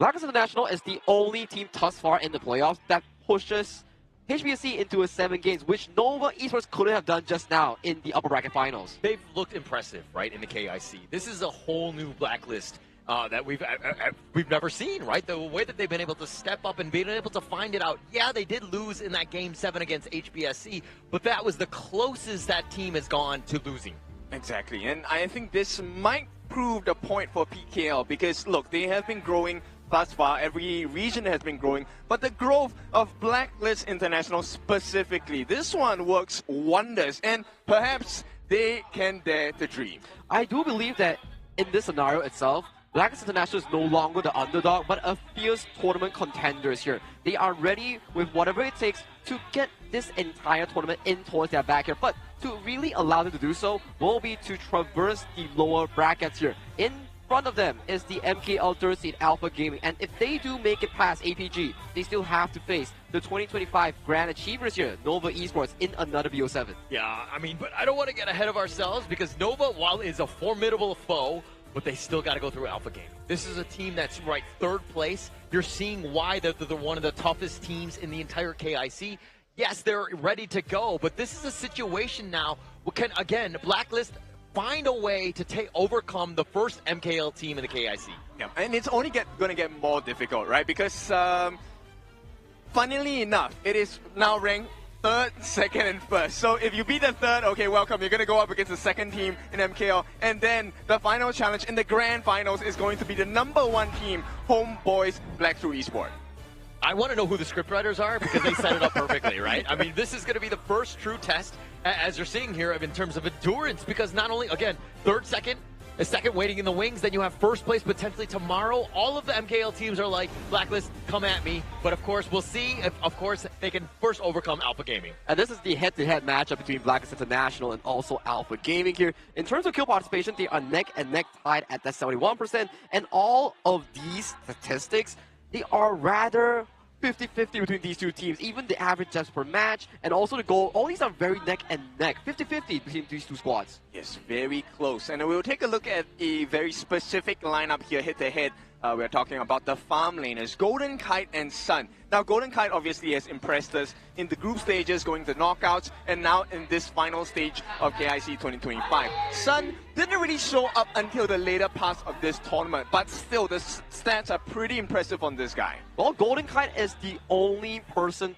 Blacklist International is the only team thus far in the playoffs that pushes HBSC into a 7 games, which Nova Esports couldn't have done just now in the upper bracket finals. They've looked impressive, right, in the KIC. This is a whole new Blacklist that we've never seen, right? The way that they've been able to step up and being able to find it out. Yeah, they did lose in that Game 7 against HBSC, but that was the closest that team has gone to losing. Exactly, and I think this might prove the point for PKL because, look, they have been growing thus far. Every region has been growing, but the growth of Blacklist International specifically, this one works wonders, and perhaps they can dare to dream. I do believe that in this scenario itself, Blacklist International is no longer the underdog, but a fierce tournament contenders here. They are ready with whatever it takes to get this entire tournament in towards their back here. But to really allow them to do so will be to traverse the lower brackets here. In front of them is the MKL third seed Alpha Gaming, and if they do make it past APG, they still have to face the 2025 Grand Achievers here, Nova Esports, in another BO7. Yeah, I mean, but I don't want to get ahead of ourselves because Nova, while is a formidable foe, but they still got to go through Alpha Gaming. This is a team that's right third place. You're seeing why they're one of the toughest teams in the entire KIC. Yes, they're ready to go, but this is a situation now where can, again, Blacklist find a way to overcome the first MKL team in the KIC. Yeah, and it's only going to get more difficult, right? Because, funnily enough, it is now ranked third, second, and first. So if you beat the third, okay, welcome. You're going to go up against the second team in MKL. And then the final challenge in the grand finals is going to be the #1 team, HomeBois Blackthrough Esports. I want to know who the scriptwriters are because they set it up perfectly, right? I mean, this is going to be the first true test, as you're seeing here, in terms of endurance, because not only, again, third, second, a second waiting in the wings, then you have first place potentially tomorrow. All of the MKL teams are like, Blacklist, come at me. But of course, we'll see if, of course, they can first overcome Alpha Gaming. And this is the head-to-head matchup between Blacklist International and also Alpha Gaming here. In terms of kill participation, they are neck and neck tied at that 71%. And all of these statistics, they are rather 50-50 between these two teams. Even the average deaths per match and also the goal, all these are very neck and neck. 50-50 between these two squads. Yes, very close. And we'll take a look at a very specific lineup here, head-to-head. We're talking about the farm laners, Golden Kite and Sun. Now, Golden Kite obviously has impressed us in the group stages, going to knockouts, and now in this final stage of KIC 2025. Sun didn't really show up until the later parts of this tournament, but still, the stats are pretty impressive on this guy. Well, Golden Kite is the only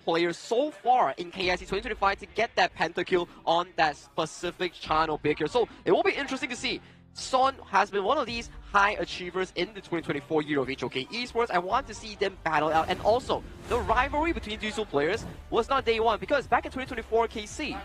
player so far in KIC 2025 to get that pentakill on that specific channel pick here. So it will be interesting to see. Son has been one of these high achievers in the 2024 year of HOK Esports. I want to see them battle out. And also, the rivalry between these two players was not day one, because back in 2024 KC,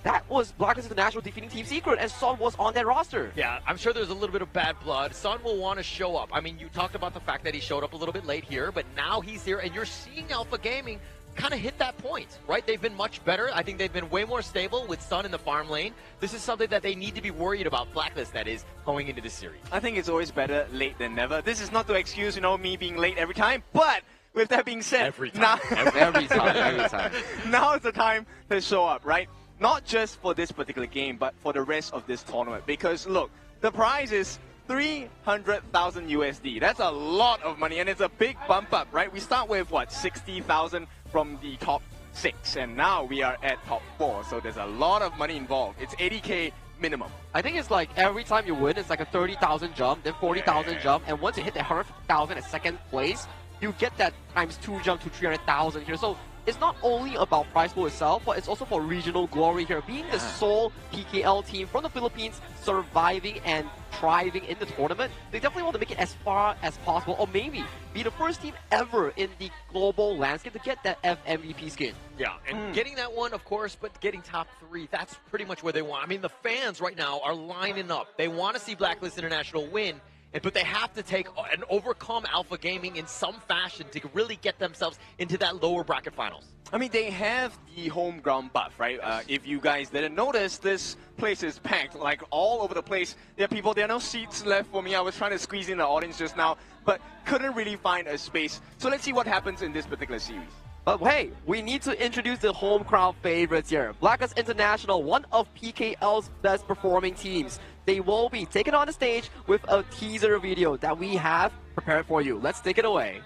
that was Blacklist International defeating Team Secret, and Son was on that roster. Yeah, I'm sure there's a little bit of bad blood. Son will want to show up. I mean, you talked about the fact that he showed up a little bit late here, but now he's here, and you're seeing Alpha Gaming kind of hit that point, right? They've been much better. I think they've been way more stable with Sun in the farm lane. This is something that they need to be worried about, Blacklist, that is, going into this series. I think it's always better late than never. This is not to excuse, me being late every time, but with that being said, every time. Every time. Now is the time to show up, right? Not just for this particular game, but for the rest of this tournament. Because look, the prize is 300,000 USD. That's a lot of money, and it's a big bump up, right? We start with, 60,000 from the top 6, and now we are at top 4, so there's a lot of money involved. It's 80K minimum. I think it's like every time you win, it's like a 30,000 jump, then 40,000 jump, and once you hit that 100,000 at second place, you get that ×2 jump to 300,000 here. So it's not only about prize pool itself, but it's also for regional glory here. Being the sole PKL team from the Philippines surviving and thriving in the tournament, they definitely want to make it as far as possible, or maybe be the first team ever in the global landscape to get that FMVP skin. Yeah, and getting that one, of course, but getting top 3, that's pretty much where they want. I mean, the fans right now are lining up. They want to see Blacklist International win, but they have to take and overcome Alpha Gaming in some fashion to really get themselves into that lower bracket finals. I mean, they have the home ground buff, right? If you guys didn't notice, this place is packed, like all over the place. There are people, there are no seats left for me. I was trying to squeeze in the audience just now, but couldn't really find a space. So let's see what happens in this particular series. But hey, we need to introduce the home crowd favorites here. Blacklist International, one of PKL's best performing teams. They will be taken on the stage with a teaser video that we have prepared for you. Let's take it away.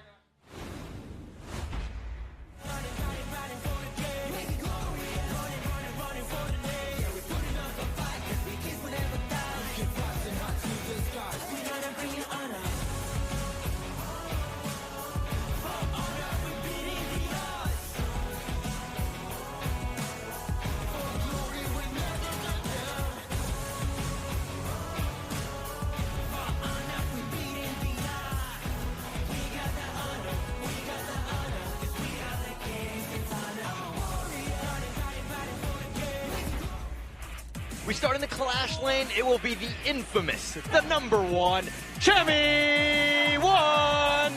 We start in the Clash lane. It will be the infamous, the #1, KIC2025.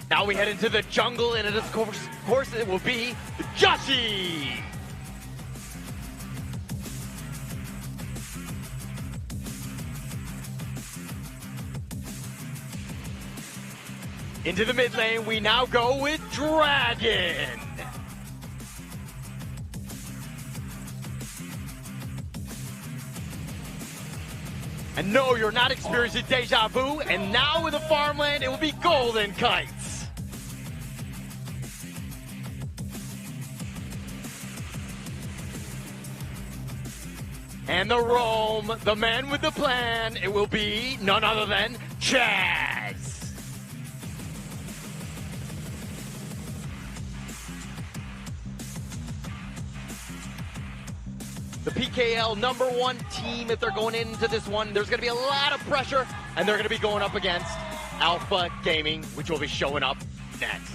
Now we head into the jungle, and of course it will be Joshi. Into the mid lane, we now go with Dragon. And no, you're not experiencing deja vu. And now with the farmland, it will be Golden Kites. And the roam, the man with the plan, it will be none other than Chaz. The PKL #1 team, if they're going into this one, there's going to be a lot of pressure, and they're going to be going up against Alpha Gaming, which will be showing up next.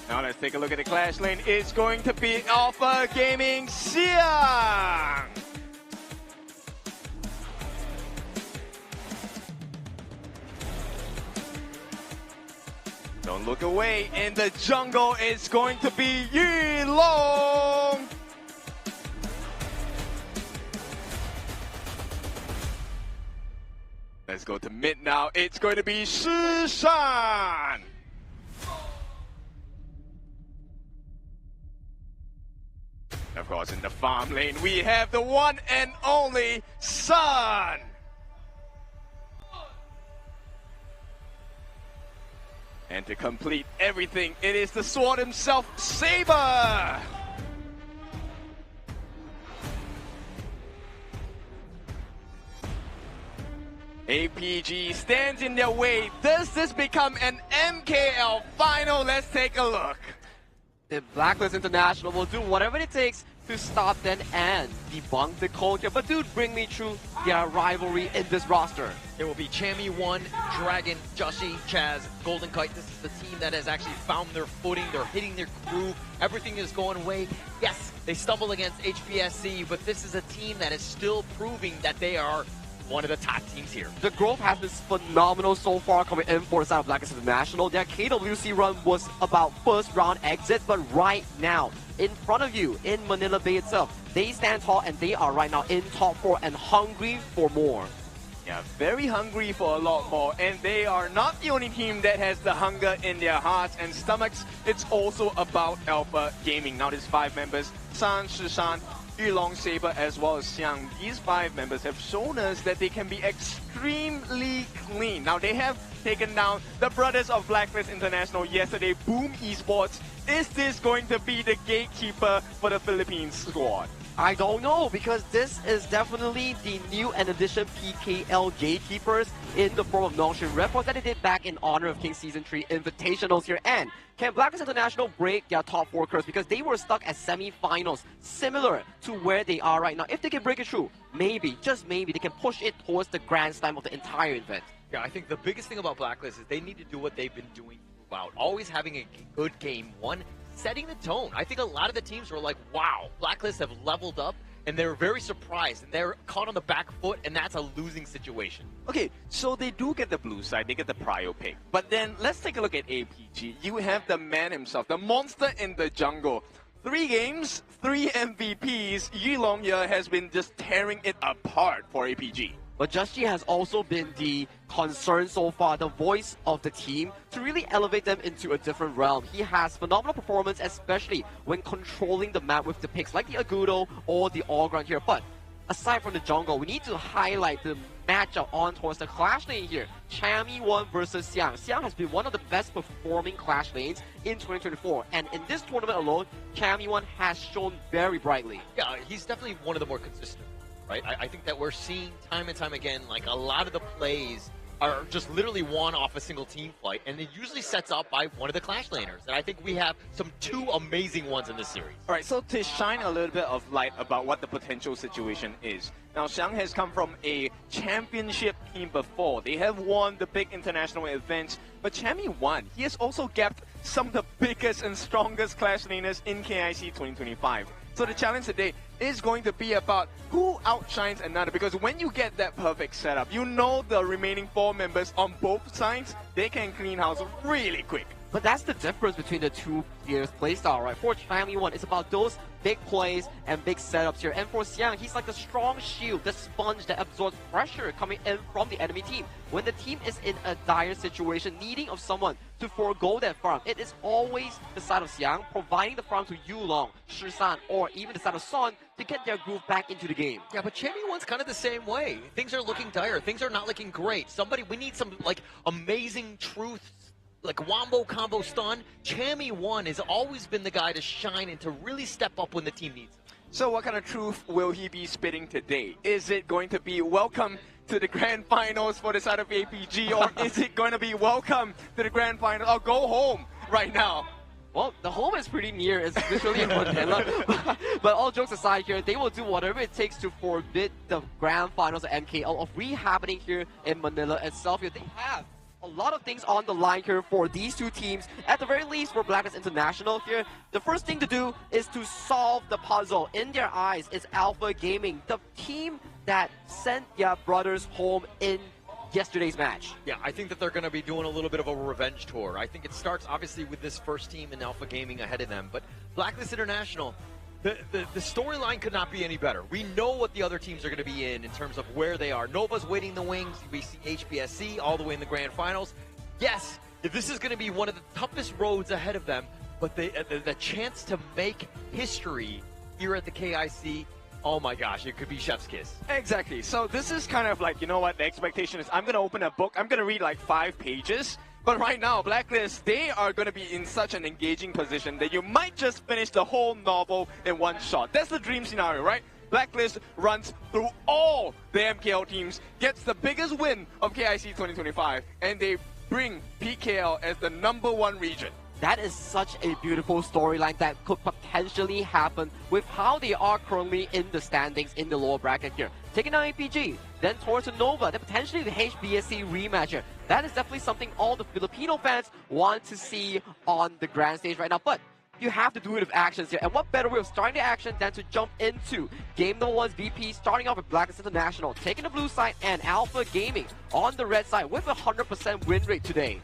Now let's take a look at the Clash lane. It's going to be Alpha Gaming Siang. Don't look away. In the jungle, it's going to be Yi Long. Let's go to mid now. It's going to be Shi Shan. Of course, in the farm lane, we have the one and only Sun. And to complete everything, it is the sword himself, Saber. APG stands in their way. Does this become an MKL final? Let's take a look. The Blacklist International will do whatever it takes to stop them and debunk the culture. But dude, bring me through their rivalry in this roster. It will be Chammy 1, Dragon, Joshi, Chaz, Golden Kite. This is the team that has actually found their footing. They're hitting their groove. Everything is going away. Yes, they stumble against HPSC, but this is a team that is still proving that they are one of the top teams here. The growth has been phenomenal so far coming in for the side of Blacklist International. Their KWC run was about first round exit, but right now, in front of you, in Manila Bay itself, they stand tall and they are right now in top 4 and hungry for more. Yeah, very hungry for a lot more, and they are not the only team that has the hunger in their hearts and stomachs. It's also about Alpha Gaming. Now there's 5 members, San, Shishan, Yulong, Saber, as well as Xiang. These 5 members have shown us that they can be extremely clean. Now they have taken down the brothers of Blacklist International yesterday, Boom Esports. Is this going to be the gatekeeper for the Philippines squad? I don't know, because this is definitely the new and addition PKL gatekeepers in the form of Nongshin Reports that they did back in honor of King Season 3 Invitationals here. And can Blacklist International break their top 4 curse? Because they were stuck at semi-finals, similar to where they are right now. If they can break it through, maybe, just maybe, they can push it towards the grand slam of the entire event. Yeah, I think the biggest thing about Blacklist is they need to do what they've been doing throughout. Always having a good game one, setting the tone. I think a lot of the teams were like, wow, Blacklist have leveled up, and they're very surprised, and they're caught on the back foot, and that's a losing situation. Okay, so they do get the blue side, they get the prio pick. But then let's take a look at APG. You have the man himself, the monster in the jungle. 3 games, 3 MVPs. Yulong here has been just tearing it apart for APG. But Just G has also been the concern so far, the voice of the team, to really elevate them into a different realm. He has phenomenal performance, especially when controlling the map with the picks like the Agudo or the All-Ground here. But aside from the jungle, we need to highlight the matchup on towards the Clash lane here. Chami1 versus Xiang. Xiang has been one of the best performing Clash lanes in 2024. And in this tournament alone, Chami1 has shown very brightly. Yeah, he's definitely one of the more consistent. Right? I think that we're seeing time and time again, like a lot of the plays are just literally won off a single team fight, and it usually sets up by one of the Clash laners. And I think we have some 2 amazing ones in this series. All right, so to shine a little bit of light about what the potential situation is. Now, Xiang has come from a championship team before. They have won the big international events, but Chami won. He has also gapped some of the biggest and strongest Clash laners in KIC 2025. So the challenge today is going to be about who outshines another, because when you get that perfect setup, you know the remaining 4 members on both sides, they can clean house really quick. But that's the difference between the 2 players' playstyle, right? For Chami1, it's about those big plays and big setups here. And for Xiang, he's like the strong shield, the sponge that absorbs pressure coming in from the enemy team. When the team is in a dire situation, needing of someone to forego that farm, it is always the side of Xiang providing the farm to Yulong, Shisan, or even the side of Son to get their groove back into the game. Yeah, but Chami1's kind of the same way. Things are looking dire. Things are not looking great. We need some, like, amazing truth, like wombo combo stun. Chami1 has always been the guy to shine and to really step up when the team needs him. So what kind of truth will he be spitting today? Is it going to be welcome to the grand finals for the side of APG, or is it going to be welcome to the grand final, or go home right now? Well, the home is pretty near. It's literally in Manila. But all jokes aside here, they will do whatever it takes to forbid the grand finals of MKL of re-happening here in Manila itself. Here, they have a lot of things on the line here for these 2 teams. At the very least, for Blacklist International here, the first thing to do is to solve the puzzle. In their eyes is Alpha Gaming, the team that sent their brothers home in yesterday's match. Yeah, I think that they're going to be doing a little bit of a revenge tour. I think it starts, obviously, with this first team in Alpha Gaming ahead of them. But Blacklist International, the storyline could not be any better. We know what the other teams are going to be in terms of where they are. Nova's waiting in the wings. We see HBSC all the way in the grand finals. Yes, this is going to be one of the toughest roads ahead of them, but the chance to make history here at the KIC, oh my gosh, it could be chef's kiss. Exactly. So this is kind of like, you know what, the expectation is I'm going to open a book, I'm going to read like 5 pages. But right now, Blacklist, they are going to be in such an engaging position that you might just finish the whole novel in one shot. That's the dream scenario, right? Blacklist runs through all the MKL teams, gets the biggest win of KIC 2025, and they bring PKL as the #1 region. That is such a beautiful storyline that could potentially happen with how they are currently in the standings in the lower bracket here. Taking down APG, then towards the Nova, then potentially the HBSC rematch here. That is definitely something all the Filipino fans want to see on the grand stage right now. But you have to do it with actions here. And what better way of starting the action than to jump into game number 1's VP, starting off with Blacklist International, taking the blue side, and Alpha Gaming on the red side with a 100% win rate today.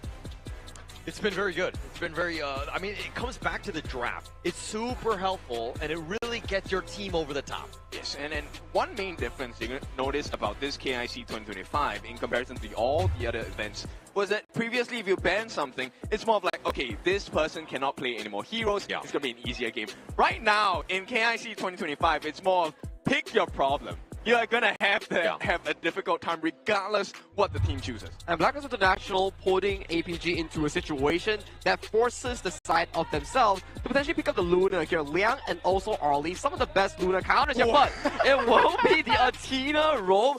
It's been very good. It's been very, I mean, it comes back to the draft. It's super helpful, and it really gets your team over the top. Yes, and one main difference you notice about this KIC 2025 in comparison to all the other events was that previously if you ban something, it's more of like, okay, this person cannot play any more heroes, it's going to be an easier game. Right now, in KIC 2025, it's more of pick your problem. You are going to have a difficult time regardless what the team chooses. And Blacklist International putting APG into a situation that forces the side of themselves to potentially pick up the Luna here. Liang and also Arlie, some of the best Luna counters here, but it will be the Athena roam,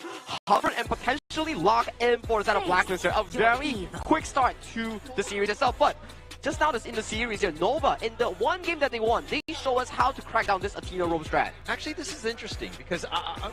hover, and potentially lock in for the side of Blacklist here. A very quick start to the series itself, but just now in the series here, Nova, in the one game that they won, they show us how to crack down this Athena roam strat. Actually, this is interesting because,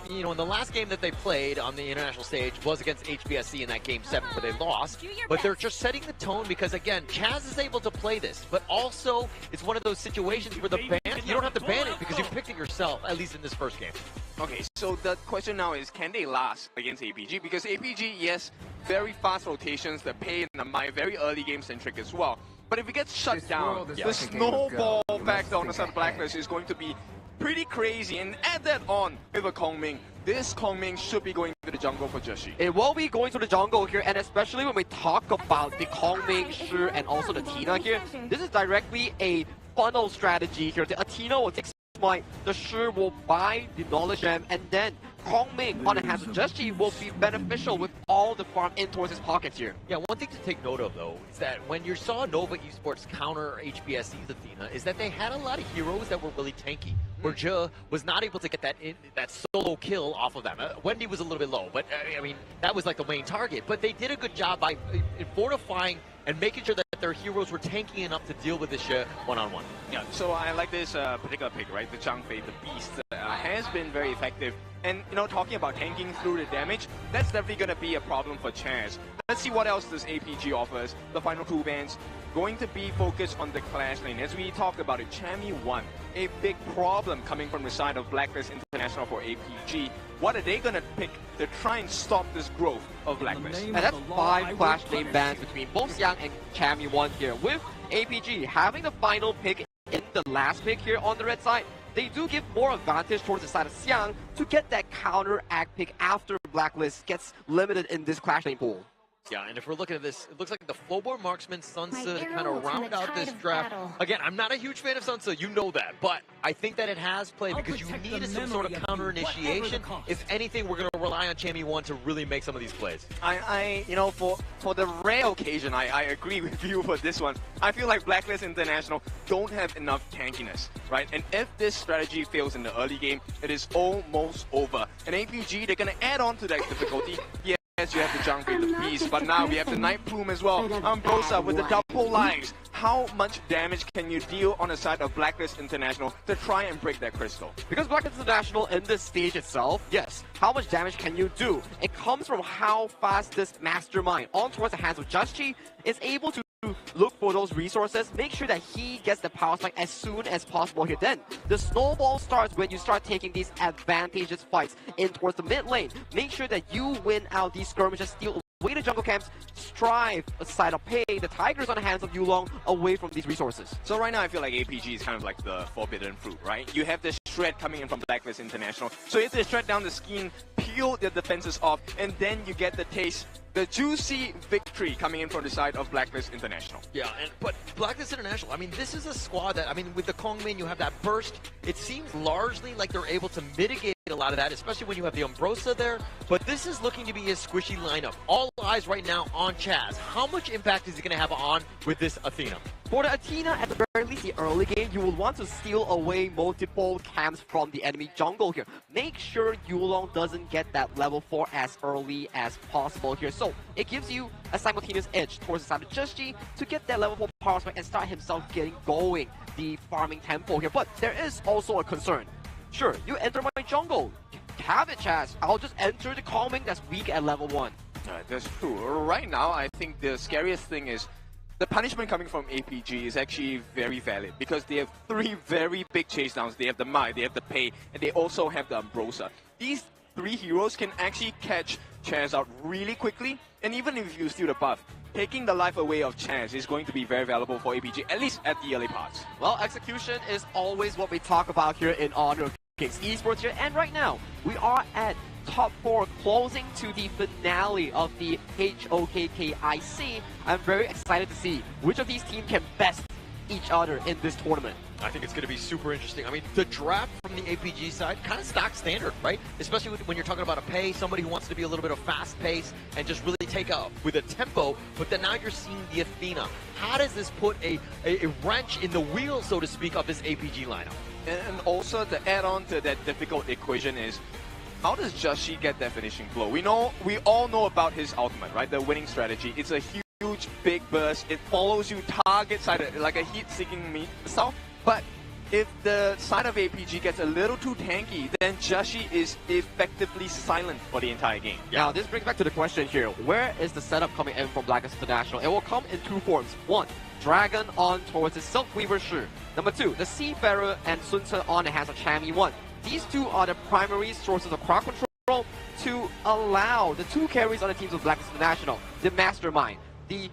you know, in the last game that they played on the international stage was against HBSC in that game 7 where they lost. But they're just setting the tone because, again, Chaz is able to play this. But also, it's one of those situations where the ban, you don't have to ban it because you picked it yourself, at least in this first game. Okay, so the question now is, can they last against APG? Because APG, yes, very fast rotations, the pay and the Mai, very early game centric as well. But if it gets shut down, the snowball factor on the side of Blacklist is going to be pretty crazy. And add that on with a Kongming. This Kongming should be going to the jungle for Joshi. It will be going to the jungle here, and especially when we talk about the Kongming, Shi, and also the Tina here, this is directly a funnel strategy here. The Athena will take Smite, the Shi will buy the Knowledge Gem, and then Kongming on the hands of Joshi will be beneficial with all the farm in towards his pockets here. Yeah, one thing to take note of though is that when you saw Nova Esports counter HBSC's Athena, is that they had a lot of heroes that were really tanky. Where Je was not able to get that solo kill off of them. Wendy was a little bit low, but I mean that was like the main target. But they did a good job by fortifying and making sure that their heroes were tanky enough to deal with this one-on-one. Yeah, so I like this particular pick, right? The Zhang Fei, the Beast, has been very effective. And, you know, talking about tanking through the damage, that's definitely going to be a problem for Chaz. Let's see what else this APG offers. The final 2 bans going to be focused on the Clash lane. As we talked about it, Chami won. A big problem coming from the side of Blacklist International for APG. What are they going to pick to try and stop this growth of Blacklist? And that's 5 Clash lane bans between both Xiang and Chami 1 here. With APG having the final pick in the last pick here on the red side, they do give more advantage towards the side of Xiang to get that counteract pick after Blacklist gets limited in this Clash lane pool. Yeah, and if we're looking at this, it looks like the Flowborn Marksman Sansa to kind of round out this draft. Again, I'm not a huge fan of Sansa, you know that, but I think that it has played because you needed some sort of counter initiation. If anything, we're going to rely on Chami 1 to really make some of these plays. You know, for the rare occasion, I agree with you for this one. I feel like Blacklist International don't have enough tankiness, right? And if this strategy fails in the early game, it is almost over. And APG, they're going to add on to that difficulty. Yes, you have the Zhang Fei, the Beast, but now we have the Night Plume as well. Ambrosa with the double lives. How much damage can you deal on the side of Blacklist International to try and break that crystal? Because Blacklist International in this stage itself, yes, how much damage can you do? It comes from how fast this mastermind on towards the hands of Joshi is able to look for those resources, make sure that he gets the power spike as soon as possible here. Then the snowball starts when you start taking these advantageous fights in towards the mid lane. Make sure that you win out these skirmishes, steal away the jungle camps, strive aside of pay the Tigers on the hands of Yulong away from these resources. So right now I feel like APG is kind of like the forbidden fruit, right? You have this shred coming in from Blacklist International. So if they shred down the skin, peel their defenses off, and then you get the taste, the juicy victory coming in from the side of Blacklist International. Yeah, but Blacklist International, I mean, this is a squad that, I mean, with the Kongmin, you have that burst. It seems largely like they're able to mitigate a lot of that, especially when you have the Ambrosa there. But this is looking to be a squishy lineup. All eyes right now on Chaz. How much impact is he going to have on with this Athena? For the Athena, at the very least, the early game, you will want to steal away multiple camps from the enemy jungle here. Make sure Yulong doesn't get that level 4 as early as possible here. So it gives you a simultaneous edge towards the side of Joshi to get that level 4 power spike and start himself getting going the farming tempo here. But there is also a concern. Sure, you enter my jungle. Have it, Chaz. I'll just enter the calming that's weak at level 1. That's true. Right now, I think the scariest thing is the punishment coming from APG is actually very valid because they have 3 very big chase downs. They have the Mai, they have the Pei, and they also have the Ambrosa. These 3 heroes can actually catch Chaz out really quickly, and even if you steal the buff, taking the life away of Chaz is going to be very valuable for APG, at least at the early parts. Well, execution is always what we talk about here in Honor of Kings Esports here, and right now, we are at top 4, closing to the finale of the HOKKIC. I'm very excited to see which of these teams can best each other in this tournament. I think it's going to be super interesting. I mean, the draft from the APG side, kind of stock standard, right? Especially when you're talking about a Pei, somebody who wants to be a little bit of fast pace and just really take up with a tempo, but then now you're seeing the Athena. How does this put a wrench in the wheel, so to speak, of this APG lineup? And also, to add on to that difficult equation is, how does Joshi get that finishing blow? We all know about his ultimate, right? The winning strategy. It's a huge, big burst. It follows you target side, like a heat-seeking missile. But if the side of APG gets a little too tanky, then Joshi is effectively silent for the entire game. Now, this brings back to the question here. Where is the setup coming in from Blacklist International? It will come in 2 forms. 1, Dragon on towards the Silk Weaver Shi. Number 2, the Seafarer and Sun Tse on the hands of Chami 1. These 2 are the primary sources of crowd control to allow the 2 carries on the teams of Blacklist International, the Mastermind, the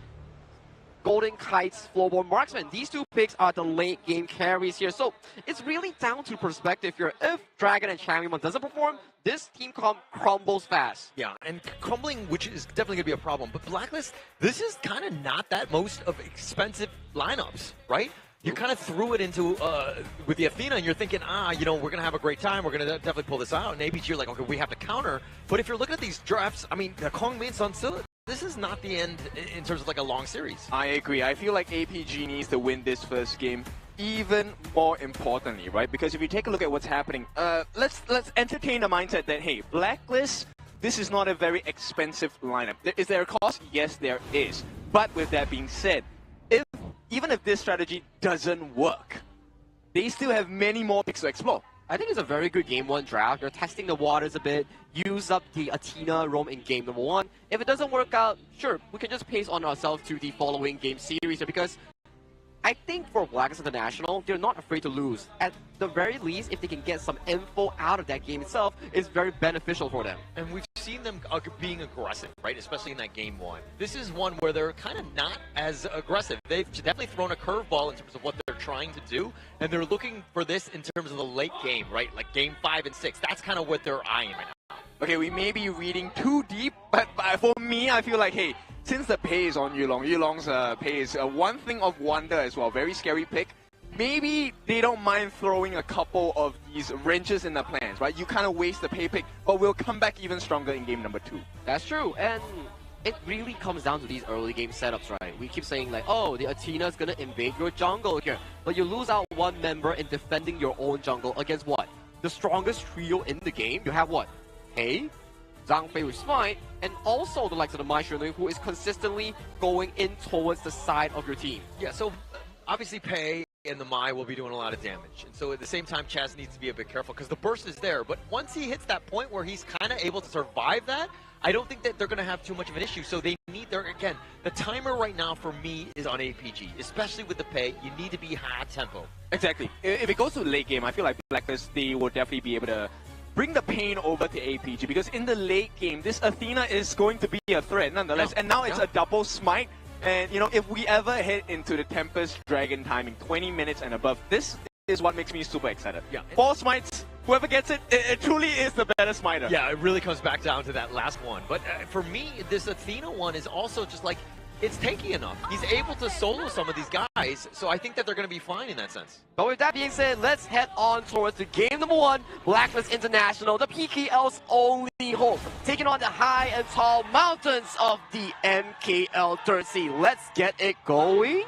Golden Kites, Flowborn Marksman. These 2 picks are the late game carries here. So it's really down to perspective here. If Dragon and Chami doesn't perform, this team crumbles fast. Yeah, and crumbling, which is definitely going to be a problem. But Blacklist, this is kind of not that most of expensive lineups, right? You kind of threw it into, with the Athena, and you're thinking, you know, we're going to have a great time. We're going to definitely pull this out. And APG, you're like, okay, we have to counter. But if you're looking at these drafts, I mean, Kong Min Sun Tse, this is not the end in terms of like a long series. I agree. I feel like APG needs to win this first game even more importantly, right? Because if you take a look at what's happening, let's entertain the mindset that, hey, Blacklist, this is not a very expensive lineup. Is there a cost? Yes, there is. But with that being said, even if this strategy doesn't work, they still have many more picks to explore. I think it's a very good game 1 draft. You're testing the waters a bit, use up the Athena roam in game number 1. If it doesn't work out, sure, we can just pace on ourselves to the following game series here, because I think for Blacklist International, they're not afraid to lose. At the very least, if they can get some info out of that game itself, it's very beneficial for them. And we've seen them being aggressive, right? Especially in that game 1. This is one where they're kind of not as aggressive. They've definitely thrown a curveball in terms of what they're trying to do, and they're looking for this in terms of the late game, right? Like game 5 and 6. That's kind of what they're eyeing right now. Okay, we may be reading too deep, but for me, I feel like, hey, since the Pei is on Yulong, Yulong's Pei is one thing of wonder as well. Very scary pick. Maybe they don't mind throwing a couple of these wrenches in the plans, right? You kind of waste the Pei pick, but we'll come back even stronger in game number 2. That's true, and it really comes down to these early game setups, right? We keep saying like, oh, the Athena's gonna invade your jungle here, but you lose out 1 member in defending your own jungle against what? The strongest trio in the game. You have what? Pei, Zhang Fei with Smite, and also the likes of the Mai Shunui, who is consistently going in towards the side of your team. Yeah, so obviously Pei and the Mai will be doing a lot of damage. And so at the same time, Chaz needs to be a bit careful because the burst is there. But once he hits that point where he's kind of able to survive that, I don't think that they're going to have too much of an issue. So they need again, the timer right now for me is on APG, especially with the Pei. You need to be high tempo. Exactly. If it goes to the late game, I feel like Blacklist, they will definitely be able to bring the pain over to APG, because in the late game, this Athena is going to be a threat nonetheless. And now it's a double smite. And, you know, if we ever hit into the Tempest Dragon timing, 20 minutes and above, this is what makes me super excited. Yeah. 4 smites, whoever gets it, it truly is the better smiter. Yeah, it really comes back down to that last one. But for me, this Athena one is also just like, it's tanky enough. He's able to solo some of these guys, so I think that they're going to be fine in that sense. But with that being said, let's head on towards the game number 1, Blacklist International, the PKL's only hope, taking on the high and tall mountains of the MKL Third Sea. Let's get it going.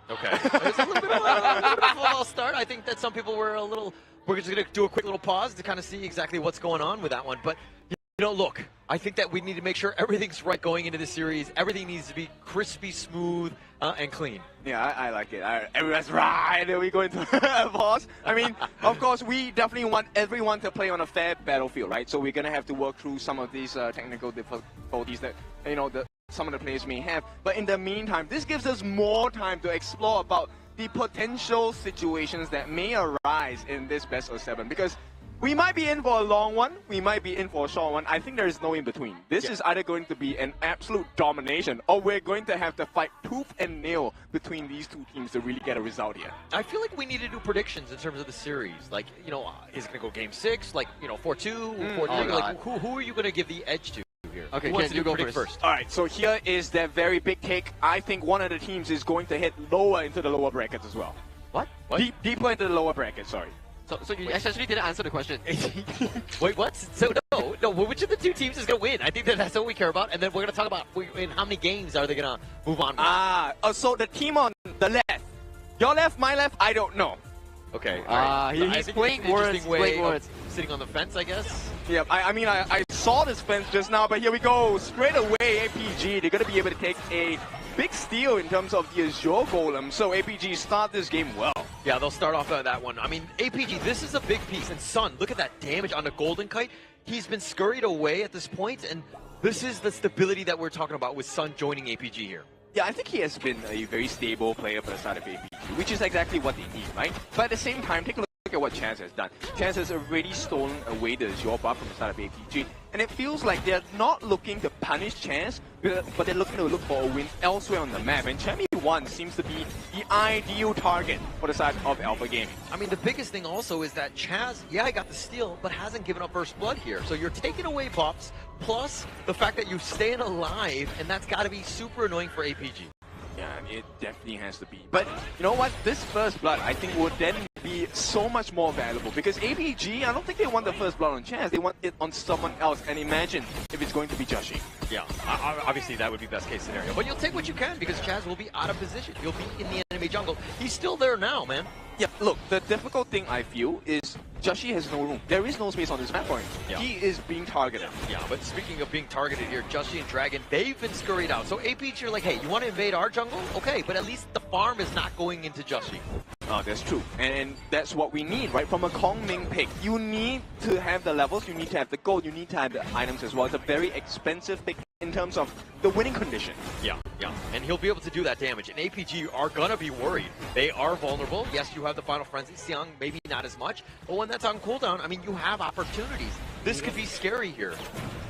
Okay. It's a little bit of a false start. I think that some people were a little... We're just going to do a quick little pause to kind of see exactly what's going on with that one. But, you know, look, I think that we need to make sure everything's right going into the series. Everything needs to be crispy, smooth, and clean. Yeah, I like it. Everyone's right. Then we go into a pause. I mean, of course, we definitely want everyone to play on a fair battlefield, right? So we're going to have to work through some of these technical difficulties that, you know, some of the players may have. But in the meantime, this gives us more time to explore about the potential situations that may arise in this best of 7. Because we might be in for a long one, we might be in for a short one. I think there is no in between. This is either going to be an absolute domination, or we're going to have to fight tooth and nail between these two teams to really get a result here. I feel like we need to do predictions in terms of the series. Like, you know, is it going to go game 6? Like, you know, 4-2, 4-3? Like, who are you going to give the edge to here? Okay, who wants Ken, to you go first. All right, so here is that very big take. I think one of the teams is going to hit lower into the lower brackets as well. What? Deeper into the lower bracket, sorry. So you essentially didn't answer the question. Wait, what? So no, which of the two teams is going to win? I think that's what we care about. And then we're going to talk about in how many games are they going to move on with. So the team on the left. Your left, my left, I don't know. Okay. He's playing words. Sitting on the fence, I guess. Yeah, I mean, I saw this fence just now, but here we go. Straight away, APG, they're going to be able to take a big steal in terms of the Azure Golem. So APG start this game well. Yeah, they'll start off that one. I mean, APG, this is a big piece. And Sun, look at that damage on the Golden Kite. He's been scurried away at this point, and this is the stability that we're talking about with Sun joining APG here. Yeah, I think he has been a very stable player for the side of APG, which is exactly what they need, right? But at the same time, take a look at what Chance has done. Chance has already stolen away the Azure buff from the side of APG, and it feels like they're not looking to punish Chance, but they're looking to look for a win elsewhere on the map, and Champion 1 seems to be the ideal target for the side of Alpha Gaming. I mean, the biggest thing also is that Chaz, yeah, he got the steal, but hasn't given up first blood here. So you're taking away buffs, plus the fact that you're staying alive, and that's got to be super annoying for APG. Yeah, it definitely has to be. But you know what? This first blood, I think, would then be so much more valuable because APG, I don't think they want the first blood on Chance. They want it on someone else. And imagine if it's going to be Joshi. Yeah, obviously that would be best case scenario. But you'll take what you can because Chaz will be out of position. He'll be in the enemy jungle. He's still there now, man. Yeah, look, the difficult thing I feel is Joshi has no room. There is no space on this map for him. Yeah. He is being targeted. Yeah, but speaking of being targeted here, Joshi and Dragon, they've been scurried out. So APG, you're like, hey, you want to invade our jungle? Okay, but at least the farm is not going into Joshi. Oh, that's true. And that's what we need, right? From a Kong Ming pick, you need to have the levels, you need to have the gold, you need to have the items as well. It's a very expensive pick in terms of the winning condition. Yeah, and he'll be able to do that damage. And APG are gonna be worried. They are vulnerable. Yes, you have the Final Frenzy. Xiang, maybe not as much. But when that's on cooldown, I mean, you have opportunities. This could be scary here.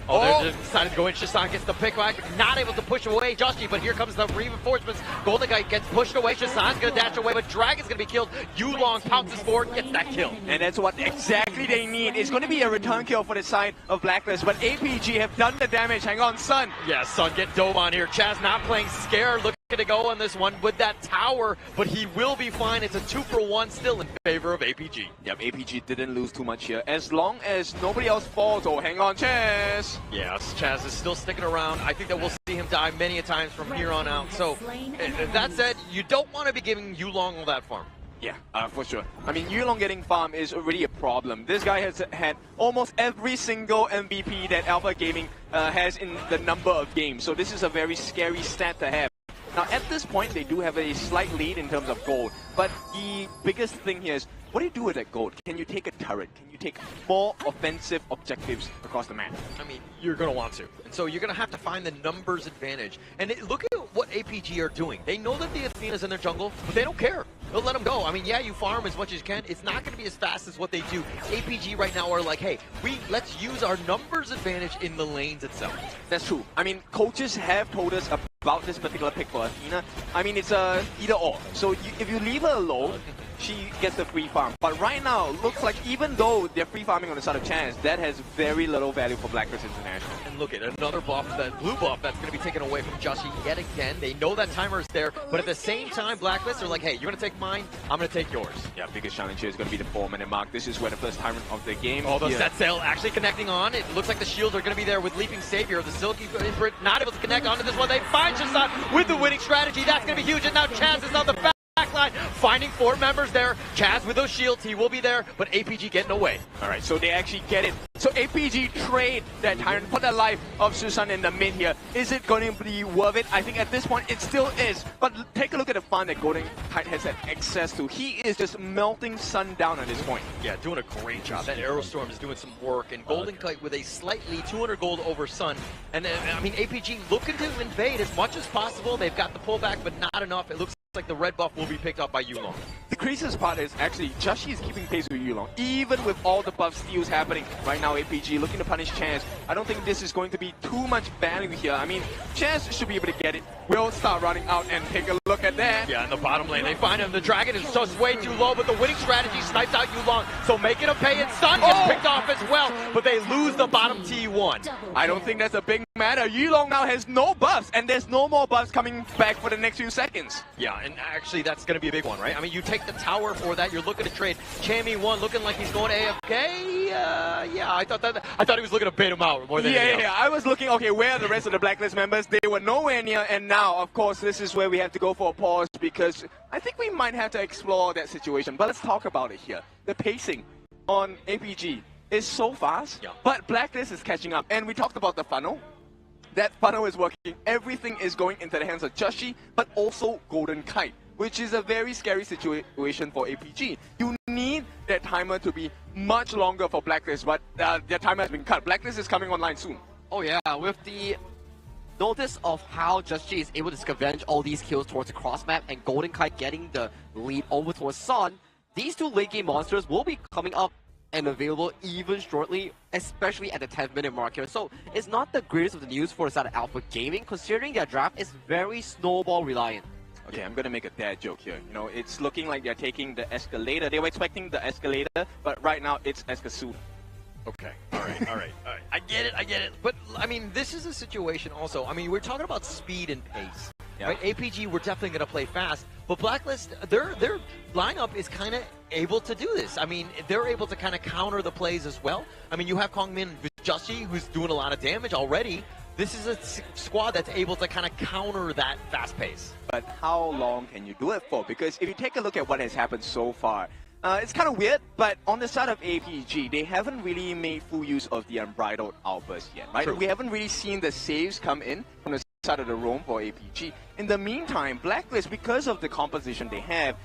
Oh, they decided to go in. Shasan gets the pick back, not able to push away Joshi, but here comes the reinforcements. Golden Kite gets pushed away. Shasan's gonna dash away, but Dragon's gonna be killed. Yulong pounces forward, gets that kill. And that's what exactly they need. It's gonna be a return kill for the side of Blacklist, but APG have done the damage. Hang on, Sun. Yeah, Sun get dove on here. Chaz not playing scare, looking to go on this one with that tower, but he will be fine. It's a 2-for-1 still in favor of APG. Yep, APG didn't lose too much here. As long as nobody else falls, oh, hang on, Chaz. Yes, Chaz is still sticking around. I think that we'll see him die many a times from here on out. So, that said, you don't want to be giving Yulong all that farm. Yeah, for sure. I mean, Yulong getting farm is already a problem. This guy has had almost every single MVP that Alpha Gaming has in the number of games. So this is a very scary stat to have. Now, at this point, they do have a slight lead in terms of gold. But the biggest thing here is, what do you do with that gold? Can you take a turret? Can you take more offensive objectives across the map? I mean, you're going to want to. And so you're going to have to find the numbers advantage. And look at what APG are doing. They know that the Athena's in their jungle, but they don't care. They'll let them go. I mean, yeah, you farm as much as you can. It's not going to be as fast as what they do. APG right now are like, hey, let's use our numbers advantage in the lanes itself. That's true. I mean, coaches have told us about this particular pick for Athena. I mean, it's either or. So if you leave her alone, she gets the free farm. But right now, it looks like even though they're free farming on the side of Chance, that has very little value for Blacklist International. And look at another buff, that blue buff that's going to be taken away from Joshi yet again. They know that timer is there, but at the same time, Blacklist are like, hey, you're going to take mine, I'm going to take yours. Yeah, biggest challenge here is going to be the 4-minute mark. This is where the first timer of the game. Although set sail actually connecting on. It looks like the shields are going to be there with Leaping Savior. The Silky Imprint not able to connect onto this one. They find Shasan with the winning strategy. That's going to be huge, and now Chaz is on the backline, finding 4 members there. Chaz with those shields, he will be there, but APG getting away. All right, so they actually get it So APG trade that Tyrant, put the life of Susan in the mid here. Is it going to be worth it? I think at this point it still is. But take a look at the fun that Golden Kite has had access to. He is just melting Sun down at this point. Yeah, doing a great job. That Aerostorm is doing some work. And Golden Kite with a slightly 200 gold over Sun. And I mean, APG looking to invade as much as possible. They've got the pullback, but not enough. It looks like the red buff will be picked up by Yulong. The craziest part is actually Joshi is keeping pace with Yulong, even with all the buff steals happening. Right now, APG looking to punish Chance. I don't think this is going to be too much value here. I mean, Chance should be able to get it. We'll start running out and take a look at that. Yeah, in the bottom lane, they find him. The Dragon is just way too low, but the winning strategy snipes out Yulong. So making him pay, and Sun gets picked off as well, but they lose the bottom T1. I don't think that's a big matter. Yulong now has no buffs, and there's no more buffs coming back for the next few seconds. Yeah, and actually that's going to be a big one, right? I mean, you take the tower for that. You're looking to trade Chammy 1, looking like he's going to AFK. Yeah, I thought he was looking to bait him out more than anything else. Yeah. I was looking, okay, where are the rest of the Blacklist members? They were nowhere near, and now, of course, this is where we have to go for a pause because I think we might have to explore that situation. But let's talk about it here. The pacing on APG is so fast, but Blacklist is catching up. And we talked about the funnel. That funnel is working. Everything is going into the hands of Joshi, but also Golden Kite, which is a very scary situation for APG. You need that timer to be much longer for Blacklist, but their timer has been cut. Blacklist is coming online soon. Oh yeah, with the notice of how Joshi is able to scavenge all these kills towards the cross map and Golden Kite getting the lead over towards Sun, these two late game monsters will be coming up and available even shortly, especially at the 10-minute mark here. So it's not the greatest of the news for the side of Alpha Gaming, considering their draft is very snowball reliant. Okay, I'm gonna make a dad joke here. You know, it's looking like they're taking the escalator. They were expecting the escalator, but right now it's escalator. Okay, all right. I get it. But, I mean, this is a situation also. I mean, we're talking about speed and pace. Yeah. Right? APG, we're definitely going to play fast. But Blacklist, their lineup is kind of able to do this. I mean, they're able to kind of counter the plays as well. I mean, you have Kongmin with Joshi, who's doing a lot of damage already. This is a squad that's able to kind of counter that fast pace. But how long can you do it for? Because if you take a look at what has happened so far, it's kind of weird, but on the side of APG, they haven't really made full use of the unbridled outburst yet, right? True. We haven't really seen the saves come in from the side of the roam for APG. In the meantime, Blacklist, because of the composition they have,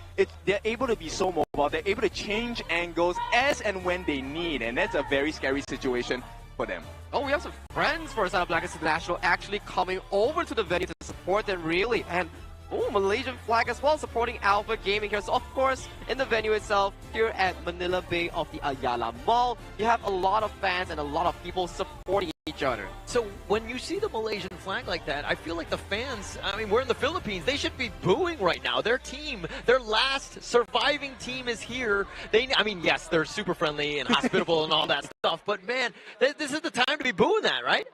they're able to be so mobile, they're able to change angles as and when they need, and that's a very scary situation for them. Oh, we have some friends for the side of Blacklist International actually coming over to the venue to support them, really, and oh, Malaysian flag as well, supporting Alpha Gaming here. So, of course, in the venue itself, here at Manila Bay of the Ayala Mall, you have a lot of fans and a lot of people supporting each other. So, when you see the Malaysian flag like that, I feel like the fans, I mean, we're in the Philippines, they should be booing right now. Their team, their last surviving team is here. I mean, yes, they're super friendly and hospitable and all that stuff, but man, this is the time to be booing that, right?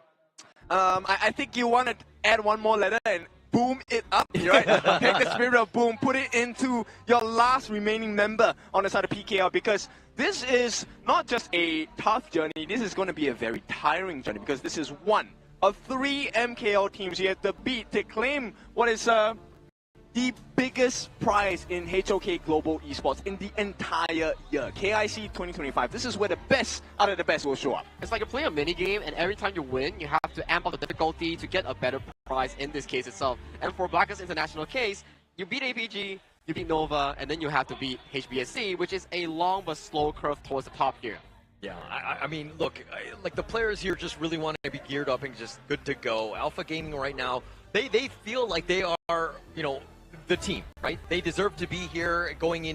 I think you want to add one more letter and boom it up, right? Take the spirit of boom, put it into your last remaining member on the side of PKL, because this is not just a tough journey, this is going to be a very tiring journey, because this is one of 3 MKL teams you have to beat to claim what is the biggest prize in HOK Global Esports in the entire year. KIC 2025. This is where the best out of the best will show up. It's like you're playing a mini game, and every time you win, you have to amp up the difficulty to get a better prize in this case itself. And for Blacklist International case, you beat APG, you beat Nova, and then you have to beat HBSC, which is a long but slow curve towards the top here. Yeah, I mean, look, like the players here just really want to be geared up and just good to go. Alpha Gaming right now, they feel like they are, you know, the team, right? They deserve to be here going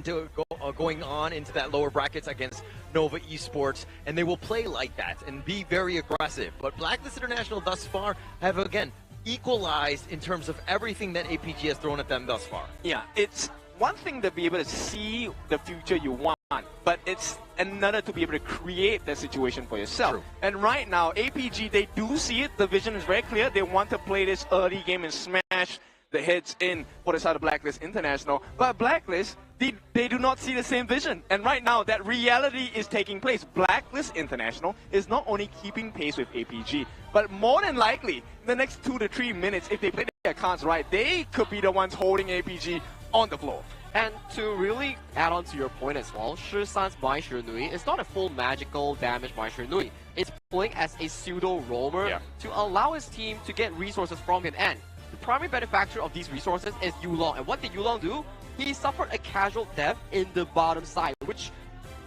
on into that lower brackets against Nova Esports, and they will play like that and be very aggressive. But Blacklist International thus far have, again, equalized in terms of everything that APG has thrown at them thus far. Yeah, it's one thing to be able to see the future you want, but it's another to be able to create that situation for yourself. True. And right now, APG, they do see it. The vision is very clear. They want to play this early game and smash the heads in for the side of Blacklist International. But Blacklist, they do not see the same vision. And right now, that reality is taking place. Blacklist International is not only keeping pace with APG, but more than likely, in the next 2 to 3 minutes, if they play their cards right, they could be the ones holding APG on the floor. And to really add on to your point as well, Shisan's Mai Shirnui is not a full magical damage Mai Shirnui. It's playing as a pseudo roamer to allow his team to get resources from him. And the primary benefactor of these resources is Yulong. And what did Yulong do? He suffered a casual death in the bottom side, which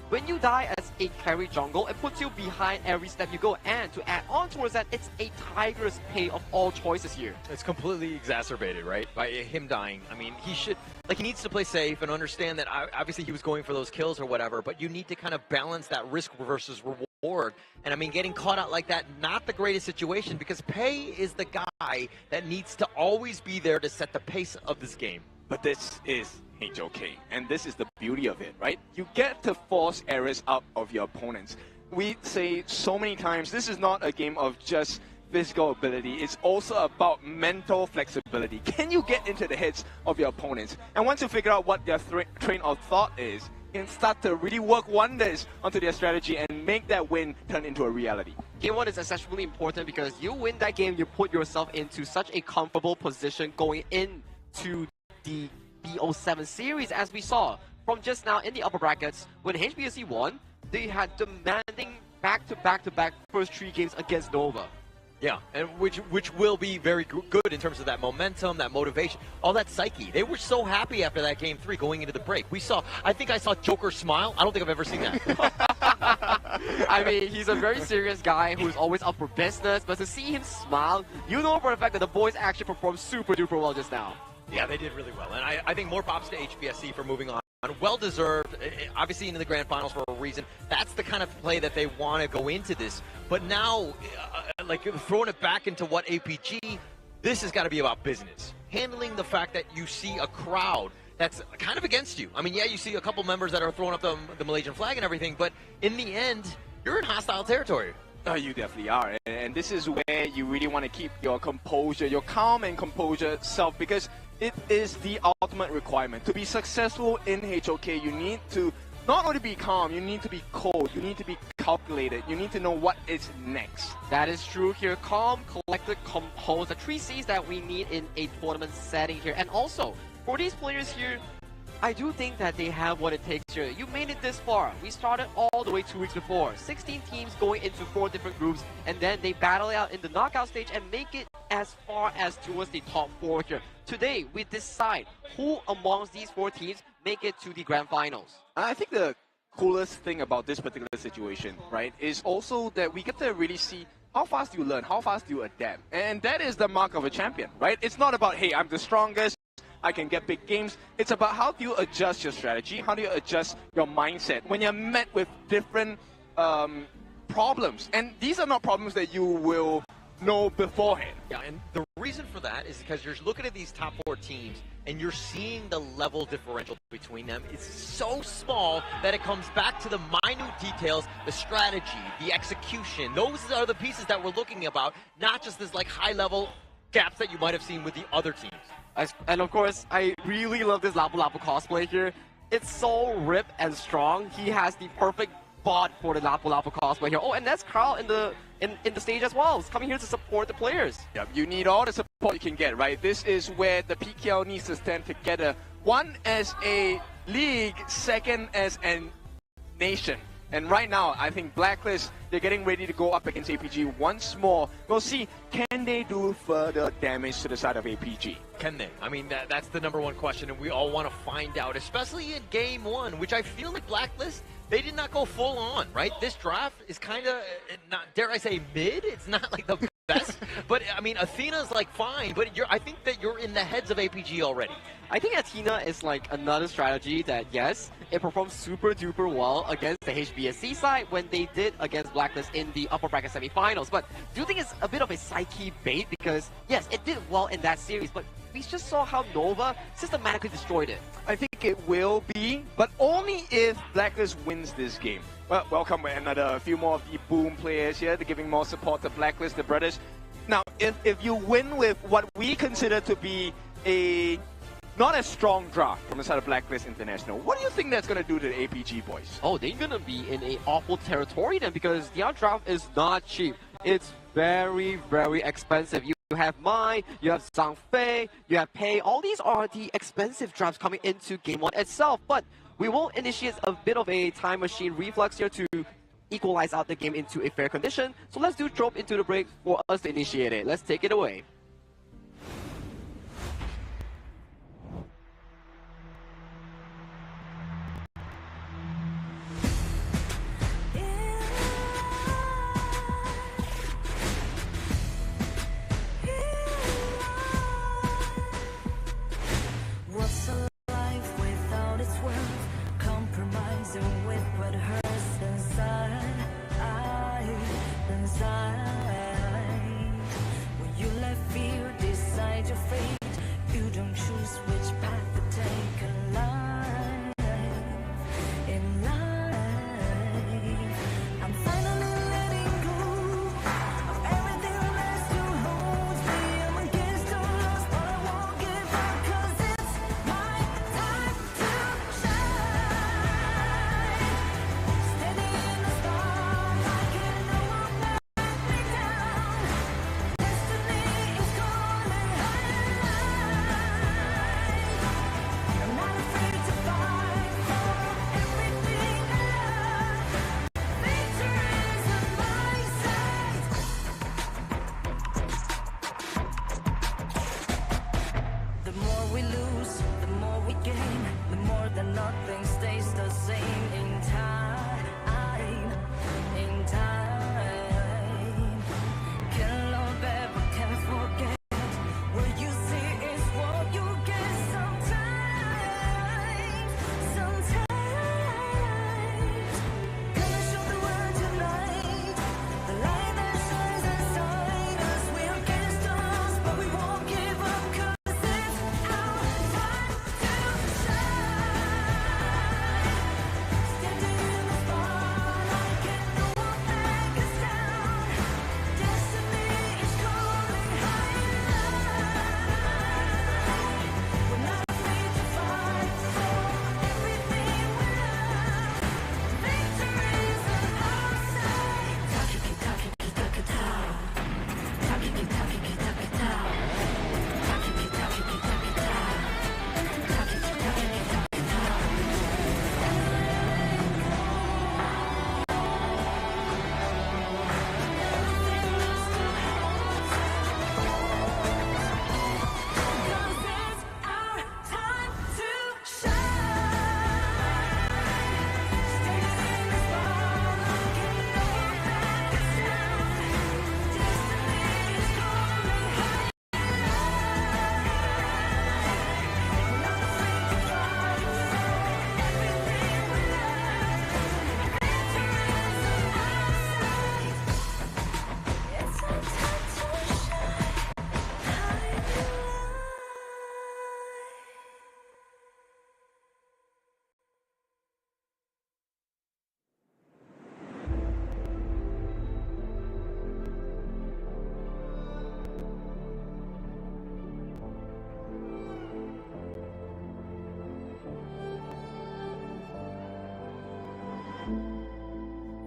when you die as a carry jungle, it puts you behind every step you go. And to add on towards that, it's a tiger's pay of all choices here. It's completely exacerbated, right? By him dying. I mean, he should, like, he needs to play safe and understand that obviously he was going for those kills or whatever, but you need to kind of balance that risk versus reward. And I mean, getting caught out like that, not the greatest situation, because Pei is the guy that needs to always be there to set the pace of this game. But this is HOK, and this is the beauty of it, right? You get to force errors out of your opponents. We say so many times, this is not a game of just physical ability, it's also about mental flexibility. Can you get into the heads of your opponents? And once you figure out what their train of thought is, you can start to really work wonders onto their strategy and make that win turn into a reality. Game 1 is especially important because you win that game, you put yourself into such a comfortable position going into the BO7 series, as we saw from just now in the upper brackets. When HBSC won, they had demanding back-to-back first 3 games against Nova. Yeah, and which will be very good in terms of that momentum, that motivation, all that psyche. They were so happy after that game 3 going into the break. I think I saw Joker smile. I don't think I've ever seen that. I mean, he's a very serious guy who's always up for business, but to see him smile, you know for the fact that the boys actually performed super duper well just now. Yeah, they did really well, and I think more props to HBSC for moving on. Well-deserved, obviously into the grand finals for a reason. That's the kind of play that they want to go into this. But now, like throwing it back into what APG, this has got to be about business. Handling the fact that you see a crowd that's kind of against you. I mean, yeah, you see a couple members that are throwing up the Malaysian flag and everything, but in the end, you're in hostile territory. You definitely are, and this is where you really want to keep your composure, your calm and composure self, because it is the ultimate requirement. To be successful in HOK, you need to not only be calm, you need to be cold, you need to be calculated, you need to know what is next. That is true here. Calm, collected, composed, the 3 C's that we need in a tournament setting here. And also, for these players here, I do think that they have what it takes here. You made it this far. We started all the way 2 weeks before. 16 teams going into 4 different groups, and then they battle it out in the knockout stage and make it as far as towards the top 4 here. Today, we decide who amongst these 4 teams make it to the grand finals. I think the coolest thing about this particular situation, right, is also that we get to really see how fast you learn, how fast you adapt. And that is the mark of a champion, right? It's not about, hey, I'm the strongest, I can get big games. It's about how do you adjust your strategy, how do you adjust your mindset when you're met with different problems. And these are not problems that you will know beforehand. Yeah, and the reason for that is because you're looking at these top 4 teams and you're seeing the level differential between them. It's so small that it comes back to the minute details, the strategy, the execution. Those are the pieces that we're looking about, not just this like high level gaps that you might have seen with the other teams. And of course, I really love this Lapu Lapu cosplay here. It's so ripped and strong. He has the perfect bot for the Lapu Lapu cosplay here. Oh, and that's Carl in the stage as well. He's coming here to support the players. Yeah, you need all the support you can get, right? This is where the PKL needs to stand together. One as a league, second as a nation. And right now, I think Blacklist, they're getting ready to go up against APG once more. We'll see, can they do further damage to the side of APG? Can they? I mean, that's the #1 question, and we all want to find out, especially in Game 1, which I feel like Blacklist, they did not go full on, right? This draft is kind of, not dare I say, mid? It's not like the best. But, I mean, Athena's like fine, but I think that you're in the heads of APG already. I think Athena is like another strategy that, yes, it performed super duper well against the HBSC side when they did against Blacklist in the upper bracket semifinals. But do you think it's a bit of a psyche bait? Because, yes, it did well in that series, but we just saw how Nova systematically destroyed it. I think it will be, but only if Blacklist wins this game. Well, welcome another few more of the Boom players here. They're giving more support to Blacklist, the brothers. Now, if you win with what we consider to be a not a strong draft from the side of Blacklist International, what do you think that's going to do to the APG boys? Oh, they're going to be in an awful territory then, because the draft is not cheap. It's very, very expensive. You You have Mai, you have Zhang Fei, you have Pei. All these are the expensive drafts coming into Game 1 itself. But we will initiate a bit of a time machine reflex here to equalize out the game into a fair condition. So let's do drop into the break for us to initiate it. Let's take it away. What's a life without its worth? Compromising with what hurts inside. When you let fear decide your fate, you don't choose which path to take in life. In life, I'm finally letting go of everything that still holds me. I'm against the loss, but I won't give up, 'cause it's my time to shine. Steady in the spotlight, and no one let me down. Destiny is calling higher. I'm not afraid to fight for everything I love. Victory's on my side. The more we lose, the more we gain. The more that nothing stays the same in time. In time. Can't love ever, can't forget. What you see is what you get sometimes. Sometimes. Gonna show the world tonight. The light that shines inside us. We're against the odds, but we won't give up, 'cause it's our time to shine. Standing in the spotlight, can no one break us down. Destiny is calling higher. We're not afraid to fight for everything we love. Victory's on our side. Takiki-takiki-takitao. Takiki-takiki-takitao. Takiki-takiki-takitao.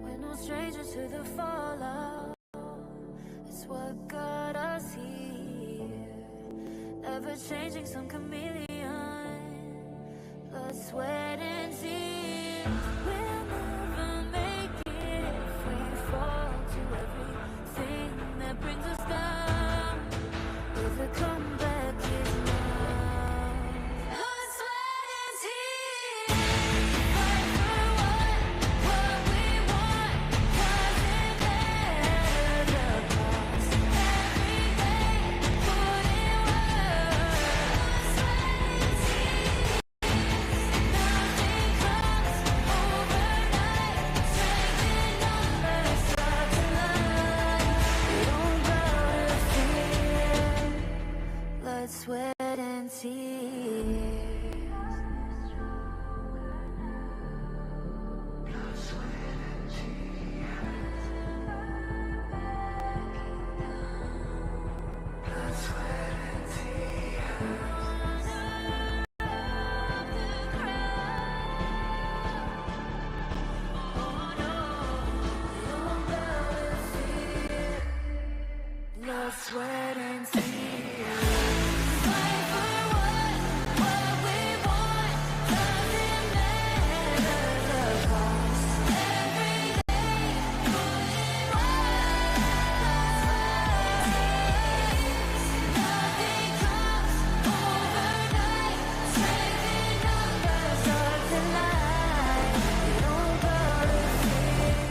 We're no strangers to the fallout. It's what got us here. Never changing, some chameleon. Blood, sweat, and tears. We'll never make it if we fall to everything that brings us down. If the comeback is now. Blood, sweat, and tears. Fight for what we want, 'cause it matters the most. Every day, put in work. Sweat and tears. Nothing comes overnight. Strength in numbers, start to line. We don't gotta fear. Blood, sweat, and tears. Blood, sweat, hide and seek. Fight for what we want. Doesn't matter the cost. Every day, putting nothing comes overnight. Strength in numbers, starts in life. You don't gotta fear.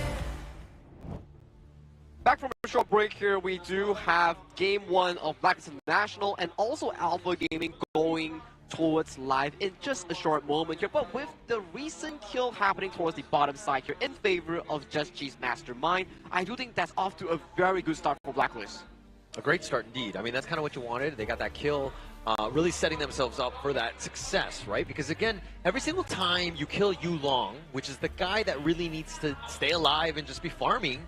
Back from a short break here, we do have Game 1 of Blacklist International and also Alpha Gaming going towards live in just a short moment here. But with the recent kill happening towards the bottom side here in favor of Just G's Mastermind, I do think that's off to a very good start for Blacklist. A great start indeed. I mean, that's kind of what you wanted. They got that kill, really setting themselves up for that success, right? Because again, every single time you kill Yu Long, which is the guy that really needs to stay alive and just be farming,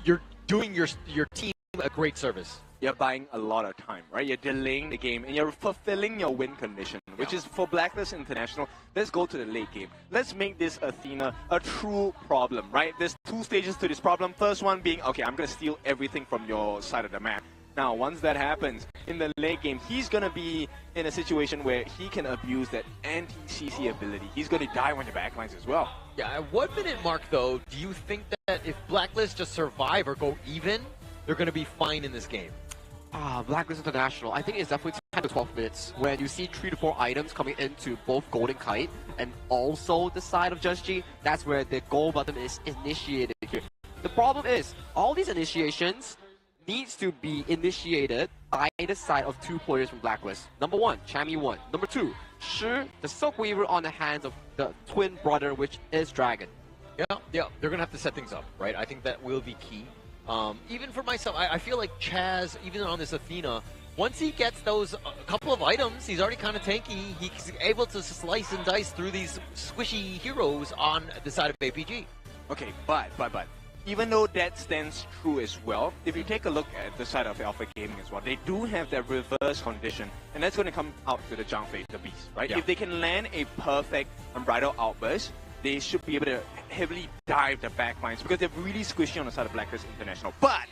you're doing your team a great service. You're buying a lot of time, right? You're delaying the game and you're fulfilling your win condition, which is for Blacklist International. Let's go to the late game. Let's make this Athena a true problem, right? There's two stages to this problem. First one being, okay, I'm going to steal everything from your side of the map. Now, once that happens, in the late game, he's going to be in a situation where he can abuse that anti-CC ability. He's going to die on your backlines as well. Yeah, at what minute mark, though, do you think that if Blacklist just survive or go even, they're going to be fine in this game? Blacklist International, I think it's definitely 10 to 12 minutes when you see 3 to 4 items coming into both Golden Kite and also the side of Just G. That's where the goal button is initiated here. The problem is, all these initiations needs to be initiated by the side of 2 players from Blacklist. Number 1, Chammy 1. Number 2, Shi, the Silk Weaver on the hands of the twin brother, which is Dragon. Yeah, they're going to have to set things up, right? I think that will be key. Even for myself, I feel like Chaz, even on this Athena, once he gets those couple of items, he's already kind of tanky. He's able to slice and dice through these squishy heroes on the side of APG. Okay, but even though that stands true as well, if you take a look at the side of Alpha Gaming as well, they do have that reverse condition, and that's going to come out to the Zhang Fei, the Beast, right? Yeah. If they can land a perfect Unbridled Outburst, they should be able to heavily dive the backlines because they're really squishy on the side of Blacklist International. But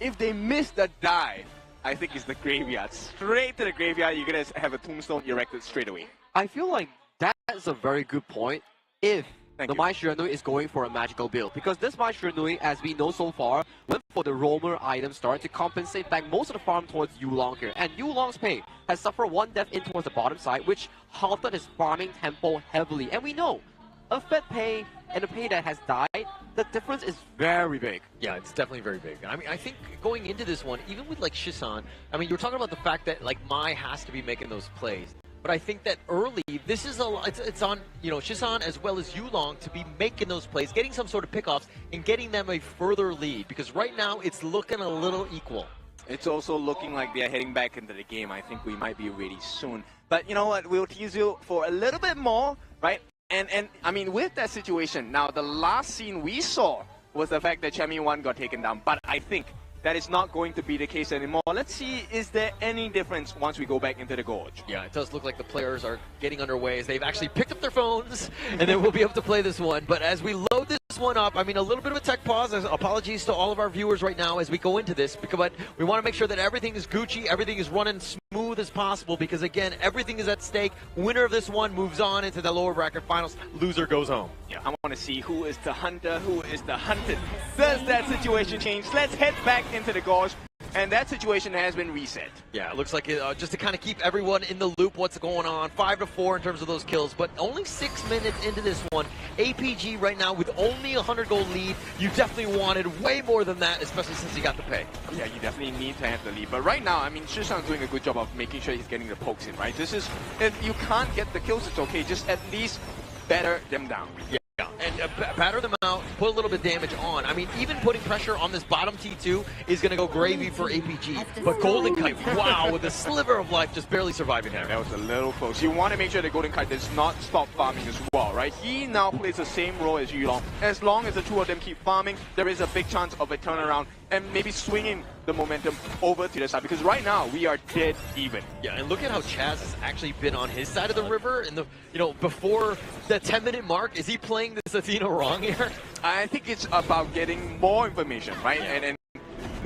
if they miss the dive, I think it's the graveyard. Straight to the graveyard, you're going to have a tombstone erected straight away. I feel like that's a very good point if the Mai Shiranui is going for a magical build. Because this Mai Shiranui, as we know so far, went for the roamer item start to compensate back most of the farm towards Yu Long here. And Yu Long's pay has suffered 1 death in towards the bottom side, which halted his farming tempo heavily. And we know, a Fed pay and a pay that has died, the difference is very big. Yeah, it's definitely very big. I mean, I think going into this one, even with like Shisan, I mean, you're talking about the fact that like Mai has to be making those plays. But I think that early, this is it's on, you know, Shisan as well as Yu Long to be making those plays, getting some sort of pickoffs and getting them a further lead. Because right now, it's looking a little equal. It's also looking like they're heading back into the game. I think we might be ready soon. But you know what? We'll tease you for a little bit more, right? And I mean, with that situation, now the last scene we saw was the fact that Chammy 1 got taken down. But I think that is not going to be the case anymore. Let's see, is there any difference once we go back into the Gorge? Yeah, it does look like the players are getting underway as they've actually picked up their phones, and then we'll be able to play this one. But as we load this one up, I mean, a little bit of a tech pause. Apologies to all of our viewers right now as we go into this, but we want to make sure that everything is Gucci, everything is running smooth as possible, because again, everything is at stake. Winner of this one moves on into the lower bracket finals. Loser goes home. Yeah, I want to see who is the hunter, who is the hunted. Does that situation change? Let's head back into the Gorge. And that situation has been reset. Yeah, it looks like it, just to kind of keep everyone in the loop, what's going on. 5-4 in terms of those kills, but only 6 minutes into this one. APG right now with only a 100 gold lead. You definitely wanted way more than that, especially since you got the pay. Yeah, you definitely need to have the lead. But right now, I mean, Shishan's doing a good job of making sure he's getting the pokes in, right? This is, if you can't get the kills, it's okay. Just at least batter them down. Yeah. And batter them out, put a little bit of damage on. I mean, even putting pressure on this bottom T2 is going to go gravy for APG. But Golden Kite, wow, with a sliver of life, just barely surviving there. That was a little close. You want to make sure that Golden Kite does not stop farming as well, right? He now plays the same role as Yu Long. As long as the two of them keep farming, there is a big chance of a turnaround and maybe swinging the momentum over to the side, because right now we are dead even. Yeah, and look at how Chaz has actually been on his side of the river in the, you know, before the 10-minute mark. Is he playing this Athena wrong here? I think it's about getting more information, right? And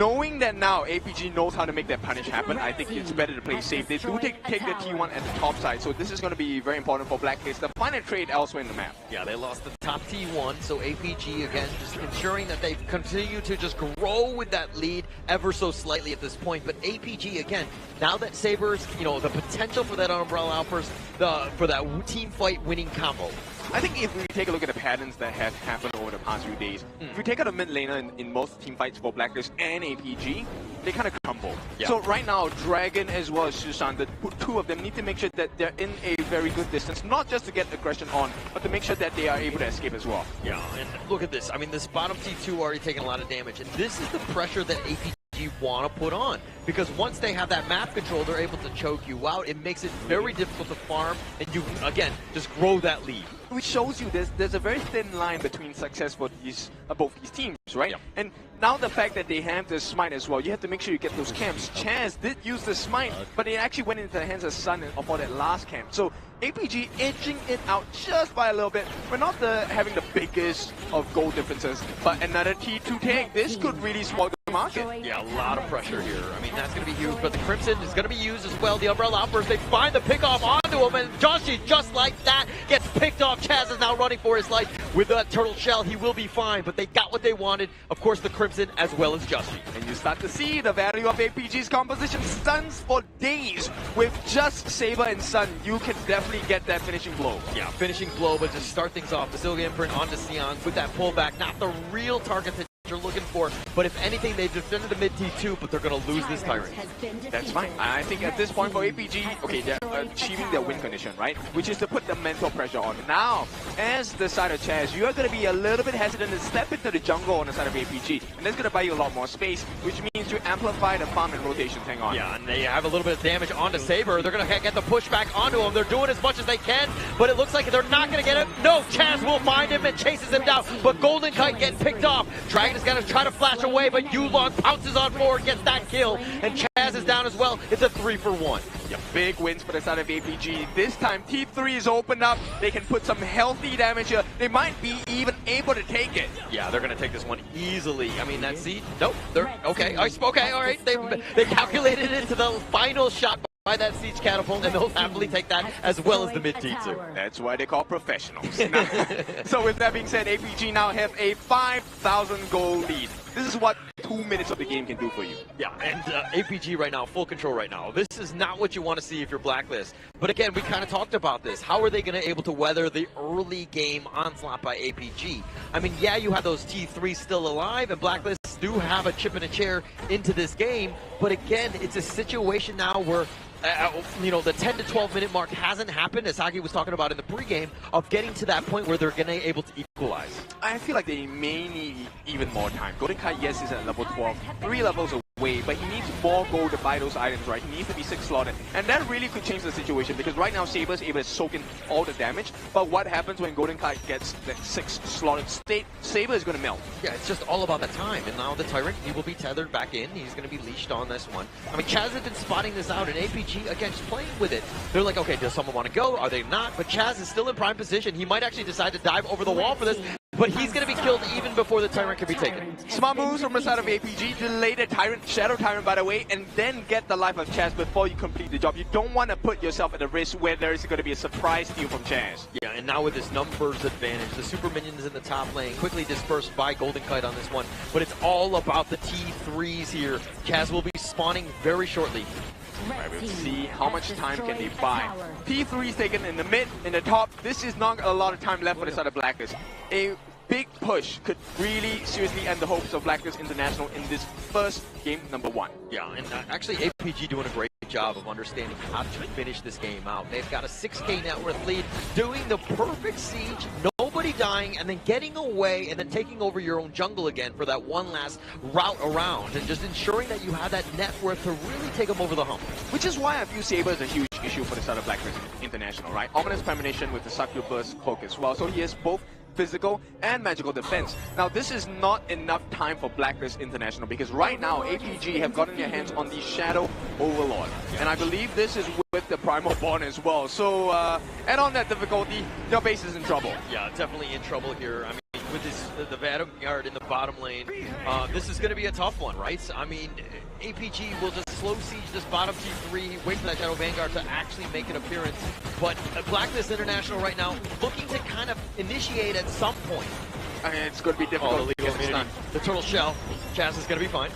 knowing that now APG knows how to make that punish happen, I think it's better to play safe. They do take the T1 at the top side, so this is going to be very important for Blacklist to find a trade elsewhere in the map. Yeah, they lost the top T1, so APG again just ensuring that they continue to just grow with that lead ever so slightly at this point. But APG again, now that Sabers, you know, the potential for that Umbrella Outburst, for that team fight winning combo. I think if we take a look at the patterns that have happened over the past few days, if we take out a mid laner in most team fights for Blacklist and APG, they kind of crumble. Yeah. So right now, Dragon as well as Shusan, the two of them need to make sure that they're in a very good distance, not just to get aggression on, but to make sure that they are able to escape as well. Yeah, and look at this. I mean, this bottom T2 already taking a lot of damage, and this is the pressure that APG want to put on, because once they have that map control, they're able to choke you out. It makes it very difficult to farm, and you again just grow that lead. Which shows you there's a very thin line between success for both these teams, right? Yeah. And now the fact that they have the smite as well, you have to make sure you get those camps. Chaz did use the smite, but it actually went into the hands of Sun for that last camp. So APG edging it out just by a little bit. We're not having the biggest of goal differences, but another T2 take. This could really spoil the market. Yeah, a lot of pressure here. I mean, that's going to be huge, but the Crimson is going to be used as well. The Umbrella Outburst, they find the pickoff onto him, and Joshi, just like that, gets picked off. Chaz is now running for his life. With that turtle shell, he will be fine, but they got what they wanted. Of course, the Crimson as well as Joshi. And you start to see the value of APG's composition. Stuns for days. With just Saber and Sun, you can definitely get that finishing blow. Yeah, finishing blow, but just start things off. Basilia Imprint onto Sion with that pullback. Not the real target that you're looking for, but if anything, they've defended the mid T2, but they're going to lose this Tyrant. That's fine. I think at this point for APG, okay, they're achieving their win condition, right? Which is to put the mental pressure on. Now, as the side of Chaz, you are going to be a little bit hesitant to step into the jungle on the side of APG, and that's going to buy you a lot more space, which means you amplify the farm and rotation thing on. Yeah, and they have a little bit of damage onto Saber. They're going to get the pushback onto him. They're doing as much as they can, but it looks like they're not going to get him. No, Chaz will find him and chases him down, but Golden Kite gets picked off. Dragon is going to try to flash away, but Yulon pounces on forward, gets that kill, and Chaz is down as well. It's a 3-for-1. Yeah, big wins for the side of APG. This time, T3 is opened up. They can put some healthy damage here. They might be even able to take it. Yeah, they're going to take this one easily. I mean, that seed, nope, they're okay. Okay, all right. They calculated it to the final shot by that siege catapult, and they'll happily take that as well as the mid T2. That's why they call professionals. So with that being said, APG now have a 5,000 goal lead. This is what 2 minutes of the game can do for you. Yeah, and APG right now, full control right now. This is not what you want to see if you're Blacklist. But again, we kind of talked about this. How are they going to able to weather the early game onslaught by APG? I mean, yeah, you have those T3 still alive, and Blacklist do have a chip and a chair into this game. But again, it's a situation now where you know, the 10 to 12 minute mark hasn't happened, as Sagi was talking about in the pregame, of getting to that point where they're going to be able to equalize. I feel like they may need even more time. Golden Kite, yes, is at level 12, 3 levels away, but he needs more gold to buy those items, right? He needs to be 6 slotted, and that really could change the situation, because right now Saber is able to soak in all the damage, but what happens when Golden Kite gets that 6 slotted state? Saber is going to melt. Yeah, it's just all about the time, and now the Tyrant, he will be tethered back in. He's going to be leashed on this one. I mean, Chaz has been spotting this out, and APG, again, just playing with it. They're like, okay, does someone want to go? Are they not? But Chaz is still in prime position. He might actually decide to dive over the wall for this, but he's going to be killed even before the Tyrant can be taken. Smart moves from the side of APG, delay the Tyrant, Shadow Tyrant by the way, and then get the life of Chaz before you complete the job. You don't want to put yourself at a risk where there is going to be a surprise steal from Chaz. Yeah, and now with this numbers advantage, the super minions in the top lane, quickly dispersed by Golden Kite on this one, but it's all about the T3s here. Chaz will be spawning very shortly. Right, we'll see how much time can they buy. T3 is taken in the mid, in the top. This is not a lot of time left for the side of Blacklist. A big push could really seriously end the hopes of Blacklist International in this first game, number 1. Yeah, and actually APG doing a great job of understanding how to finish this game out. They've got a 6k net worth lead, doing the perfect siege, nobody dying, and then getting away, and then taking over your own jungle again for that one last route around, and just ensuring that you have that net worth to really take them over the hump. Which is why I view Saber as a huge issue for the side of Blacklist International, right? Ominous Premonition with the Succubus cloak as well, so he has both physical and magical defense. Now this is not enough time for Blacklist International, because right now APG have gotten their hands on the Shadow Overlord, and I believe this is with the Primal Bond as well. So add on that difficulty, your base is in trouble. Yeah, definitely in trouble here. I mean, with this the Vanguard in the bottom lane. This is going to be a tough one, right? I mean, APG will just slow siege this bottom T3, wait for that Shadow Vanguard to actually make an appearance. But Blacklist International right now looking to kind of initiate at some point. I mean, it's going to be difficult. The turtle shell. Chaz is going to be fine.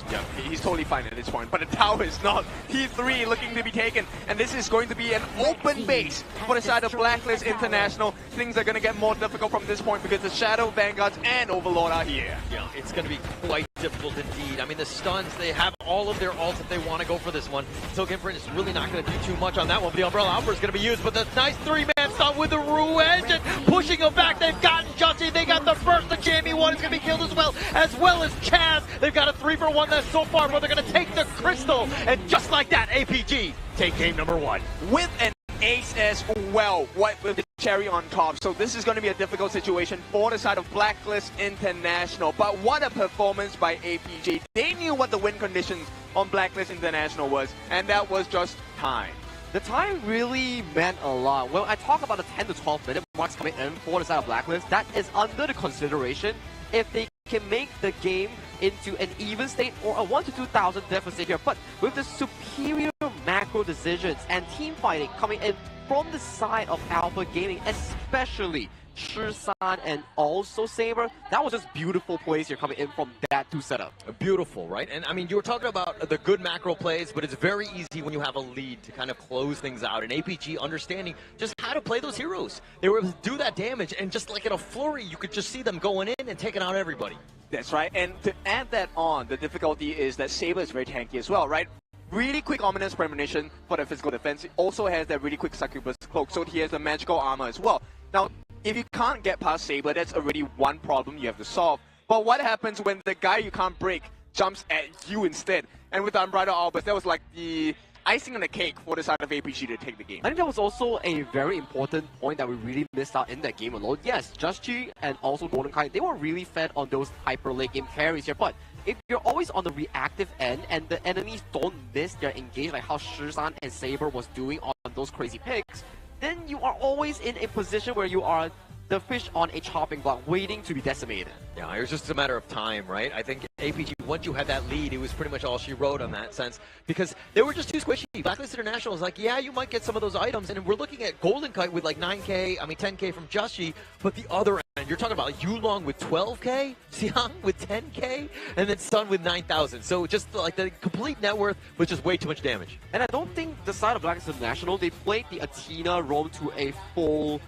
Yeah, he's totally fine at this point, but the tower is not. T3 looking to be taken, and this is going to be an open base for the side of Blacklist International. Things are going to get more difficult from this point because the Shadow Vanguards and Overlord are here. Yeah, it's going to be quite difficult indeed. I mean, the stuns, they have all of their ults if they want to go for this one. Tokenfriend is really not going to do too much on that one, but the Umbrella Outburst is going to be used, but the nice three-man stun with the Rue Engine, pushing him back. They've gotten Justy, they got the first, the Jamie one is going to be killed as well as Chaz. They've got a 3-for-1 that's so far, but they're going to take the Crystal, and just like that, APG take game number 1. With an ace as well, with the cherry on top. So this is going to be a difficult situation for the side of Blacklist International. But what a performance by APG. They knew what the win conditions on Blacklist International was, and that was just time. The time really meant a lot. When I talk about the 10 to 12 minute marks coming in for the side of Blacklist, that is under the consideration if they can make the game into an even state or a 1 to 2,000 deficit here. But with the superior macro decisions and team fighting coming in from the side of Alpha Gaming, especially Shisan and also Saber, that was just beautiful plays here coming in from that 2 setup. Beautiful, right? And I mean, you were talking about the good macro plays, but it's very easy when you have a lead to kind of close things out. And APG understanding just how to play those heroes. They were able to do that damage, and just like in a flurry, you could just see them going in and taking out everybody. That's right, and to add that on, the difficulty is that Saber is very tanky as well, right? Really quick Ominous Premonition for the physical defense. It also has that really quick Succubus Cloak, so he has the magical armor as well. Now, if you can't get past Saber, that's already one problem you have to solve. But what happens when the guy you can't break jumps at you instead? And with the Unbridled Albus, that was like the icing on the cake for the side of APG to take the game. I think that was also a very important point that we really missed out in that game alone. Yes, Just-Chi and also Golden Kai, they were really fed on those hyper late game carries here, but if you're always on the reactive end and the enemies don't miss their engage like how Shisan and Saber was doing on those crazy picks, then you are always in a position where you are the fish on a chopping block waiting to be decimated. Yeah, it was just a matter of time, right? I think APG, once you had that lead, it was pretty much all she wrote on that sense, because they were just too squishy. Blacklist International is like, yeah, you might get some of those items, and we're looking at Golden Kite with like 10k from Just-Chi, but the other end, you're talking about like Yulong with 12k, Xiang with 10k, and then Sun with 9,000. So just like the complete net worth was just way too much damage. And I don't think the side of Blacklist International, they played the Athena roam to a full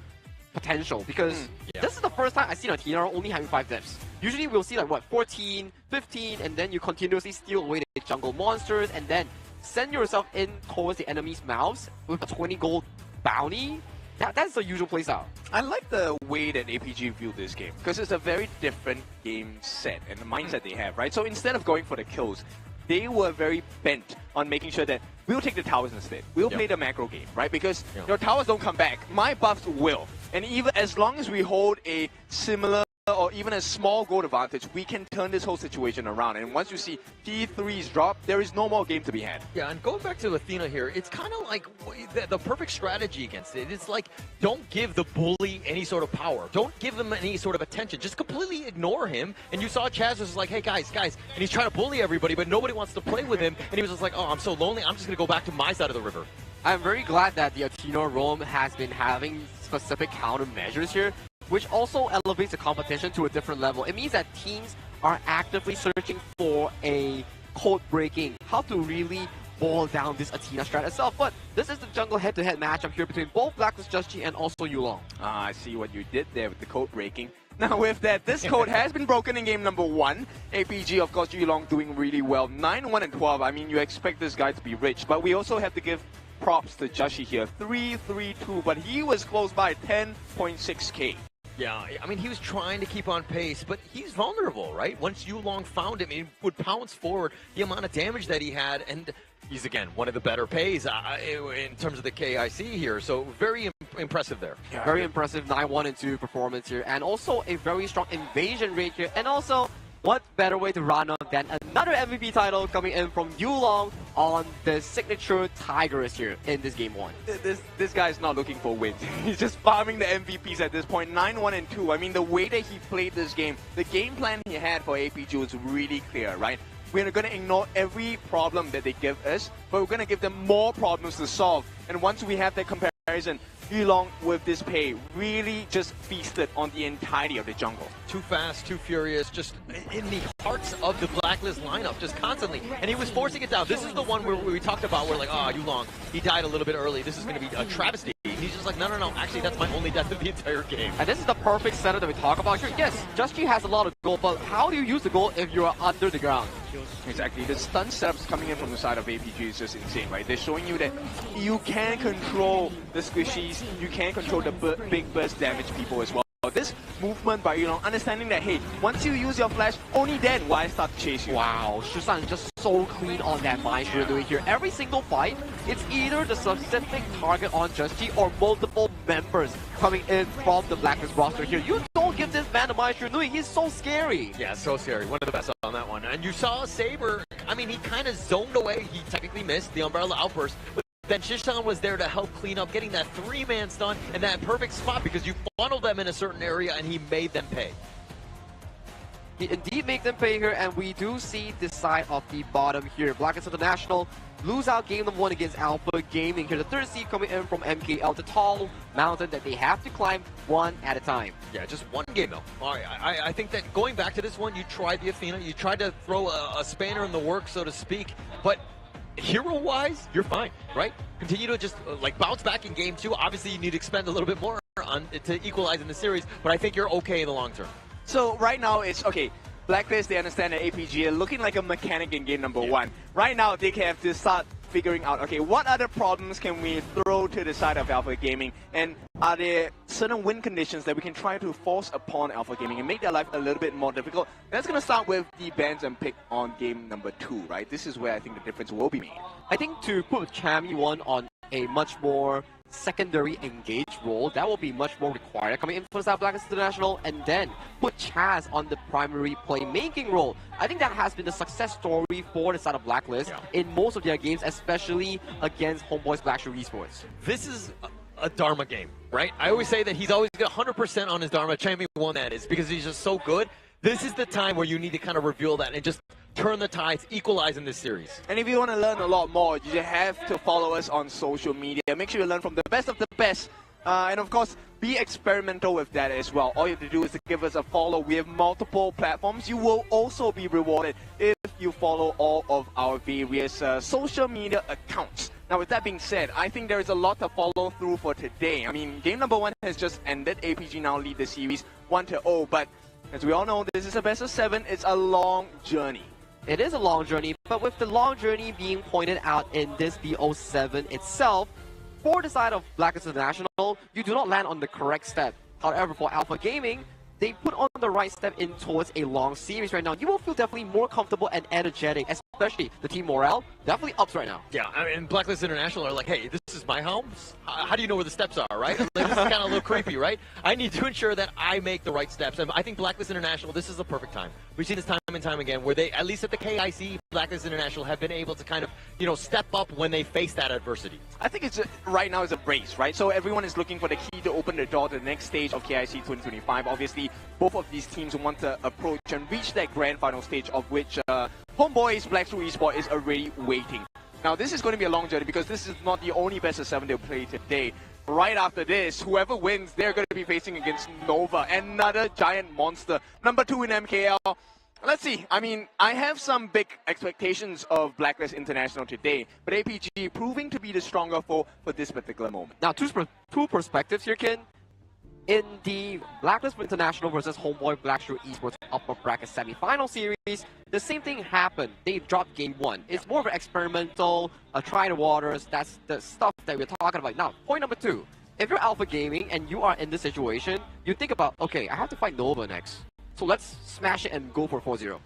potential, because this is the first time I've seen Athena only having 5 deaths. Usually we'll see like what, 14, 15, and then you continuously steal away the jungle monsters and then send yourself in towards the enemy's mouths with a 20 gold bounty. That's the usual playstyle. I like the way that APG viewed this game, because it's a very different game set and the mindset they have, right? So instead of going for the kills, they were very bent on making sure that we'll take the towers instead. We'll play the macro game, right? Because your towers don't come back. My buffs will. And even as long as we hold a similar or even a small gold advantage, we can turn this whole situation around. And once you see T3s drop, there is no more game to be had. Yeah, and going back to Athena here, it's kind of like the perfect strategy against it. It's like, don't give the bully any sort of power. Don't give him any sort of attention. Just completely ignore him. And you saw Chaz was like, hey, guys. And he's trying to bully everybody, but nobody wants to play with him. And he was just like, oh, I'm so lonely. I'm just going to go back to my side of the river. I'm very glad that the Athena roam has been having specific countermeasures here, which also elevates the competition to a different level. It means that teams are actively searching for a code breaking, how to really boil down this Athena strat itself. But this is the jungle head-to-head matchup here between both Blacklist Just-Chi and also Yulong. I see what you did there with the code breaking. Now with that, this code has been broken in game number 1. APG, of course, Yulong doing really well. 9-1 and 12. I mean, you expect this guy to be rich, but we also have to give props to Just-Chi here. 3-3-2, but he was close by 10.6k. Yeah, I mean, he was trying to keep on pace, but he's vulnerable, right? Once Yulong found him, he would pounce forward the amount of damage that he had, and he's, again, one of the better pays in terms of the KIC here, so very impressive there. Very impressive 9-1 and 2 performance here, and also a very strong invasion rate here, and also what better way to round up than another MVP title coming in from Yulong on the signature Tigers here in this game 1. This guy is not looking for wins. He's just farming the MVPs at this point. 9-1 and 2. I mean, the way that he played this game, the game plan he had for APG was really clear, right? We're going to ignore every problem that they give us, but we're going to give them more problems to solve. And once we have that comparison, Yulong with this pay really just feasted on the entirety of the jungle. Too fast, too furious, just in the hearts of the Blacklist lineup, just constantly. And he was forcing it down. This is the one where we talked about where like, oh, Yulong, he died a little bit early. This is going to be a travesty. And he's just like, no, actually, that's my only death of the entire game. And this is the perfect setup that we talk about here. Yes, Just G has a lot of gold, but how do you use the gold if you're under the ground? Exactly. The stun setups coming in from the side of APG is just insane, right? They're showing you that you can control the squishies, you can control the big burst damage people as well. This movement by Yulong, understanding that, hey, once you use your flash, only then will I start to chase you. Wow, Shusan is just so clean on that Mind Shooter doing here. Every single fight, it's either the specific target on Just G or multiple members coming in from the Blacklist roster here. You don't give this man the Mind Shooter doing, he's so scary. Yeah, so scary. One of the best on that one. And you saw Saber, I mean, he kind of zoned away. He technically missed the Umbrella Outburst. Then Shishan was there to help clean up, getting that 3-man stun in that perfect spot because you funneled them in a certain area and he made them pay. He indeed made them pay here, and we do see this side of the bottom here. Blacklist International lose out game number 1 against Alpha Gaming here. The third seed coming in from MKL, the tall mountain that they have to climb one at a time. Yeah, just one game though. All right, I think that going back to this one, you tried the Athena, you tried to throw a spanner in the works, so to speak, but hero-wise, you're fine, right? Continue to just like bounce back in game 2. Obviously, you need to expend a little bit more to equalize in the series, but I think you're okay in the long term. So right now it's okay. Blacklist, they understand that APG are looking like a mechanic in game number 1. Right now, they have to start figuring out, okay, what other problems can we throw to the side of Alpha Gaming, and are there certain win conditions that we can try to force upon Alpha Gaming and make their life a little bit more difficult? That's going to start with the bans and pick on game number 2, right? This is where I think the difference will be made. I think to put Chammy 1 on a much more secondary engaged role, that will be much more required coming in for the Blacklist International, and then put Chaz on the primary playmaking role. I think that has been the success story for the side of Blacklist in most of their games, especially against HomeBois Blackshoe Esports. This is a Dharma game, right? I always say that he's always got 100% on his Dharma. Champion 1 that is, because he's just so good. This is the time where you need to kind of reveal that and just turn the tides, equalize in this series. And if you want to learn a lot more, you have to follow us on social media. Make sure you learn from the best of the best. And of course, be experimental with that as well. All you have to do is to give us a follow. We have multiple platforms. You will also be rewarded if you follow all of our various social media accounts. Now, with that being said, I think there is a lot to follow through for today. I mean, game number 1 has just ended. APG now lead the series 1-0, but as we all know, this is a best of 7. It's a long journey. It is a long journey, but with the long journey being pointed out in this BO7 itself, for the side of Blacklist International, you do not land on the correct step. However, for Alpha Gaming, they put on the right step in towards a long series right now. You will feel definitely more comfortable and energetic, especially the team morale definitely ups right now. Yeah, I mean, Blacklist International are like, hey, this is my house. How do you know where the steps are, right? Like, this is kind of a little creepy, right? I need to ensure that I make the right steps. And I think Blacklist International, this is the perfect time. We've seen this time and time again where they, at least at the KIC, Blacklist International have been able to kind of, you know, step up when they face that adversity. I think it's right now is a race, right? So everyone is looking for the key to open the door to the next stage of KIC 2025. Obviously, both of these teams want to approach and reach that grand final stage, of which HomeBois Blackshoe Esports is already waiting. Now, this is going to be a long journey because this is not the only best of 7 they'll play today. Right after this, whoever wins, they're going to be facing against Nova, another giant monster. Number 2 in MKL. Let's see. I mean, I have some big expectations of Blacklist International today, but APG proving to be the stronger foe for this particular moment. Now, two perspectives here, Ken. In the Blacklist International versus HomeBois Blackshoe Esports upper bracket semi-final series, the same thing happened. They dropped game 1. It's more of an experimental, try the waters. That's the stuff that we're talking about. Now, point number 2. If you're Alpha Gaming and you are in this situation, you think about, okay, I have to fight Nova next. So let's smash it and go for 4-0.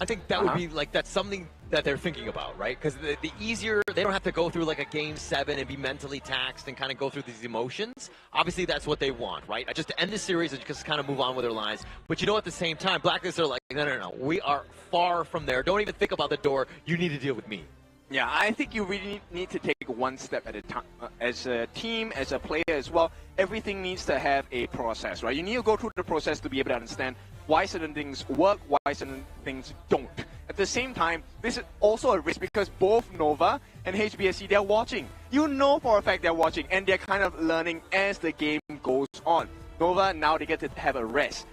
I think that would be like, that's something that they're thinking about, right? Because the easier, they don't have to go through like a game 7 and be mentally taxed and kind of go through these emotions. Obviously, that's what they want, right? Just to end the series and just kind of move on with their lives. But you know, at the same time, Blacklist are like, no. We are far from there. Don't even think about the door. You need to deal with me. Yeah, I think you really need to take one step at a time. As a team, as a player as well, everything needs to have a process, right? You need to go through the process to be able to understand why certain things work, why certain things don't. At the same time, this is also a risk because both Nova and HBSC, they're watching. You know for a fact they're watching, and they're kind of learning as the game goes on. Nova, now they get to have a rest.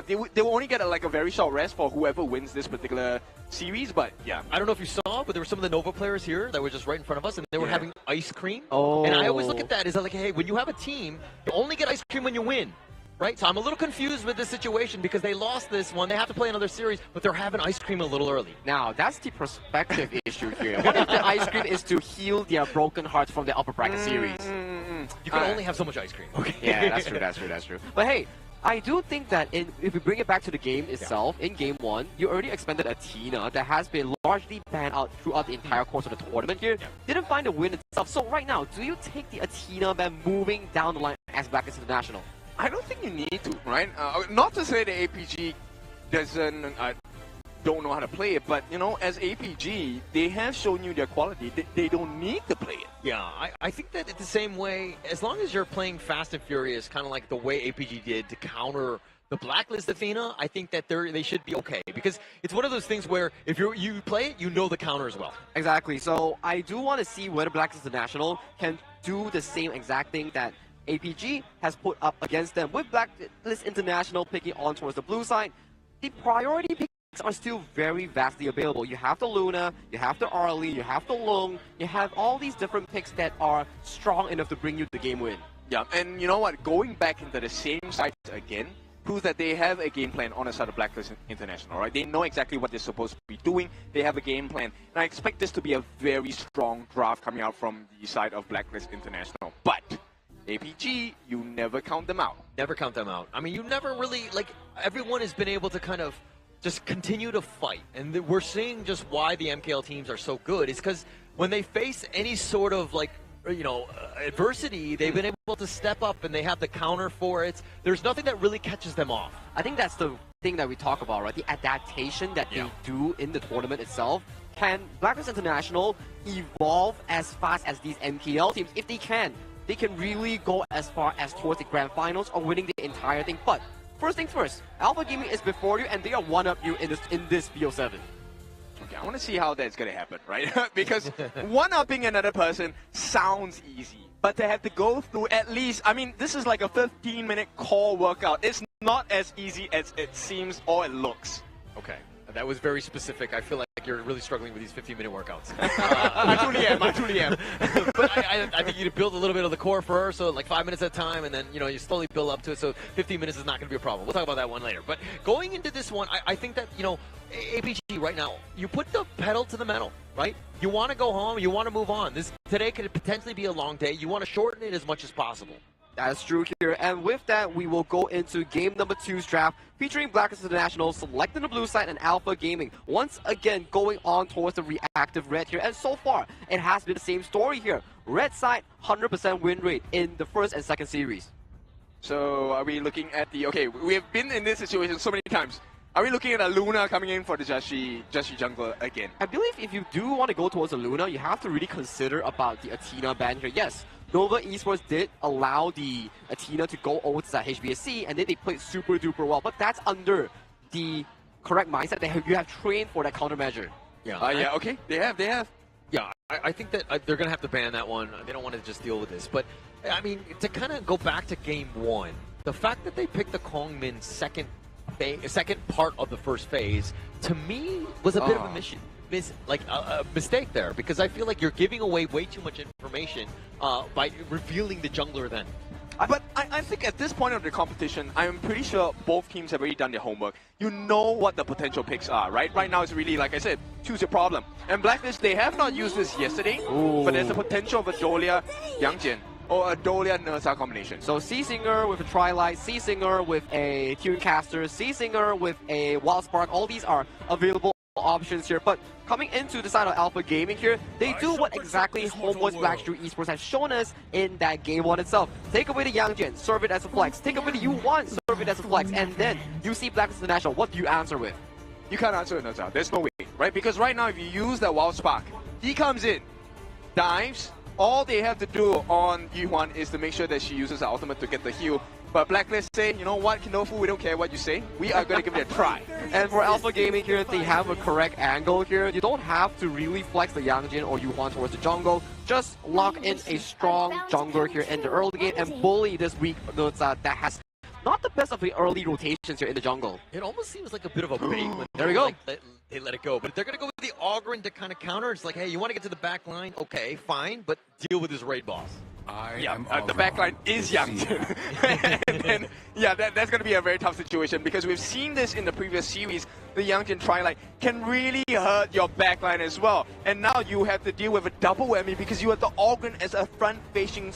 They will only get a very short rest for whoever wins this particular series, but yeah. I don't know if you saw, but there were some of the Nova players here that were just right in front of us, and they were having ice cream. Oh. And I always look at that as like, hey, when you have a team, you only get ice cream when you win, right? So I'm a little confused with this situation because they lost this one. They have to play another series, but they're having ice cream a little early. Now, that's the perspective issue here. What if the ice cream is to heal their broken hearts from the upper bracket series? You can only have so much ice cream. Okay. Yeah, that's true. But hey, I do think that if we bring it back to the game itself, in Game 1, you already expended Athena that has been largely banned out throughout the entire course of the tournament here. Didn't find a win itself. So right now, do you take the Athena ban moving down the line as Blacklist International? I don't think you need to, right? Not to say that APG doesn't don't know how to play it, but you know, as APG, they have shown you their quality. They don't need to play it. Yeah, I think that the same way, as long as you're playing fast and furious, kind of like the way APG did to counter the Blacklist Athena, I think that they should be okay, because it's one of those things where if you play it, you know the counter as well. Exactly. So I do want to see whether Blacklist International can do the same exact thing that APG has put up against them. With Blacklist International picking on towards the blue side, the priority picks are still very vastly available. You have the Luna, you have the Arlie, you have the Lung, you have all these different picks that are strong enough to bring you the game win. Yeah, and you know what? Going back into the same sites again proves that they have a game plan on the side of Blacklist International, right? They know exactly what they're supposed to be doing. They have a game plan. And I expect this to be a very strong draft coming out from the side of Blacklist International. But APG, you never count them out. Never count them out. I mean, you never really, like, everyone has been able to kind of just continue to fight. And we're seeing just why the MKL teams are so good. Is because when they face any sort of, like, you know, adversity, they've been able to step up and they have the counter for it. There's nothing that really catches them off. I think that's the thing that we talk about, right? The adaptation that they do in the tournament itself. Can Blacklist International evolve as fast as these MKL teams? If they can really go as far as towards the grand finals or winning the entire thing. But first things first, Alpha Gaming is before you and they are one-up you in this BO7. Okay, I want to see how that's going to happen, right? Because one-upping another person sounds easy, but they have to go through at least, I mean, this is like a 15-minute core workout. It's not as easy as it seems or it looks. Okay, that was very specific. I feel like you're really struggling with these 15-minute workouts. I truly am. But I think you need to build a little bit of the core for her, so like 5 minutes at a time, and then, you know, you slowly build up to it, so 15 minutes is not going to be a problem. We'll talk about that one later. But going into this one, I think that, you know, APG right now, you put the pedal to the metal, right? You want to go home, you want to move on. Today could potentially be a long day. You want to shorten it as much as possible. That's true here. And with that, we will go into game number 2's draft, featuring Blacklist International selecting the blue side and Alpha Gaming. Once again, going on towards the reactive red here. And so far, it has been the same story here. Red side, 100% win rate in the first and second series. So are we looking at the... Okay, we have been in this situation so many times. Are we looking at a Luna coming in for the Jashi jungler again? I believe if you do want to go towards a Luna, you have to really consider about the Athena ban here. Yes, Nova Esports did allow the Athena to go over to that HBSC, and then they played super duper well. But that's under the correct mindset that you have trained for that countermeasure. Yeah. Yeah. Okay. They have. Yeah. I think that they're gonna have to ban that one. They don't want to just deal with this. But I mean, to kind of go back to game 1, the fact that they picked the Kongmin second part of the first phase, to me, was a bit of a a mistake there, because I feel like you're giving away way too much information by revealing the jungler then. But I think at this point of the competition, I'm pretty sure both teams have already done their homework. You know what the potential picks are, right? Right now it's really, like I said, choose your problem. And Blacklist, they have not used this yesterday, but there's a potential of a Dolia Yangjian or a Dolia Nersa combination. So C-Singer with a Trilight, C-Singer with a Tunecaster, C-Singer with a Wild Spark, all these are available options here, but coming into the side of Alpha Gaming here, they do what exactly HomeBois Blackstreet Esports has shown us in that game one itself. Take away the Yangjin, serve it as a flex. Take away the U1, serve it as a flex. And then you see Blacklist International, what do you answer with? You can't answer it, Nazar. There's no way, right? Because right now, if you use that Wild Spark, he comes in, dives. All they have to do on Yuhuan is to make sure that she uses her ultimate to get the heal. But Blacklist say, you know what, Kinofu, we don't care what you say. We are going to give it a try. And for Alpha Gaming here, they have a correct angle here. You don't have to really flex the Yangjin or Yuhuan towards the jungle. Just lock in a strong jungler here in the early game and bully this weak Nutsa that has not the best of the early rotations here in the jungle. It almost seems like a bit of a bait when there we go. They let it go. But if they're going to go with the Ogren to kind of counter, it's like, hey, you want to get to the back line? Okay, fine, but deal with his raid boss. The backline is Yangjin. And then, that's going to be a very tough situation because we've seen this in the previous series. The Yangjin Tri-Line can really hurt your backline as well. And now you have to deal with a double whammy because you have the Ogren as a front-facing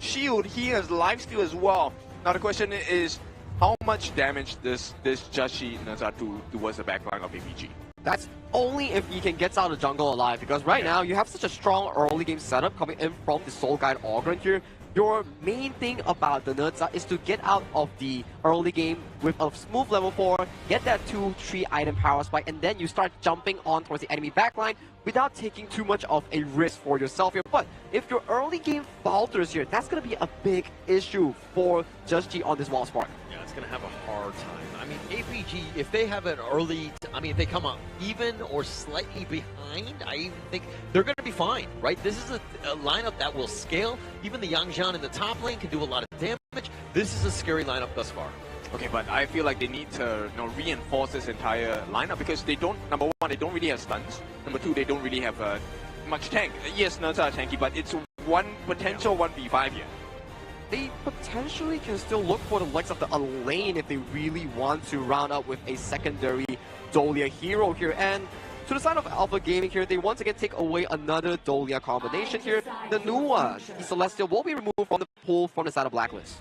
shield. He has lifesteal as well. Now the question is, how much damage does this Jashi Nazar do towards the backline of APG? That's only if he can get out of the jungle alive, because right now you have such a strong early game setup coming in from the Soul Guide Ogren here. Your main thing about the Nutsa is to get out of the early game with a smooth level 4, get that 2-3 item power spike, and then you start jumping on towards the enemy backline without taking too much of a risk for yourself here. But if your early game falters here, that's going to be a big issue for Just G on this Wild Spark. Yeah, it's going to have a hard time. I mean, APG, if they have an early, if they come out even or slightly behind, I even think they're going to be fine, right? This is a lineup that will scale. Even the Yangjian in the top lane can do a lot of damage. This is a scary lineup thus far. Okay, but I feel like they need to reinforce this entire lineup because they don't, number one, they don't really have stuns. Number two, they don't really have much tank. Yes, Nerds are tanky, but it's one potential 1v5 here. They potentially can still look for the likes of the lane if they really want to round up with a secondary Dolia hero here. And to the side of Alpha Gaming here, they once again take away another Dolia combination here. The Nua, the Celestial, will be removed from the pool from the side of Blacklist.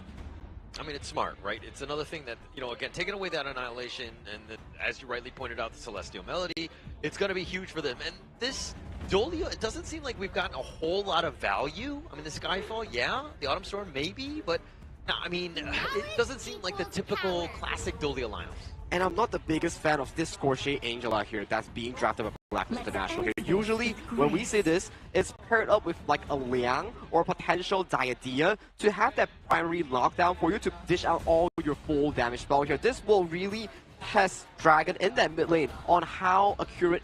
I mean, it's smart, right? It's another thing that, again, taking away that Annihilation and, as you rightly pointed out, the Celestial Melody, it's going to be huge for them. And this Dolia, it doesn't seem like we've gotten a whole lot of value. I mean, the Skyfall, yeah. The Autumn Storm, maybe. But, no, I mean, it doesn't seem like the typical classic Dolia lineups. And I'm not the biggest fan of this Scorche Angela here that's being drafted by Blacklist International here. Usually, when we say this, it's paired up with like a Liang or potential Diadea to have that primary lockdown for you to dish out all your full damage spell here. This will really test Dragon in that mid lane on how accurate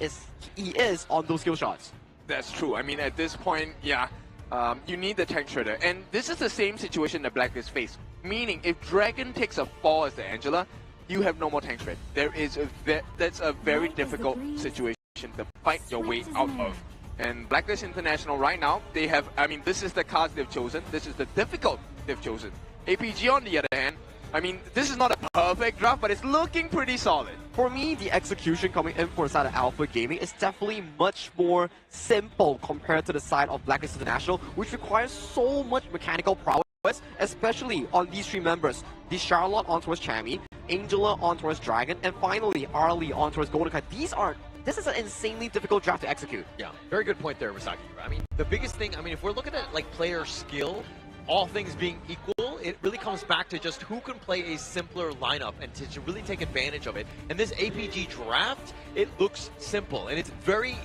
he is on those skill shots. That's true. I mean, at this point, you need the tank shredder. And this is the same situation that Blacklist face. Meaning, if Dragon takes a fall as the Angela, you have no more tank shred. That's a very difficult situation to fight your way out of. And Blacklist International right now, they have, this is the cards they've chosen. This is the difficult they've chosen. APG on the other hand, this is not a perfect draft, but it's looking pretty solid. For me, the execution coming in for the side of Alpha Gaming is definitely much more simple compared to the side of Blacklist International, which requires so much mechanical prowess, especially on these three members. The Charlotte on towards Chami, Angela on towards Dragon, and finally Arlie on towards Golden Kite. This is an insanely difficult draft to execute. Yeah, very good point there, Misaki. The biggest thing, if we're looking at like player skill, all things being equal, it really comes back to just who can play a simpler lineup and to really take advantage of it. And this APG draft, it looks simple and it's very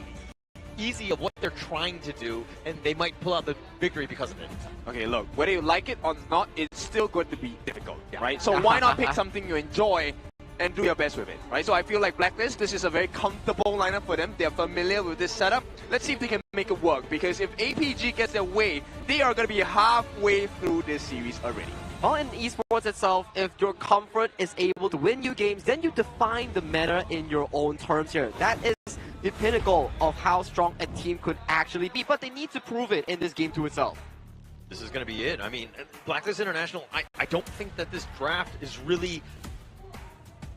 easy of what they're trying to do, and they might pull out the victory because of it. Okay, look, whether you like it or not, it's still going to be difficult, right? So why not pick something you enjoy and do your best with it, right? So I feel like Blacklist, this is a very comfortable lineup for them. They're familiar with this setup. Let's see if they can make it work, because if APG gets their way, they are going to be halfway through this series already. Well, in esports itself, if your comfort is able to win you games, then you define the meta in your own terms here. That is the pinnacle of how strong a team could actually be, but they need to prove it in this game to itself. This is going to be it. Blacklist International, I don't think that this draft is really...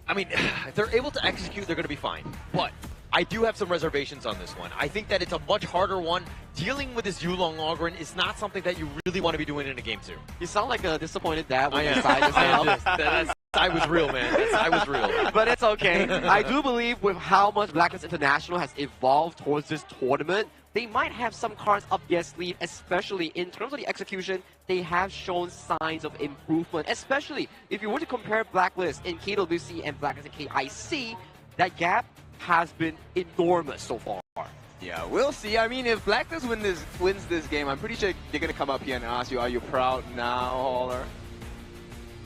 if they're able to execute, they're going to be fine. But I do have some reservations on this one. I think that it's a much harder one. Dealing with this Yulong Ogren is not something that you really want to be doing in a game 2. You sound like a disappointed dad when I you decide this out. SI was real, man. That SI was real. But it's okay. I do believe with how much Blacklist International has evolved towards this tournament, they might have some cards up their sleeve, especially in terms of the execution. They have shown signs of improvement, especially if you were to compare Blacklist in KWC and Blacklist in KIC, that gap has been enormous so far. Yeah, we'll see. I mean, if Blacklist wins this game, I'm pretty sure they're going to come up here and ask you, are you proud now, Hauler?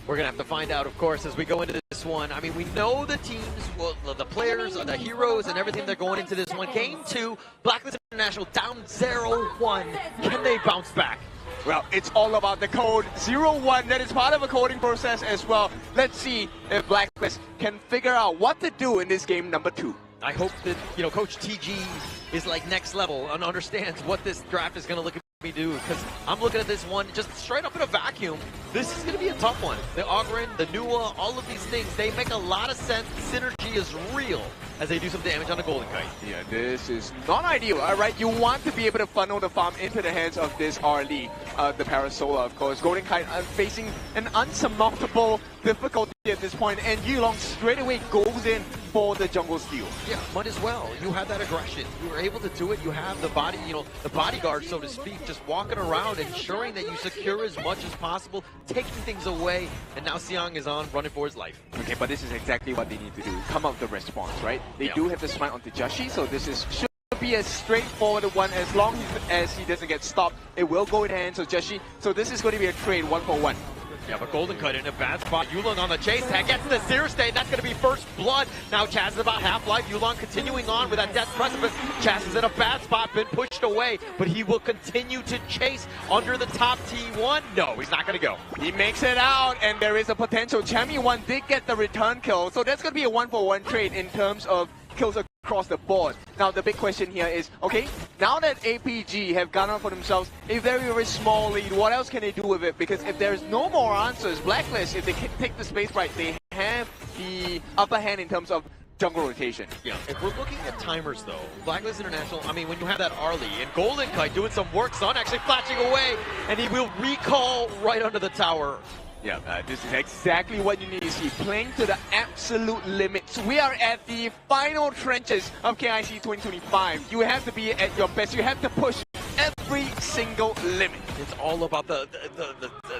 We're going to have to find out, of course, as we go into this one. I mean, we know the teams, well, the players, the heroes, and everything they're going into this one. Game 2, Blacklist International down 0-1. Can they bounce back? Well, it's all about the code 0-1. That is part of a coding process as well. Let's see if Blacklist can figure out what to do in this game number 2. I hope that, you know, Coach TG is like next level and understands what this draft is going to look at me do, because I'm looking at this one just straight up in a vacuum. This is going to be a tough one. The Ogren, the Nua, all of these things, they make a lot of sense. Synergy is real as they do some damage on the Golden Kite. Yeah, this is not ideal, all right? You want to be able to funnel the farm into the hands of this Arlie, the Parasola, of course. Golden Kite facing an unsurmountable difficulty at this point, and Yulong straight away goes in for the jungle steal. Yeah, might as well. You have that aggression. You were able to do it. You have the body, you know, the bodyguard, so to speak, just walking around, ensuring that you secure as much as possible, taking things away, and now Siang is on, running for his life. Okay, but this is exactly what they need to do. Come up with the response, right? They do have the smite onto Joshi, so this should be a straightforward one. As long as he doesn't get stopped, it will go in hands of Joshi. So this is going to be a trade 1-for-1. Yeah, but Golden Kite in a bad spot. Yulong on the chase tag, gets the Seer State. That's going to be first blood. Now Chaz is about half-life. Yulong continuing on with that death precipice. Chaz is in a bad spot, been pushed away, but he will continue to chase under the top T1. No, he's not going to go. He makes it out, and there is a potential. Chammy1 did get the return kill, so that's going to be a 1-for-1 trade in terms of kills across the board. Now the big question here is, okay, now that APG have garnered for themselves a very, very small lead, what else can they do with it? Because if there's no more answers, Blacklist, if they can take the space right, they have the upper hand in terms of jungle rotation. Yeah, if we're looking at timers though, Blacklist International, I mean, when you have that Arlie and Golden Kite doing some work, Sun actually flashing away, and he will recall right under the tower. Yeah, this is exactly what you need to see. Playing to the absolute limits. We are at the final trenches of KIC 2025. You have to be at your best. You have to push every single limit. It's all about the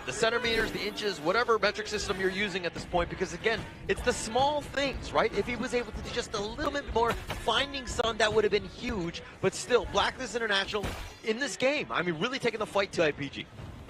centimeters, the inches, whatever metric system you're using at this point, because again, it's the small things, right? If he was able to do just a little bit more, finding Sun, that would have been huge, but still, Blacklist International in this game, I mean, really taking the fight to IPG.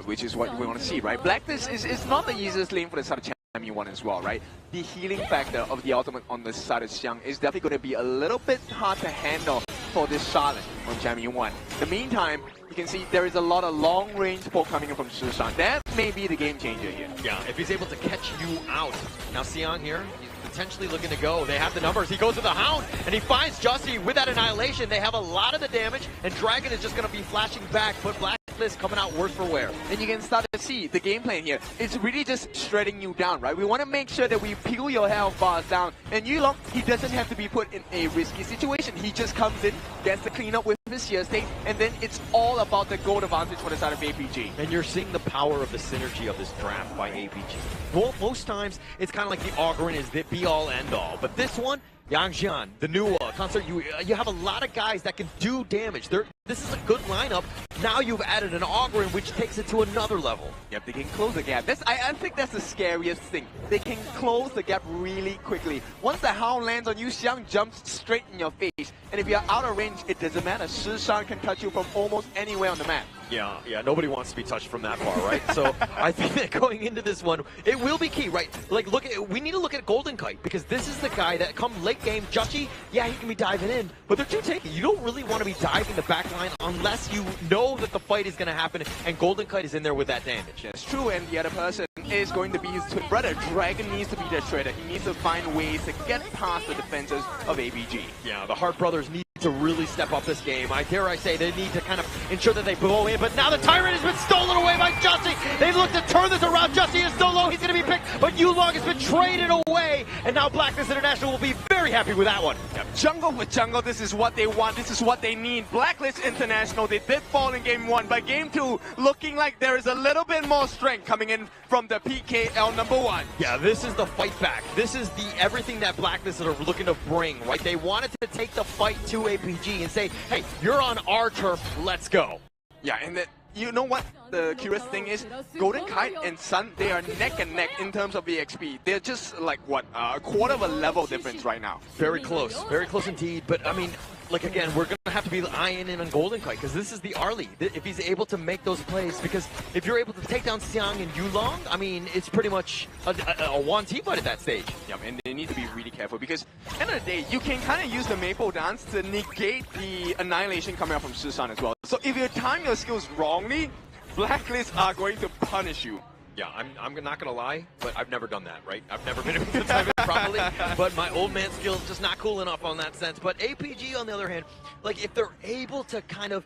Which is what we want to see, right? Blacklist is not the easiest lane for the side of Chammy1 as well, right? The healing factor of the ultimate on the side of Xiang is definitely going to be a little bit hard to handle for this Charlotte on Chammy1. In the meantime, you can see there is a lot of long-range support coming in from Shishan. That may be the game changer here. Yeah, if he's able to catch you out. Now Xiang here, he's potentially looking to go. They have the numbers. He goes to the Hound, and he finds Jussie with that Annihilation. They have a lot of the damage, and Dragon is just going to be flashing back, but Blacklist coming out worse for wear. And you can start to see the game plan here. It's really just shredding you down, right? We want to make sure that we peel your health bars down. And Yulong, he doesn't have to be put in a risky situation. He just comes in, gets the cleanup with his Seer State, and then it's all about the gold advantage for the side of APG. And you're seeing the power of the synergy of this draft by APG. Well, most times, it's kind of like the Ogren is the be-all, end-all. But this one, Yangjian, the Nua, Concert, you have a lot of guys that can do damage. This is a good lineup. Now you've added an Ogren, which takes it to another level. Yep, they can close the gap. I think that's the scariest thing. They can close the gap really quickly. Once the Hound lands on you, Xiang jumps straight in your face. And if you're out of range, it doesn't matter. Shishan can touch you from almost anywhere on the map. Yeah, nobody wants to be touched from that far, right? So I think that going into this one, it will be key, right? Like, we need to look at Golden Kite, because this is the guy that come late game, Jussie, yeah, he can be diving in, but they're too tanky. You don't really want to be diving the back line unless you know that the fight is going to happen, and Golden Kite is in there with that damage. That's true, and the other person is going to be his twin brother. Dragon needs to be the trader. He needs to find ways to get past the defenses of ABG. Yeah, the Hart brothers need to really step up this game. I dare I say they need to kind of ensure that they blow in, but now the Tyrant has been stolen away by Jussie. They look to turn this around. Jussie is so low, he's going to be picked, but Yulong has been traded away, and now Blacklist International will be very very happy with that one. Yep. Jungle with jungle, this is what they want, this is what they need. Blacklist International, they did fall in game 1, but game 2 looking like there is a little bit more strength coming in from the PKL number 1. Yeah, this is the fight back. This is the everything that Blacklist are looking to bring, right? They wanted to take the fight to APG and say, hey, you're on our turf, let's go. Yeah, and you know what the curious thing is? Golden Kite and Sun, they are neck and neck in terms of EXP. They're just like, what, a quarter of a level difference right now. Very close indeed. But I mean, like again, we're going to have to be eyeing in on Golden Kite because this is the Arlie. If he's able to make those plays, because if you're able to take down Xiang and Yulong, I mean, it's pretty much a 1T fight at that stage. Yeah, and they need to be really careful because at the end of the day, you can kind of use the Maple Dance to negate the Annihilation coming out from Shisan as well. So if you time your skills wrongly, Blacklist are going to punish you. Yeah, I'm not gonna lie, but I've never done that, right? I've never been able to time it properly, but my old man skills just not cool enough on that sense. But APG, on the other hand, like if they're able to kind of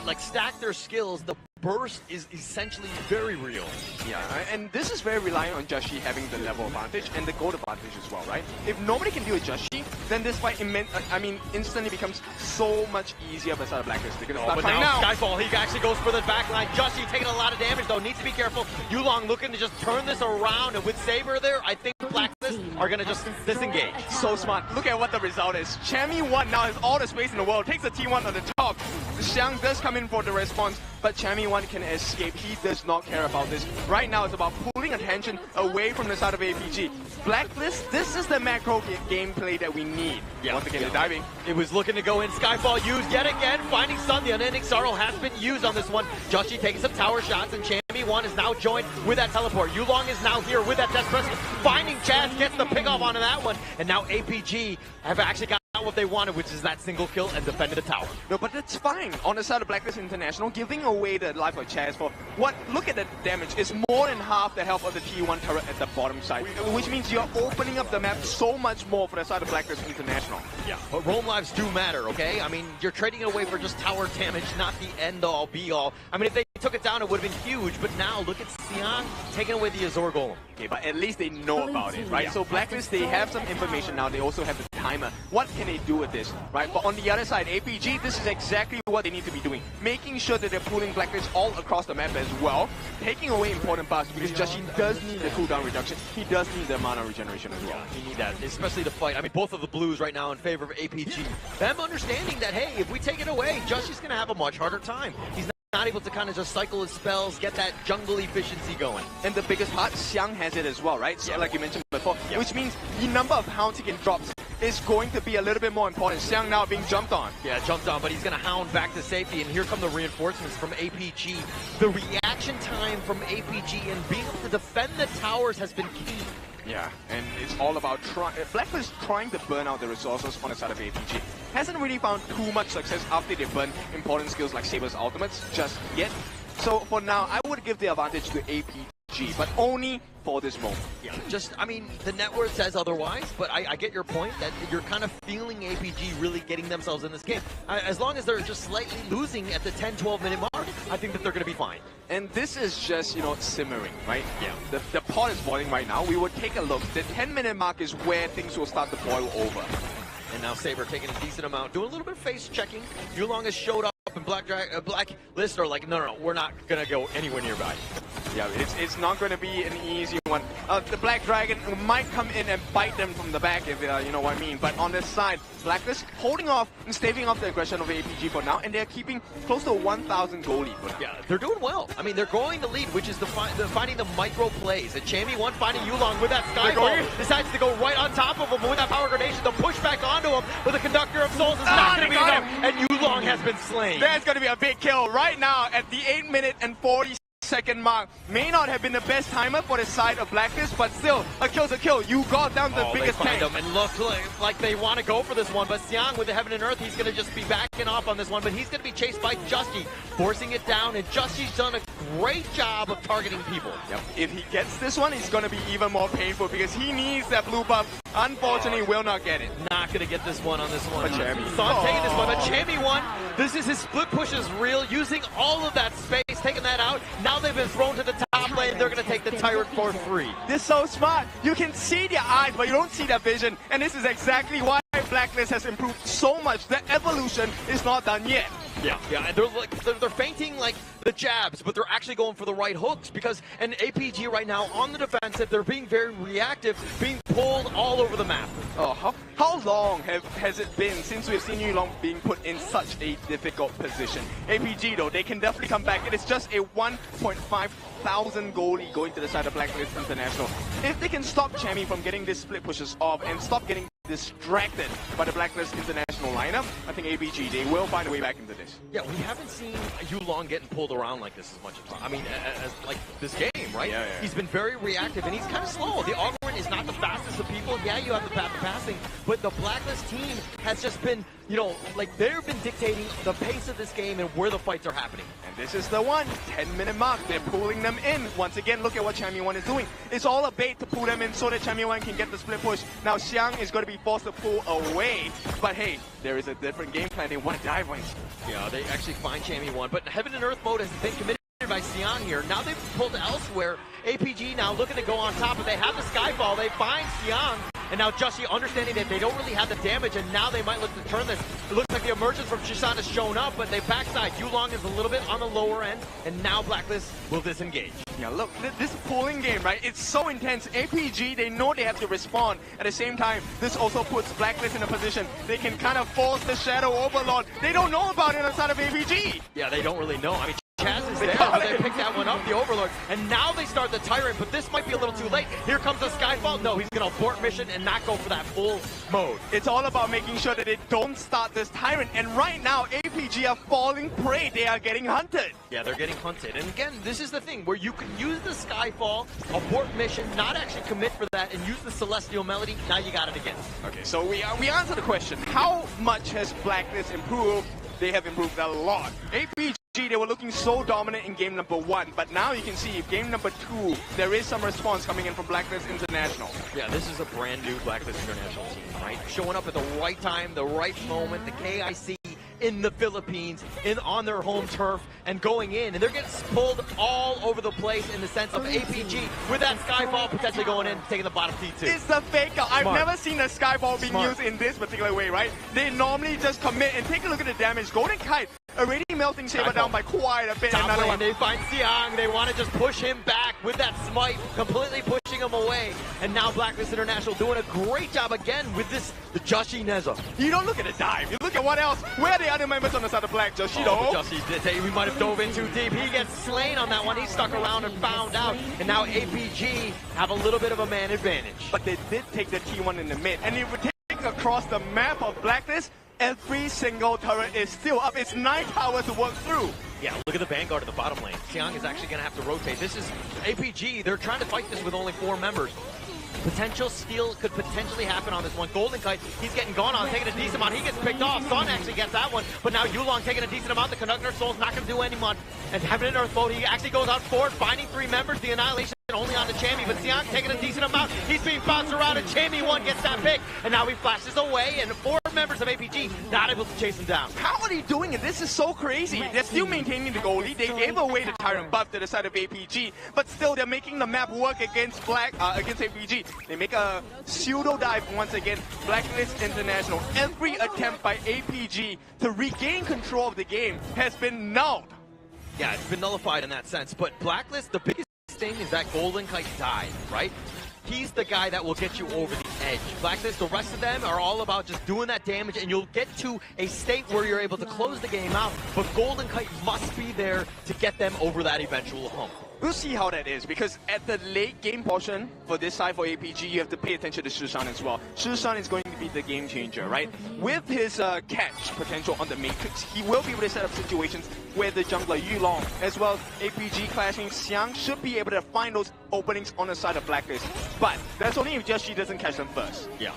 like stack their skills, the burst is essentially very real. Yeah, and this is very reliant on Joshi having the level advantage and the gold advantage as well, right? If nobody can deal with Joshi, then this fight, instantly becomes so much easier beside Blacklist. They're gonna start but now. Skyfall, he actually goes for the backline. Joshi taking a lot of damage though, needs to be careful. Yulong looking to just turn this around, and with Saber there, I think Blacklist are gonna just disengage. So smart. Look at what the result is. Chami 1 now has all the space in the world, takes the T1 on the top. Xiang does come in for the response, but Chami 1 can escape. He does not care about this. Right now, it's about pulling attention away from the side of APG. Blacklist, this is the macro gameplay that we need. Yeah, once again, they're diving. It was looking to go in. Skyfall used yet again. Finding Sun, the unending sorrow has been used on this one. Joshi taking some tower shots, and Chami 1 is now joined with that teleport. Yulong is now here with that Death Press. Finding Chaz, gets the pick off onto that one. And now APG have actually got what they wanted, which is that single kill and defended the tower. No, but that's fine. On the side of Blacklist International, giving away the life of Chaz for what? Look at the damage. It's more than half the health of the T1 turret at the bottom side, which means you're opening up the map so much more for the side of Blacklist International. Yeah, but roam lives do matter, okay? I mean, you're trading it away for just tower damage, not the end-all, be-all. I mean, if they took it down, it would have been huge, but now look at Xiang taking away the Azor Golem. Okay, but at least they know about it, right? Yeah. So Blacklist, they have some information now. They also have the timer. What can they do with this, right? But on the other side, APG, this is exactly what they need to be doing. Making sure that they're pulling Blacklist all across the map as well. Taking away important buffs, because Joshi does need the cooldown reduction. He does need the mana regeneration as well. He needs that, especially to fight. I mean, both of the blues right now in favor of APG. Them understanding that, hey, if we take it away, Joshi's going to have a much harder time. He's not able to kind of just cycle his spells, get that jungle efficiency going. And the biggest part, Xiang has it as well, right? So, like you mentioned before, which means the number of hounds he can drop is going to be a little bit more important. Xiang now being jumped on. Yeah, jumped on, but he's going to hound back to safety, and here come the reinforcements from APG. The reaction time from APG and being able to defend the towers has been key. Yeah, and it's all about Blacklist trying to burn out the resources on the side of APG. Hasn't really found too much success after they burn important skills like Saber's ultimates just yet. So for now, I would give the advantage to APG, but only for this moment. Yeah, just, I mean, the net worth says otherwise, but I get your point that you're kind of feeling APG really getting themselves in this game. As long as they're just slightly losing at the 10-12 minute mark, I think that they're going to be fine. And this is just, simmering, right? Yeah. The pot is boiling right now. We will take a look. The 10-minute mark is where things will start to boil over. And now Saber taking a decent amount, doing a little bit of face checking. Yulong has showed up, and Blacklist are like, no, we're not going to go anywhere nearby. Yeah, it's not going to be an easy one. The Black Dragon might come in and bite them from the back, if you know what I mean. But on this side, Blacklist holding off and staving off the aggression of APG for now, and they're keeping close to 1,000 gold lead for now. Yeah, they're doing well. I mean, they're going to lead, which is finding the micro plays. And Chami 1 finding Yulong with that Skyfall, decides to go right on top of him with that power grenade, the push back onto him with the Conductor of Souls is not going to be enough, and Yulong has been slain. There's going to be a big kill right now at the 8-minute and 40-second mark. May not have been the best timer for the side of Blacklist, but still, a kill's a kill. You got down the biggest tank. And look like they want to go for this one, but Xiang with the Heaven and Earth, he's going to just be backing off on this one, but he's going to be chased by Joshi, forcing it down, and Joshi's done a great job of targeting people. Yep. If he gets this one, it's going to be even more painful because he needs that blue buff. Unfortunately, will not get it. Not going to get this one on this one. But Chami. So I'm taking this one, but Chami 1, this is his split push is real, using all of that space, taking that out. Now they've been thrown to the top lane, they're going to take the that tyrant for free. They're so smart. You can see their eyes, but you don't see their vision. And this is exactly why Blacklist has improved so much. The evolution is not done yet. Yeah, and they're feinting like the jabs, but they're actually going for the right hooks because an APG right now on the defensive, they're being very reactive, being pulled all over the map. Oh, how long has it been since we've seen Yulong being put in such a difficult position? APG though, they can definitely come back. It is just a 1.5 thousand goalie going to the side of Blacklist International. If they can stop Chammy from getting these split pushes off and stop getting distracted by the Blacklist International lineup, I think APG, they will find a way back into this. Yeah, we haven't seen Yulong getting pulled around like this as much as like this game, right? Yeah. He's been very reactive and he's kind of slow. The Augurin is not the fastest of people. Yeah, you have the path of passing, but the Blacklist team has just been, like they've been dictating the pace of this game and where the fights are happening. And this is the 10-minute mark. They're pulling them in. Once again, look at what Chammy 1 is doing. It's all a bait to pull them in so that Chammy 1 can get the split push. Now Xiang is going to be forced to pull away. But hey, there is a different game plan. They want to dive in. Yeah, they actually find Chammy 1, but Heaven and Earth mode has been committed by Xiang here. Now they've pulled elsewhere. APG now looking to go on top, but they have the Skyfall. They find Xiang, and now Justy understanding that they don't really have the damage, and now they might look to turn this. It looks like the emergence from Shishan has shown up, but they backside. Yulong is a little bit on the lower end, and now Blacklist will disengage. Yeah, look, this pulling game, right? It's so intense. APG, they know they have to respond. At the same time, this also puts Blacklist in a position they can kind of force the Shadow Overlord. They don't know about it outside of APG. Yeah, they don't really know. I mean, Chaz is there, so they pick that one up, the Overlord, and now they start the Tyrant, but this might be a little too late. Here comes the Skyfall. No, he's going to abort mission and not go for that full mode. It's all about making sure that they don't start this Tyrant, and right now, APG are falling prey. They are getting hunted. Yeah, they're getting hunted. And again, this is the thing, where you can use the Skyfall, abort mission, not actually commit for that, and use the Celestial Melody. Now you got it again. Okay, so we answer the question. How much has Blacklist improved? They have improved a lot. APG, they were looking so dominant in game number 1, but now you can see game number 2, there is some response coming in from Blacklist International. Yeah, this is a brand new Blacklist International team, right? Showing up at the right time, the right moment, the KIC in the Philippines, on their home turf, and going in, and they're getting pulled all over the place in the sense of APG with that Skyfall potentially going in, taking the bottom T2. It's the fake out. I've never seen a Skyfall being used in this particular way, right? They normally just commit, and take a look at the damage. Golden Kite already melting Saber down by quite a bit. Another one. They find Xiang. They want to just push him back with that smite, completely pushing him away. And now Blacklist International doing a great job again with this, the Joshi Neza. You don't look at the dive. You look at what else. Where are the other members on the side of Black? Joshi, we might have dove in too deep. He gets slain on that one. He stuck around and found out. And now APG have a little bit of a man advantage. But they did take the T1 in the mid. And if we take across the map of Blacklist, every single turret is still up. It's 9 towers to work through. Yeah, look at the Vanguard in the bottom lane. Xiang is actually going to have to rotate. This is APG. They're trying to fight this with only 4 members. Potential steal could potentially happen on this one. Golden Kite, he's getting gone on, taking a decent amount. He gets picked off. Sun actually gets that one. But now Yulong taking a decent amount. The Conductor Soul's not going to do any much. And Heaven and Earth mode, he actually goes out forward, finding 3 members. The Annihilation only on the Chammy, but Xiang taking a decent amount. He's being bounced around, and Chammy 1 gets that pick. And now he flashes away, and 4 members of APG not able to chase him down. How are they doing it? This is so crazy. They're still maintaining the goalie. They gave away the Tyrant buff to the side of APG, but still they're making the map work against against APG. They make a pseudo dive once again. Blacklist International. Every attempt by APG to regain control of the game has been nulled. Yeah, it's been nullified in that sense, but Blacklist, the biggest thing is that Golden Kite died, right? He's the guy that will get you over the edge. Blacklist, the rest of them are all about just doing that damage, and you'll get to a state where you're able to close the game out, but Golden Kite must be there to get them over that eventual hump. We'll see how that is, because at the late game portion for this side for APG, you have to pay attention to Shishan as well. Shishan is going to be the game changer, right? With his catch potential on the Matrix, he will be able to set up situations where the jungler Yulong, as well as APG clashing, Xiang should be able to find those openings on the side of Blacklist. But that's only if Joshi doesn't catch them first. Yeah.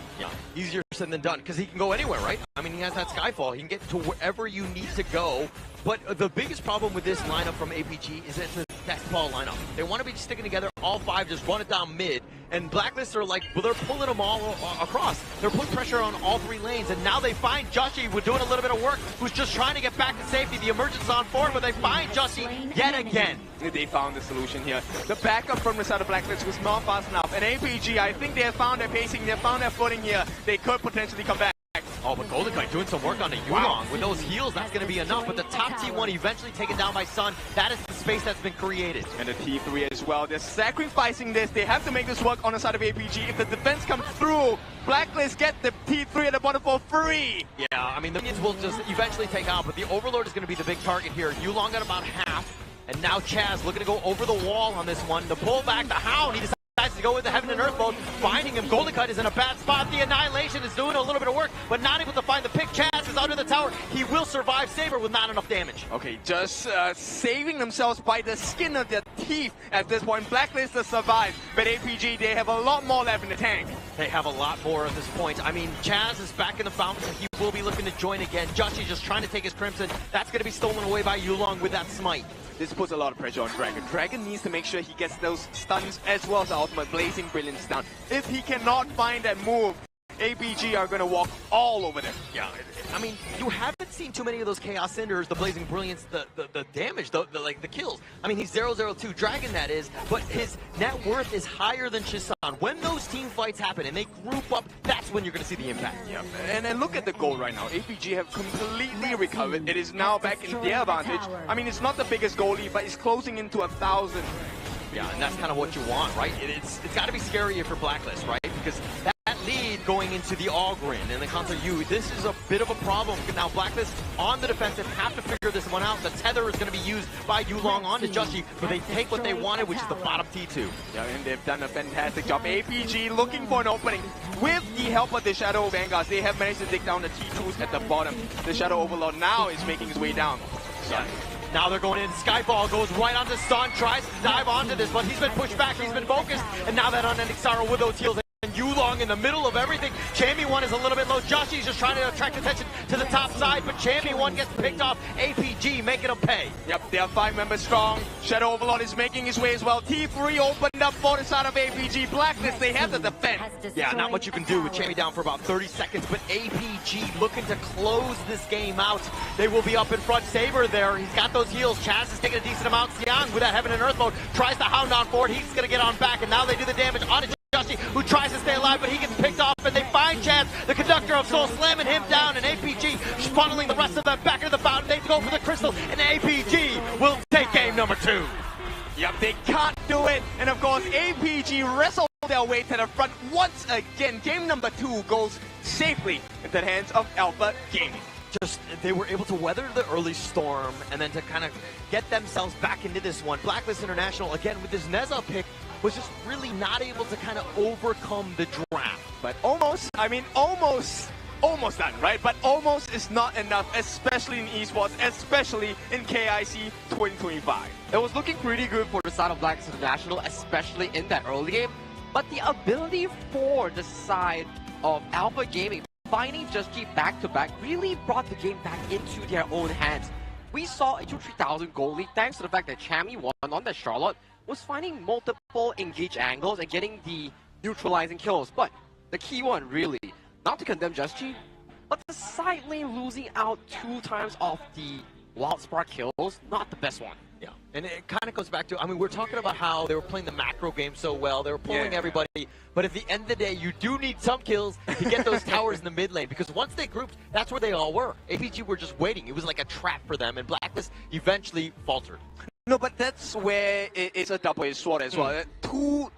Easier said than done, because he can go anywhere, right? I mean, he has that Skyfall. He can get to wherever you need to go. But the biggest problem with this lineup from APG is it's a death ball lineup. They want to be sticking together all five just run it down mid, and Blacklist are like, well, they're pulling them all across. They're putting pressure on all three lanes, and now they find Joshi, who's doing a little bit of work, who's just trying to get back to safety. The emergence is on forward, but they find Joshi yet again. They found the solution here. The backup from the side of Blacklist was not fast enough, and APG, I think they have found their pacing, they have found their footing here. They could potentially come back. Oh, but Golden Kite doing some work on the Yulong. With those heals, that's going to be enough. But the top T1 eventually taken down by Sun. That is the space that's been created. And the T3 as well. They're sacrificing this. They have to make this work on the side of APG. If the defense comes through, Blacklist get the T3 at the bottom for free. Yeah, I mean, the minions will just eventually take out, but the Overlord is going to be the big target here. Yulong got about half. And now Chaz looking to go over the wall on this one. The pullback, the Hound, he decides to go with the Heaven and Earth mode. Finding him, Golden Kite is in a bad spot. The Annihilation is doing a little bit of work, but not able to find the pick. Chaz is under the tower. He will survive Saber with not enough damage. Okay, just saving themselves by the skin of their teeth at this point. Blacklist has survived, but APG, they have a lot more left in the tank. They have a lot more at this point. I mean, Chaz is back in the fountain. He will be looking to join again. Joshi just trying to take his Crimson. That's going to be stolen away by Yulong with that smite. This puts a lot of pressure on Dragon. Dragon needs to make sure he gets those stuns as well as the ultimate Blazing Brilliance down. If he cannot find that move, APG are going to walk all over them. Yeah, I mean, you haven't seen too many of those Chaos Cinders, the Blazing Brilliance, the damage, the kills. I mean, he's 002 Dragon, that is, but his net worth is higher than Chisan. When those team fights happen and they group up, that's when you're going to see the impact. Yeah, and then look at the goal right now. APG have completely recovered. It is now back in their advantage. I mean, it's not the biggest goal lead, but it's closing into 1,000. Yeah, and that's kind of what you want, right? It's got to be scarier for Blacklist, right? Because that lead going into the Ogren and the Counter U, this is a bit of a problem. Now Blacklist on the defensive have to figure this one out. The tether is going to be used by Yulong onto Joshi, but they take what they wanted, which is the bottom T2. Yeah, and they've done a fantastic job. APG looking for an opening. With the help of the Shadow Vanguards, they have managed to dig down the T2s at the bottom. The Shadow Overlord now is making his way down. Yeah. Now they're going in. Skyball goes right onto Sun, tries to dive onto this, but he's been pushed back, he's been focused, and now that unending sorrow with those heals. And Yulong in the middle of everything. Chammy1 is a little bit low. Joshi's just trying to attract attention to the top side, but Chammy1 gets picked off. APG making him pay. Yep, they are 5 members strong. Shadow Overlord is making his way as well. T3 opened up for the side of APG. Blacklist, they have the defense. Yeah, not much you can do with Chammy down for about 30 seconds, but APG looking to close this game out. They will be up in front. Saber there, he's got those heals. Chaz is taking a decent amount. Xiang with that Heaven and Earth mode tries to Hound on forward. He's going to get on back, and now they do the damage on it. Joshi, who tries to stay alive, but he gets picked off, and they find Chaz, the conductor of Soul, slamming him down, and APG funneling the rest of them back into the fountain. They go for the crystal, and APG will take game number 2. Yep, they can't do it, and of course, APG wrestle their way to the front once again. Game number 2 goes safely into the hands of Alpha Gaming. Just, they were able to weather the early storm, and then to kind of get themselves back into this one. Blacklist International, again, with this Neza pick, was just really not able to kind of overcome the draft. But almost, I mean, almost done, right? But almost is not enough, especially in esports, especially in KIC 2025. It was looking pretty good for the side of Blacklist International, especially in that early game. But the ability for the side of Alpha Gaming, finding Just back-to-back, really brought the game back into their own hands. We saw a 2-3,000 goal lead thanks to the fact that Chammy1 on the Charlotte was finding multiple engage angles and getting the neutralizing kills. But the key one, really, not to condemn Just but the side lane losing out 2 times off the Wild Spark kills, not the best one. Yeah, and it kind of goes back to, I mean, we're talking about how they were playing the macro game so well, they were pulling everybody, but at the end of the day, you do need some kills to get those towers in the mid lane, because once they grouped, that's where they all were. APG were just waiting. It was like a trap for them, and Blacklist eventually faltered. No, but that's where it's a double-edged sword as well. 2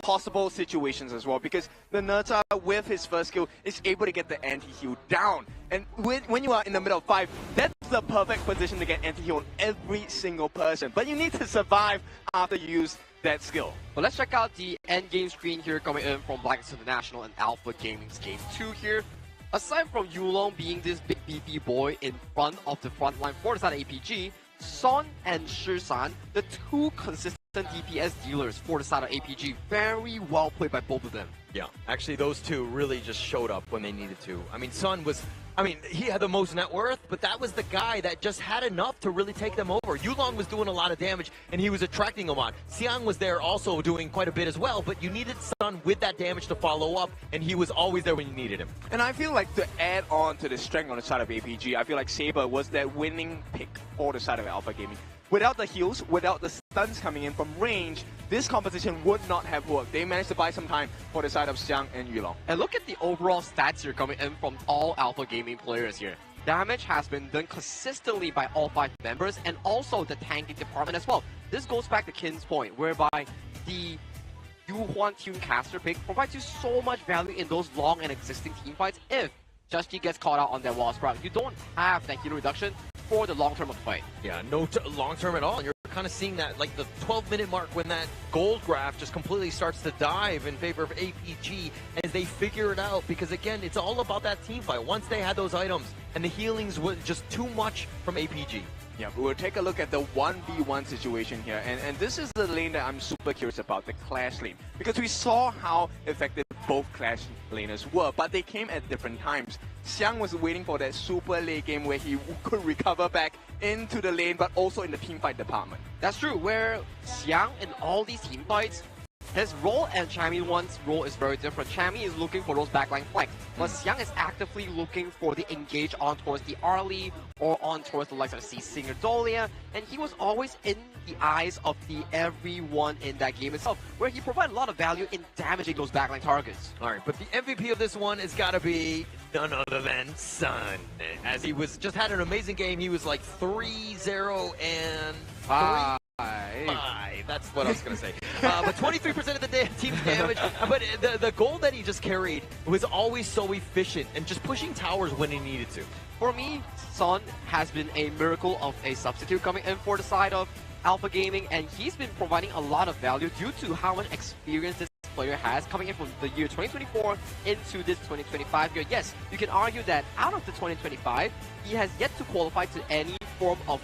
possible situations as well, because the Nerta with his first skill is able to get the anti-heal down. And when you are in the middle of 5, that's the perfect position to get anti-heal on every single person. But you need to survive after you use that skill. But let's check out the end game screen here coming in from Blacklist International and Alpha Gaming's game 2 here. Aside from Yulong being this big beefy boy in front of the front line for the side of APG, Son and Shisan, the 2 consistent DPS dealers for the side of APG. Very well played by both of them. Yeah, actually those two really just showed up when they needed to. I mean, Sun was, he had the most net worth, but that was the guy that just had enough to really take them over. Yulong was doing a lot of damage, and he was attracting a lot. Xiang was there also doing quite a bit as well, but you needed Sun with that damage to follow up, and he was always there when you needed him. And I feel like to add on to the strength on the side of APG, I feel like Saber was that winning pick for the side of Alpha Gaming. Without the heals, without the stuns coming in from range, this composition would not have worked. They managed to buy some time for the side of Xiang and Yulong. And look at the overall stats here coming in from all Alpha Gaming players here. Damage has been done consistently by all 5 members and also the tanking department as well. This goes back to Kin's point, whereby the Yuhuan Tunecaster pick provides you so much value in those long and existing team fights. If Just gets caught out on that wall sprout, you don't have that hero reduction for the long term of the fight. Yeah, no long term at all. And you're kind of seeing that, like the 12-minute mark when that gold graph just completely starts to dive in favor of APG as they figure it out. Because again, it's all about that team fight. Once they had those items and the healings was just too much from APG. Yeah, we'll take a look at the 1v1 situation here. And this is the lane that I'm super curious about, the Clash lane. Because we saw how effective both Clash laners were, but they came at different times. Xiang was waiting for that super late game where he could recover back into the lane, but also in the teamfight department. That's true, where Xiang in all these team fights, his role and Chami1's role is very different. Chami is looking for those backline flanks, but Xiang is actively looking for the engage on towards the Arlie or on towards the likes of Singer Dolia, and he was always in the eyes of everyone in that game itself, where he provided a lot of value in damaging those backline targets. Alright, but the MVP of this one has got to be none other than Sun, as he was just had an amazing game. He was like 3-0 and 5. That's what I was going to say. But 23% of the team's damage. But the goal that he just carried was always so efficient and just pushing towers when he needed to. For me, Sun has been a miracle of a substitute coming in for the side of Alpha Gaming, and he's been providing a lot of value due to how much experience this player has coming in from the year 2024 into this 2025 year. Yes, you can argue that out of the 2025, he has yet to qualify to any form of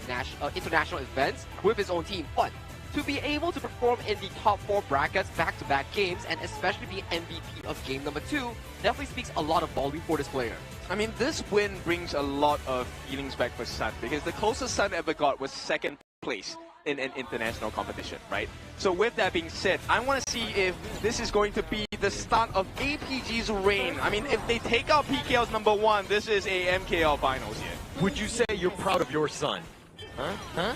international events with his own team, but to be able to perform in the top 4 brackets back-to-back games and especially be MVP of game number 2 definitely speaks a lot of volume for this player. I mean, this win brings a lot of feelings back for Sun, because the closest Sun ever got was 2nd place in an international competition, right? So with that being said, I want to see if this is going to be the start of APG's reign. I mean, if they take out PKL's number 1, this is a MKL finals here. Would you say you're proud of your son? Huh?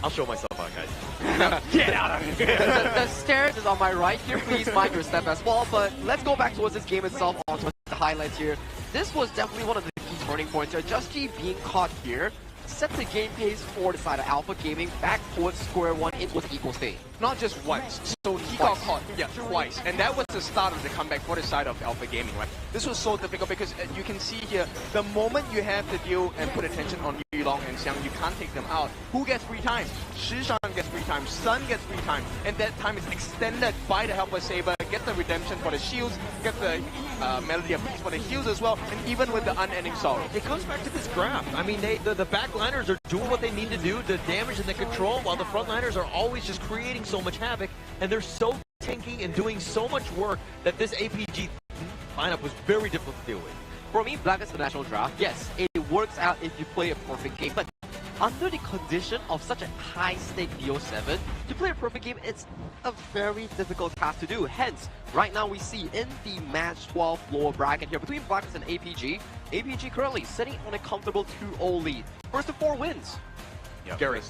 I'll show myself out, guys. Get out of here! The stairs is on my right here. Please mind your step as well. But let's go back towards this game itself, onto the highlights here. This was definitely one of the key turning points here. Just G being caught here set the game pace for the side of Alpha Gaming back towards square one into the equal state. Not just once, so he got caught, twice. And that was the start of the comeback for the side of Alpha Gaming, right? This was so difficult because you can see here, the moment you have to deal and put attention on Yulong and Xiang, you can't take them out. Who gets free time? Shishan gets free time, Sun gets free time, and that time is extended by the help of Saber, get the redemption for the shields, get the Melody of Peace for the heals as well, and even with the unending sorrow. It comes back to this graph. I mean, the backliners are doing what they need to do, the damage and the control, while the frontliners are always just creating so much havoc, and they're so tanky and doing so much work that this APG lineup was very difficult to deal with. For me, Blacklist International Draft, yes, it works out if you play a perfect game, but under the condition of such a high-stake BO7, to play a perfect game, it's a very difficult task to do. Hence, right now we see in the match 12 lower bracket here between Blacklist and APG, APG currently sitting on a comfortable 2-0 lead. First to 4 wins. Yeah, Gary,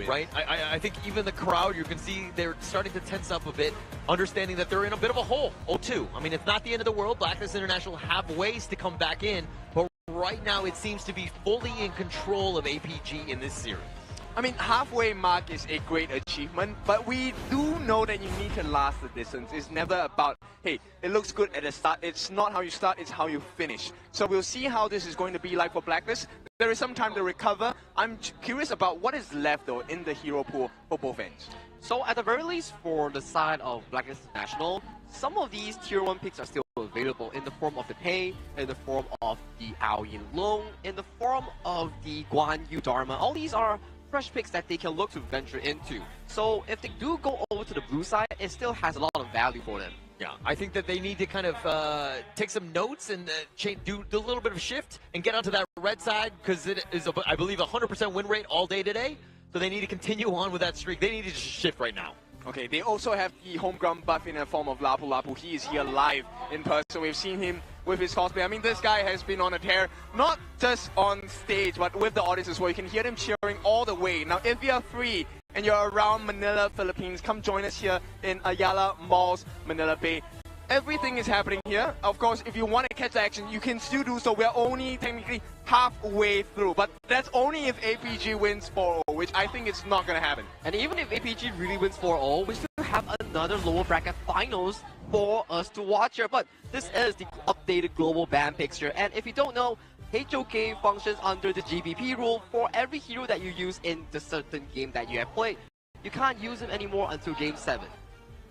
right? I think even the crowd, you can see they're starting to tense up a bit, understanding that they're in a bit of a hole. 0-2. I mean, it's not the end of the world. Blacklist International have ways to come back in, but right now it seems to be fully in control of APG in this series. I mean, halfway mark is a great achievement, but we do know that you need to last the distance. It's never about, hey, it looks good at the start. It's not how you start, it's how you finish. So we'll see how this is going to be like for Blacklist. There is some time to recover. I'm curious about what is left, though, in the hero pool for both ends. So at the very least, for the side of Blacklist International, some of these tier 1 picks are still available in the form of the Pei, in the form of the Ao Yin Long, in the form of the Guan Yu Dharma. All these are fresh picks that they can look to venture into. So if they do go over to the blue side, it still has a lot of value for them. Yeah, I think that they need to kind of take some notes and do a little bit of shift and get onto that red side, because it is, I believe, 100% win rate all day today. So they need to continue on with that streak. They need to just shift right now. Okay, they also have the home ground buff in the form of Lapu Lapu. He is here live in person. We've seen him with his cosplay. I mean, this guy has been on a tear, not just on stage, but with the audience as well. You can hear them cheering all the way. Now, if you are free and you're around Manila, Philippines, come join us here in Ayala Malls, Manila Bay. Everything is happening here. Of course, if you want to catch the action, you can still do so. We're only technically halfway through, but that's only if APG wins 4-0, which I think is not going to happen. And even if APG really wins 4-0, we still have another lower bracket finals for us to watch here. But this is the updated global ban picture, and if you don't know, HOK functions under the GBP rule. For every hero that you use in the certain game that you have played, you can't use him anymore until Game 7.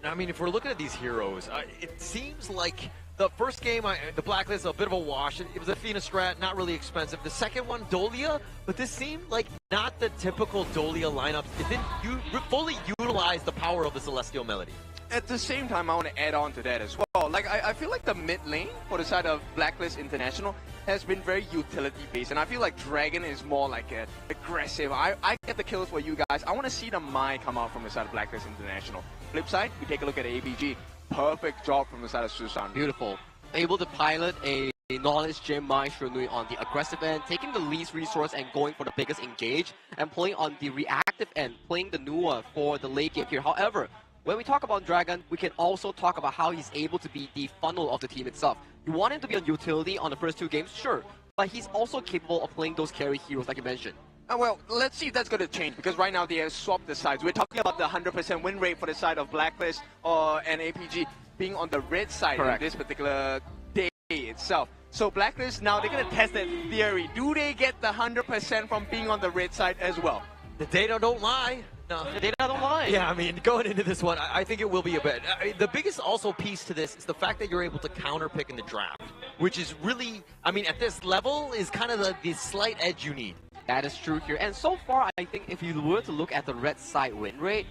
I mean, if we're looking at these heroes, it seems like the first game, the Blacklist, a bit of a wash. It was Athena strat, not really expensive. The second one, Dolia, but this seemed like not the typical Dolia lineups. It didn't fully utilize the power of the Celestial Melody. At the same time, I want to add on to that as well. Like, I feel like the mid lane for the side of Blacklist International has been very utility-based, and I feel like Dragon is more like aggressive. I get the kills for you guys. I want to see the Mai come out from the side of Blacklist International. Flip side, we take a look at ABG. Perfect job from the side of Susan. Beautiful. Able to pilot a knowledge gem Mai Shunui on the aggressive end, taking the least resource and going for the biggest engage, and playing on the reactive end, playing the Nua for the late game here. However, when we talk about Dragon, we can also talk about how he's able to be the funnel of the team itself. You want him to be on utility on the first two games, sure, but he's also capable of playing those carry heroes like you mentioned. Well, let's see if that's going to change, because right now they have swapped the sides. We're talking about the 100% win rate for the side of Blacklist and APG being on the red side in this particular day itself. So Blacklist, now they're going to test that theory. Do they get the 100% from being on the red side as well? The data don't lie. No, the data don't lie. Yeah, I mean, going into this one, I think it will be a bit. The biggest also piece to this is the fact that you're able to counter pick in the draft, which is really, I mean, at this level is kind of the slight edge you need. That is true here. And so far, I think if you were to look at the red side win rate,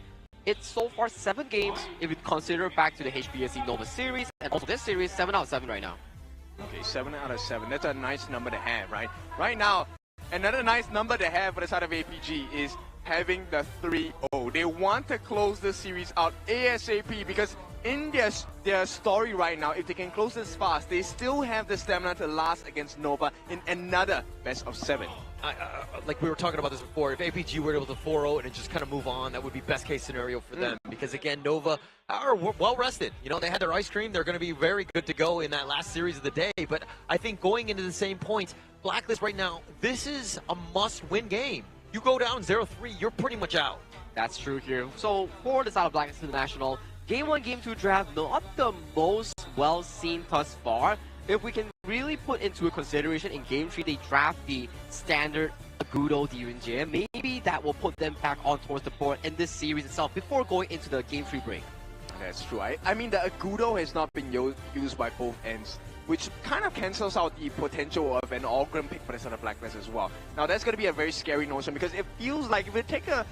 it's so far 7 games if you consider back to the HBSC Nova series, and also this series, 7 out of 7 right now. Okay, 7 out of 7. That's a nice number to have, right? Right now, another nice number to have for the side of APG is having the 3-0. They want to close the series out ASAP, because in their story right now, if they can close this fast, they still have the stamina to last against Nova in another best of 7. Like we were talking about this before, if APG were able to 4-0 and just kind of move on, that would be best case scenario for them. Because again, Nova are well rested. You know, they had their ice cream. They're going to be very good to go in that last series of the day. But I think going into the same point, Blacklist right now, this is a must-win game. You go down 0-3, you're pretty much out. That's true here. So for the side of Blacklist International, Game 1, Game 2 draft, not the most well seen thus far. If we can really put into a consideration in Game 3, they draft the standard Agudo Dirinjie, maybe that will put them back on towards the board in this series itself before going into the Game 3 break. That's true. I mean, the Agudo has not been used by both ends, which kind of cancels out the potential of an Algrim pick for the side of Blacklist as well. Now, that's going to be a very scary notion, because it feels like if we take a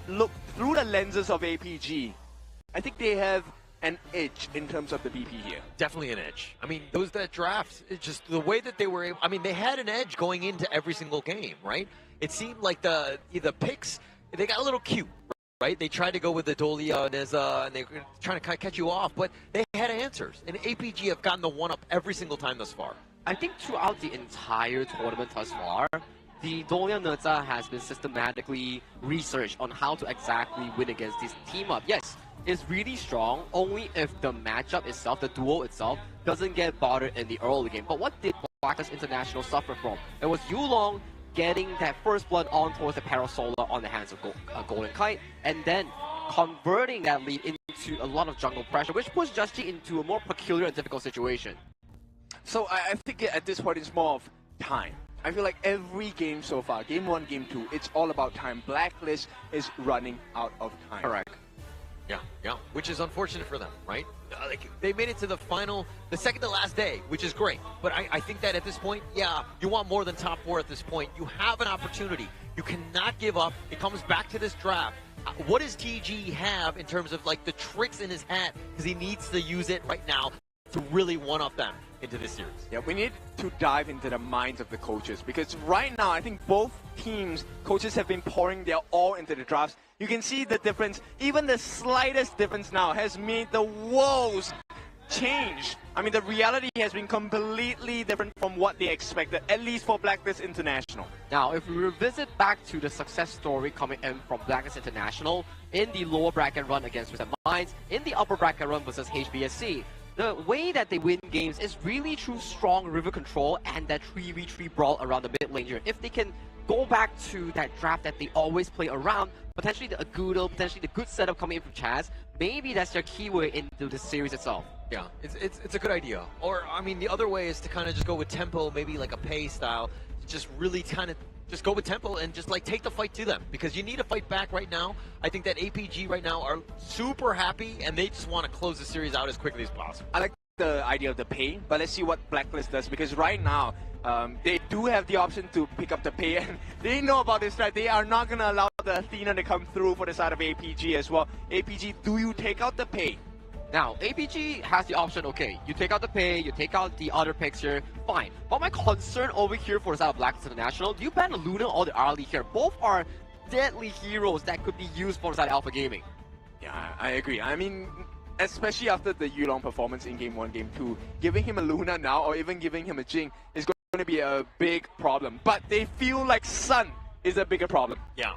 look through the lenses of APG, I think they have an edge in terms of the BP here. Definitely an edge. I mean, that draft, it's just the way that they were able, I mean, they had an edge going into every single game, right? It seemed like the picks, they got a little cute, right? They tried to go with the Dolia and Neza, and they were trying to catch you off, but they had answers. And APG have gotten the one-up every single time thus far. I think throughout the entire tournament thus far, the Dolia Neza has been systematically researched on how to exactly win against this team-up. Yes, it's really strong only if the matchup itself, the duo itself, doesn't get bothered in the early game. But what did Blacklist International suffer from? It was Yulong getting that first blood on towards the Parasolar on the hands of Golden Kite, and then converting that lead into a lot of jungle pressure, which puts Just-G into a more peculiar and difficult situation. So I think at this point it's more of time. I feel like every game so far, Game 1, Game 2, it's all about time. Blacklist is running out of time. Correct. Yeah, which is unfortunate for them, right? Like, they made it to the final, the second to last day, which is great. But I think that at this point, yeah, you want more than top 4 at this point. You have an opportunity. You cannot give up. It comes back to this draft. What does TG have in terms of like the tricks in his hat? Because he needs to use it right now to really one-up them into this series. Yeah, we need to dive into the minds of the coaches, because right now I think both teams, coaches have been pouring their all into the drafts. You can see the difference. Even the slightest difference now has made the world's change. I mean, the reality has been completely different from what they expected, at least for Blacklist International. Now, if we revisit back to the success story coming in from Blacklist International in the lower bracket run against Twisted Minds, in the upper bracket run versus HBSC, the way that they win games is really through strong river control and that 3v3 brawl around the mid lane here. If they can go back to that draft that they always play around, potentially the Agudo, potentially the good setup coming in from Chaz, maybe that's their keyword into the series itself. Yeah, it's a good idea. Or, I mean, the other way is to kind of just go with tempo, maybe like a pay style, just really kind of just go with tempo and just like take the fight to them, because you need to fight back right now. I think that APG right now are super happy and they just want to close the series out as quickly as possible. I like the idea of the pay, but let's see what Blacklist does, because right now they do have the option to pick up the pay, and they know about this, right? They are not going to allow the Athena to come through for the side of APG as well. APG, do you take out the pay? Now, APG has the option, okay, you take out the pay, you take out the other picks here, fine. But my concern over here for the side of Blacklist International, do you ban Luna or the Arlie here? Both are deadly heroes that could be used for the side of Alpha Gaming. Yeah, I agree. I mean, especially after the Yulong performance in Game 1, Game 2, giving him a Luna now or even giving him a Jing is going to be a big problem. But they feel like Sun is a bigger problem. Yeah,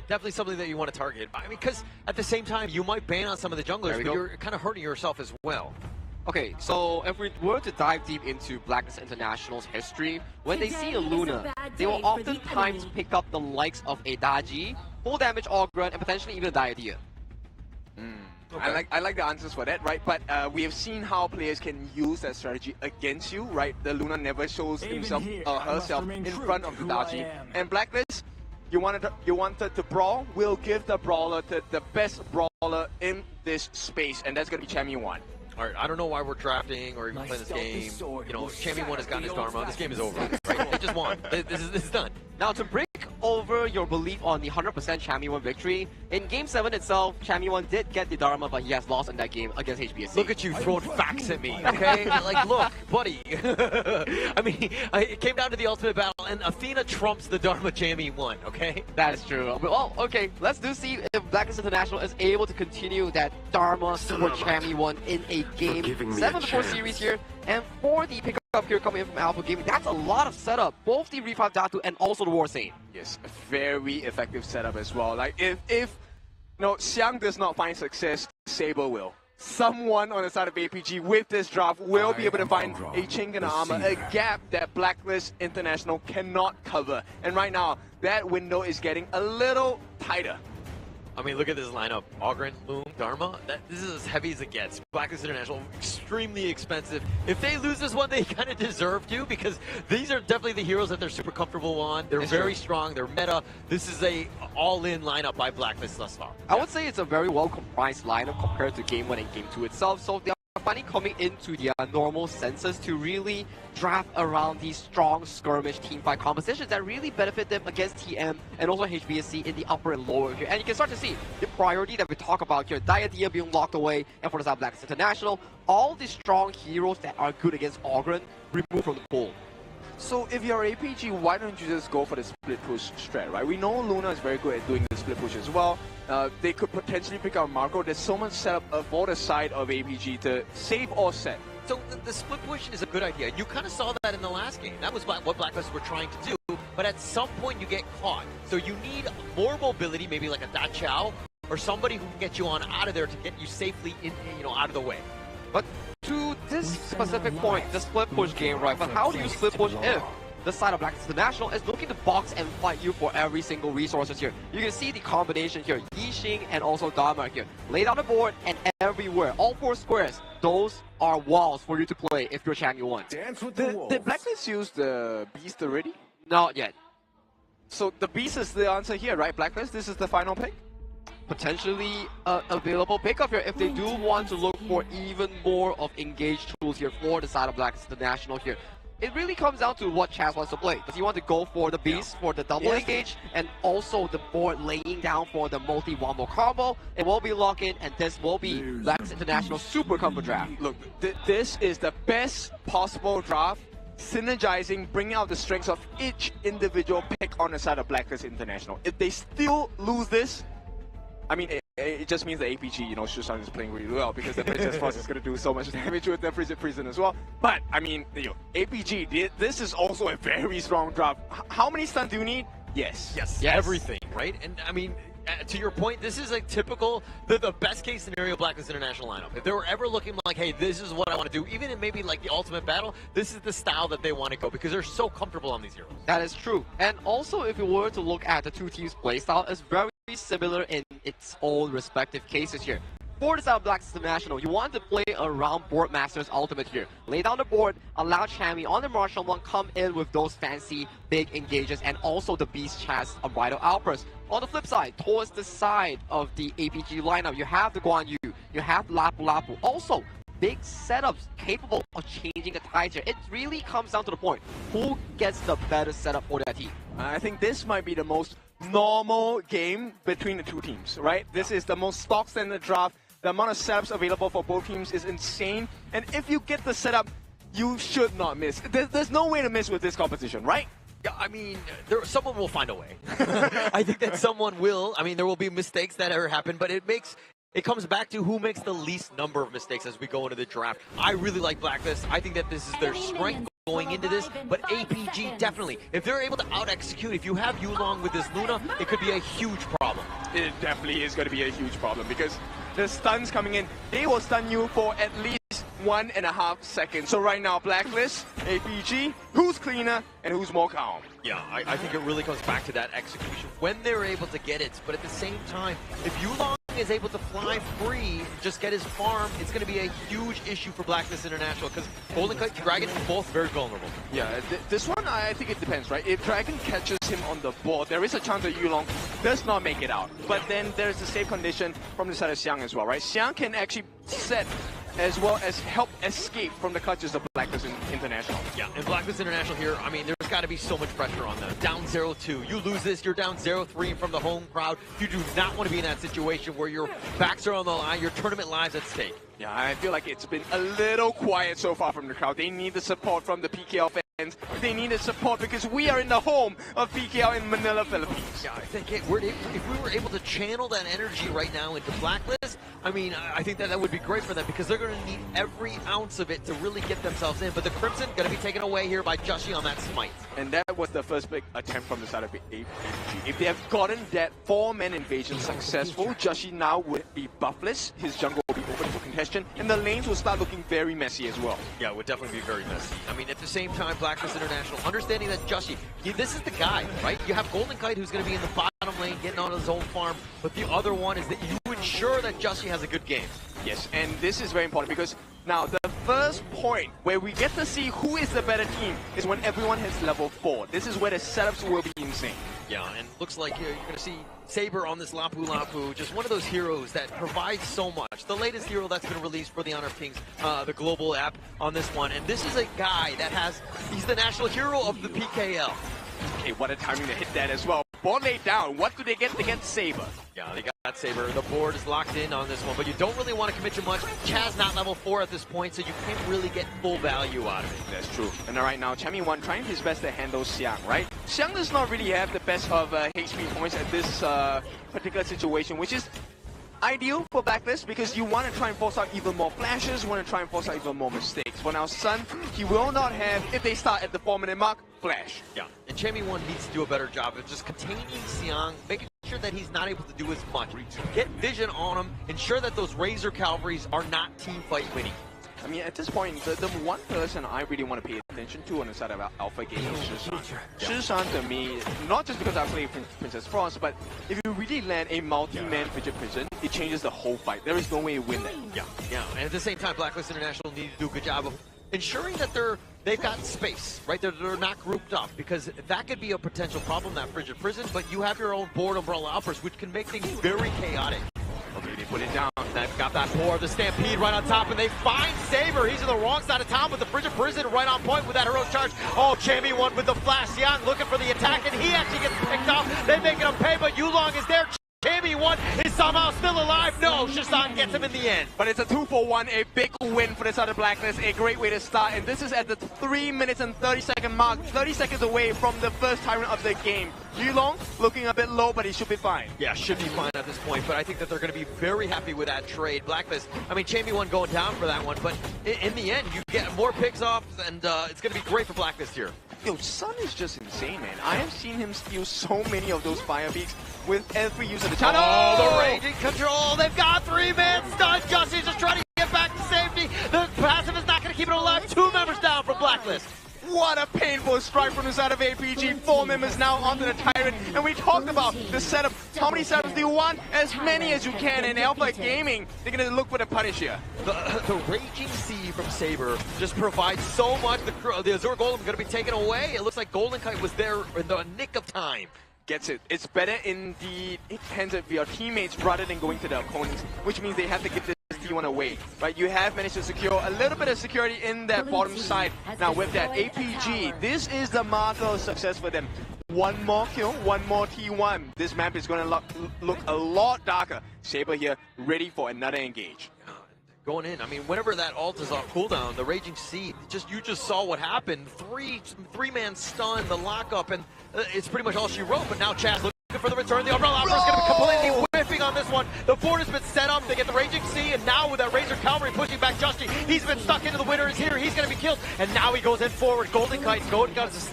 definitely something that you want to target. I mean, because at the same time, you might ban on some of the junglers, but you're kind of hurting yourself as well. Okay, so if we were to dive deep into Blacklist International's history, when they see a Luna, they will oftentimes pick up the likes of a Daji, full damage Ogren, and potentially even a Diadea. Okay. I like the answers for that, right? But we have seen how players can use that strategy against you, right? The Luna never shows himself herself in front of the Daji. And Blacklist, you wanted to brawl, we'll give the brawler to the best brawler in this space, and that's going to be Champion 1. Alright, I don't know why we're drafting or even playing this game. You know, Champion 1 has gotten his Dharma. This game is over, right? They just won. This is done. Now, to break over your belief on the 100% Champion 1 victory, in Game 7 itself, Champion 1 did get the Dharma, but he has lost in that game against HBSC. Look at you throwing facts at me, okay? Like, look, buddy. I mean, it came down to the ultimate battle, and Athena trumps the Dharma Champion 1, okay? That is true. Well, okay, let's see if Blacklist International is able to continue that Dharma for Champion 1 in a Game 7-4 series here. And for the pickup here coming in from Alpha Gaming, that's a lot of setup. Both the Revive Datu and also the War Saint. Yes, a very effective setup as well. Like, if Xiang does not find success, Saber will. Someone on the side of APG with this draft will be able to find a chink in the armor, a gap that Blacklist International cannot cover. And right now, that window is getting a little tighter. I mean, look at this lineup. Ogren, Loom, Dharma. This is as heavy as it gets. Blacklist International, extremely expensive. If they lose this one, they kind of deserve to, because these are definitely the heroes that they're super comfortable on. They're very strong. They're meta. This is a all-in lineup by Blacklist thus far. I would say it's a very well-comprised lineup compared to Game 1 and Game 2 itself. So they're finally coming into their normal senses to really draft around these strong skirmish teamfight compositions that really benefit them against TM and also HBSC in the upper and lower here. And you can start to see the priority that we talk about here, Diadea being locked away, and for the side of Blacklist International, all the strong heroes that are good against Ogren removed from the pool. So if you're APG, why don't you just go for the split push strat, right? We know Luna is very good at doing the split push as well. They could potentially pick out Marco. There's so much setup for the side of APG to save or set. So the split push is a good idea. You kind of saw that in the last game. That was what Blacklist were trying to do. But at some point you get caught. So you need more mobility, maybe like a Da Chao, or somebody who can get you on out of there to get you safely in, out of the way. But to this specific point, the split push game, right? But how do you split push if the side of Blacklist International is looking to box and fight you for every single resources here? You can see the combination here, Yixing and also Dharma here. Laid on the board and everywhere, all 4 squares, those are walls for you to play if you're Champion 1. Did Blacklist use the Beast already? Not yet. So the Beast is the answer here, right? Blacklist, this is the final pick? Potentially available pickup here if they do want to look for even more of engaged tools here for the side of Blacklist International here. it really comes down to what Chaz wants to play. Does he want to go for the beast, for the double engage, and also the board laying down for the multi-wombo combo? It will be lock-in, and this will be Blacklist International Super Combo Draft. Look, this is the best possible draft, synergizing, bringing out the strengths of each individual pick on the side of Blacklist International. If they still lose this, I mean, it just means the APG, you know, Shushan is playing really well because the Princess Frost is going to do so much damage with the Frigid Prison as well. But, I mean, you know, APG, this is also a very strong draft. How many stuns do you need? Yes. Yes, everything, right? And, I mean, to your point, this is a typical, the best case scenario Blacklist International lineup. If they were ever looking like, hey, this is what I want to do, even in maybe like the ultimate battle, this is the style that they want to go because they're so comfortable on these heroes. That is true. And also, if you were to look at the two teams' playstyle, it's very similar in its own respective cases here. For the side of Blacklist International, you want to play around Board Master's ultimate here. Lay down the board, allow Chammy on the Marshall one come in with those fancy big engages, and also the Beast Chaz of Vital Outburst. On the flip side, towards the side of the APG lineup, you have the Guan Yu, you have Lapu Lapu. Also, big setups capable of changing the tides here. It really comes down to the point, who gets the better setup for that team? I think this might be the most normal game between the two teams, right? This is the most stock standard draft. The amount of setups available for both teams is insane. And if you get the setup, you should not miss. There's no way to miss with this competition, right? Yeah, I mean, someone will find a way. I think that someone will. I mean, there will be mistakes that ever happen, but it comes back to who makes the least number of mistakes as we go into the draft. I really like Blacklist. I think that this is their strength going into this, but APG definitely. If they're able to out-execute, if you have Yulong with this Luna, it could be a huge problem. It definitely is going to be a huge problem because the stuns coming in, they will stun you for at least 1.5 seconds. So right now, Blacklist, APG, who's cleaner and who's more calm? Yeah, I think it really comes back to that execution when they're able to get it. But at the same time, if Yulong is able to fly free and just get his farm, it's going to be a huge issue for Blacklist International because Golden Kite, Dragon, both very vulnerable. Yeah, this one, I think it depends, right? If Dragon catches him on the board, there is a chance that Yulong does not make it out. But then there's the safe condition from the side of Xiang as well, right? Xiang can actually set as well as help escape from the clutches of Blacklist International. Yeah, and Blacklist International here, I mean, there's got to be so much pressure on them. Down 0-2. You lose this, you're down 0-3 from the home crowd. You do not want to be in that situation where your backs are on the line, your tournament lives at stake. Yeah, I feel like it's been a little quiet so far from the crowd. They need the support from the PKL fans. They need the support because we are in the home of PKL in Manila, Philippines. Yeah, I think if we were able to channel that energy right now into Blacklist, I mean, I think that would be great for them because they're going to need every ounce of it to really get themselves in. But the Crimson going to be taken away here by Joshi on that smite. And that was the first big attempt from the side of APG. If they have gotten that 4-man invasion successful, Joshi now would be buffless. His jungle will be open for contention, and the lanes will start looking very messy as well. Yeah, it would definitely be very messy. I mean, at the same time, Blacklist International, understanding that Joshi, this is the guy, right? You have Golden Kite who's going to be in the bottom lane, getting on his own farm, but the other one is that you ensure that Joshi has a good game. Yes, and this is very important because now the first point where we get to see who is the better team is when everyone has level 4. This is where the setups will be insane. Yeah, and looks like you're going to see Saber on this Lapu Lapu, just one of those heroes that provides so much. The latest hero that's been released for the Honor of Kings, the global app on this one. And this is a guy that he's the national hero of the PKL. Okay, what a timing to hit that as well. Board laid down. What do they get? They get Saber. Yeah, they got Saber. The board is locked in on this one, but you don't really want to commit too much. Chaz not level 4 at this point, so you can't really get full value out of it. That's true. And right now, Chammy1 trying his best to handle Xiang, right? Xiang does not really have the best of HP points at this particular situation, which is ideal for Blacklist because you want to try and force out even more flashes, you want to try and force out even more mistakes. For now, Sun, he will not have, if they start at the 4-minute mark, flash. Yeah, and Chammy1 needs to do a better job of just containing Xiang, making sure that he's not able to do as much. Get vision on him, ensure that those Razor Cavalries are not team fight winning. I mean, at this point, the one person I really want to pay attention to on the side of Alpha Game is Shishan. Shishan, to me, not just because I play Princess Frost, but if you really land a multi-man Frigid Prison, it changes the whole fight. There is no way you win that. Yeah, and at the same time, Blacklist International need to do a good job of ensuring that they've got space, right? They're not grouped up, because that could be a potential problem, that Frigid Prison, but you have your own board Umbrella Outburst, which can make things very chaotic. Okay, they put it down. They've got that board, the Stampede right on top, and they find Saber. He's on the wrong side of town with the Frigid Prison right on point with that heroic charge. Oh, Chammy one with the flash. Young looking for the attack, and he actually gets picked off. They make him pay, but Yulong is there. Chammy one is somehow still alive. No, Shisan gets him in the end. But it's a 2-for-1, a big win for the side of Blacklist, a great way to start. And this is at the 3 minutes and 30-second mark, 30 seconds away from the first Tyrant of the game. Yulong looking a bit low, but he should be fine. Yeah, should be fine at this point, but I think that they're going to be very happy with that trade. Blacklist, I mean, Chammy one going down for that one, but in the end, you get more picks off, and it's going to be great for Blacklist here. Yo, Sun is just insane, man. I have seen him steal so many of those fire peaks with every use of the channel. Oh, the raging control. They've got 3-man stun. Justy's just trying to get back to safety. The passive is not going to keep it alive. 2 members down from Blacklist. What a painful strike from the side of APG. 4 members now onto the Tyrant. And we talked about the setup. How many setups do you want? As many as you can. In Alpha Gaming, they're going to look for the punish here. The Raging Sea from Saber just provides so much. The Azure Golem going to be taken away. It looks like Golden Kite was there in the nick of time. Gets it. It's better in the hands of your teammates rather than going to the opponents, which means they have to give this T1 away. Right? You have managed to secure a little bit of security in that bottom side. Now with that APG, this is the marker of success for them. One more kill, one more T1. This map is going to look a lot darker. Saber here, ready for another engage. Going in, I mean, whenever that ult is off cooldown, the Raging Sea, you just saw what happened. Three-man stun, the lockup, and it's pretty much all she wrote. But now Chaz looking for the return. The Umbrella Opera is going to be completely whiffing on this one. The board has been set up. They get the Raging Sea, and now with that Razor Cavalry pushing back Justy, he's been stuck into the winner is here. He's going to be killed, and now he goes in forward. Golden Kite is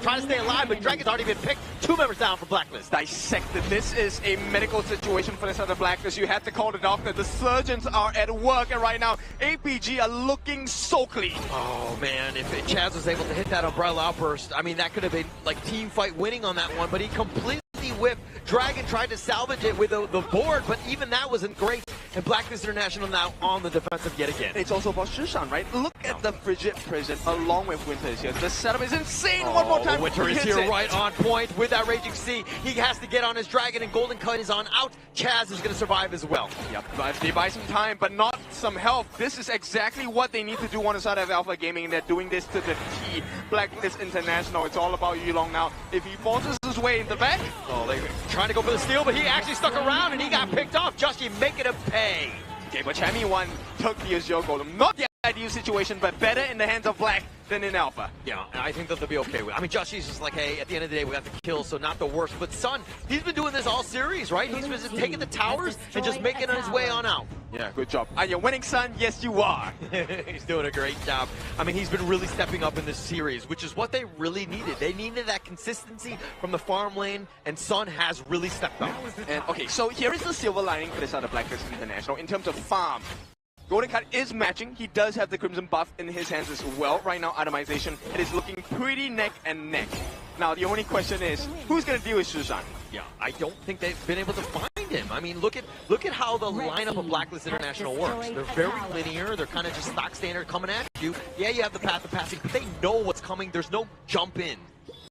trying to stay alive, but Dragon's already been picked. 2 members down for Blacklist. Dissected. This is a medical situation for the side of Blacklist. You have to call the doctor. The surgeons are at work, and right now, APG are looking so clean. Oh, man. If Chaz was able to hit that Umbrella Outburst, I mean, that could have been like team fight winning on that one, but he completely whipped. Dragon tried to salvage it with the board, but even that wasn't great. And Blacklist International now on the defensive yet again. It's also about Shisan, right? Look at the Frigid Prison along with Winter is here. The setup is insane. One more time. Winter is here right on point with that Raging Sea. He has to get on his Dragon, and Golden Kite is on out. Chaz is going to survive as well. Yep, but they buy some time, but not some health. This is exactly what they need to do on the side of Alpha Gaming, and they're doing this to the T. Blacklist International. It's all about Yulong now. If he forces his way in the back, they're trying to go for the steal, but he actually stuck around, and he got picked off. Justy making him pay. Okay, but Chammy one took the Azure Golem. Not the ideal situation, but better in the hands of Black than in Alpha. Yeah, I think that they'll be okay with it. I mean, Justy's just like, hey, at the end of the day, we got the kill, so not the worst. But Sun, he's been doing this all series, right? He's been just taking the towers and just making his way on out. Yeah, good job. Are you winning, Sun? Yes, you are. He's doing a great job. I mean, he's been really stepping up in this series, which is what they really needed. They needed that consistency from the farm lane, and Sun has really stepped up. And okay, so here is the silver lining for the side of Blacklist International in terms of farm. Golden Kite is matching. He does have the Crimson buff in his hands as well. Right now, Atomization, it is looking pretty neck and neck. Now, the only question is, who's going to deal with Shisan? Yeah, I don't think they've been able to find him. I mean, look at how the lineup of Blacklist International works. They're very linear. They're kind of just stock standard coming at you. Yeah, you have the path of passing, but they know what's coming. There's no jump in.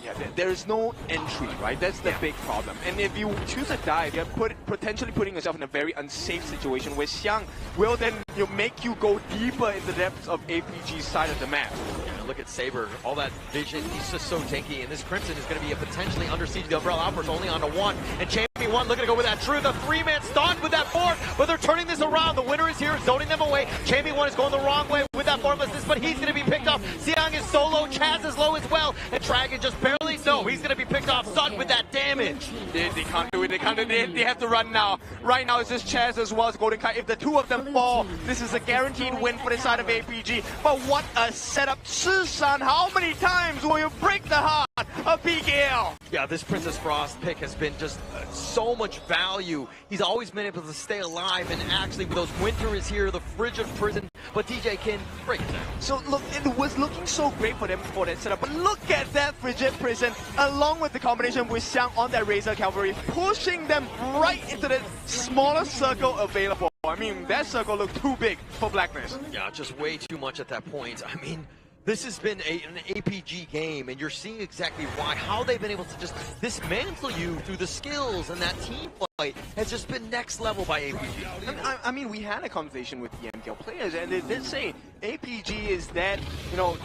Yeah, there's no entry, right? That's the big problem. And if you choose to dive, you're potentially putting yourself in a very unsafe situation where Xiang will then make you go deeper in the depths of APG's side of the map. Yeah, look at Saber, all that vision, he's just so tanky, and this Crimson is going to be a potentially under siege. The Umbrella Outburst only onto 1, and Champion 1 looking to go with that true. The 3-man stunned with that board, but they're turning this around. The winner is here, zoning them away. Champion 1 is going the wrong way with that formlessness, but he's going to be picked off. Xiang is solo, Chaz is low as well, and Dragon just barely, no, he's going to be picked off. Sun with that damage. They can't do it, they can't do it, they have to run now. Right now it's just Chaz as well as Golden Kite. If the two of them fall, this is a guaranteed win for the side of APG. But what a setup. Shisan, how many times will you break the heart of PKL? Yeah, this Princess Frost pick has been just so much value. He's always been able to stay alive, and actually with those Winter is here, the Frigid Prison, but DJ can break it down. So look, it was looking so great for them for that setup, but look at that Frigid Prison, along with the combination with Xiang on that Razor Cavalry, pushing them right into the smaller circle available. I mean, that circle looked too big for Blacklist. Yeah, just way too much at that point. I mean, this has been an APG game, and you're seeing exactly why. How they've been able to just dismantle you through the skills, and that team fight has just been next level by APG. I mean, we had a conversation with the MKL players, and they did say APG is that,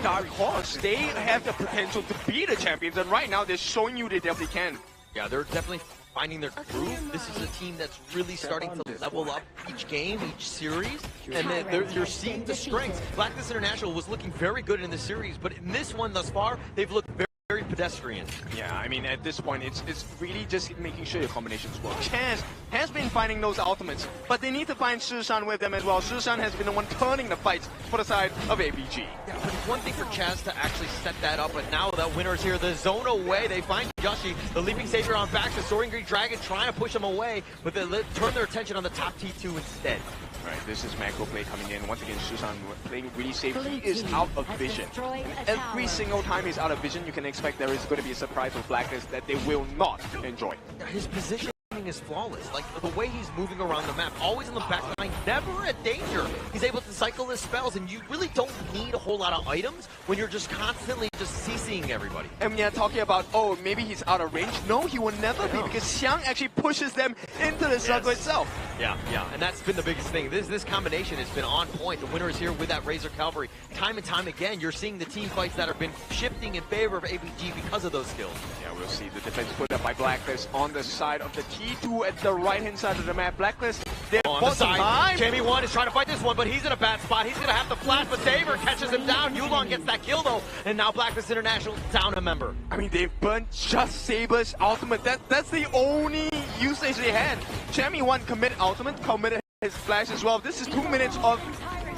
dark horse. They have the potential to be the champions, and right now they're showing you they definitely can. Yeah, they're definitely finding their groove. This is a team that's really starting to level up each game, each series, and then you're seeing the strengths. Blacklist International was looking very good in this series, but in this one thus far, they've looked very pedestrian. Yeah, I mean, at this point, it's really just making sure your combinations work. Chance has been finding those ultimates, but they need to find Shishan with them as well. Shishan has been the one turning the fights for the side of APG. Yeah, but it's one thing for Chaz to actually set that up, but now that winner's here, the zone away, they find Yoshi, the Leaping Savior on back, the Soaring Great Dragon trying to push him away, but they turn their attention on the top T2 instead. Right, this is macro play coming in. Once again, Shishan playing really safe. He is out of vision. And every single time he's out of vision, you can expect there is going to be a surprise with Blacklist that they will not enjoy. His positioning is flawless. Like, the way he's moving around the map, always in the back line, never at danger. He's able to cycle his spells, and you really don't need a whole lot of items when you're just constantly just CCing everybody. And we are talking about, oh, maybe he's out of range. No, he will never be, because Xiang actually pushes them into the circle itself. Yeah, and that's been the biggest thing. This combination has been on point. The winner is here with that Razor Cavalry. Time and time again, you're seeing the team fights that have been shifting in favor of APG because of those skills. Yeah, we'll see the defense put up by Blacklist on the side of the T2 at the right-hand side of the map. Blacklist, they're on the side. Jamie 1 is trying to fight this one, but he's in a bad spot. He's going to have to flash, but Saber catches him down. Yulong gets that kill, though, and now Blacklist International down a member. I mean, they've burnt just Saber's ultimate. That's the only usage they had. Jamie 1 committed ultimate, committed his flash as well. This is 2 minutes of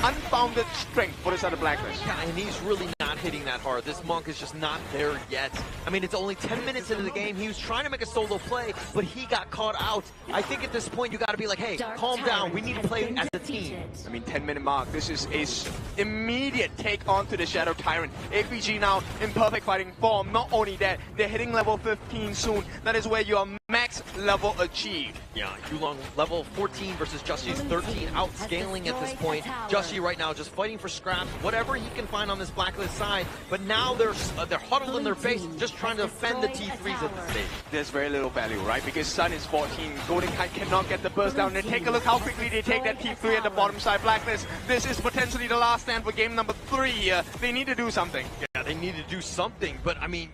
unfounded strength for the side of Blacklist. Yeah, and he's really not hitting that hard. This Monk is just not there yet. I mean, it's only 10 minutes into the game. He was trying to make a solo play, but he got caught out. I think at this point, you got to be like, hey, calm down. We need to play as a team. I mean, 10-minute mark. This is a immediate take on to the Shadow Tyrant. APG now in perfect fighting form. Not only that, they're hitting level 15 soon. That is where your max level achieved. Yeah, Yulong level 14 versus Jushi's 13, outscaling at this point. Jushi right now just fighting for scraps, whatever he can find on this Blacklist side. But now they're huddled in their face, just trying to defend the T3s at the stage. There's very little value, right? Because Sun is 14, Golden Kite cannot get the burst down. And take a look how quickly they take that T3 at the bottom side. Blacklist, this is potentially the last stand for game number 3. They need to do something. Yeah, they need to do something, but I mean,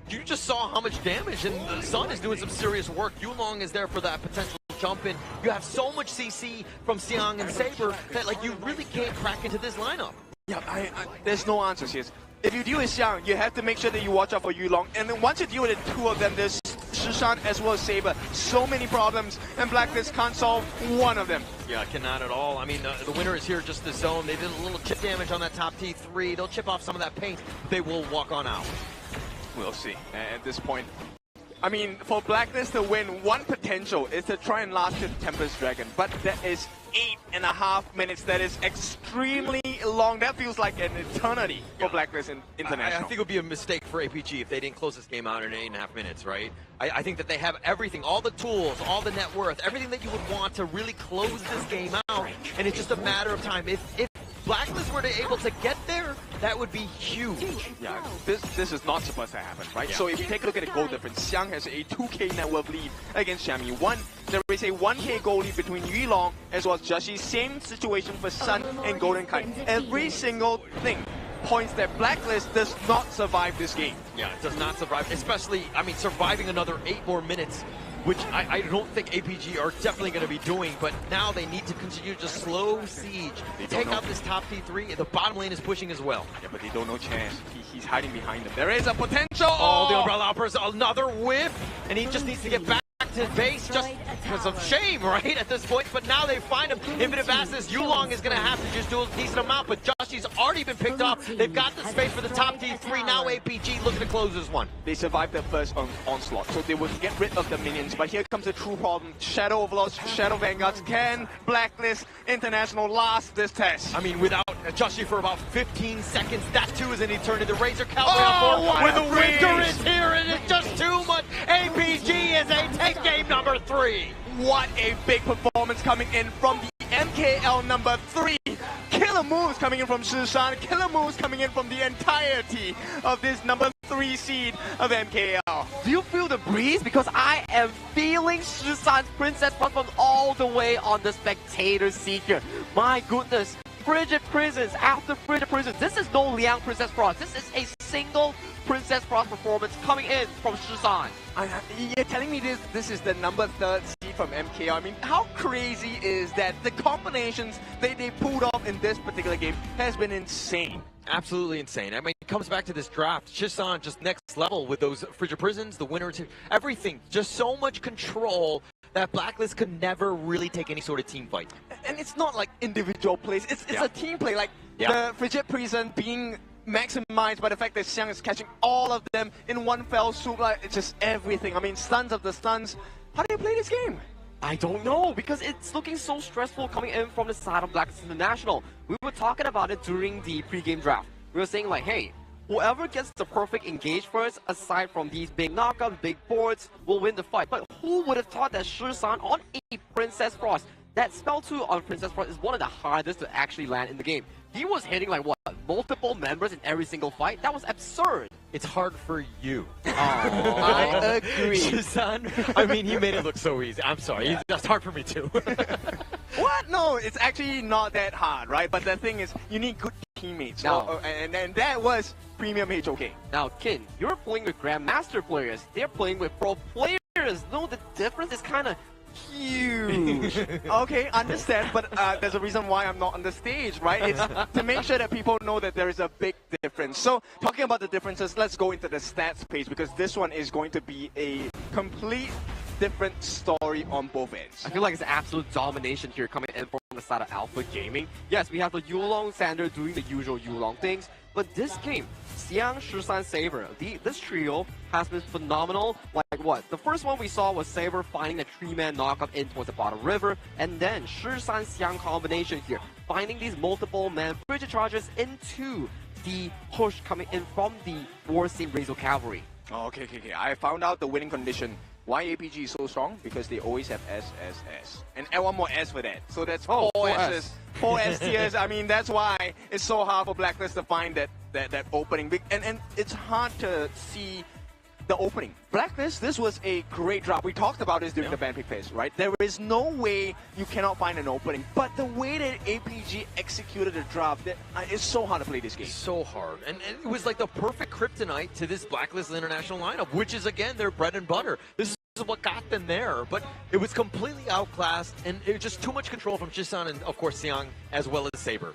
you just saw how much damage, and the Sun is doing some serious work. Yulong is there for that potential jump in. You have so much CC from Xiang and Saber that, like, you really can't crack into this lineup. Yeah, there's no answers here. If you deal with Xiang, you have to make sure that you watch out for Yulong. And then once you deal with the two of them, there's Shishan as well as Saber. So many problems, and Blacklist can't solve one of them. Yeah, cannot at all. I mean, the winner is here just the zone. They did a little chip damage on that top T3. They'll chip off some of that paint. They will walk on out. We'll see. At this point, I mean, for Blacklist to win, one potential is to try and last the Tempest Dragon, but that is 8.5 minutes. That is extremely long. That feels like an eternity for Blacklist International. I think it would be a mistake for APG if they didn't close this game out in 8.5 minutes, right? I think that they have everything, all the tools, all the net worth, everything that you would want to really close this game out, and it's just a matter of time. If Blacklist were able to get there, that would be huge. Yeah, this is not supposed to happen, right? Yeah. So if you take a look at the goal difference, Xiang has a 2k net worth lead against Xiami 1. There is a 1k goal lead between Yulong as well as Jushi. Same situation for Sun and Golden Kite. Every single thing points that Blacklist does not survive this game. Yeah, it does not survive, especially, I mean, surviving another 8 more minutes, which I don't think APG are definitely going to be doing, but now they need to continue to slow siege. Take out this top T3, the bottom lane is pushing as well. Yeah, but they don't know Chance. He's hiding behind them. There is a potential! Oh, the Umbrella Uppers, another whiff, and he just needs to get back to base just because of shame, right, at this point. But now they find him. Infinite Vastness, Yulong is going to have to just do a decent amount, but Joshi's already been picked up. They've got the space for the top T3. Now APG looking to close this one. They survived their first onslaught, so they would get rid of the minions. But here comes the true problem. Shadow Overlords, Shadow Vanguards. Can Blacklist International last this test? I mean, without Joshi for about 15 seconds, that too is an eternity. The Razor Cavalry on board with the winter is here, and it's just too much. APG is a take game number 3. What a big performance coming in from the MKL number 3. killer moves coming in from Shishan, killer moves coming in from the entirety of this number 3 seed of MKL. Do you feel the breeze? Because I am feeling Shishan's Princess Front from all the way on the spectator seat here. My goodness. Frigid Prisons after Frigid Prisons. This is no Liang Princess Frost. This is a single Princess Frost performance coming in from Shishan. You're telling me this is the number 3 seed from MKL. I mean, how crazy is that? The combinations they pulled off in this particular game has been insane. Absolutely insane. I mean, it comes back to this draft. Shishan just next level with those Frigid Prisons, the winner, everything. Just so much control that Blacklist could never really take any sort of team fight. And it's not like individual plays. It's a team play. Like the Frigid Prison being maximized by the fact that Xiang is catching all of them in one fell swoop. Like, it's just everything. I mean, stuns of the stuns. How do you play this game? I don't know, because it's looking so stressful coming in from the side of Blacklist International. We were talking about it during the pre-game draft. We were saying like, hey, whoever gets the perfect engage first, aside from these big knockouts, big boards, will win the fight. But who would have thought that Shishan on a Princess Frost, that spell 2 on Princess Frost is one of the hardest to actually land in the game. He was hitting like what, multiple members in every single fight? That was absurd. It's hard for you. I agree. Shishan, I mean, he made it look so easy. I'm sorry, that's hard for me too. What? No, it's actually not that hard, right? But the thing is, you need good teammates. No. And that was Premium HOK. Now, Kin, you're playing with Grandmaster players. They're playing with pro players. No, the difference is kind of huge. Okay, understand, but there's a reason why I'm not on the stage, right? It's to make sure that people know that there is a big difference. So, talking about the differences, let's go into the stats page, because this one is going to be a complete different story on both ends. I feel like it's absolute domination here coming in from the side of Alpha Gaming. Yes, we have the Yulong Sander doing the usual Yulong things, but this game, Xiang, Shishan, Saber, this trio has been phenomenal. Like what? The first one we saw was Saber finding the 3-man knockup in towards the bottom river, and then Shishan Xiang combination here, finding these multiple man frigid charges into the push coming in from the War Scene Razor Cavalry. Okay. I found out the winning condition. Why APG is so strong? Because they always have S. And I want more S for that. So that's 4 S's. 4 S tiers. I mean, that's why it's so hard for Blacklist to find that opening. And it's hard to see the opening. Blacklist, this was a great drop. We talked about this during the ban pick phase, right? There is no way you cannot find an opening. But the way that APG executed the drop, it's so hard to play this game. So hard. And it was like the perfect kryptonite to this Blacklist International lineup, which is, again, their bread and butter. This is what got them there. But it was completely outclassed, and it was just too much control from Shishan and, of course, Xiang, as well as Saber.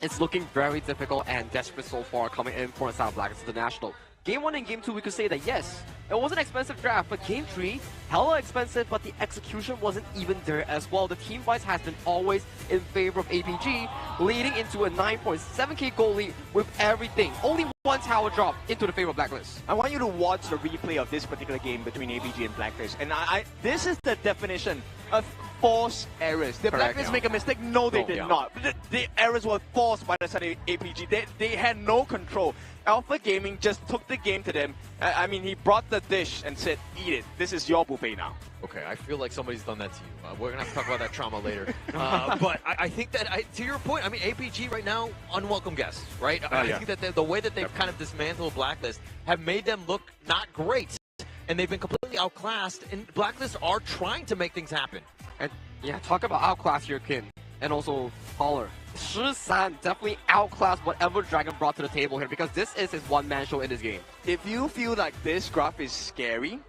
It's looking very difficult and desperate so far coming in for the side of Blacklist International. Game 1 and Game 2, we could say that yes, it was an expensive draft, but Game 3, hella expensive, but the execution wasn't even there as well. The team fights has been always in favor of APG, leading into a 9.7k goal lead with everything. Only one tower drop into the favor of Blacklist. I want you to watch the replay of this particular game between APG and Blacklist. And this is the definition of forced errors. Did Blacklist make a mistake? No, they did not. The errors were forced by the side of APG. They had no control. Alpha Gaming just took the game to them. I mean, he brought the dish and said, eat it. This is your buffet now. Okay, I feel like somebody's done that to you. We're going to have to talk about that trauma later. But I think that, to your point, I mean, APG right now, unwelcome guests, right? I think that the way that they've kind of dismantled Blacklist have made them look not great. And they've been completely outclassed. And Blacklist are trying to make things happen. And yeah, talk about outclass here, Kim. And also, Holler. Shishan definitely outclassed whatever Dragon brought to the table here, because this is his one-man show in this game. If you feel like this graph is scary,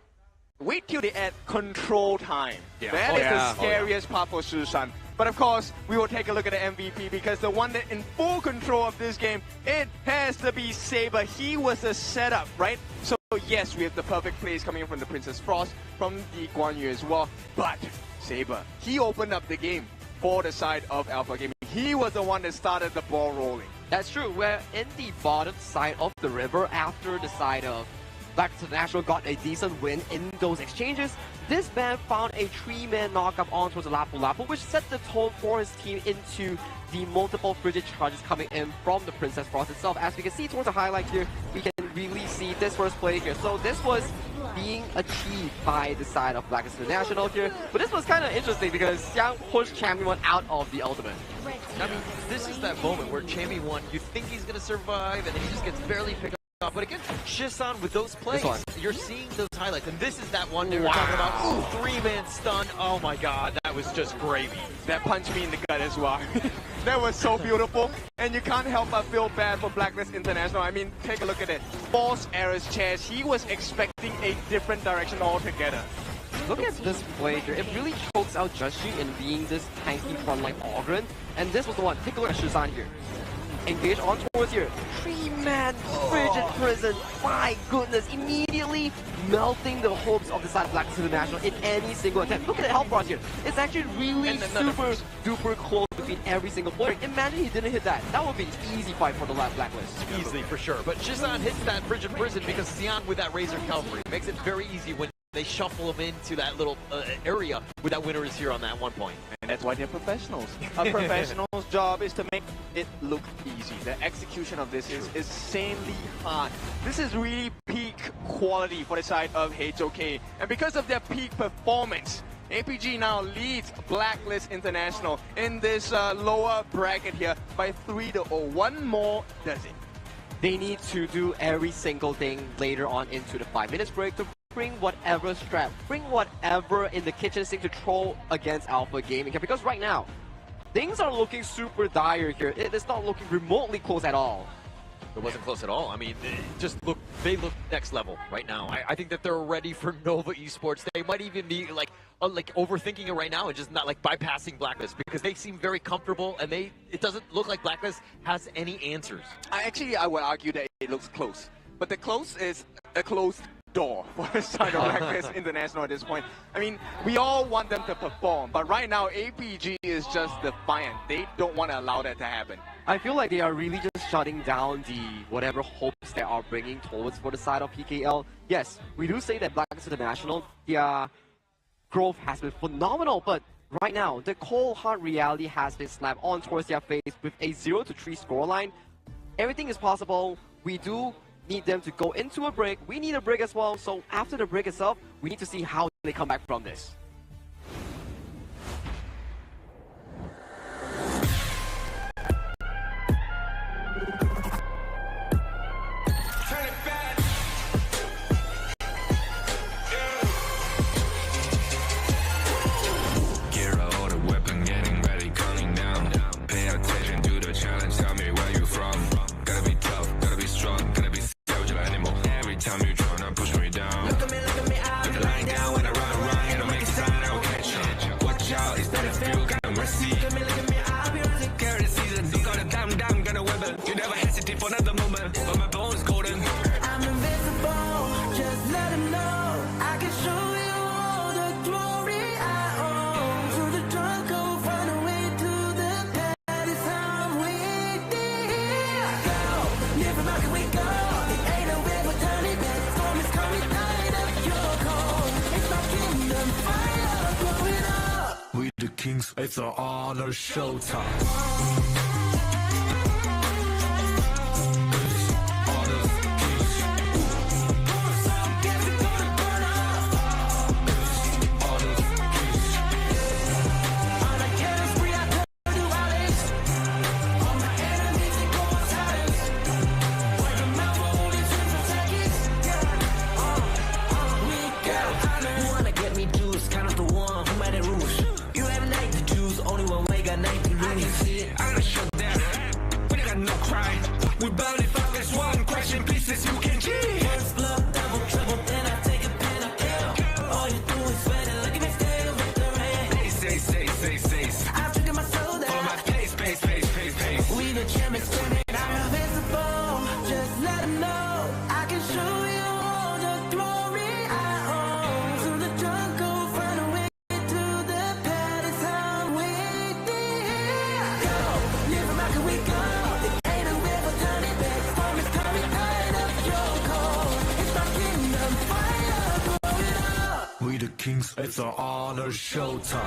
wait till they add control time. That is the scariest part for Shishan. But of course, we will take a look at the MVP, because the one that in full control of this game, it has to be Saber. He was the setup, right? So yes, we have the perfect plays coming in from the Princess Frost, from the Guan Yu as well. But Saber, he opened up the game for the side of Alpha Gaming. He was the one that started the ball rolling. That's true. We're in the bottom side of the river after the side of Blacklist International got a decent win in those exchanges. This man found a 3-man knockup onto the Lapu Lapu, which set the tone for his team into the multiple frigid charges coming in from the Princess Frost itself. As we can see towards the highlight here, we can really see this first play here. So this was being achieved by the side of Blacklist International here. But this was kind of interesting because Xiang pushed Champion 1 out of the ultimate. I mean, this is that moment where Champion 1, you think he's going to survive, and then he just gets barely picked up. But against Shisan with those plays, you're seeing those highlights. And this is that one they were talking about. Ooh, 3-man stun. Oh my god, that was just gravy. That punched me in the gut as well. That was so beautiful. And you can't help but feel bad for Blacklist International. I mean, take a look at it. False errors chance. He was expecting a different direction altogether. Look at this play here. It really chokes out Joshi in being this tanky frontline Ogren. And this was the one. Take a look at Shisan here. Engage on towards here. 3-man frigid prison. My goodness. Immediately melting the hopes of the side of Blacklist International in any single attempt. Look at the health bars here. It's actually really super duper close between every single player. Imagine he didn't hit that. That would be an easy fight for the Blacklist. Easily, for sure. But Shisan hits that frigid prison because Xian with that Razor Cavalry makes it very easy when they shuffle him into that little area where that winner is here on that one point. And that's why they're professionals. A professional's job is to make it look easy. The execution of this is insanely hard. This is really peak quality for the side of HOK. And because of their peak performance, APG now leads Blacklist International in this lower bracket here by 3-0. One more does it. They need to do every single thing later on into the 5 minutes break to bring whatever strap, bring whatever in the kitchen sink to throw against Alpha Gaming. Because right now, things are looking super dire here. It is not looking remotely close at all. It wasn't close at all. I mean, they look next level right now. I think that they're ready for Nova Esports. They might even be like overthinking it right now and just not like bypassing Blacklist because they seem very comfortable and it doesn't look like Blacklist has any answers. I would argue that it looks close, but the close is a closed door for the side of Blacklist International at this point. I mean, we all want them to perform, but right now APG is just defiant. They don't want to allow that to happen. I feel like they are really just shutting down the whatever hopes they are bringing towards for the side of PKL. Yes, we do say that Blacklist International, their growth has been phenomenal, but right now, the cold hard reality has been slapped on towards their face with a 0-3 scoreline. Everything is possible. We do need them to go into a break. We need a break as well. So after the break itself, we need to see how they come back from this. It's an honor showtime. It's an honor showtime.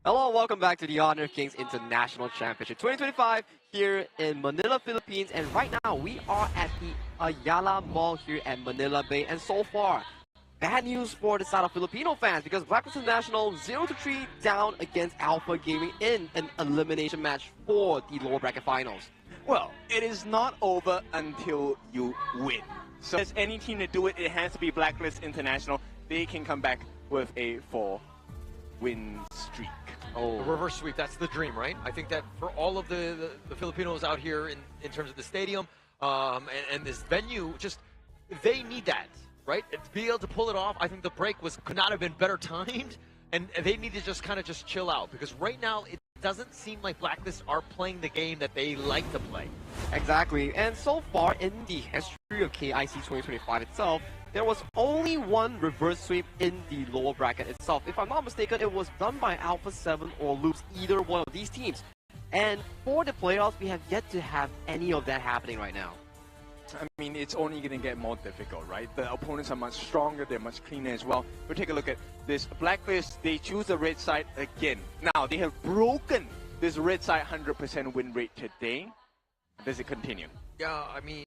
Hello, welcome back to the Honor of Kings International Championship 2025 here in Manila, Philippines. And right now, we are at the Ayala Mall here at Manila Bay. And so far, bad news for the side of Filipino fans because Blacklist International 0-3 down against Alpha Gaming in an elimination match for the lower bracket finals. Well, it is not over until you win. So if there's any team to do it, it has to be Blacklist International. They can come back with a 4-win streak. Oh, a reverse sweep, that's the dream, right? I think that for all of the Filipinos out here in terms of the stadium and this venue, just they need that, right? To be able to pull it off, I think the break could not have been better timed, and they need to just kind of just chill out because right now it doesn't seem like Blacklist are playing the game that they like to play. Exactly, and so far in the history of KIC 2025 itself, there was only one reverse sweep in the lower bracket itself. If I'm not mistaken, it was done by Alpha 7 or Loops, either one of these teams. And for the playoffs, we have yet to have any of that happening right now. I mean, it's only going to get more difficult, right? The opponents are much stronger, they're much cleaner as well. We'll take a look at this Blacklist. They choose the red side again. Now, they have broken this red side 100% win rate today. Does it continue? Yeah, I mean,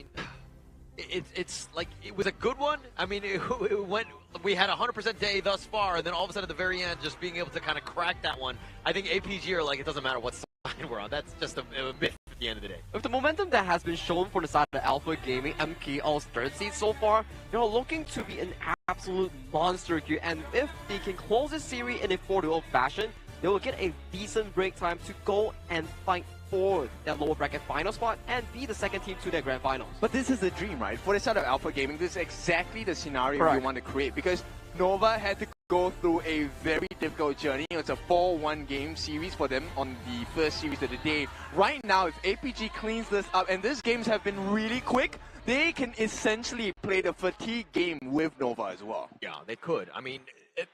it's like it was a good one. I mean, it went. We had a 100% day thus far, and then all of a sudden at the very end, just being able to kind of crack that one. I think APG are like, it doesn't matter what side we're on. That's just a myth at the end of the day. With the momentum that has been shown for the side of Alpha Gaming, MKL's third seed so far, they're looking to be an absolute monster here. And if they can close this series in a 4-0 fashion, they will get a decent break time to go and fight for that lower bracket final spot and be the second team to their grand finals. But this is the dream, right? For the side of Alpha Gaming, this is exactly the scenario Correct. we want to create because Nova had to go through a very difficult journey. It's a 4-1 game series for them on the first series of the day. Right now, if APG cleans this up, and these games have been really quick, they can essentially play the fatigue game with Nova as well. Yeah, they could. I mean,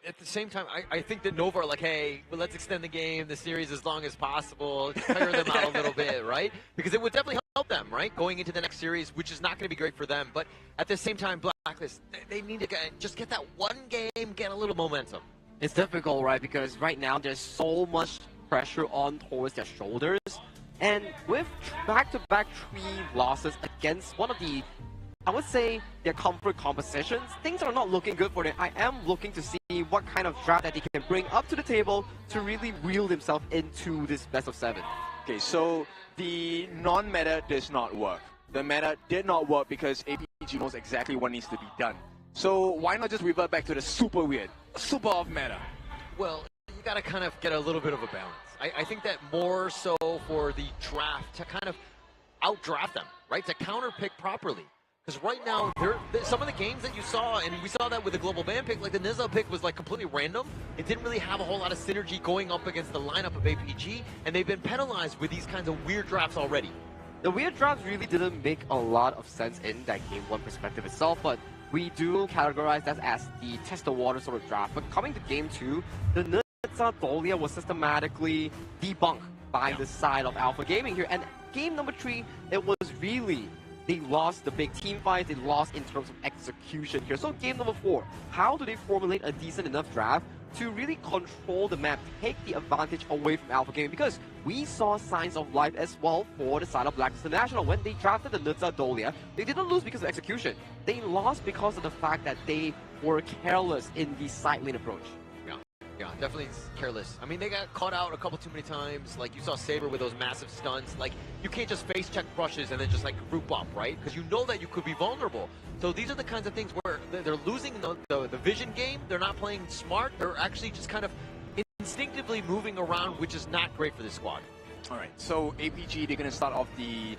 at the same time, I think that Nova are like, hey, well, let's extend the game, the series as long as possible, tire them out a little bit, right? Because it would definitely help them, right? Going into the next series, which is not going to be great for them. But at the same time, Blacklist, they need to just get that one game, get a little momentum. It's difficult, right? Because right now there's so much pressure on towards their shoulders. And with back-to-back 3 losses against one of the, I would say, their comfort compositions, things are not looking good for them. I am looking to see what kind of draft that they can bring up to the table to really reel themselves into this best of 7. Okay, so the non-meta does not work. The meta did not work because APG knows exactly what needs to be done. So why not just revert back to the super weird, super off meta? Well, you got to kind of get a little bit of a balance. I think that more so for the draft to kind of outdraft them, right? To counter pick properly. Because right now, some of the games that you saw, and we saw that with the global ban pick, like the Nizza pick was like completely random. It didn't really have a whole lot of synergy going up against the lineup of APG, and they've been penalized with these kinds of weird drafts already. The weird drafts really didn't make a lot of sense in that game 1 perspective itself, but we do categorize that as the test the water sort of draft. But coming to game 2, the Nizza Dolia was systematically debunked by the side of Alpha Gaming here. And game number 3, it was really, they lost the big team fight, they lost in terms of execution here. So game number 4, how do they formulate a decent enough draft to really control the map, take the advantage away from Alpha Gaming? Because we saw signs of life as well for the side of Blacklist International. When they drafted the Nizza Dolia, they didn't lose because of execution. They lost because of the fact that they were careless in the side lane approach. Yeah, definitely careless. I mean, they got caught out a couple too many times. Like, you saw Saber with those massive stunts. Like, you can't just face check brushes and then just, like, group up, right? Because you know that you could be vulnerable. So these are the kinds of things where they're losing the vision game. They're not playing smart. They're actually just kind of instinctively moving around, which is not great for this squad. All right, so APG, they're going to start off the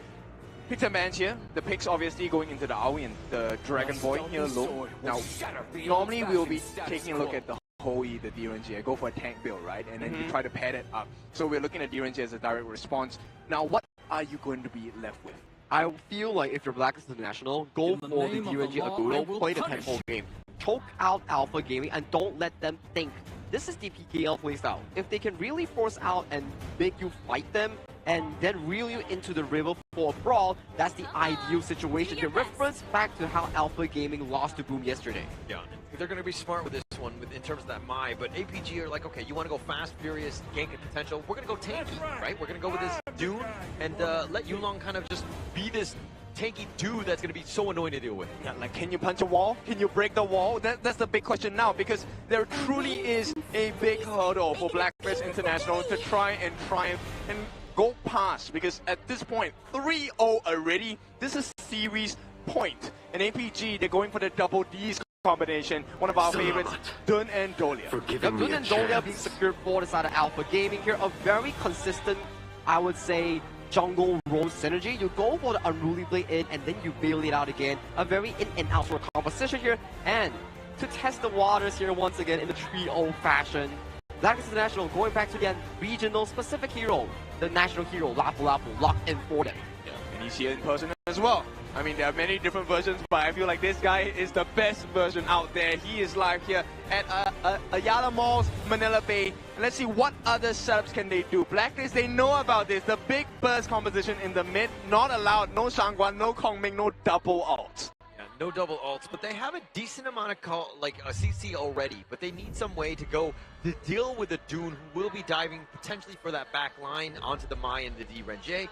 picks and bans here. The picks obviously going into the Aoi and the Dragon Boy here low. Now, normally we'll be taking a look at the Hoi, the DRNG, go for a tank build, right? And then you try to pad it up. So we're looking at DRNG as a direct response. Now, what are you going to be left with? I feel like if you're Blacklist International, go for the DRNG Agudo, play the 10-hole game. Choke out Alpha Gaming and don't let them think this is the PKL playstyle. If they can really force out and make you fight them, and then reel you into the river for a brawl, that's the ideal situation. The reference back to how Alpha Gaming lost to Boom yesterday. Yeah, they're going to be smart with this one in terms of that Mai, but APG are like, okay, you want to go fast, furious, gank potential, we're going to go tanky, right? We're going to go with this Dune and let Yulong kind of just be this tanky dude that's going to be so annoying to deal with. Yeah, like, can you punch a wall? Can you break the wall? That's the big question now, because there truly is a big hurdle for Blacklist International to try and triumph and go past, because at this point, 3-0 already. This is series point. And APG, they're going for the double D's combination. One of our favorites, Dun and Dolia. Dun and Dolia being secured for the side of Alpha Gaming here. A very consistent, I would say, jungle roam synergy. You go for the unruly blade in, and then you bail it out again. A very in and out sort of composition here. And to test the waters here once again in the 3-0 fashion, Blacklist International going back to the regional specific hero, the national hero, Lapu Lapu, locked in for them. Yeah, and he's here in person as well. I mean, there are many different versions, but I feel like this guy is the best version out there. He is live here at Ayala Mall's Manila Bay. And let's see what other setups can they do. Blacklist, they know about this. The big burst composition in the mid, not allowed. No Shangguan, no Kongming, no double ults. No double ults, but they have a decent amount of a CC already, but they need some way to go to deal with the Dune, who will be diving potentially for that back line onto the Mai and the D-Renjie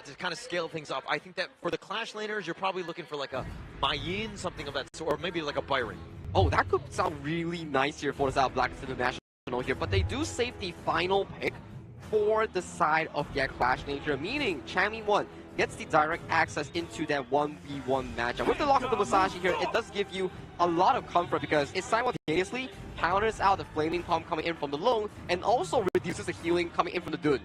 to kind of scale things up. I think that for the Clash laners, you're probably looking for like a Mayin, something of that sort, or maybe like a Byron. Oh, that could sound really nice here for the side of Blacklist International here, but they do save the final pick for the side of their Clash nature, meaning Chammy1 gets the direct access into that 1v1 matchup. With the lock of the Musashi here, it does give you a lot of comfort because it simultaneously counters out the Flaming Pump coming in from the Lone and also reduces the healing coming in from the Dune.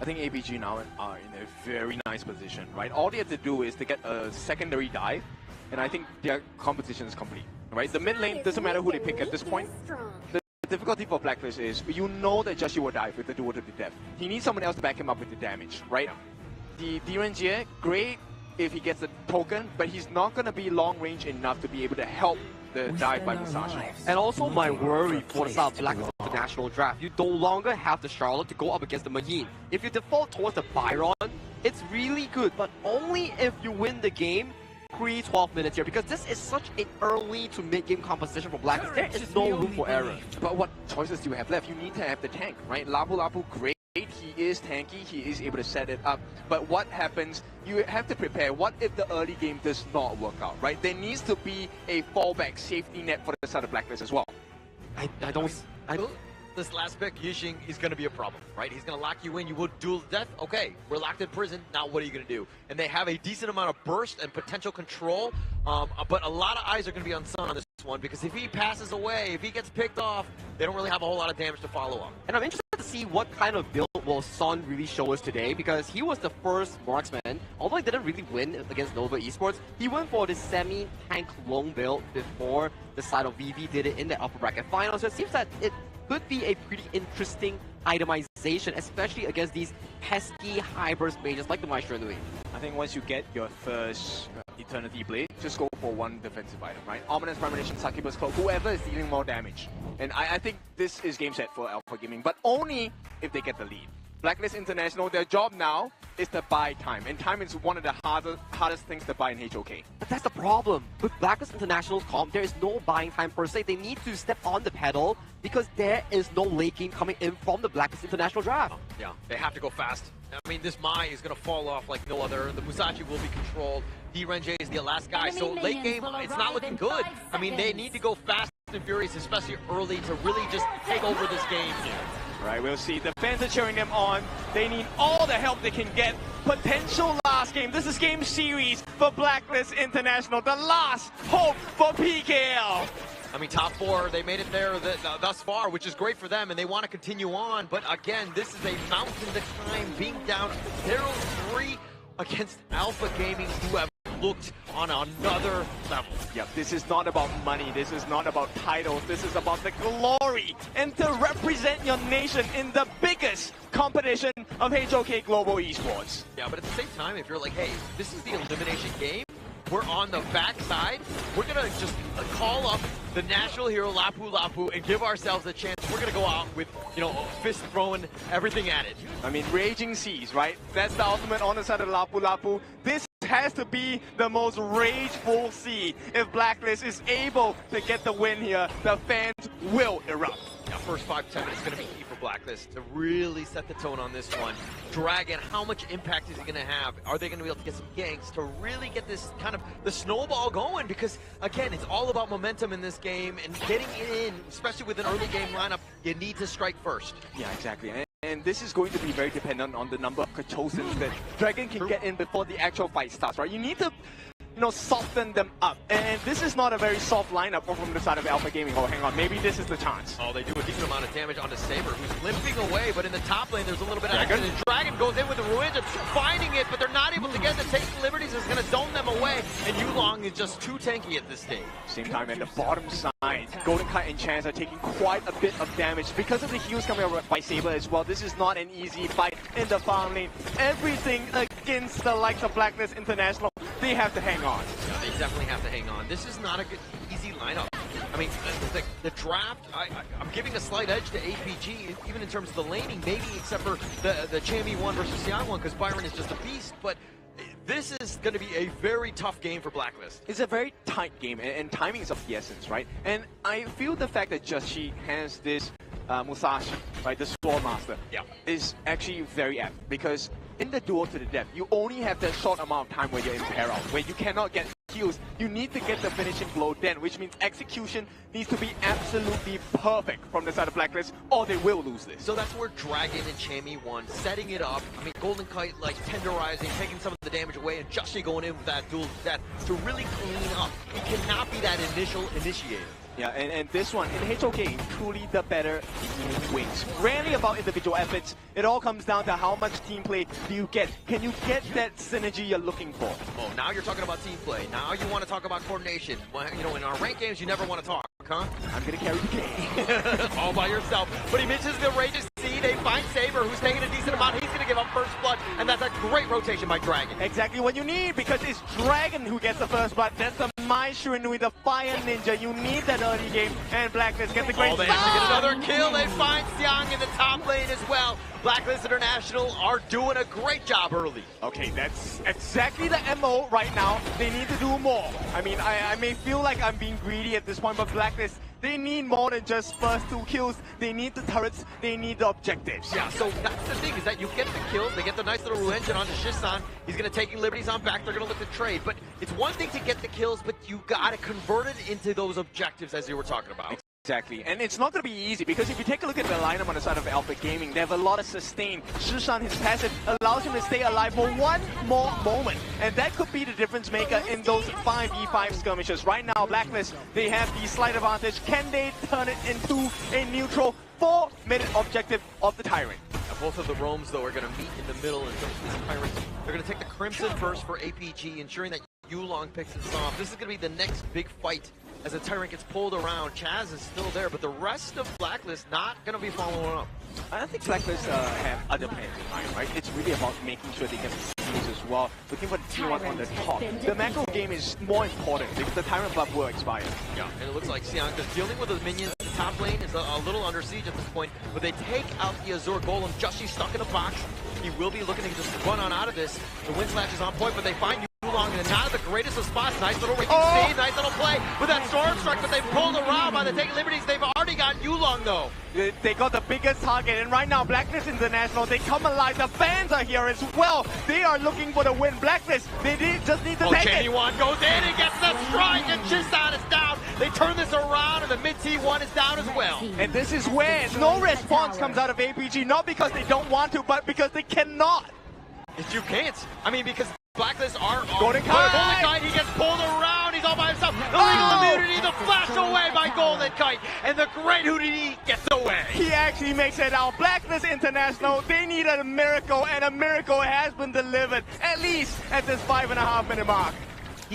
I think APG now are in a very nice position, right? All they have to do is to get a secondary dive, and I think their competition is complete, right? The mid lane, doesn't matter who they pick at this point. The difficulty for Blacklist is, you know that Joshi will dive with the duel to the death. He needs someone else to back him up with the damage, right? The D-Renjie, great if he gets a token, but he's not going to be long range enough to be able to help the dive by Musashi. And also my worry for the South Blacklist International draft, you no longer have the Charlotte to go up against the Mayin. If you default towards the Byron, it's really good, but only if you win the game pre-12 minutes here, because this is such an early to mid-game composition for Blacklist. There is no room for error. But what choices do you have left? You need to have the tank, right? Lapu Lapu, great. He is tanky, he is able to set it up, but what happens, you have to prepare. What if the early game does not work out, right? There needs to be a fallback safety net for the side of Blacklist as well. This last pick, Yixing, is going to be a problem, right? He's going to lock you in, you will duel to death. Okay, we're locked in prison, now what are you going to do? And they have a decent amount of burst and potential control, but a lot of eyes are going to be on Sun on this one, because if he passes away, if he gets picked off, they don't really have a whole lot of damage to follow up. And I'm interested to see what kind of build will Sun really show us today, because he was the first marksman. Although he didn't really win against Nova Esports, he went for the semi-tank lone build before the side of VV did it in the upper bracket final. So it seems that it could be a pretty interesting itemization, especially against these pesky high-burst mages like the Maestro Nui. I think once you get your first Eternity Blade, just go for one defensive item, right? Ominous Premonition, Succubus Cloak, whoever is dealing more damage. And I think this is game set for Alpha Gaming, but only if they get the lead. Blacklist International, their job now is to buy time, and time is one of the hardest things to buy in HOK. But that's the problem. With Blacklist International's comp, there is no buying time per se. They need to step on the pedal because there is no late game coming in from the Blacklist International draft. Yeah, they have to go fast. I mean, this Mai is going to fall off like no other. The Musashi will be controlled. D-Renjie is the last guy, so late game, it's not looking good. I mean, they need to go fast and furious, especially early, to really just take over this game here. Right, we'll see. The fans are cheering them on. They need all the help they can get. Potential last game. This is game series for Blacklist International. The last hope for PKL. I mean, top four, they made it there thus far, which is great for them, and they want to continue on. But again, this is a mountain to climb, being down 0-3 against Alpha Gaming, who have looked on another level. Yep, this is not about money, this is not about titles, this is about the glory and to represent your nation in the biggest competition of HOK Global Esports. Yeah, but at the same time, if you're like, hey, this is the elimination game, we're on the backside. We're gonna just call up the national hero Lapu Lapu and give ourselves a chance. We're gonna go out with, you know, fist throwing everything at it. I mean, raging seas, right? That's the ultimate on the side of Lapu Lapu. This has to be the most rageful sea. If Blacklist is able to get the win here, the fans will erupt. Yeah, first 5-10 minutes is going to be key for Blacklist to really set the tone on this one. Dragon, how much impact is he going to have? Are they going to be able to get some ganks to really get this kind of the snowball going? Because, again, it's all about momentum in this game, and getting it in, especially with an early game lineup, you need to strike first. Yeah, exactly. And this is going to be very dependent on the number of Kachosins that Dragon can get in before the actual fight starts, right? You need to, you know, soften them up. And this is not a very soft lineup from the side of Alpha Gaming. Oh, hang on, maybe this is the chance. Oh, they do a decent amount of damage onto Saber, who's limping away, but in the top lane, there's a little bit of action. And Dragon goes in with the Ruins, finding it, but they're not able to get the taking liberties. It's going to zone them away, and Yulong is just too tanky at this stage. Same time, at the bottom side, Golden Kite and Chance are taking quite a bit of damage because of the heals coming out by Saber as well. This is not an easy fight in the farm lane. Everything against the likes of Blacklist International, they have to hang on. Yeah, they definitely have to hang on. This is not a good, easy lineup. I mean, the draft, I'm giving a slight edge to APG, even in terms of the laning, maybe except for the Chammy one versus Xian one, because Byron is just a beast, but this is going to be a very tough game for Blacklist. It's a very tight game, and timing is of the essence, right? And I feel the fact that Joshi has this Musashi, right, the Sword Master, is actually very apt, because in the duel to the death, you only have that short amount of time where you're in peril, where you cannot get kills. You need to get the finishing blow then, which means execution needs to be absolutely perfect from the side of Blacklist, or they will lose this. So that's where Dragon and Chammy won, setting it up. I mean, Golden Kite like tenderizing, taking some of the damage away, and Joshi going in with that duel death to really clean up. It cannot be that initial initiator. Yeah, and this one, in HOK, truly the better team wins. Rarely about individual efforts. It all comes down to how much team play do you get. Can you get that synergy you're looking for? Oh, now you're talking about team play. Now you want to talk about coordination. Well, you know, in our ranked games, you never want to talk, huh? I'm going to carry the game. All by yourself. But he mentions the Rageous Sea. They find Saber, who's taking a decent amount. He's going to give up first blood, and that's a great rotation by Dragon. Exactly what you need, because it's Dragon who gets the first blood. That's the Mai Shiranui, the Fire Ninja. You need that early game, and Blacklist gets the great they have to get another kill. They find Xiang in the top lane as well. Blacklist International are doing a great job early. Okay, that's exactly the MO right now. They need to do more. I mean, I may feel like I'm being greedy at this point, but Blacklist, they need more than just first 2 kills. They need the turrets. They need the objectives. Yeah, so that's the thing, is that you get the kills. They get the nice little engine onto Shisan. He's going to take liberties on back. They're going to look to trade. But it's one thing to get the kills, but you got to convert it into those objectives, as you were talking about. Exactly, and it's not going to be easy, because if you take a look at the lineup on the side of Alpha Gaming, they have a lot of sustain. Shishan, his passive, allows him to stay alive for one more moment, and that could be the difference maker in those 5v5 skirmishes. Right now, Blacklist, they have the slight advantage. Can they turn it into a neutral 4-minute objective of the Tyrant? Now, both of the Roams, though, are going to meet in the middle in terms of this Tyrant. They're going to take the Crimson first for APG, ensuring that Yulong picks this off. This is going to be the next big fight as the Tyrant gets pulled around. Chaz is still there, but the rest of Blacklist not going to be following up. I think Blacklist have other plans in mind, right? It's really about making sure they get the teams as well, looking for the T1 on the top. The macro game is more important because the Tyrant buff will expire. Yeah, and it looks like Xiang just dealing with the minions. The top lane is a little under siege at this point, but they take out the Azure Golem. Joshi stuck in a box. He will be looking to just run on out of this. The wind slash is on point, but they find Yulong, and not the greatest of spots. Nice little Ricky C, nice little play with that Storm Strike, but they pulled around by the taking liberties. They've already got Yulong, though. They got the biggest target, and right now, Blacklist International, they come alive. The fans are here as well. They are looking for the win. Blacklist, they just need to take it. One goes in and gets the strike, and Shisan is down. They turn this around, and the mid T1 is down as well. And this is where no response comes out of APG, not because they don't want to, but because they cannot. You can't. I mean, because Blacklist are Golden Kite. He gets pulled around. He's all by himself. Illegal immunity, the flash away by Golden Kite, and the great Houdini gets away. He actually makes it out. Blacklist International, they need a miracle, and a miracle has been delivered, at least at this 5.5-minute mark.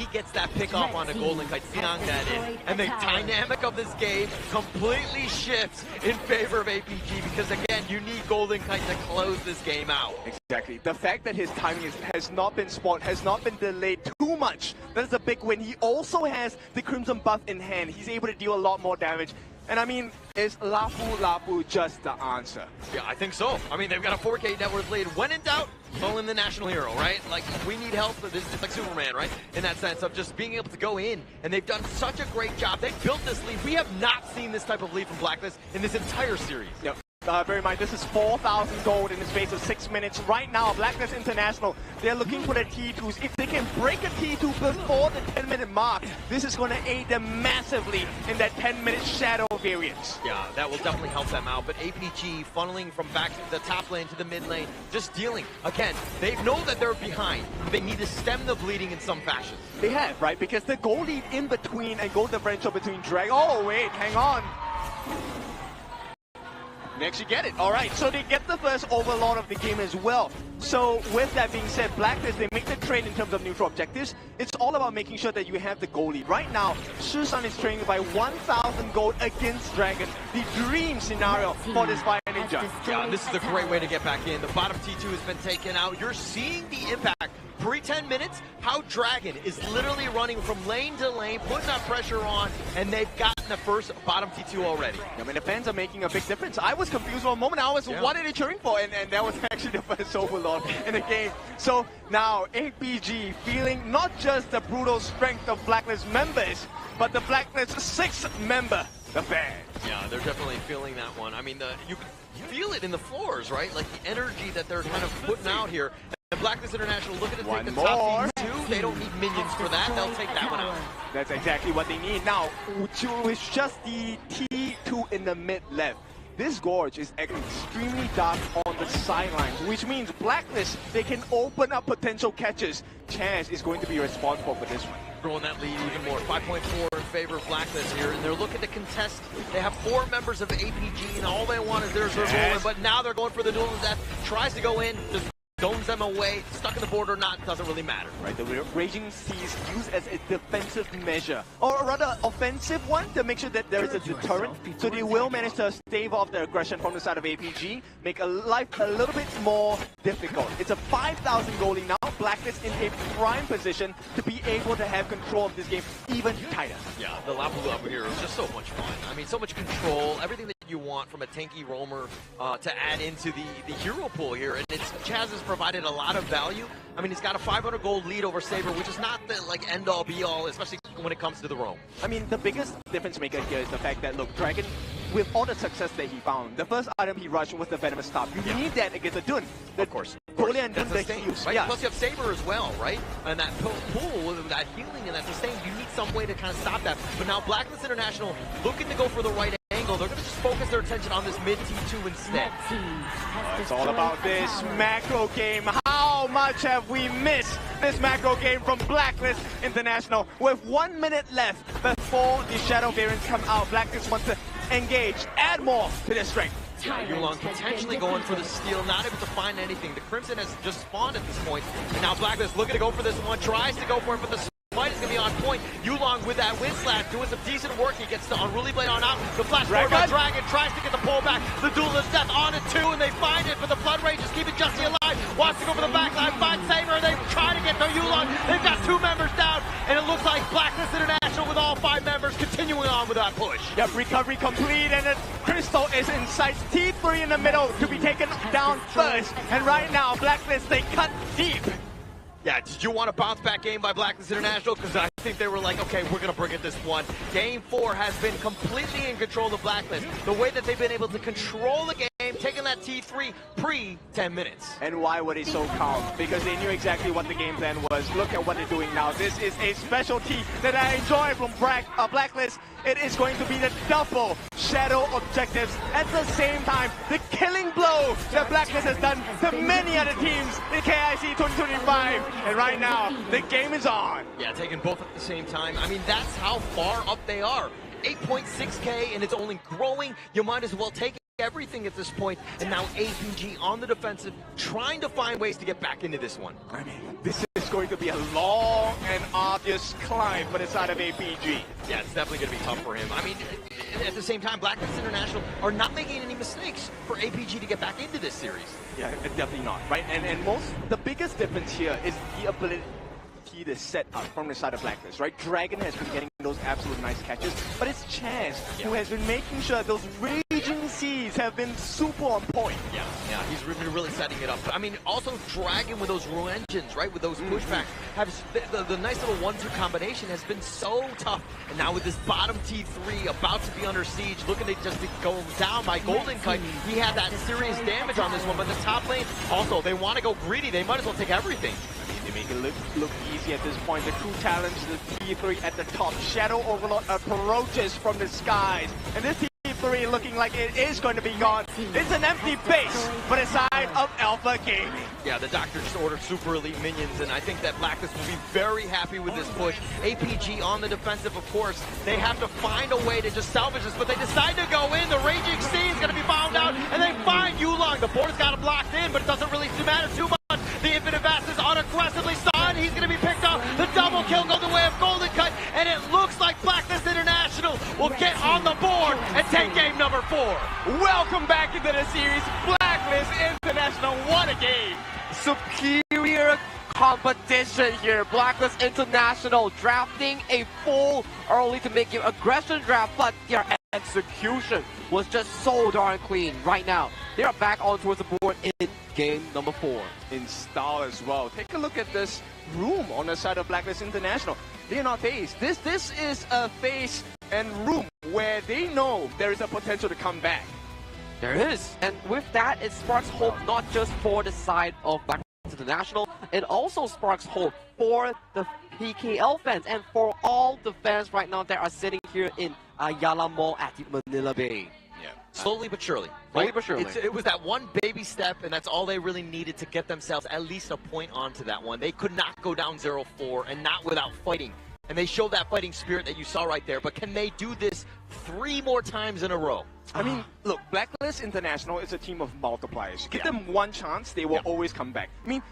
he gets that pick off on a Golden Kite, Siang that in, and the dynamic of this game completely shifts in favor of APG because again, you need Golden Kite to close this game out. Exactly. The fact that his timing has not been spot, has not been delayed too much, that's a big win. He also has the Crimson buff in hand. He's able to deal a lot more damage. And I mean, is Lapu just the answer? Yeah, I think so. I mean, they've got a 4K net worth lead. When in doubt, call in the national hero, right? Like, we need help. This is like Superman, right? In that sense of just being able to go in. And they've done such a great job. They built this lead. We have not seen this type of lead from Blacklist in this entire series. Yep. Bear in mind, this is 4,000 gold in the space of 6 minutes. Right now, Blacklist International, they're looking for the T2s. If they can break a T2 before the 10-minute mark, this is going to aid them massively in that 10-minute shadow variance. Yeah, that will definitely help them out. But APG funneling from back to the top lane to the mid lane, just dealing. Again, they know that they're behind. They need to stem the bleeding in some fashion. They have, right? Because the goal lead in between and goal differential between Dragon. Oh, wait, hang on. Next you get it. All right, so they get the first overlord of the game as well. So with that being said, Blacklist, they make the trade in terms of neutral objectives. It's all about making sure that you have the goal lead. Right now, Shusan is training by 1,000 gold against Dragon. The dream scenario for this Fire Ninja. Yeah, this is a great way to get back in. The bottom T2 has been taken out. You're seeing the impact. Pre-10 minutes, how Dragon is literally running from lane to lane, putting that pressure on, and they've gotten the first bottom T2 already. I mean, the fans are making a big difference. I was confused for a moment. I was, what are they cheering for? And that was actually the first overlord in the game. So now, APG feeling not just the brutal strength of Blacklist members, but the Blacklist 6th member, the fans. Yeah, they're definitely feeling that one. I mean, you can feel it in the floors, right? Like the energy that they're kind of putting out here. And Blacklist International looking to take the top T2. They don't need minions for that. They'll take that one out. That's exactly what they need. Now, with just the T2 in the mid left, this gorge is extremely dark on the sidelines, which means Blacklist, they can open up potential catches. Chance is going to be responsible for this one. Growing that lead even more. 5.4 in favor of Blacklist here, and they're looking to contest. They have 4 members of APG, and all they want is their rolling, but now they're going for the duel to death. Tries to go in, just zones them away, stuck in the border or not, doesn't really matter. Right, the Raging Seas used as a defensive measure, or rather offensive one, to make sure that there is a deterrent, so they will manage to stave off the aggression from the side of APG, make life a little bit more difficult. It's a 5,000 goalie now, Blacklist in a prime position to be able to have control of this game even tighter. Yeah, the Lapu over here is just so much fun. I mean, so much control, everything that you want from a tanky roamer to add into the hero pool here, and Chaz has provided a lot of value. I mean, he's got a 500 gold lead over Saber, which is not the like end-all be-all, especially when it comes to the roam. I mean, the biggest difference maker here is the fact that, look, Dragon, with all the success that he found, the first item he rushed was the Venomous Stop. You need that against a Dun. Of course. Goalie and Dun, that's sustain, right? Yeah. Plus you have Saber as well, right? And that pool with that healing and that sustain, you need some way to kind of stop that. But now Blacklist International looking to go for the right angle. They're going to just focus their attention on this mid T2 instead. It's all about this macro game. How much have we missed this macro game from Blacklist International? With 1 minute left before the shadow variants come out, Blacklist wants to engage, add more to their strength. Yeah, Yulong potentially going for the steal, not able to find anything. The Crimson has just spawned at this point, and now Blacklist looking to go for this one, tries to go for it, but the fight is going to be on point. Yulong with that wind slash doing some decent work. He gets the Unruly Blade on out. The flash forward by Dragon tries to get the pull back. The duel is death on it too, and they find it, but the Blood Rage is keeping Justy alive. Wants to go for the back line, finds Saber, and they try to get to Yulong. They've got 2 members down, and it looks like Blacklist International with all 5 members continuing on with that push. Yep, recovery complete, and the Crystal is in sight. T3 in the middle to be taken down first, and right now, Blacklist, they cut deep. Yeah, did you want a bounce back game by Blacklist International? Because I think they were like, okay, we're going to bring it this one. Game 4 has been completely in control of Blacklist. The way that they've been able to control the game, taking that T3 pre-10 minutes. And why were they so calm? Because they knew exactly what the game plan was. Look at what they're doing now. This is a specialty that I enjoy from Blacklist. It is going to be the double shadow objectives. At the same time, the killing blow that Blacklist has done to many other teams in KIC 2025. And right now, the game is on. Yeah, taking both at the same time. I mean, that's how far up they are. 8.6K, and it's only growing. You might as well take everything at this point. And now APG on the defensive, trying to find ways to get back into this one. I mean, this is going to be a long and arduous climb for the side of APG. Yeah, it's definitely going to be tough for him. I mean, at the same time, Blacklist International are not making any mistakes for APG to get back into this series. Yeah, definitely not, right? And the biggest difference here is the ability to set up from the side of Blacklist, right? Dragon has been getting those absolute nice catches, but it's Chance who has been making sure those raging seas have been super on point. Yeah, he's been really setting it up. I mean, also Dragon with those Ru engines, right? With those pushbacks, the nice little 1-2 combination has been so tough. And now with this bottom T3 about to be under siege, looking to just go down by Golden Kite, he had that serious damage on this one. But the top lane, also, they want to go greedy. They might as well take everything. They make it look easy at this point. The true challenge, the T3 at the top. Shadow Overlord approaches from the skies. And this T3 looking like it is going to be gone. It's an empty base for the side of Alpha Gaming. Yeah, the Doctor just ordered super elite minions, and I think that Blacklist will be very happy with this push. APG on the defensive, of course. They have to find a way to just salvage this, but they decide to go in. The Raging Sea is going to be bound out, and they find Yulong. The board's got him locked in, but it doesn't really matter too much. The Infinite Vast is on aggressively side. He's going to be picked up. The double kill goes the way of Golden Cut, and it looks like Blacklist International will get on the board and take game number 4. Welcome back into the series. Blacklist International, what a game. Superior competition here. Blacklist International drafting a full early to make your aggression draft, but their execution was just so darn clean. Right now, they are back on towards the board in game number 4. In style as well. Take a look at this room on the side of Blacklist International. They're not phased. This is a phase and room where they know there is a potential to come back. There is. And with that, it sparks hope not just for the side of Blacklist International, it also sparks hope for the PKL fans and for all the fans right now that are sitting here in Ayala Mall at the Manila Bay. Yeah. Slowly but surely. Slowly but surely. It was that one baby step, and that's all they really needed to get themselves at least a point onto that one. They could not go down 0-4 and not without fighting. And they showed that fighting spirit that you saw right there. But can they do this 3 more times in a row? I mean, look, Blacklist International is a team of multipliers. Give them one chance, they will always come back. I mean,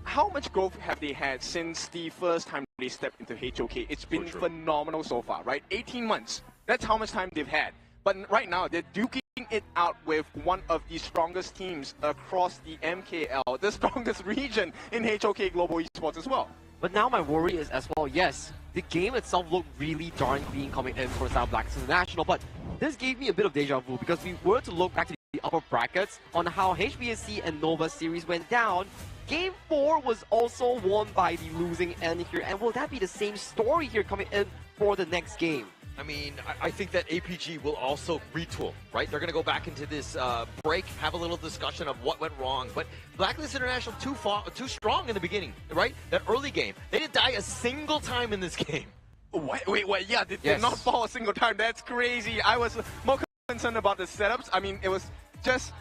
how much growth have they had since the first time they stepped into HOK? It's been phenomenal so far, right? 18 months. That's how much time they've had. But right now, they're duking it out with one of the strongest teams across the MKL, the strongest region in HOK Global Esports as well. But now my worry is as well, yes, the game itself looked really darn clean coming in for South Blacklist International, but this gave me a bit of deja vu because we were to look back to the upper brackets on how HBSC and Nova series went down. Game 4 was also won by the losing end here, and will that be the same story here coming in for the next game? I mean, I think that APG will also retool, right? They're going to go back into this break, have a little discussion of what went wrong. But Blacklist International too strong in the beginning, right? That early game, they didn't die a single time in this game. Wait, yeah, they did not fall a single time. That's crazy. I was more concerned about the setups. I mean, it was just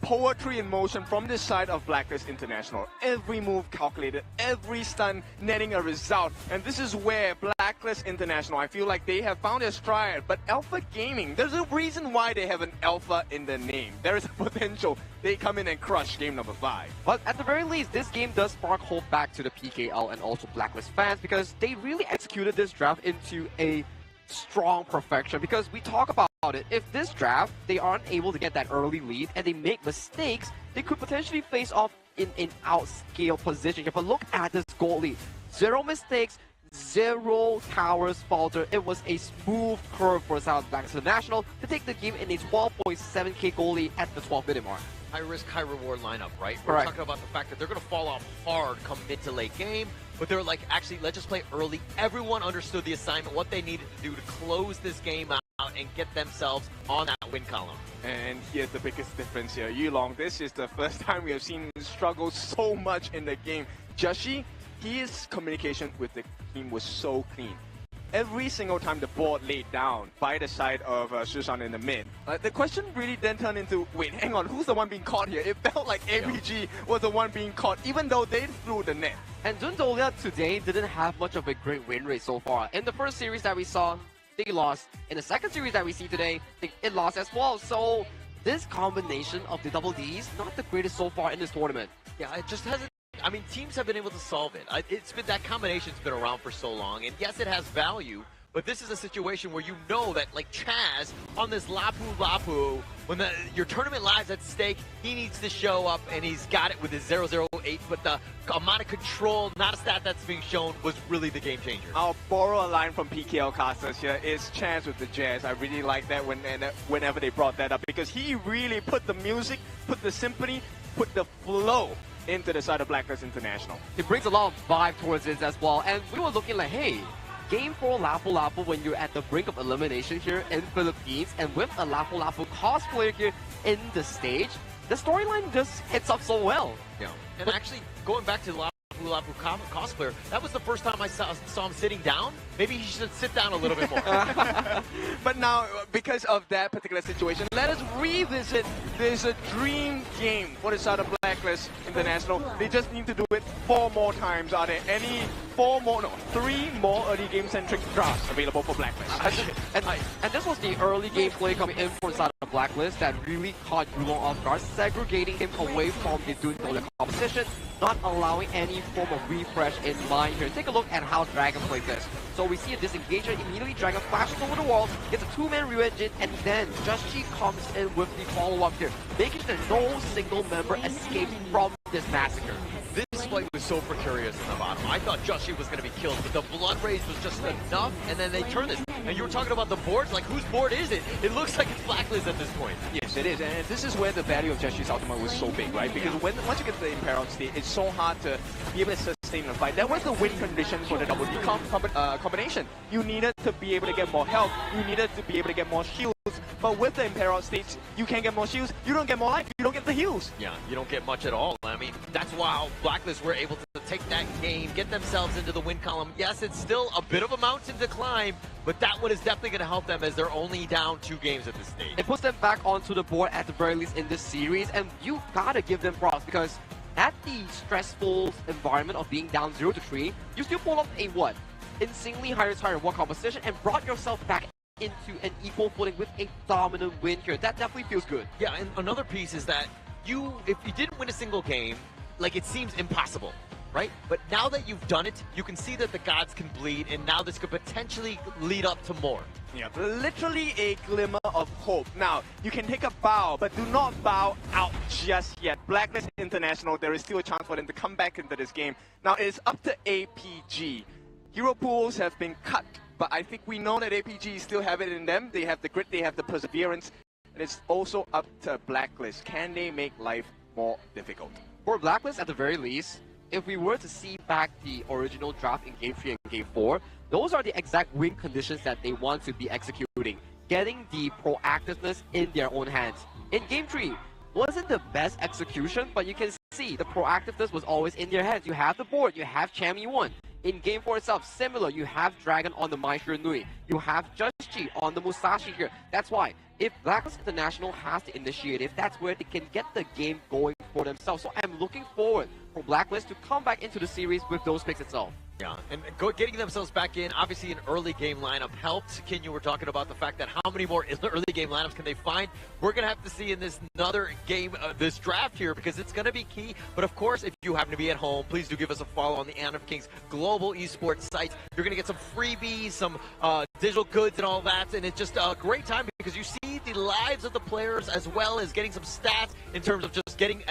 poetry in motion from this side of Blacklist International. Every move calculated, every stun netting a result. And this is where Blacklist International, I feel like they have found their stride. But Alpha Gaming, there's a reason why they have an Alpha in the name. There is a potential they come in and crush game number 5. But at the very least, this game does spark hope back to the PKL and also Blacklist fans because they really executed this draft into a strong perfection. Because we talk about it, if this draft they aren't able to get that early lead and they make mistakes, they could potentially face off in an outscale position here. But look at this goal lead. 0 mistakes, 0 towers falter. It was a smooth curve for South Blacklist International to take the game in a 12.7k goal lead at the 12-minute mark. High risk, high reward lineup, right? We're talking about the fact that they're going to fall off hard come mid to late game, but they're like, actually, let's just play early. Everyone understood the assignment, what they needed to do to close this game out and get themselves on that win column. And here's the biggest difference here. Yulong, this is the first time we have seen him struggle so much in the game. Joshi, his communication with the team was so clean. Every single time the board laid down by the side of Shushan in the mid, the question really then turned into, wait, hang on, who's the one being caught here? It felt like APG was the one being caught, even though they threw the net. And Dundolia today didn't have much of a great win rate so far. In the first series that we saw, they lost. In the second series that we see today, it lost as well. So this combination of the double Ds, not the greatest so far in this tournament. Yeah, it just hasn't. I mean, teams have been able to solve it. It's been that combination's been around for so long, and yes, it has value. But this is a situation where you know that, like Chaz, on this Lapu, when your tournament lies at stake, he needs to show up, and he's got it with his 008, but the amount of control, not a stat that's being shown, was really the game changer. I'll borrow a line from PKL casters here. It's Chaz with the jazz. I really like that whenever they brought that up, because he really put the music, put the symphony, put the flow into the side of Blacklist International. It brings a lot of vibe towards it as well, and we were looking like, hey, Game 4 Lapu when you're at the brink of elimination here in Philippines, and with a Lapu cosplayer here in the stage, the storyline just hits up so well. Yeah, and actually, going back to the Lapu cosplayer, that was the first time I saw him sitting down. Maybe he should sit down a little bit more. But now, because of that particular situation, let us revisit this dream game for the side of Blacklist International. They just need to do it 4 more times. Are there any 3 more early game-centric drafts available for Blacklist? And this was the early gameplay coming in for the side of Blacklist that really caught Yulong off guard, segregating him away from the Doon competition, not allowing any form of refresh in mind here. Take a look at how Dragon played this. So we see a disengagement, immediately Dragon flashes over the wall, gets a 2-man re-engine, and then Just Chi comes in with the follow-up here, making sure no single member escapes from this massacre. This fight was so precarious in the bottom. I thought Just Chi was going to be killed, but the blood rage was just enough, and then they turned this. And you were talking about the boards, like whose board is it? It looks like it's Blacklist at this point. Yes, it is, and this is where the value of Just Chi's ultimate was so big, right? Because once you get to the Imperial state, it's so hard to be able to sustain the fight. That was the win condition for the double D combination. You needed to be able to get more health, you needed to be able to get more shields, but with the Imperial states, you can't get more shields, you don't get more life, you don't get the heals. Yeah, you don't get much at all. I mean, that's why Blacklist were able to take that game, get themselves into the win column. Yes, it's still a bit of a mountain to climb, but that one is definitely going to help them as they're only down 2 games at this stage. It puts them back onto the board at the very least in this series, and you gotta give them props because at the stressful environment of being down 0-3, you still pull up a insanely higher tier 1 composition and brought yourself back into an equal footing with a dominant win here. That definitely feels good. Yeah, and another piece is that if you didn't win a single game, like it seems impossible, right? But now that you've done it, you can see that the gods can bleed, and now this could potentially lead up to more. Yeah, literally a glimmer of hope. Now, you can take a bow, but do not bow out just yet. Blacklist International, there is still a chance for them to come back into this game. Now, it's up to APG. Hero pools have been cut, but I think we know that APG still have it in them. They have the grit, they have the perseverance, and it's also up to Blacklist. Can they make life more difficult? For Blacklist, at the very least, if we were to see back the original draft in Game 3 and Game 4, those are the exact win conditions that they want to be executing, getting the proactiveness in their own hands. In Game 3, wasn't the best execution, but you can see the proactiveness was always in their hands. You have the board, you have Chammy 1. In Game 4 itself, similar, you have Dragon on the Mai Nui, you have Just Chi on the Musashi here. That's why, if Blacklist International has the initiative, that's where they can get the game going for themselves. So I'm looking forward for Blacklist to come back into the series with those picks itself. Yeah, and getting themselves back in, obviously an early game lineup helped. Ken, you were talking about the fact that how many more early game lineups can they find? We're going to have to see in this another game, this draft here, because it's going to be key. But of course, if you happen to be at home, please do give us a follow on the Honor of Kings global esports site. You're going to get some freebies, some digital goods and all that, and it's just a great time because you see the lives of the players as well as getting some stats in terms of just getting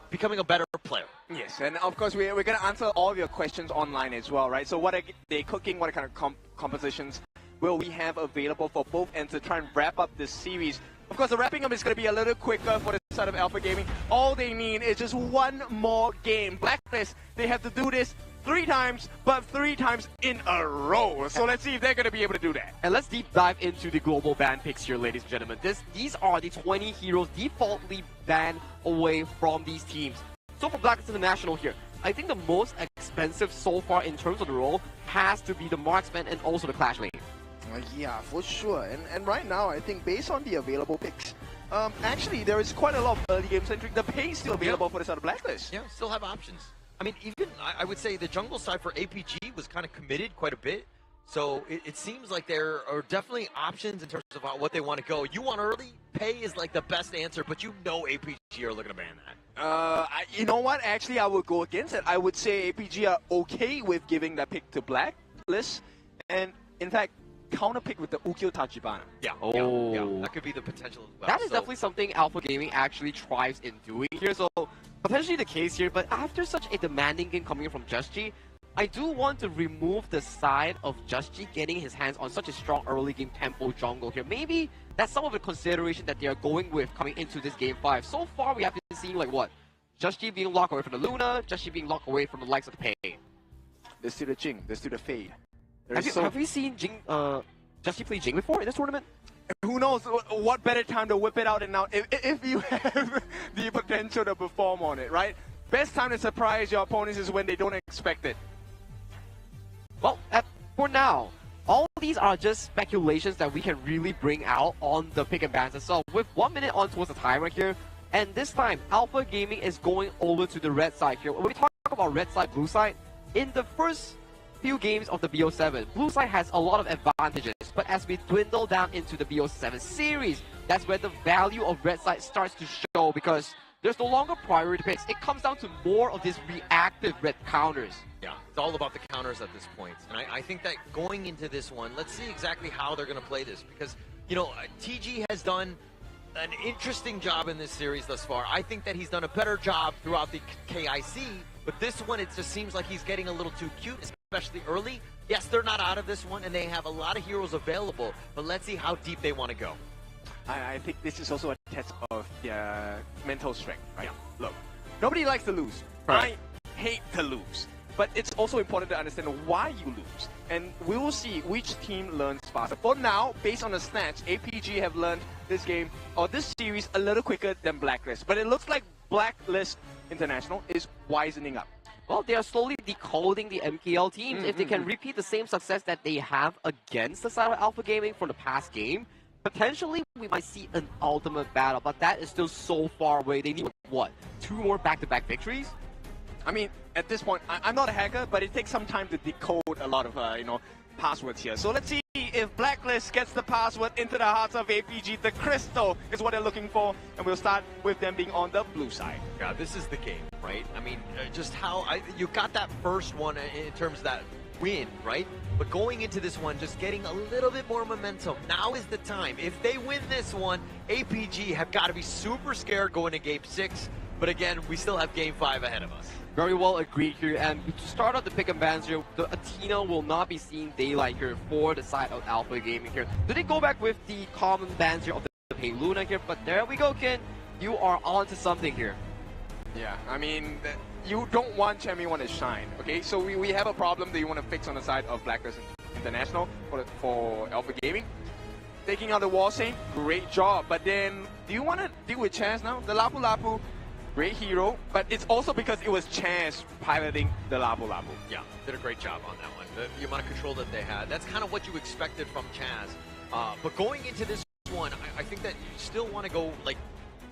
becoming a better player. Yes, and of course we're going to answer all of your questions online as well, right? So what are they cooking? What kind of compositions will we have available for both ends to try and wrap up this series? Of course, the wrapping up is going to be a little quicker for the side of Alpha Gaming. All they need is just one more game. Blacklist, they have to do this 3 times, but 3 times in a row. So let's see if they're going to be able to do that. And let's deep dive into the global ban picks here, ladies and gentlemen. These are the 20 heroes defaultly banned away from these teams. So for Blacklist International here, I think the most expensive so far in terms of the role has to be the Marksman and also the Clash Lane. Yeah, for sure. And right now, I think based on the available picks, actually there is quite a lot of early game centric. The pay is still available for the side of Blacklist. Yeah, still have options. I mean, even I would say the jungle side for APG was kind of committed quite a bit. So it seems like there are definitely options in terms of what they want to go. You want early? Pay is like the best answer, but you know APG are looking to ban that. You know what? Actually, I would go against it. I would say APG are okay with giving that pick to Blacklist, and in fact, counter pick with the Ukyo Tachibana. Yeah. Oh. Yeah. That could be the potential as well. That is definitely something Alpha Gaming actually thrives in doing here. So potentially the case here, but after such a demanding game coming in from Just-G, I do want to remove the side of Just-G getting his hands on such a strong early game tempo jungle here. Maybe that's some of the consideration that they are going with coming into this game 5. So far, we have been seeing like what? Just-G being locked away from the Luna, Just-G being locked away from the likes of the Pei. Let's do the Jing, let's do the Fade. Have you seen Jing, Just-G play Jing before in this tournament? Who knows what better time to whip it out and out if you have the potential to perform on it, right? Best time to surprise your opponents is when they don't expect it. Well, for now, all these are just speculations that we can really bring out on the pick and bans itself. With 1 minute on towards the timer here, and this time, Alpha Gaming is going over to the red side here. When we talk about red side, blue side, in the first few games of the BO7, blue side has a lot of advantages, but as we dwindle down into the BO7 series, that's where the value of red side starts to show, because there's no longer priority picks. It comes down to more of these reactive red counters. Yeah, it's all about the counters at this point. And I think that going into this one, let's see exactly how they're going to play this, because, you know, TG has done an interesting job in this series thus far. I think that he's done a better job throughout the KIC, but this one, it just seems like he's getting a little too cute, especially early. Yes, they're not out of this one, and they have a lot of heroes available, but let's see how deep they want to go. I think this is also a test of mental strength, right? Yeah. Look, nobody likes to lose. Right. I hate to lose. But it's also important to understand why you lose. And we will see which team learns faster. For now, based on the stats, APG have learned this game, or this series, a little quicker than Blacklist. But it looks like Blacklist International is wisening up. Well, they are slowly decoding the MKL teams. If they can repeat the same success that they have against the side of Alpha Gaming from the past game, potentially we might see an ultimate battle, but that is still so far away. They need, what, 2 more back-to-back victories? I mean, at this point, I'm not a hacker, but it takes some time to decode a lot of, passwords here. So let's see if Blacklist gets the password into the hearts of APG. The crystal is what they're looking for, and we'll start with them being on the blue side. Yeah, this is the game, right? I mean, just how you got that first one in terms of that win, right? But going into this one, just getting a little bit more momentum. Now is the time. If they win this one, APG have got to be super scared going to Game 6. But again, we still have Game 5 ahead of us. Very well agreed here. And to start out the pick and bans here, the Athena will not be seeing daylight here for the side of Alpha Gaming here. Do they go back with the common bans here of the Pei Luna here? But there we go, Ken. You are onto something here. Yeah, I mean, you don't want Champion 1 to shine, okay? So we have a problem that you want to fix on the side of Blacklist International for Alpha Gaming. Taking out the wall saying, great job. But then, do you want to deal with Chaz now? The Lapu Lapu, great hero, but it's also because it was Chaz piloting the Lapu Lapu. Yeah, did a great job on that one. The amount of control that they had, that's kind of what you expected from Chaz. But going into this one, I think that you still want to go, like,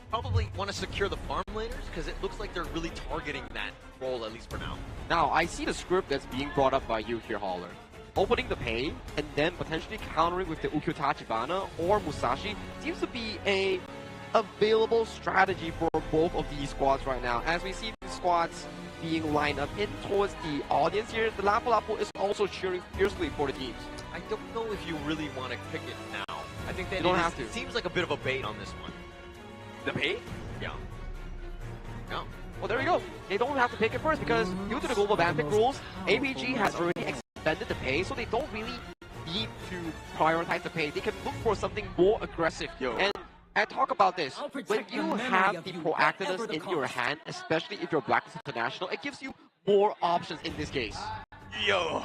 probably want to secure the farm laners, because it looks like they're really targeting that role, at least for now. Now, I see the script that's being brought up by you here, Holler. Opening the Pei, and then potentially countering with the Ukyo Tachibana or Musashi seems to be a available strategy for both of these squads right now. As we see the squads being lined up in towards the audience here, the Lapu Lapu is also cheering fiercely for the teams. I don't know if you really want to pick it now. I think that it seems like a bit of a bait on this one. The Pei? Yeah. Yeah. Well, there we go. They don't have to pick it first because due to the global ban pick rules, APG has already extended the Pei, so they don't really need to prioritize the Pei. They can look for something more aggressive. And talk about this. When you have the proactiveness in your hand, especially if you're Blacklist International, it gives you more options in this case. Yo,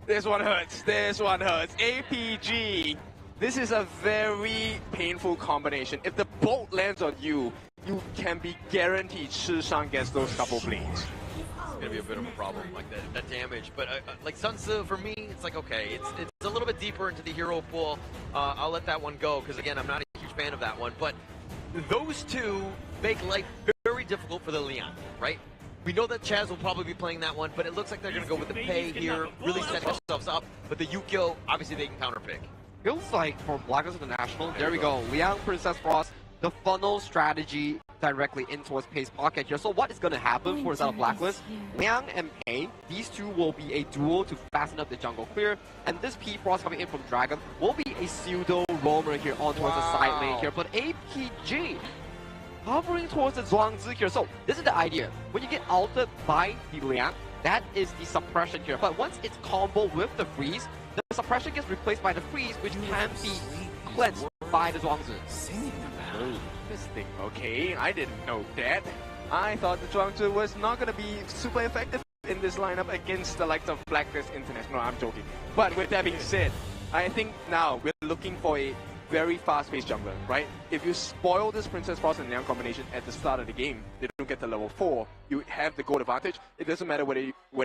this one hurts. This one hurts. APG. This is a very painful combination. If the bolt lands on you, you can be guaranteed Shishang gets those couple bleeds. It's gonna be a bit of a problem, like that damage. But like Sun Tzu, for me, it's like, okay, it's a little bit deeper into the hero pool. I'll let that one go, because again, I'm not a huge fan of that one. But those two make life very difficult for the Leon, right? We know that Chaz will probably be playing that one, but it looks like they're gonna go with the Pei here, really set themselves up. But the Yukio, obviously they can counterpick. Feels like for Blacklist International, there we go. Liang, Princess Frost, the funnel strategy directly in towards Pei's pocket here. So what is going to happen for the side of Blacklist? Liang and Pei, these two will be a duo to fasten up the jungle clear. And this P-Frost coming in from Dragon will be a pseudo roamer here on towards the side lane here. But APG hovering towards the Zhuangzi here. So this is the idea. When you get ulted by the Liang, that is the suppression here. But once it's combo with the freeze, the suppression gets replaced by the freeze, which can be cleansed by the Zhuangzi. Interesting. Okay, I didn't know that. I thought the Zhuangzi was not going to be super effective in this lineup against the likes of Blacklist International. I'm joking. But with that being said, I think now we're looking for a very fast-paced jungler, right? If you spoil this Princess Frost and Liang combination at the start of the game, they don't get to level 4, you have the gold advantage. It doesn't matter whether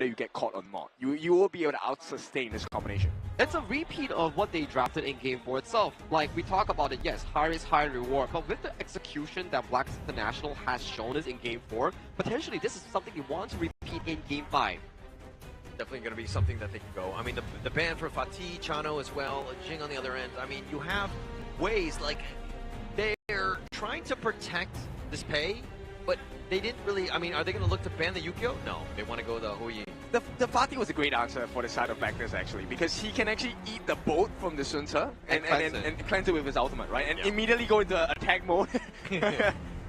you get caught or not. You will be able to out-sustain this combination. It's a repeat of what they drafted in Game 4 itself. Like, we talk about it, yes, high risk, high reward, but with the execution that Blacklist International has shown us in Game 4, potentially this is something you want to repeat in Game 5. Definitely going to be something that they can go. I mean, the ban for Fatih, Chano as well, Jing on the other end. I mean, you have ways, like, they're trying to protect this Pei, but they didn't really, I mean, are they going to look to ban the Yukio? No, they want to go the Hu Yi. The Fatih was a great answer for the side of Blacklist, actually, because he can actually eat the boat from the Sun Ce and cleanse it with his ultimate, right? And immediately go into attack mode.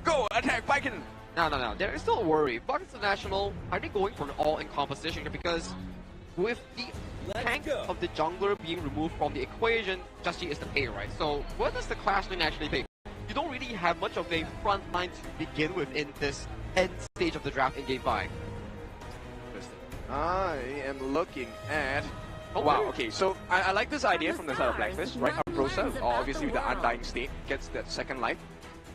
Go, attack, Viking! No. There is still a worry. Blacklist International, are they going for an all-in composition here? Because with the tank of the jungler being removed from the equation, Justy is the Pei, right? So what does the Clash lane actually pick? You don't really have much of a front line to begin with in this end stage of the draft in Game 5. I am looking at... Oh, wow, okay, so I like this idea from the side of Blacklist, right? Abrosa, obviously with the Undying State, gets that second life.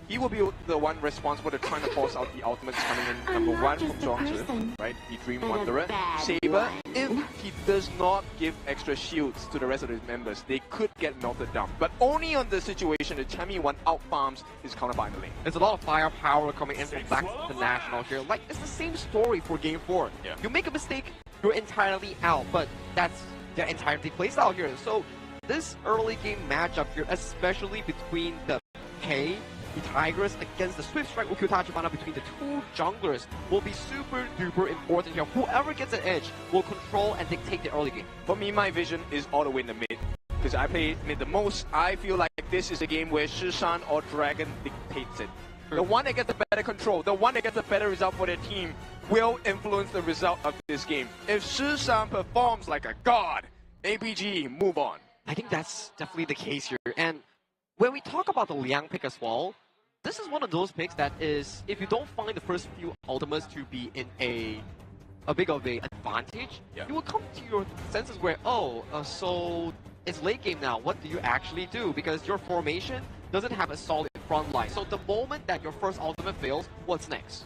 He will be the one responsible to trying to force out the ultimates coming in. Number 1 from Zhuangzi, right? The Dream Wanderer. Saber, if he does not give extra shields to the rest of his members, they could get melted down. But only on the situation that Chami 1 out-farms his counterpart in the lane. There's a lot of firepower coming in from Blacklist International here. Like, it's the same story for Game 4. Yeah. You make a mistake, you're entirely out, but that's their entirely plays out here. So this early game matchup here, especially between the Pei, the Tigers against the Swift Strike Ukyo Tachibana between the two junglers will be super duper important here. Whoever gets an edge will control and dictate the early game. For me, my vision is all the way in the mid. Because I play mid the most, I feel like this is a game where Shishan or Dragon dictates it. The one that gets the better control, the one that gets a better result for their team will influence the result of this game. If Shishan performs like a god, APG, move on. I think that's definitely the case here. And when we talk about the Liang pick as well, this is one of those picks that is, if you don't find the first few ultimates to be in a big of a advantage, you will come to your senses where, so it's late game now, what do you actually do? Because your formation doesn't have a solid front line. So the moment that your first ultimate fails, what's next?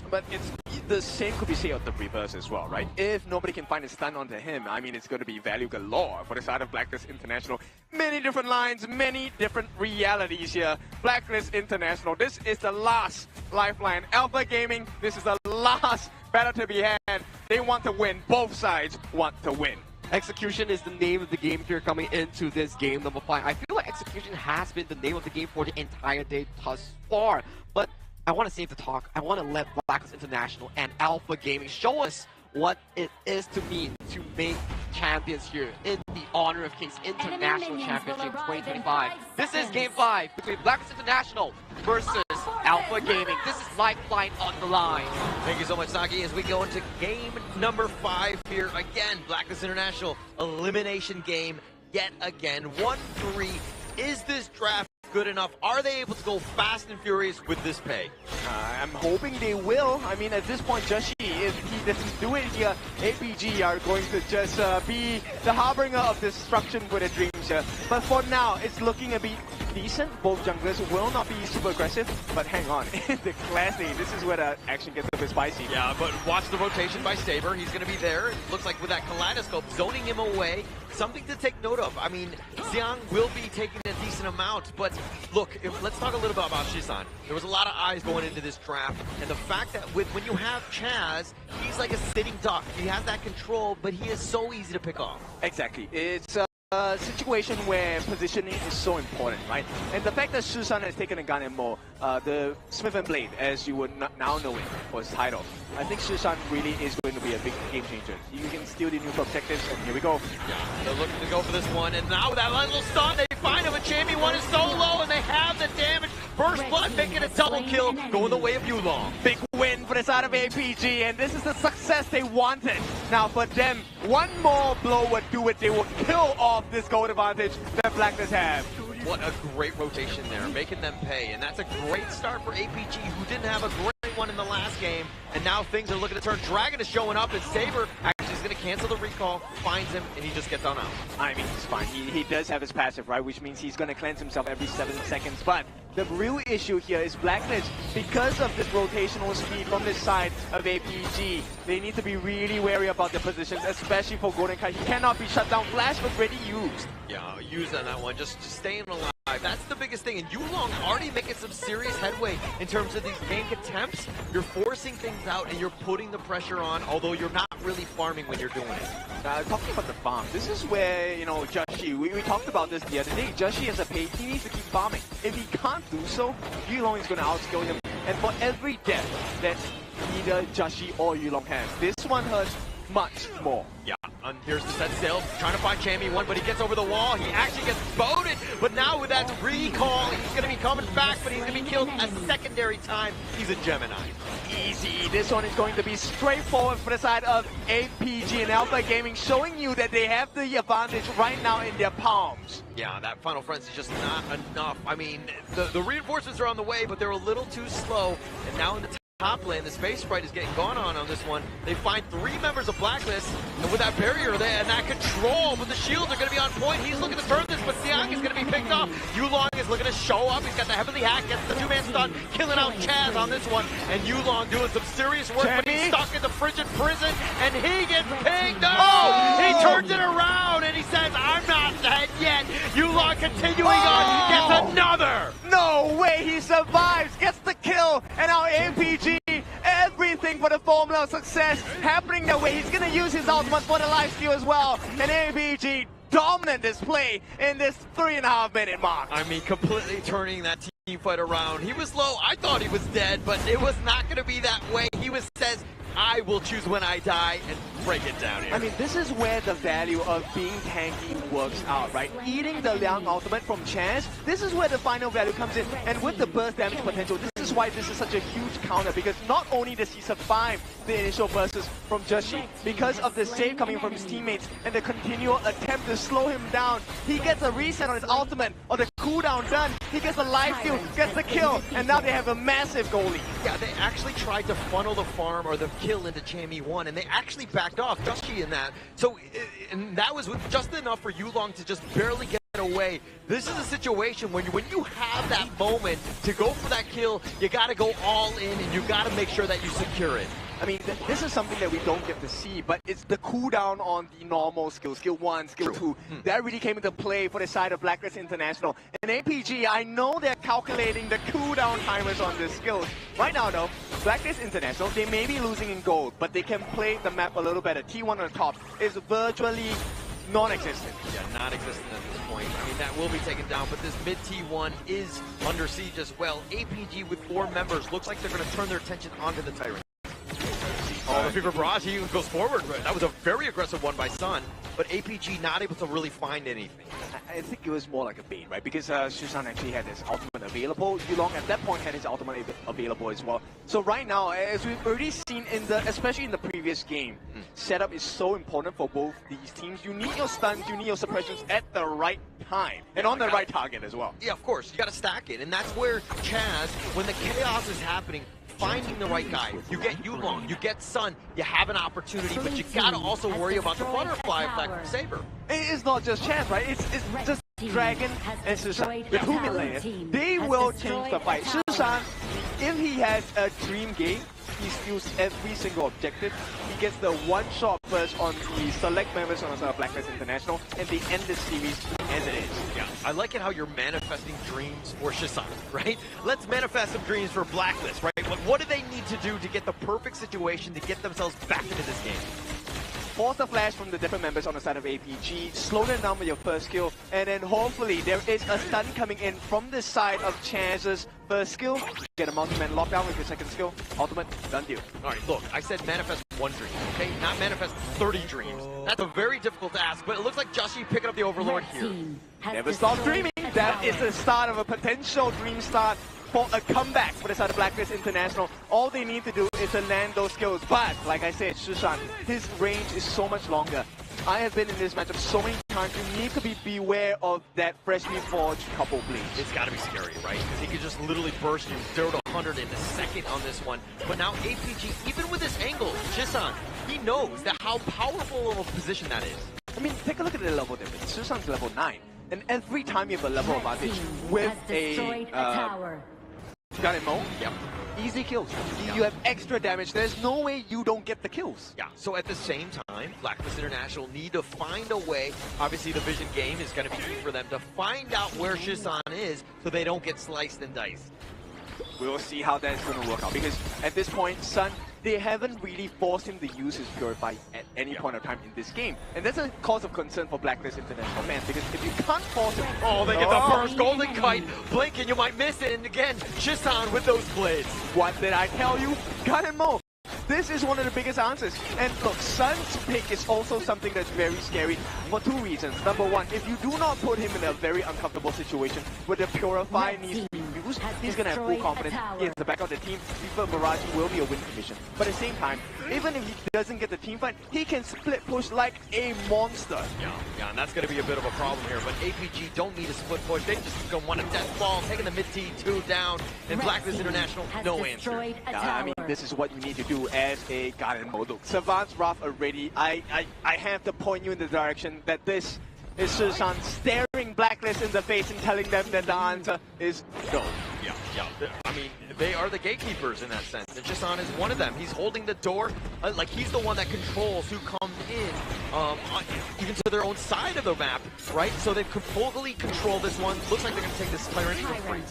But it's the same could be said of the reverse as well, right? If nobody can find a stun onto him, I mean, it's going to be value galore for the side of Blacklist International. Many different lines, many different realities here. Blacklist International, this is the last lifeline. Alpha Gaming, this is the last battle to be had. They want to win. Both sides want to win. Execution is the name of the game here coming into this game number 5. I feel like execution has been the name of the game for the entire day thus far. But I want to save the talk. I want to let Blacklist International and Alpha Gaming show us what it is to mean to make champions here in the Honor of Kings International Championship 2025. This is Game 5 between Blacklist International versus Alpha Gaming. This is lifeline on the line. Thank you so much, Saki. As we go into game number 5 here again, Blacklist International elimination game yet again. 1-3. Is this draft good enough? Are they able to go fast and furious with this Pei? I'm hoping they will. I mean, at this point, Joshi, if he doesn't do it here, APG are going to just be the harbinger of destruction for their dreams here. But for now, it's looking a bit decent. Both junglers will not be super aggressive, but hang on. The class lane, this is where the action gets a bit spicy. Yeah, but watch the rotation by Saber. He's going to be there. It looks like with that kaleidoscope, zoning him away. Something to take note of. I mean, Xiang will be taking a decent amount, but look, let's talk a little bit about Shisan. There was a lot of eyes going into this draft, and the fact that when you have Chaz, he's like a sitting duck. He has that control, but he is so easy to pick off. Exactly. It's situation where positioning is so important, right? And the fact that Shusan has taken a gun and more, the Smith and Blade, as you would now know it, was title. I think Shusan really is going to be a big game changer. You can steal the neutral objectives, and here we go. Yeah, they're looking to go for this one, and now with that little stun, they find him, and Jamie 1 is so low, and they have the damage. First blood making a double kill, going the way of Yulong. Big win for the side of APG, and this is the success they wanted. Now for them, one more blow would do it. They will kill off this gold advantage that Blacklist have. What a great rotation there, making them pay. And that's a great start for APG, who didn't have a great one in the last game. And now things are looking to turn. Dragon is showing up, and Saber actually is going to cancel the recall, finds him, and he just gets on out. I mean, he's fine. He does have his passive, right? Which means he's going to cleanse himself every 7 seconds. But the real issue here is Blacklist. Because of this rotational speed from this side of APG, they need to be really wary about their positions, especially for Golden Kai. He cannot be shut down. Flash already used. Yeah, use on that one, just staying alive. That's the biggest thing, and Yulong already making some serious headway in terms of these gank attempts. You're forcing things out, and you're putting the pressure on, although you're not really farming when you're doing it. Talking about the farm, this is where, you know, Joshi, we talked about this the other day. Joshi as a paid, he needs to keep farming. If he can't do so, Yulong is going to outskill him. And for every death that either Joshi or Yulong has, this one hurts much more. Yeah, and here's the set sail, trying to find Jamie 1, but he gets over the wall. He actually gets boated, but now with that recall, he's going to be coming back, but he's going to be killed a secondary time. He's a Gemini. Easy. This one is going to be straightforward for the side of APG and Alpha Gaming, showing you that they have the advantage right now in their palms. Yeah, that Final Frenzy is just not enough. I mean, the reinforcements are on the way, but they're a little too slow, and now in the top lane, the Space Sprite is getting gone on this one. They find 3 members of Blacklist, and with that barrier there and that control, but the shields are going to be on point. He's looking to turn this, but Siak is going to be picked off. Yulong is looking to show up. He's got the heavily hack, gets the 2-man stun, killing out Chaz on this one, and Yulong doing some serious work, but he's stuck in the frigid prison, and he gets pinged. Oh! He turns it around, and he says, I'm not dead yet. Yulong continuing on, gets another. No way, he survives, gets the kill, and now APG, everything for the formula of success happening that way. He's going to use his ultimate for the lifesteal as well, and APG dominant display in this 3.5-minute mark. I mean, completely turning that team fight around. He was low. I thought he was dead, but it was not going to be that way. He says, I will choose when I die, and break it down here. I mean, this is where the value of being tanky works out, right? Eating the Liang ultimate from Chance, this is where the final value comes in. And with the burst damage potential, this is why this is such a huge counter, because not only does he survive the initial bursts from Joshi, because of the save coming from his teammates and the continual attempt to slow him down, he gets a reset on his ultimate, or the cooldown done, he gets a lifesteal, gets the kill, and now they have a massive goalie. Yeah, they actually tried to funnel the farm or the kill into Jamie 1, and they actually backed off Joshi in that. So, and that was just enough for Yulong to just barely get away. This is a situation when you have that moment to go for that kill, you got to go all in, and you got to make sure that you secure it. I mean, this is something that we don't get to see, but it's the cooldown on the normal skill 1, skill 2. That really came into play for the side of Blacklist International. And APG, I know they're calculating the cooldown timers on this skill. Right now though, Blacklist International, they may be losing in gold, but they can play the map a little better. T1 on the top is virtually non-existent. Yeah, non-existent at this point. I mean, that will be taken down, but this mid T1 is under siege as well. APG with 4 members, looks like they're going to turn their attention onto the Tyrant. Oh, the Fever Barrage, he goes forward. That was a very aggressive one by Sun, but APG not able to really find anything. I think it was more like a bait, right? Because Shusan actually had his ultimate available. Yulong at that point had his ultimate available as well. So right now, as we've already seen especially in the previous game, setup is so important for both these teams. You need your stuns, you need your suppressions at the right time, and on the right target as well. Yeah, of course, you got to stack it, and that's where Chaz, when the chaos is happening, finding the right guy. You get Yulong, you get Sun, you have an opportunity, but you gotta also worry about the butterfly effect from Saber. It's not just Chance, right? It's just Dragon and Shusan. The 2 mid laners, they will change the fight. Shusan, if he has a dream game, he steals every single objective. He gets the one-shot burst on the select members on the Blacklist International, and they end the series as it is. Yeah, I like it how you're manifesting dreams for Shusan, right? Let's manifest some dreams for Blacklist, right? What do they need to do to get the perfect situation to get themselves back into this game? force the flash from the different members on the side of APG, slow them down with your first skill, and then hopefully there is a stun coming in from the side of Chance's first skill. Get a multi-man lockdown with your second skill. Ultimate, done deal. Alright, look, I said manifest one dream, okay? Not manifest 30 dreams. That's a very difficult task, but it looks like Joshi picking up the Overlord here. Never stop dreaming. That is the start of a potential dream start for a comeback for the side of Blacklist International. All they need to do is to land those skills. But, like I said, Shushan, his range is so much longer. I have been in this matchup so many times. You need to beware of that freshly forged couple blades. It's got to be scary, right? Because he could just literally burst you 0 to 100 in a second on this one. But now APG, even with this angle, Shisan, he knows that how powerful of a position that is. I mean, take a look at the level difference. Shushan's level 9. And every time you have a level advantage with a gun and Mo, yep. Easy kills. You have extra damage. There's no way you don't get the kills. Yeah, so at the same time, Blacklist International need to find a way. Obviously, the vision game is going to be key for them to find out where Shisan is so they don't get sliced and diced. We'll see how that's going to work out. Because at this point, Sun, they haven't really forced him to use his Purify at any point of time in this game. And that's a cause of concern for Blacklist International fans. Because if you can't force him... Oh, they get the first Golden Kite. Blink and you might miss it. And again, Shisan with those blades. What did I tell you? Gun and Mo. This is one of the biggest answers. And look, Sun's pick is also something that's very scary for two reasons. Number one, if you do not put him in a very uncomfortable situation where the Purify needs to be used, he's going to have full confidence. He has the back of the team. FIFA Barrage will be a win condition. But at the same time, even if he doesn't get the team fight, he can split push like a monster. Yeah, and that's going to be a bit of a problem here. But APG don't need a split push. They just going to want a death ball, taking the mid-T2 down. And Blacklist International, no answer. I mean, this is what you need to do as a Garden mode. Look, Savant's Wrath already. I have to point you in the direction that this is Shushan staring Blacklist in the face and telling them that the answer is no. Yeah. I mean, they are the gatekeepers in that sense. And Shisan is one of them. He's holding the door. Like, he's the one that controls who comes in, even to their own side of the map, right? So they've completely controlled this one. Looks like they're going to take this Tyrant for free.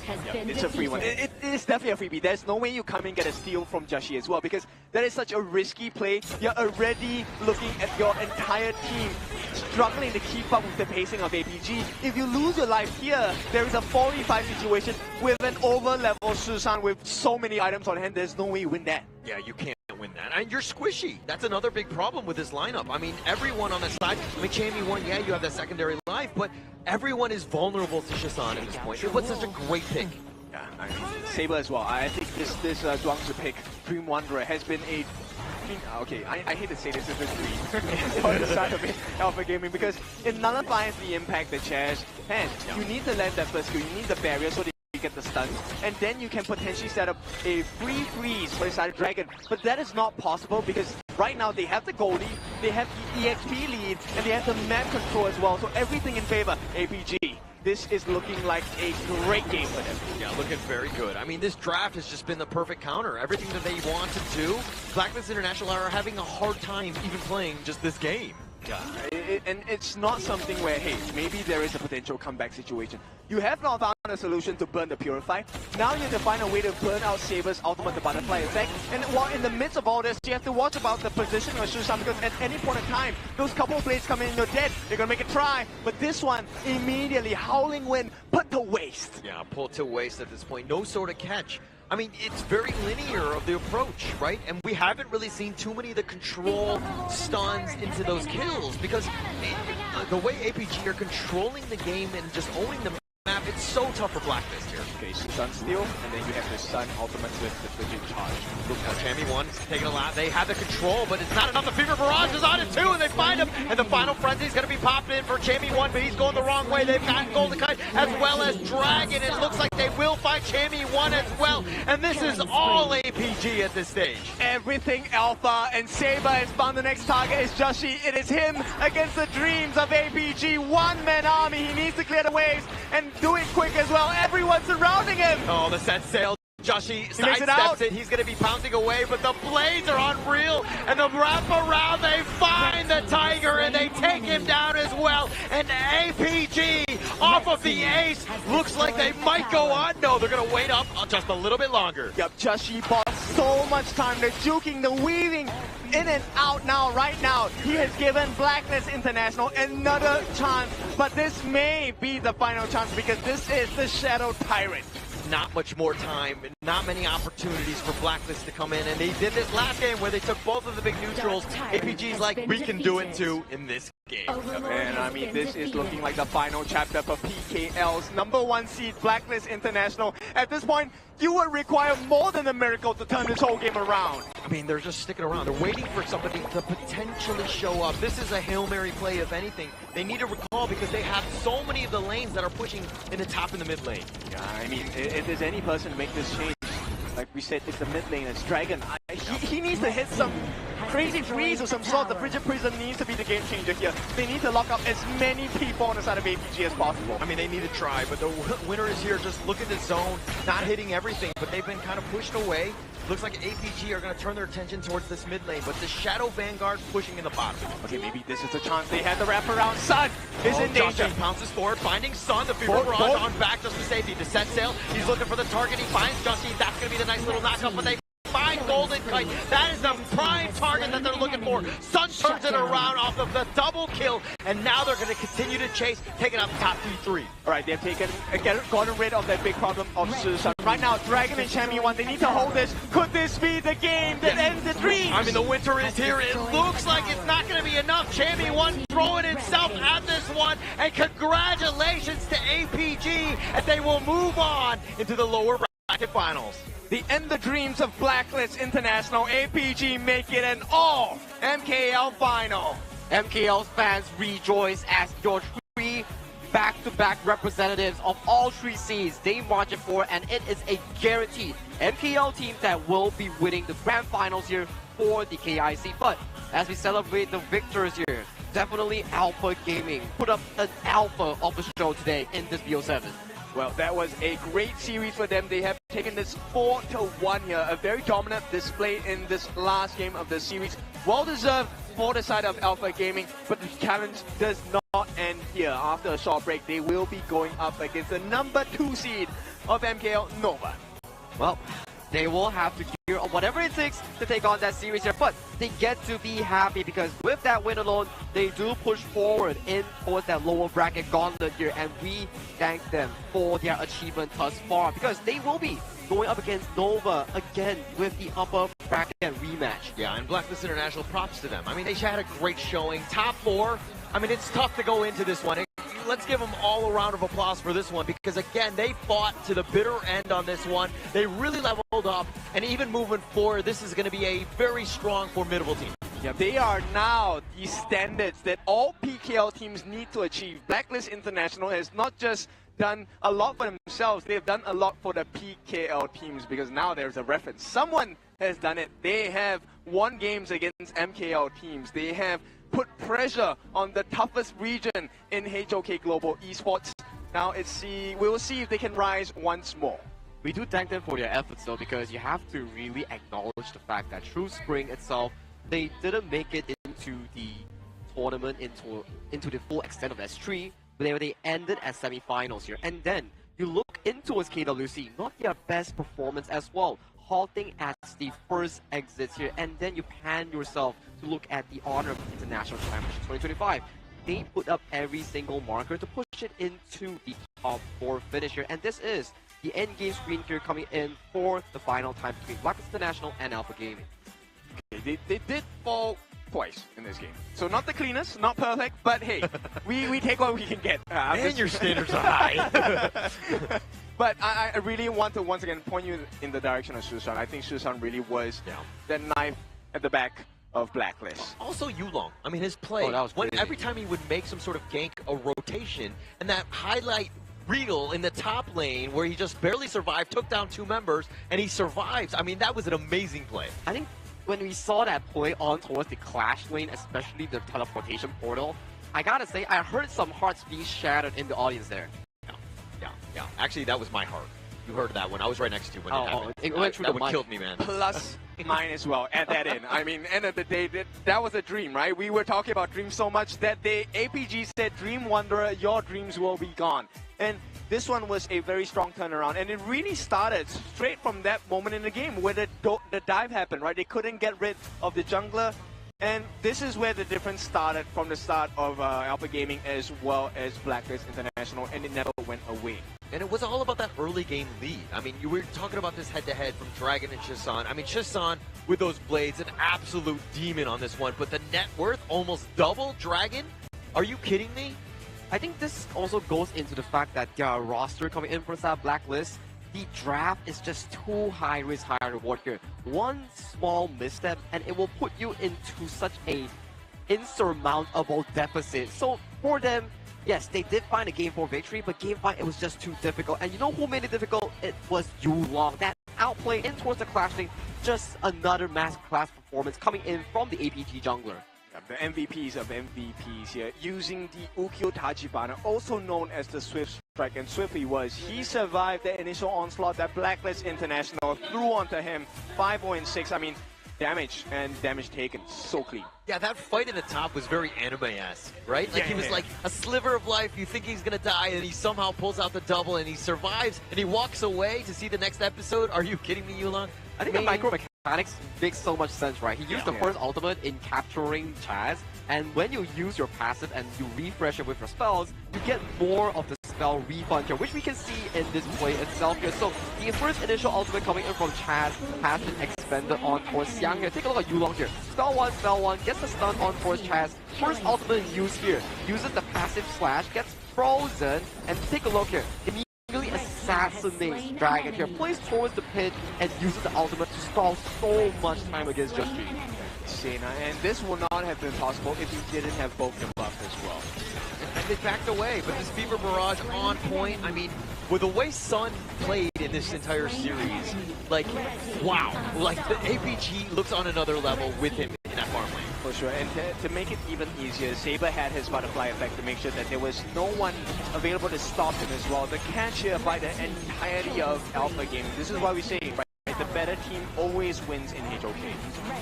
It's a free one. It is definitely a freebie. There's no way you come and get a steal from Joshi as well, because that is such a risky play. You're already looking at your entire team struggling to keep up with the pacing of APG. If you lose your life here, there is a 45 situation with an over-level Shushan with so many items on hand. There's no way you win that. Yeah, you can't win that. And you're squishy. That's another big problem with this lineup. I mean, everyone on the side, I mean, Chammy 1, yeah, you have that secondary life, but everyone is vulnerable to Shisan at this point. It was such a great pick. Yeah, I mean, Saber as well. I think this Zhuangzi pick, Dream Wanderer, has been a... Okay, I hate to say this is a dream on the side of Alpha Gaming, because it nullifies the impact that Chaz has. You need to land that first skill, you need the barrier so that you get the stun, and then you can potentially set up a free freeze for the side of Dragon. But that is not possible because right now they have the goldie, they have the EXP lead, and they have the map control as well. So everything in favor APG. This is looking like a great game for them. Yeah, looking very good. I mean, this draft has just been the perfect counter. Everything that they want to do, Blacklist International are having a hard time even playing just this game. Yeah, and it's not something where, hey, maybe there is a potential comeback situation. You have not found a solution to burn the Purify. Now you have to find a way to burn out Saber's ultimate, the butterfly effect. And while in the midst of all this, you have to watch about the position of Shushan, because at any point in time, those couple of blades come in and you're dead. They're going to make a try. But this one, immediately, Howling Wind, put to waste. Yeah, pull to waste at this point. No sort of catch. I mean, it's very linear of the approach, right? And we haven't really seen too many of the control stuns into those kills, because the way APG are controlling the game and just owning the map, it's so tough for Blacklist here. Okay, Stun Steal, and then you have the Stun Ultimate with the Fidget Charge. Look now, Chammy 1's taking a lot. They have the control, but it's not enough. The Fever Barrage is on it too, and they find him. And the final Frenzy is going to be popped in for Chammy 1, but he's going the wrong way. They've got Golden Kite as well as Dragon. It looks like they will find Chammy 1 as well. And this is all APG at this stage. Everything Alpha, and Saber has found the next target is Joshi. It is him against the dreams of APG. One-man army. He needs to clear the waves and do it quick as well. Everyone's surrounding him. Oh, the set sail. Joshi sidesteps it. He's going to be pouncing away, but the blades are unreal. And the wrap around, they find the Tiger and they take him down as well. And APG off of the ace. Looks like they might go on. No, they're going to wait up just a little bit longer. Yep, Joshi boss so much time. They're juking, they're weaving in and out now, right now. He has given Blacklist International another chance, but this may be the final chance because this is the Shadow Tyrant. Not much more time, not many opportunities for Blacklist to come in, and they did this last game where they took both of the big neutrals. APG's like, we can do it too in this game. And I mean, this is looking like the final chapter for PKL's #1 seed, Blacklist International. At this point, you would require more than a miracle to turn this whole game around. I mean, they're just sticking around. They're waiting for somebody to potentially show up. This is a Hail Mary play, if anything. They need to recall because they have so many of the lanes that are pushing in the top and the mid lane. Yeah, I mean, if there's any person to make this change, like we said, it's the mid lane, it's Dragon. He needs to hit some crazy freeze of some sort. The Frigid Prison needs to be the game changer here. They need to lock up as many people on the side of APG as possible. I mean, they need to try, but the winner is here. Just look at the zone, not hitting everything, but they've been kind of pushed away. Looks like APG are going to turn their attention towards this mid lane, but the Shadow Vanguard pushing in the bottom. Okay, maybe this is the chance they had to wrap around. Sun is in danger. Josh pounces forward, finding Sun. The Fever Barrage on back just for safety. Descent sail. He's looking for the target. He finds Justy. That's going to be the nice little knockup, but they find Golden Kite. That is the prime target that they're looking for. Sun turns it around off of the double kill, and now they're going to continue to chase, taking out the top 3-3. All right, they've gotten rid of that big problem of Susan. Right now, Dragon and Chammy 1, they need to hold this. Could this be the game that ends the dream? I mean, the winter is here. It looks like it's not going to be enough. Chammy 1 throwing himself at this one, and congratulations to APG, and they will move on into the lower bracket finals. The end the dreams of Blacklist International. APG make it an all MKL final. MKL fans rejoice as your three back-to-back representatives of all three seeds they march it for, and it is a guaranteed MKL team that will be winning the grand finals here for the KIC. But as we celebrate the victors here, definitely Alpha Gaming put up an alpha of the show today in this BO7. Well, that was a great series for them. They have taken this 4-1 here. A very dominant display in this last game of the series. Well deserved for the side of Alpha Gaming, but the challenge does not end here. After a short break, they will be going up against the #2 seed of MKL, Nova. Well, they will have to gear up whatever it takes to take on that series here, but they get to be happy because with that win alone, they do push forward in towards that lower bracket gauntlet here, and we thank them for their achievement thus far because they will be going up against Nova again with the upper bracket rematch. Yeah, and Blacklist International, props to them. I mean, they had a great showing. Top 4. I mean, it's tough to go into this one. Let's give them all a round of applause for this one because, again, they fought to the bitter end on this one. They really leveled up, and even moving forward, this is going to be a very strong, formidable team. Yeah, they are now the standards that all PKL teams need to achieve. Blacklist International has not just done a lot for themselves, they've done a lot for the PKL teams because now there's a reference. Someone has done it. They have won games against MKL teams. They have put pressure on the toughest region in HOK Global Esports. Now we'll see if they can rise once more. We do thank them for their efforts though, because you have to really acknowledge the fact that through spring itself, they didn't make it into the tournament, into the full extent of S3, but they ended as semi-finals here. And then you look into KWC, not their best performance as well, halting as the first exits here, and then you pan yourself to look at the honor of International Championship 2025. They put up every single marker to push it into the top 4 finisher, and this is the end game screen here coming in for the final time between Blacklist International and Alpha Gaming. Okay, they did fall twice in this game. So not the cleanest, not perfect, but hey, we take what we can get. And your standards are high. But I really want to once again point you in the direction of Susan. I think Susan really was the knife at the back of Blacklist. Also Yulong. I mean, his play, every time he would make some sort of gank or rotation, and that highlight reel in the top lane where he just barely survived, took down 2 members, and he survives. I mean, that was an amazing play. I think when we saw that play on towards the Clash lane, especially the teleportation portal, I gotta say, I heard some hearts being shattered in the audience there. Yeah. Actually, that was my heart. You heard that one. I was right next to you when it happened. It went through that the one mic. killed me, man. Plus mine as well. Add that in. I mean, end of the day, that was a dream, right? We were talking about dreams so much that APG said, "Dream Wanderer, your dreams will be gone." And this one was a very strong turnaround, and it really started straight from that moment in the game where the dive happened, right? They couldn't get rid of the jungler, and this is where the difference started from the start of Alpha Gaming as well as Blacklist International, and it never went away. And it was all about that early game lead. I mean, you were talking about this head-to-head from Dragon and Shisan. I mean, Shisan, with those blades, an absolute demon on this one, but the net worth almost double Dragon? Are you kidding me? I think this also goes into the fact that their roster coming in for that Blacklist, the draft is just too high risk, high reward here. One small misstep and it will put you into such a insurmountable deficit. So for them, yes, they did find a Game 4 victory, but Game 5, it was just too difficult. And you know who made it difficult? It was Yulong. That outplay in towards the clashing, just another masterclass performance coming in from the APG jungler. The MVPs of MVPs here, using the Ukyo Tachibana, also known as the Swift Strike, and Swift he was. He survived the initial onslaught that Blacklist International threw onto him. 5-0-6, I mean, damage and damage taken, so clean. Yeah, that fight at the top was very anime-esque, right? Like, he was like a sliver of life, you think he's gonna die, and he somehow pulls out the double, and he survives, and he walks away to see the next episode. Are you kidding me, Yulong? I think the micro mechanics makes so much sense, right? He used the first ultimate in capturing Chaz, and when you use your passive and you refresh it with your spells, you get more of the spell refund here, which we can see in this play itself here. So the first initial ultimate coming in from Chaz has been expended on towards Xiang here. Take a look at Yulong here. Spell 1, gets the stun on towards Chaz. First ultimate used here, uses the passive slash, gets frozen, and take a look here. Immediately assassinates Dragon here, plays towards the pit, and uses the ultimate to stall so much time against Just G. And this would not have been possible if you didn't have both the buff as well. And they backed away, but this Fever Barrage on point. I mean, with the way Sun played in this entire series, like, wow. Like, the APG looks on another level with him in that farm lane. For sure, and to make it even easier, Saber had his butterfly effect to make sure that there was no one available to stop him as well. The catch here by the entirety of Alpha Gaming. This is why we say, right, the better team always wins in HOK.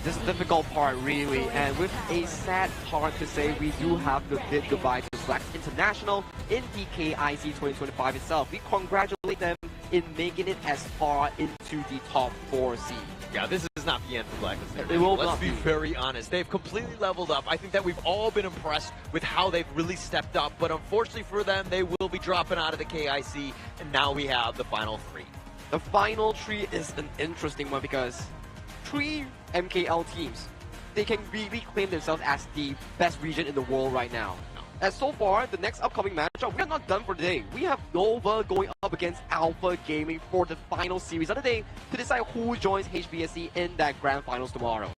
This is the difficult part, really, and with a sad part to say, we do have to bid goodbye to Blacklist International in the KIC 2025 itself. We congratulate them in making it as far into the top 4 seed. Yeah, this is not the end for Blacklist. Let's be very honest. They've completely leveled up. I think that we've all been impressed with how they've really stepped up, but unfortunately for them, they will be dropping out of the KIC, and now we have the final 3. The final 3 is an interesting one because 3 MKL teams, they can really claim themselves as the best region in the world right now. And so far, the next upcoming matchup, we are not done for the day. We have Nova going up against Alpha Gaming for the final series of the day to decide who joins HBSC in that grand finals tomorrow.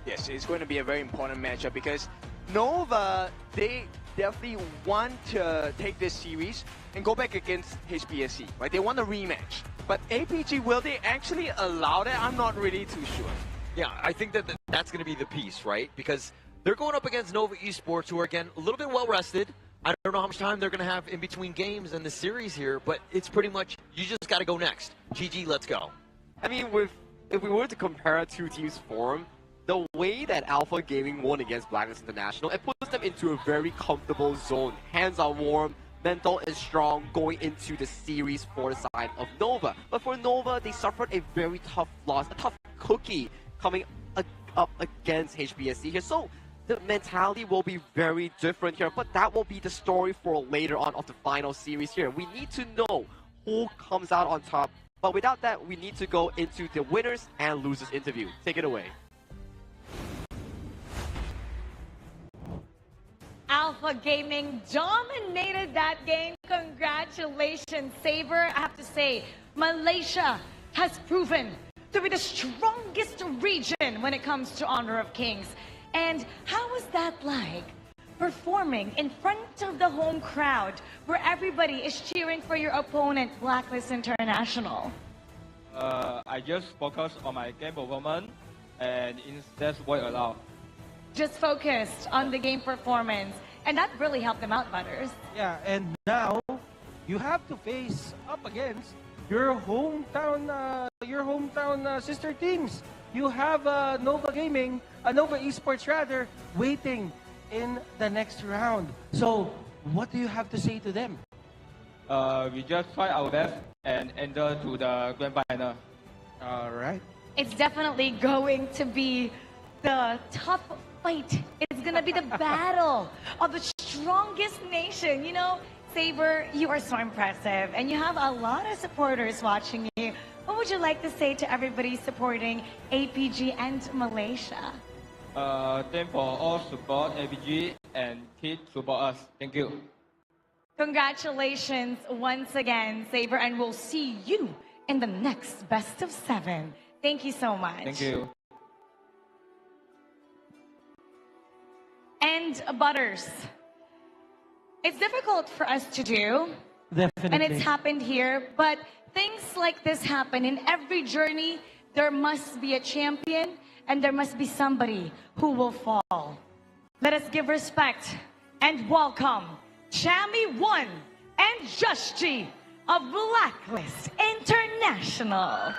Yes, it's going to be a very important matchup because Nova, they definitely want to take this series and go back against HBSC, right? They want a rematch. But APG, will they actually allow that? I'm not really too sure. Yeah, I think that that's going to be the piece, right? Because they're going up against Nova Esports, who are, again, a little bit well-rested. I don't know how much time they're going to have in between games in the series here, but it's pretty much, you just got to go next. GG, let's go. I mean, if we were to compare 2 teams' form, the way that Alpha Gaming won against Blacklist International, it puts them into a very comfortable zone. Hands are warm, mental is strong going into the series for the side of Nova. But for Nova, they suffered a very tough loss, a tough cookie coming up against HBSC here. So the mentality will be very different here, but that will be the story for later on of the final series here. We need to know who comes out on top, but without that, we need to go into the winners and losers interview. Take it away. Alpha Gaming dominated that game. Congratulations, Saber. I have to say, Malaysia has proven to be the strongest region when it comes to Honor of Kings. And how was that like, performing in front of the home crowd where everybody is cheering for your opponent, Blacklist International? I just focus on my game performance, and that's what I allow. Just focused on the game performance, and that really helped them out, Butters. Yeah, and now you have to face up against your hometown sister teams. You have Nova Gaming, Nova Esports rather, waiting in the next round. So, what do you have to say to them? We just try our best and enter to the grand final. All right. It's definitely going to be the tough fight. It's going to be the battle of the strongest nation. You know, Saber, you are so impressive, and you have a lot of supporters watching you. What would you like to say to everybody supporting APG and Malaysia? Thank for all support APG and keep support us. Thank you. Congratulations once again, Saber, and we'll see you in the next best of 7. Thank you so much. Thank you. And Butters, it's difficult for us to do. Definitely. And it's happened here, but things like this happen. In every journey, there must be a champion and there must be somebody who will fall. Let us give respect and welcome Chami 1 and Jushi of Blacklist International.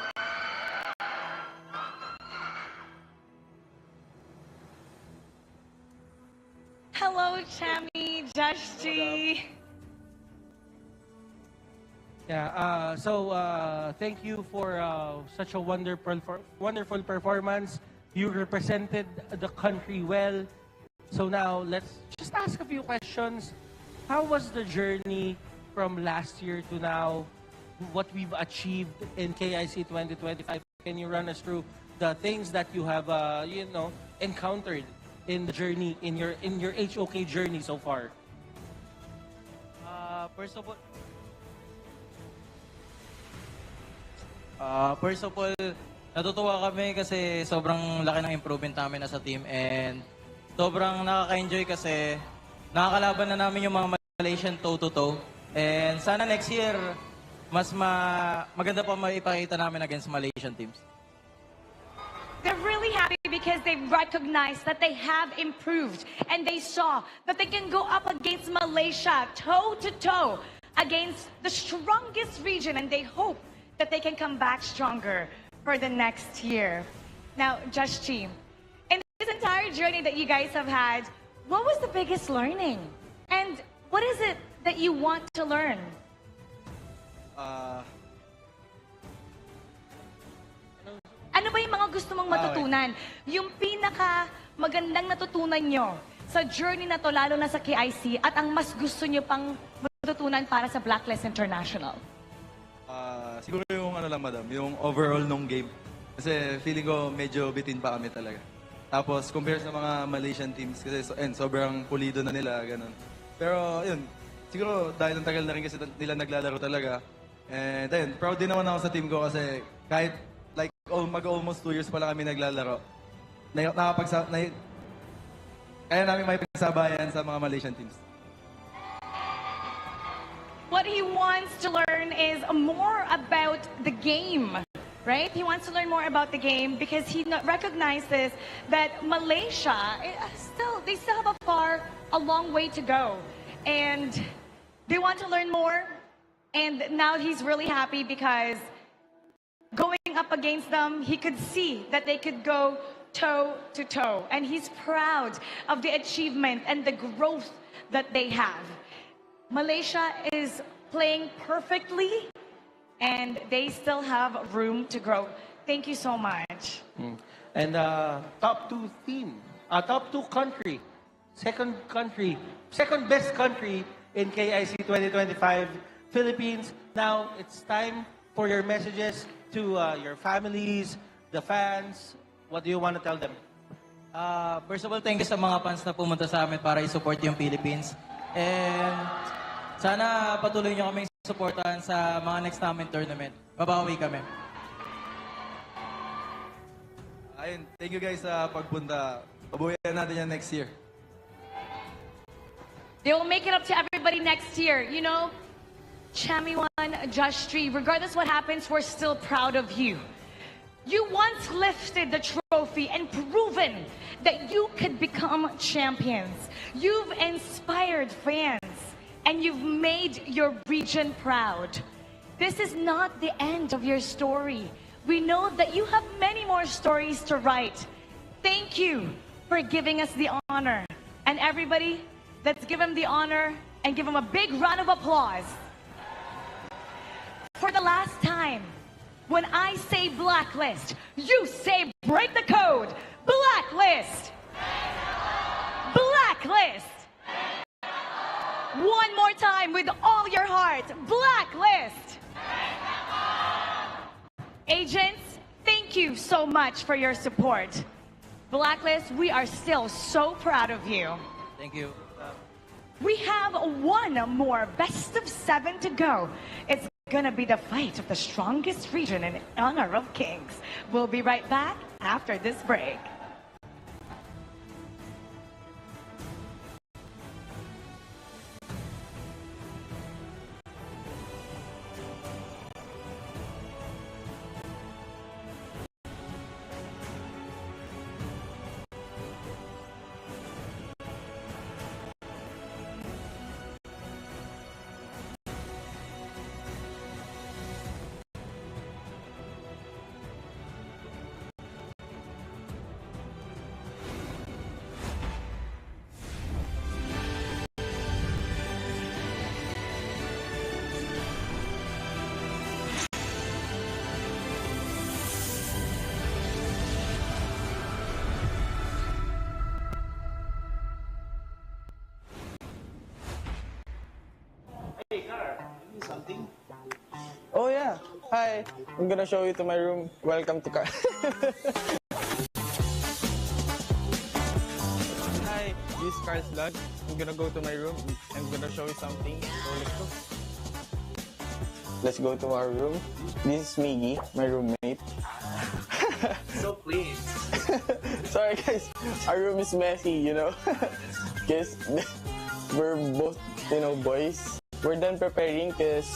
Hello, Chami, Jushi. Yeah, thank you for such a wonderful performance. You represented the country well. So now, let's just ask a few questions. How was the journey from last year to now? What we've achieved in KIC 2025? Can you run us through the things that you have, encountered in the journey, in your HOK journey so far? First of all, natutuwa kami kasi sobrang laki ng improvement namin as a team and sobrang nakaka-enjoy kasi nakakalaban na namin yung mga Malaysian toe-to-toe. And sana next year, mas maganda pa maipakita namin against Malaysian teams. They're really happy because they recognize that they have improved and they saw that they can go up against Malaysia toe-to-toe against the strongest region, and they hope that they can come back stronger for the next year. Now, Jushi, in this entire journey that you guys have had, what was the biggest learning? And what is it that you want to learn? Ano ba yung mga gusto mong matutunan? Yung pinaka magandang natutunan nyo sa journey na to, lalo na sa KIC, at ang mas gusto nyo pang matutunan para sa Blacklist International? Siguro yung madam, yung overall nung game. Kasi feeling ko medyo bitin pa kami talaga. Tapos compare sa mga Malaysian teams kasi sobrang pulido na nila, ganun. Pero yun, siguro dahil ang tagal na rin kasi nila naglalaro talaga. And ayun, proud din naman ako sa team ko kasi kahit like mag-almost 2 years pa lang kami naglalaro, kaya namin may pinagsabayan sa mga Malaysian teams. What he wants to learn is more about the game, right? He wants to learn more about the game because he recognizes that Malaysia, they still have a long way to go. And they want to learn more. And now he's really happy because going up against them, he could see that they could go toe to toe. And he's proud of the achievement and the growth that they have. Malaysia is playing perfectly, and they still have room to grow. Thank you so much. And top 2 team, top 2 country, second best country in KIC 2025, Philippines. Now it's time for your messages to your families, the fans. What do you want to tell them? First of all, thank you sa mga fans na pumunta sa amin para i-support yung Philippines. And sana patuloy nyo kaming supportahan sa mga next namin tournament. Babawi kami. Ayun, thank you guys sa pagpunta. Pabuhayan natin yan next year. They will make it up to everybody next year. You know, Chami 1, Jushi, regardless what happens, we're still proud of you. You once lifted the trophy and proven that you could become champions. You've inspired fans and you've made your region proud. This is not the end of your story. We know that you have many more stories to write. Thank you for giving us the honor. And everybody, let's give him the honor and give him a big round of applause. For the last time, when I say Blacklist, you say break the code. Blacklist! Blacklist! One more time with all your heart. Blacklist! Agents, thank you so much for your support. Blacklist, we are still so proud of you. Thank you. We have one more best of 7 to go. It's gonna be the fight of the strongest region in honor of Kings. We'll be right back after this break. Oh yeah. Hi. I'm gonna show you to my room. Welcome to car. Hi. This is Carl's vlog. I'm gonna go to my room. I'm gonna show you something. So let's go. Let's go to our room. This is Miggy, my roommate. So clean. Sorry guys, our room is messy, you know. Because we're both, boys. We're done preparing because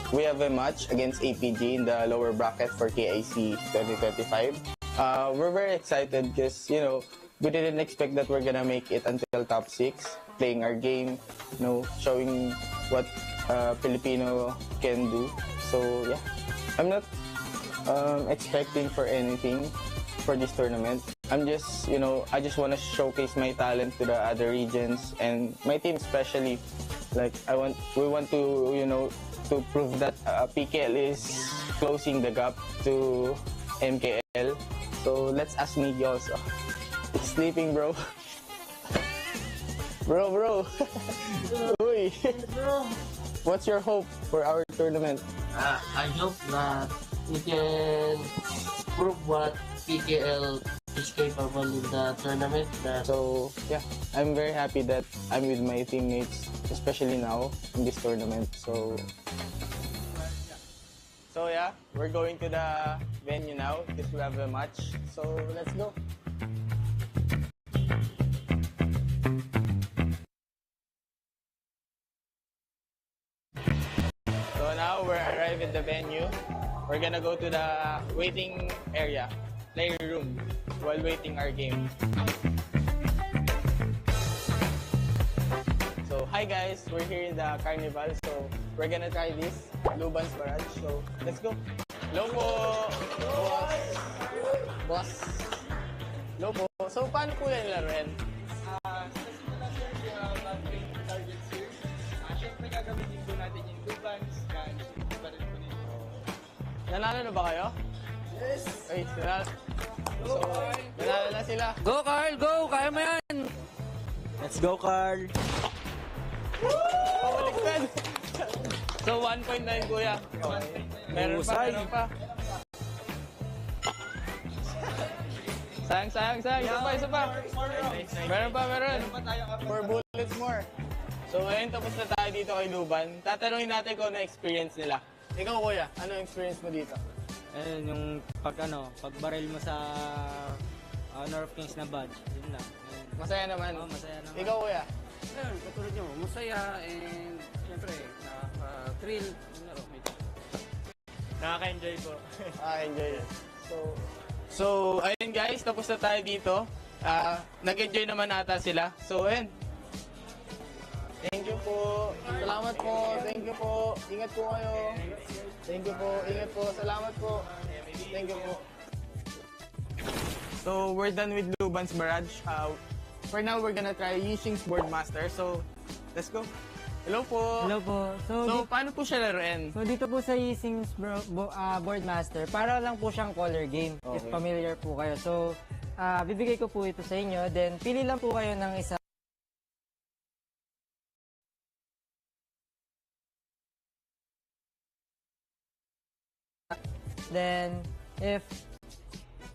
we have a match against APG in the lower bracket for KIC 2025. We're very excited because, we didn't expect that we're gonna make it until top 6, playing our game, showing what Filipino can do. So yeah, I'm not expecting for anything for this tournament. I'm just, I just want to showcase my talent to the other regions and my team especially. Like we want to, to prove that PKL is closing the gap to MKL. So let's ask Miggy also. It's sleeping, bro. Bro. Uy. What's your hope for our tournament? I hope that we can prove what PKL is capable in the tournament. So yeah, I'm very happy that I'm with my teammates, especially now in this tournament. So yeah, we're going to the venue now because we have a match. So let's go. So now we're arrived at the venue. We're gonna go to the waiting area, player room, while waiting our game. So hi guys, we're here in the carnival. So we're gonna try this Luban's Barrage. So let's go. Lobo, boss. Lobo. So paano po yan laruin? Siyempre gagamitin po natin yung Lubans na isip pa rin po nito. Nanalo na ba kayo? Yes! Ay, nanalo na sila. Go Carl, go! Kaya mo yan! Let's go Carl! Pabaliktad! So 1.9 kuya. Meron pa. Sayang. Isa pa. Meron pa. 4 bullets more. So ngayon tapos na tayo dito kay Luban. Tatanungin natin kung ano experience nila. Ikaw kuya, ano experience mo dito? Ayun, yung pagbaril mo sa Honor of Kings na badge. Yun lang. Masaya naman. Oo, masaya naman. Ikaw kuya? Ayun, katulad nyo, masaya and siyempre, thrill. Nakaka-enjoy po. Nakaka-enjoy. So, ayun guys, tapos na tayo dito. Nag-enjoy naman ata sila. So, ayun. Thank you po. Salamat po. Thank you po. Ingat po kayo. Thank you po. Ingat po. Salamat po. Thank you po. So, we're done with Luban's Barrage. For now, we're gonna try Yixing's Boardmaster. So, let's go. Hello po. Hello po. So, paano po siya laruin? So, dito po sa Yising's Boardmaster, para lang po siyang color game, if Okay. familiar po kayo. So, bibigay ko po ito sa inyo, then pili lang po kayo ng isa. Then, if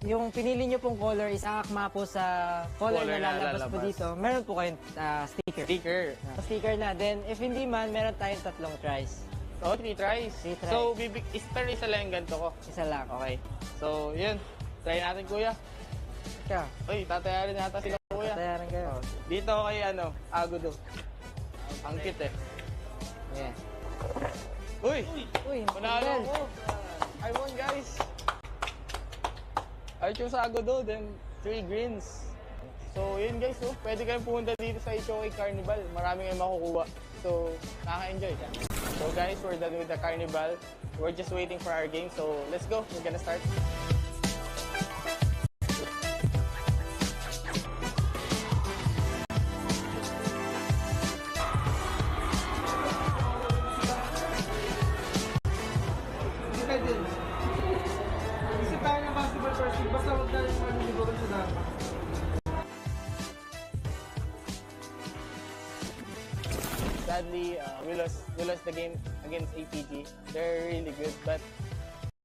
yung pinili nyo pong color is akma po sa color Color na na lalabas po lalabas. dito, meron po kayong sticker. Sticker na. Then, if hindi man, meron tayong 3 tries. Oh, 3 tries. 3 tries. So, isa lang yung ganito ko. Isa lang. Okay. So, yun. Try natin, kuya. Ika. Uy, tatayarin nata sila, kuya. Tatayarin kayo. Dito kay, Agudo. Ang cute eh. Yeah. Uy! Uy, Panalo ko! I won, guys! I chose Agudo, then 3 greens. So, yun guys, pwede kayong pumunta dito sa HOK Carnival. Marami kayong makukuha. So, nakaka-enjoy. So guys, we're done with the Carnival. We're just waiting for our game. So, let's go. We're gonna start. Isip tayo ng basketball first week, basta huwag na yung libugan sa dapat. Sadly, we lost the game against APG. They're really good, but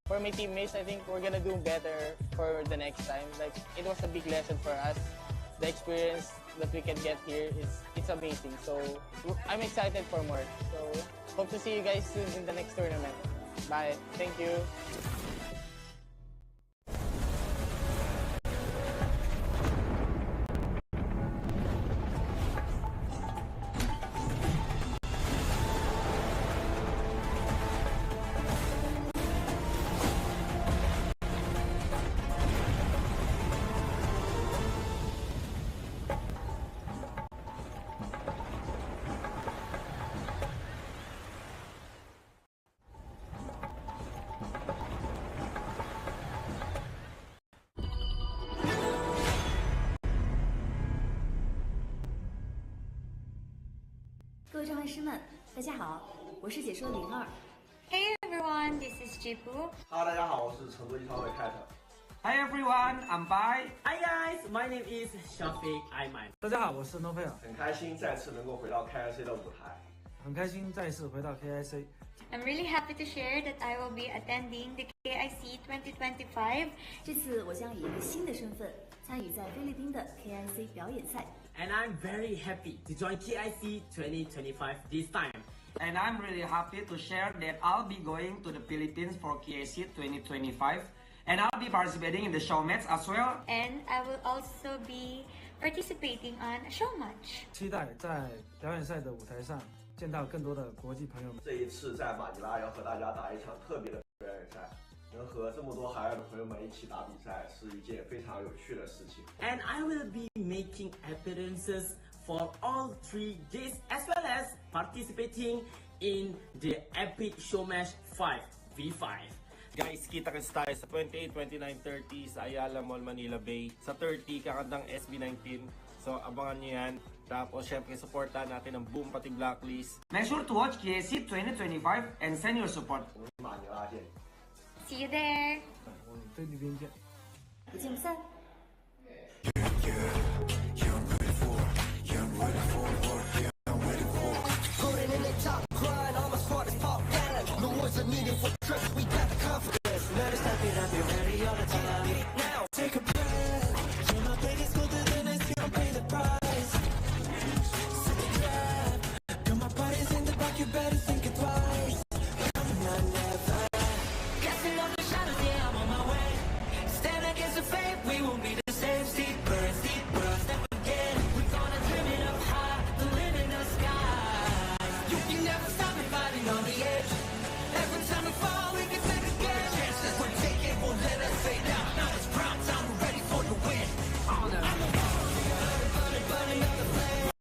for my teammates, I think we're gonna do better for the next time. Like, it was a big lesson for us. The experience that we can get here it's amazing. So I'm excited for more. So hope to see you guys soon in the next tournament. Bye. Thank you. Hey everyone, this is Jipu. Hello，大家好，我是成都一超的 Cat。 Hi everyone, I'm Bai. Hi guys, my name is Shafiq Aiman. 大家好，我是诺菲尔。很开心再次能够回到 KIC 的舞台。很开心再次回到 KIC。 I'm really happy to share that I will be attending the KIC 2025. 这次我将以一个新的身份参与在菲律宾的 KIC 表演赛。 And I'm very happy to join KIC 2025 this time. And I'm really happy to share that I'll be going to the Philippines for KIC 2025. And I'll be participating in the show match as well. And I will also be participating on a show match. 期待在表演赛的舞台上见到更多的国际朋友们。这一次在马尼拉要和大家打一场特别的表演赛，能和这么多海外的朋友们一起打比赛，是一件非常有趣的事情。 And I will be making appearances for all 3 days as well as participating in the epic show match 5v5. Guys, kita-kits tayo sa 28, 29, 30 sa Ayala Mall, Manila Bay. Sa 30, kakantang SB19. So, abangan nyo yan. Tapos, syempre, supportahan natin ang Boom pati Blacklist. Make sure to watch KIC 2025 and send your support. 马尼拉见。 See you there. 我菲律宾见。不见不散。 Putting in the top grind, all my squad is pop gallant. No words are needed for trust, we got the confidence. Let us step it up, you're ready all the time. Now, take a breath. You're my biggest goal to the next, you don't pay the price. Sit the drive. Got my bodies in the back, you better think it twice. Coming on, never. Casting off the shadows, yeah, I'm on my way. Stand against the fate, we won't be the same. Deeper, step again. We're gonna dream it up high, to live in the sky. You can never stop me fighting on the edge. Every time we fall, we can take again. Chances we're taking won't let us fade out. Now it's prime time, we're ready for the win. I'm a burning up the flame.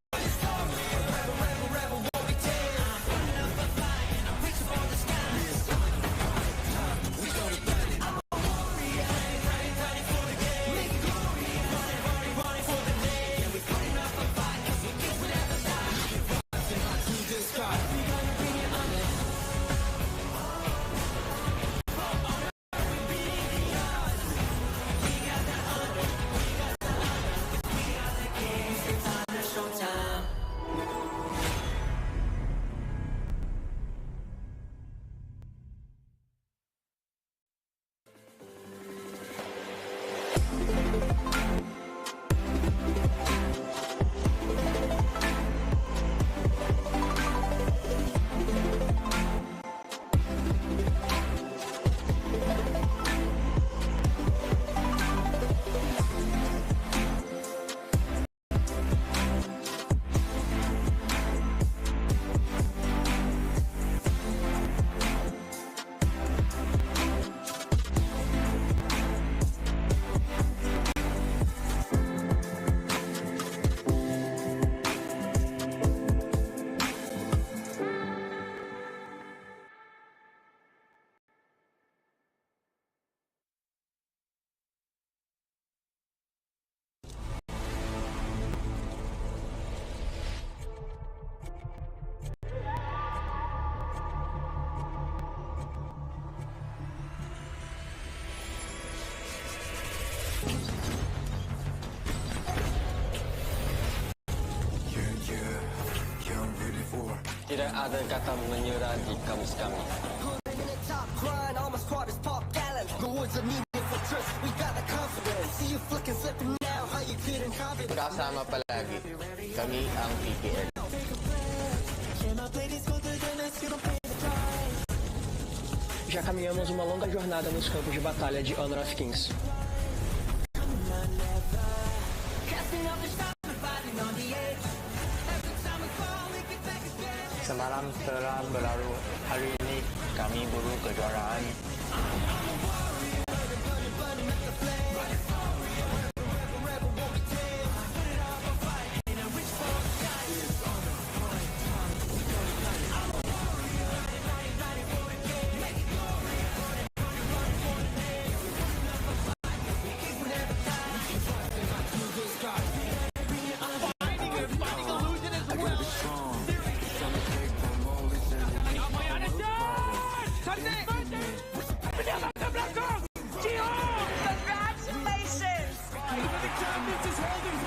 Rebel, won't be tamed. I'm burning up the fire and I'm reaching for the sky. We gonna burn it. I'm a warrior, ready for the game. Make it go. Tidak ada kata menyerah di kamus kami. Kasama palagi. Kami ang PPL. Já caminhamos uma longa jornada nos campos de batalha de Honor of Kings. Semalam telah berlalu, hari ini kami buru kejuaraan. Congratulations!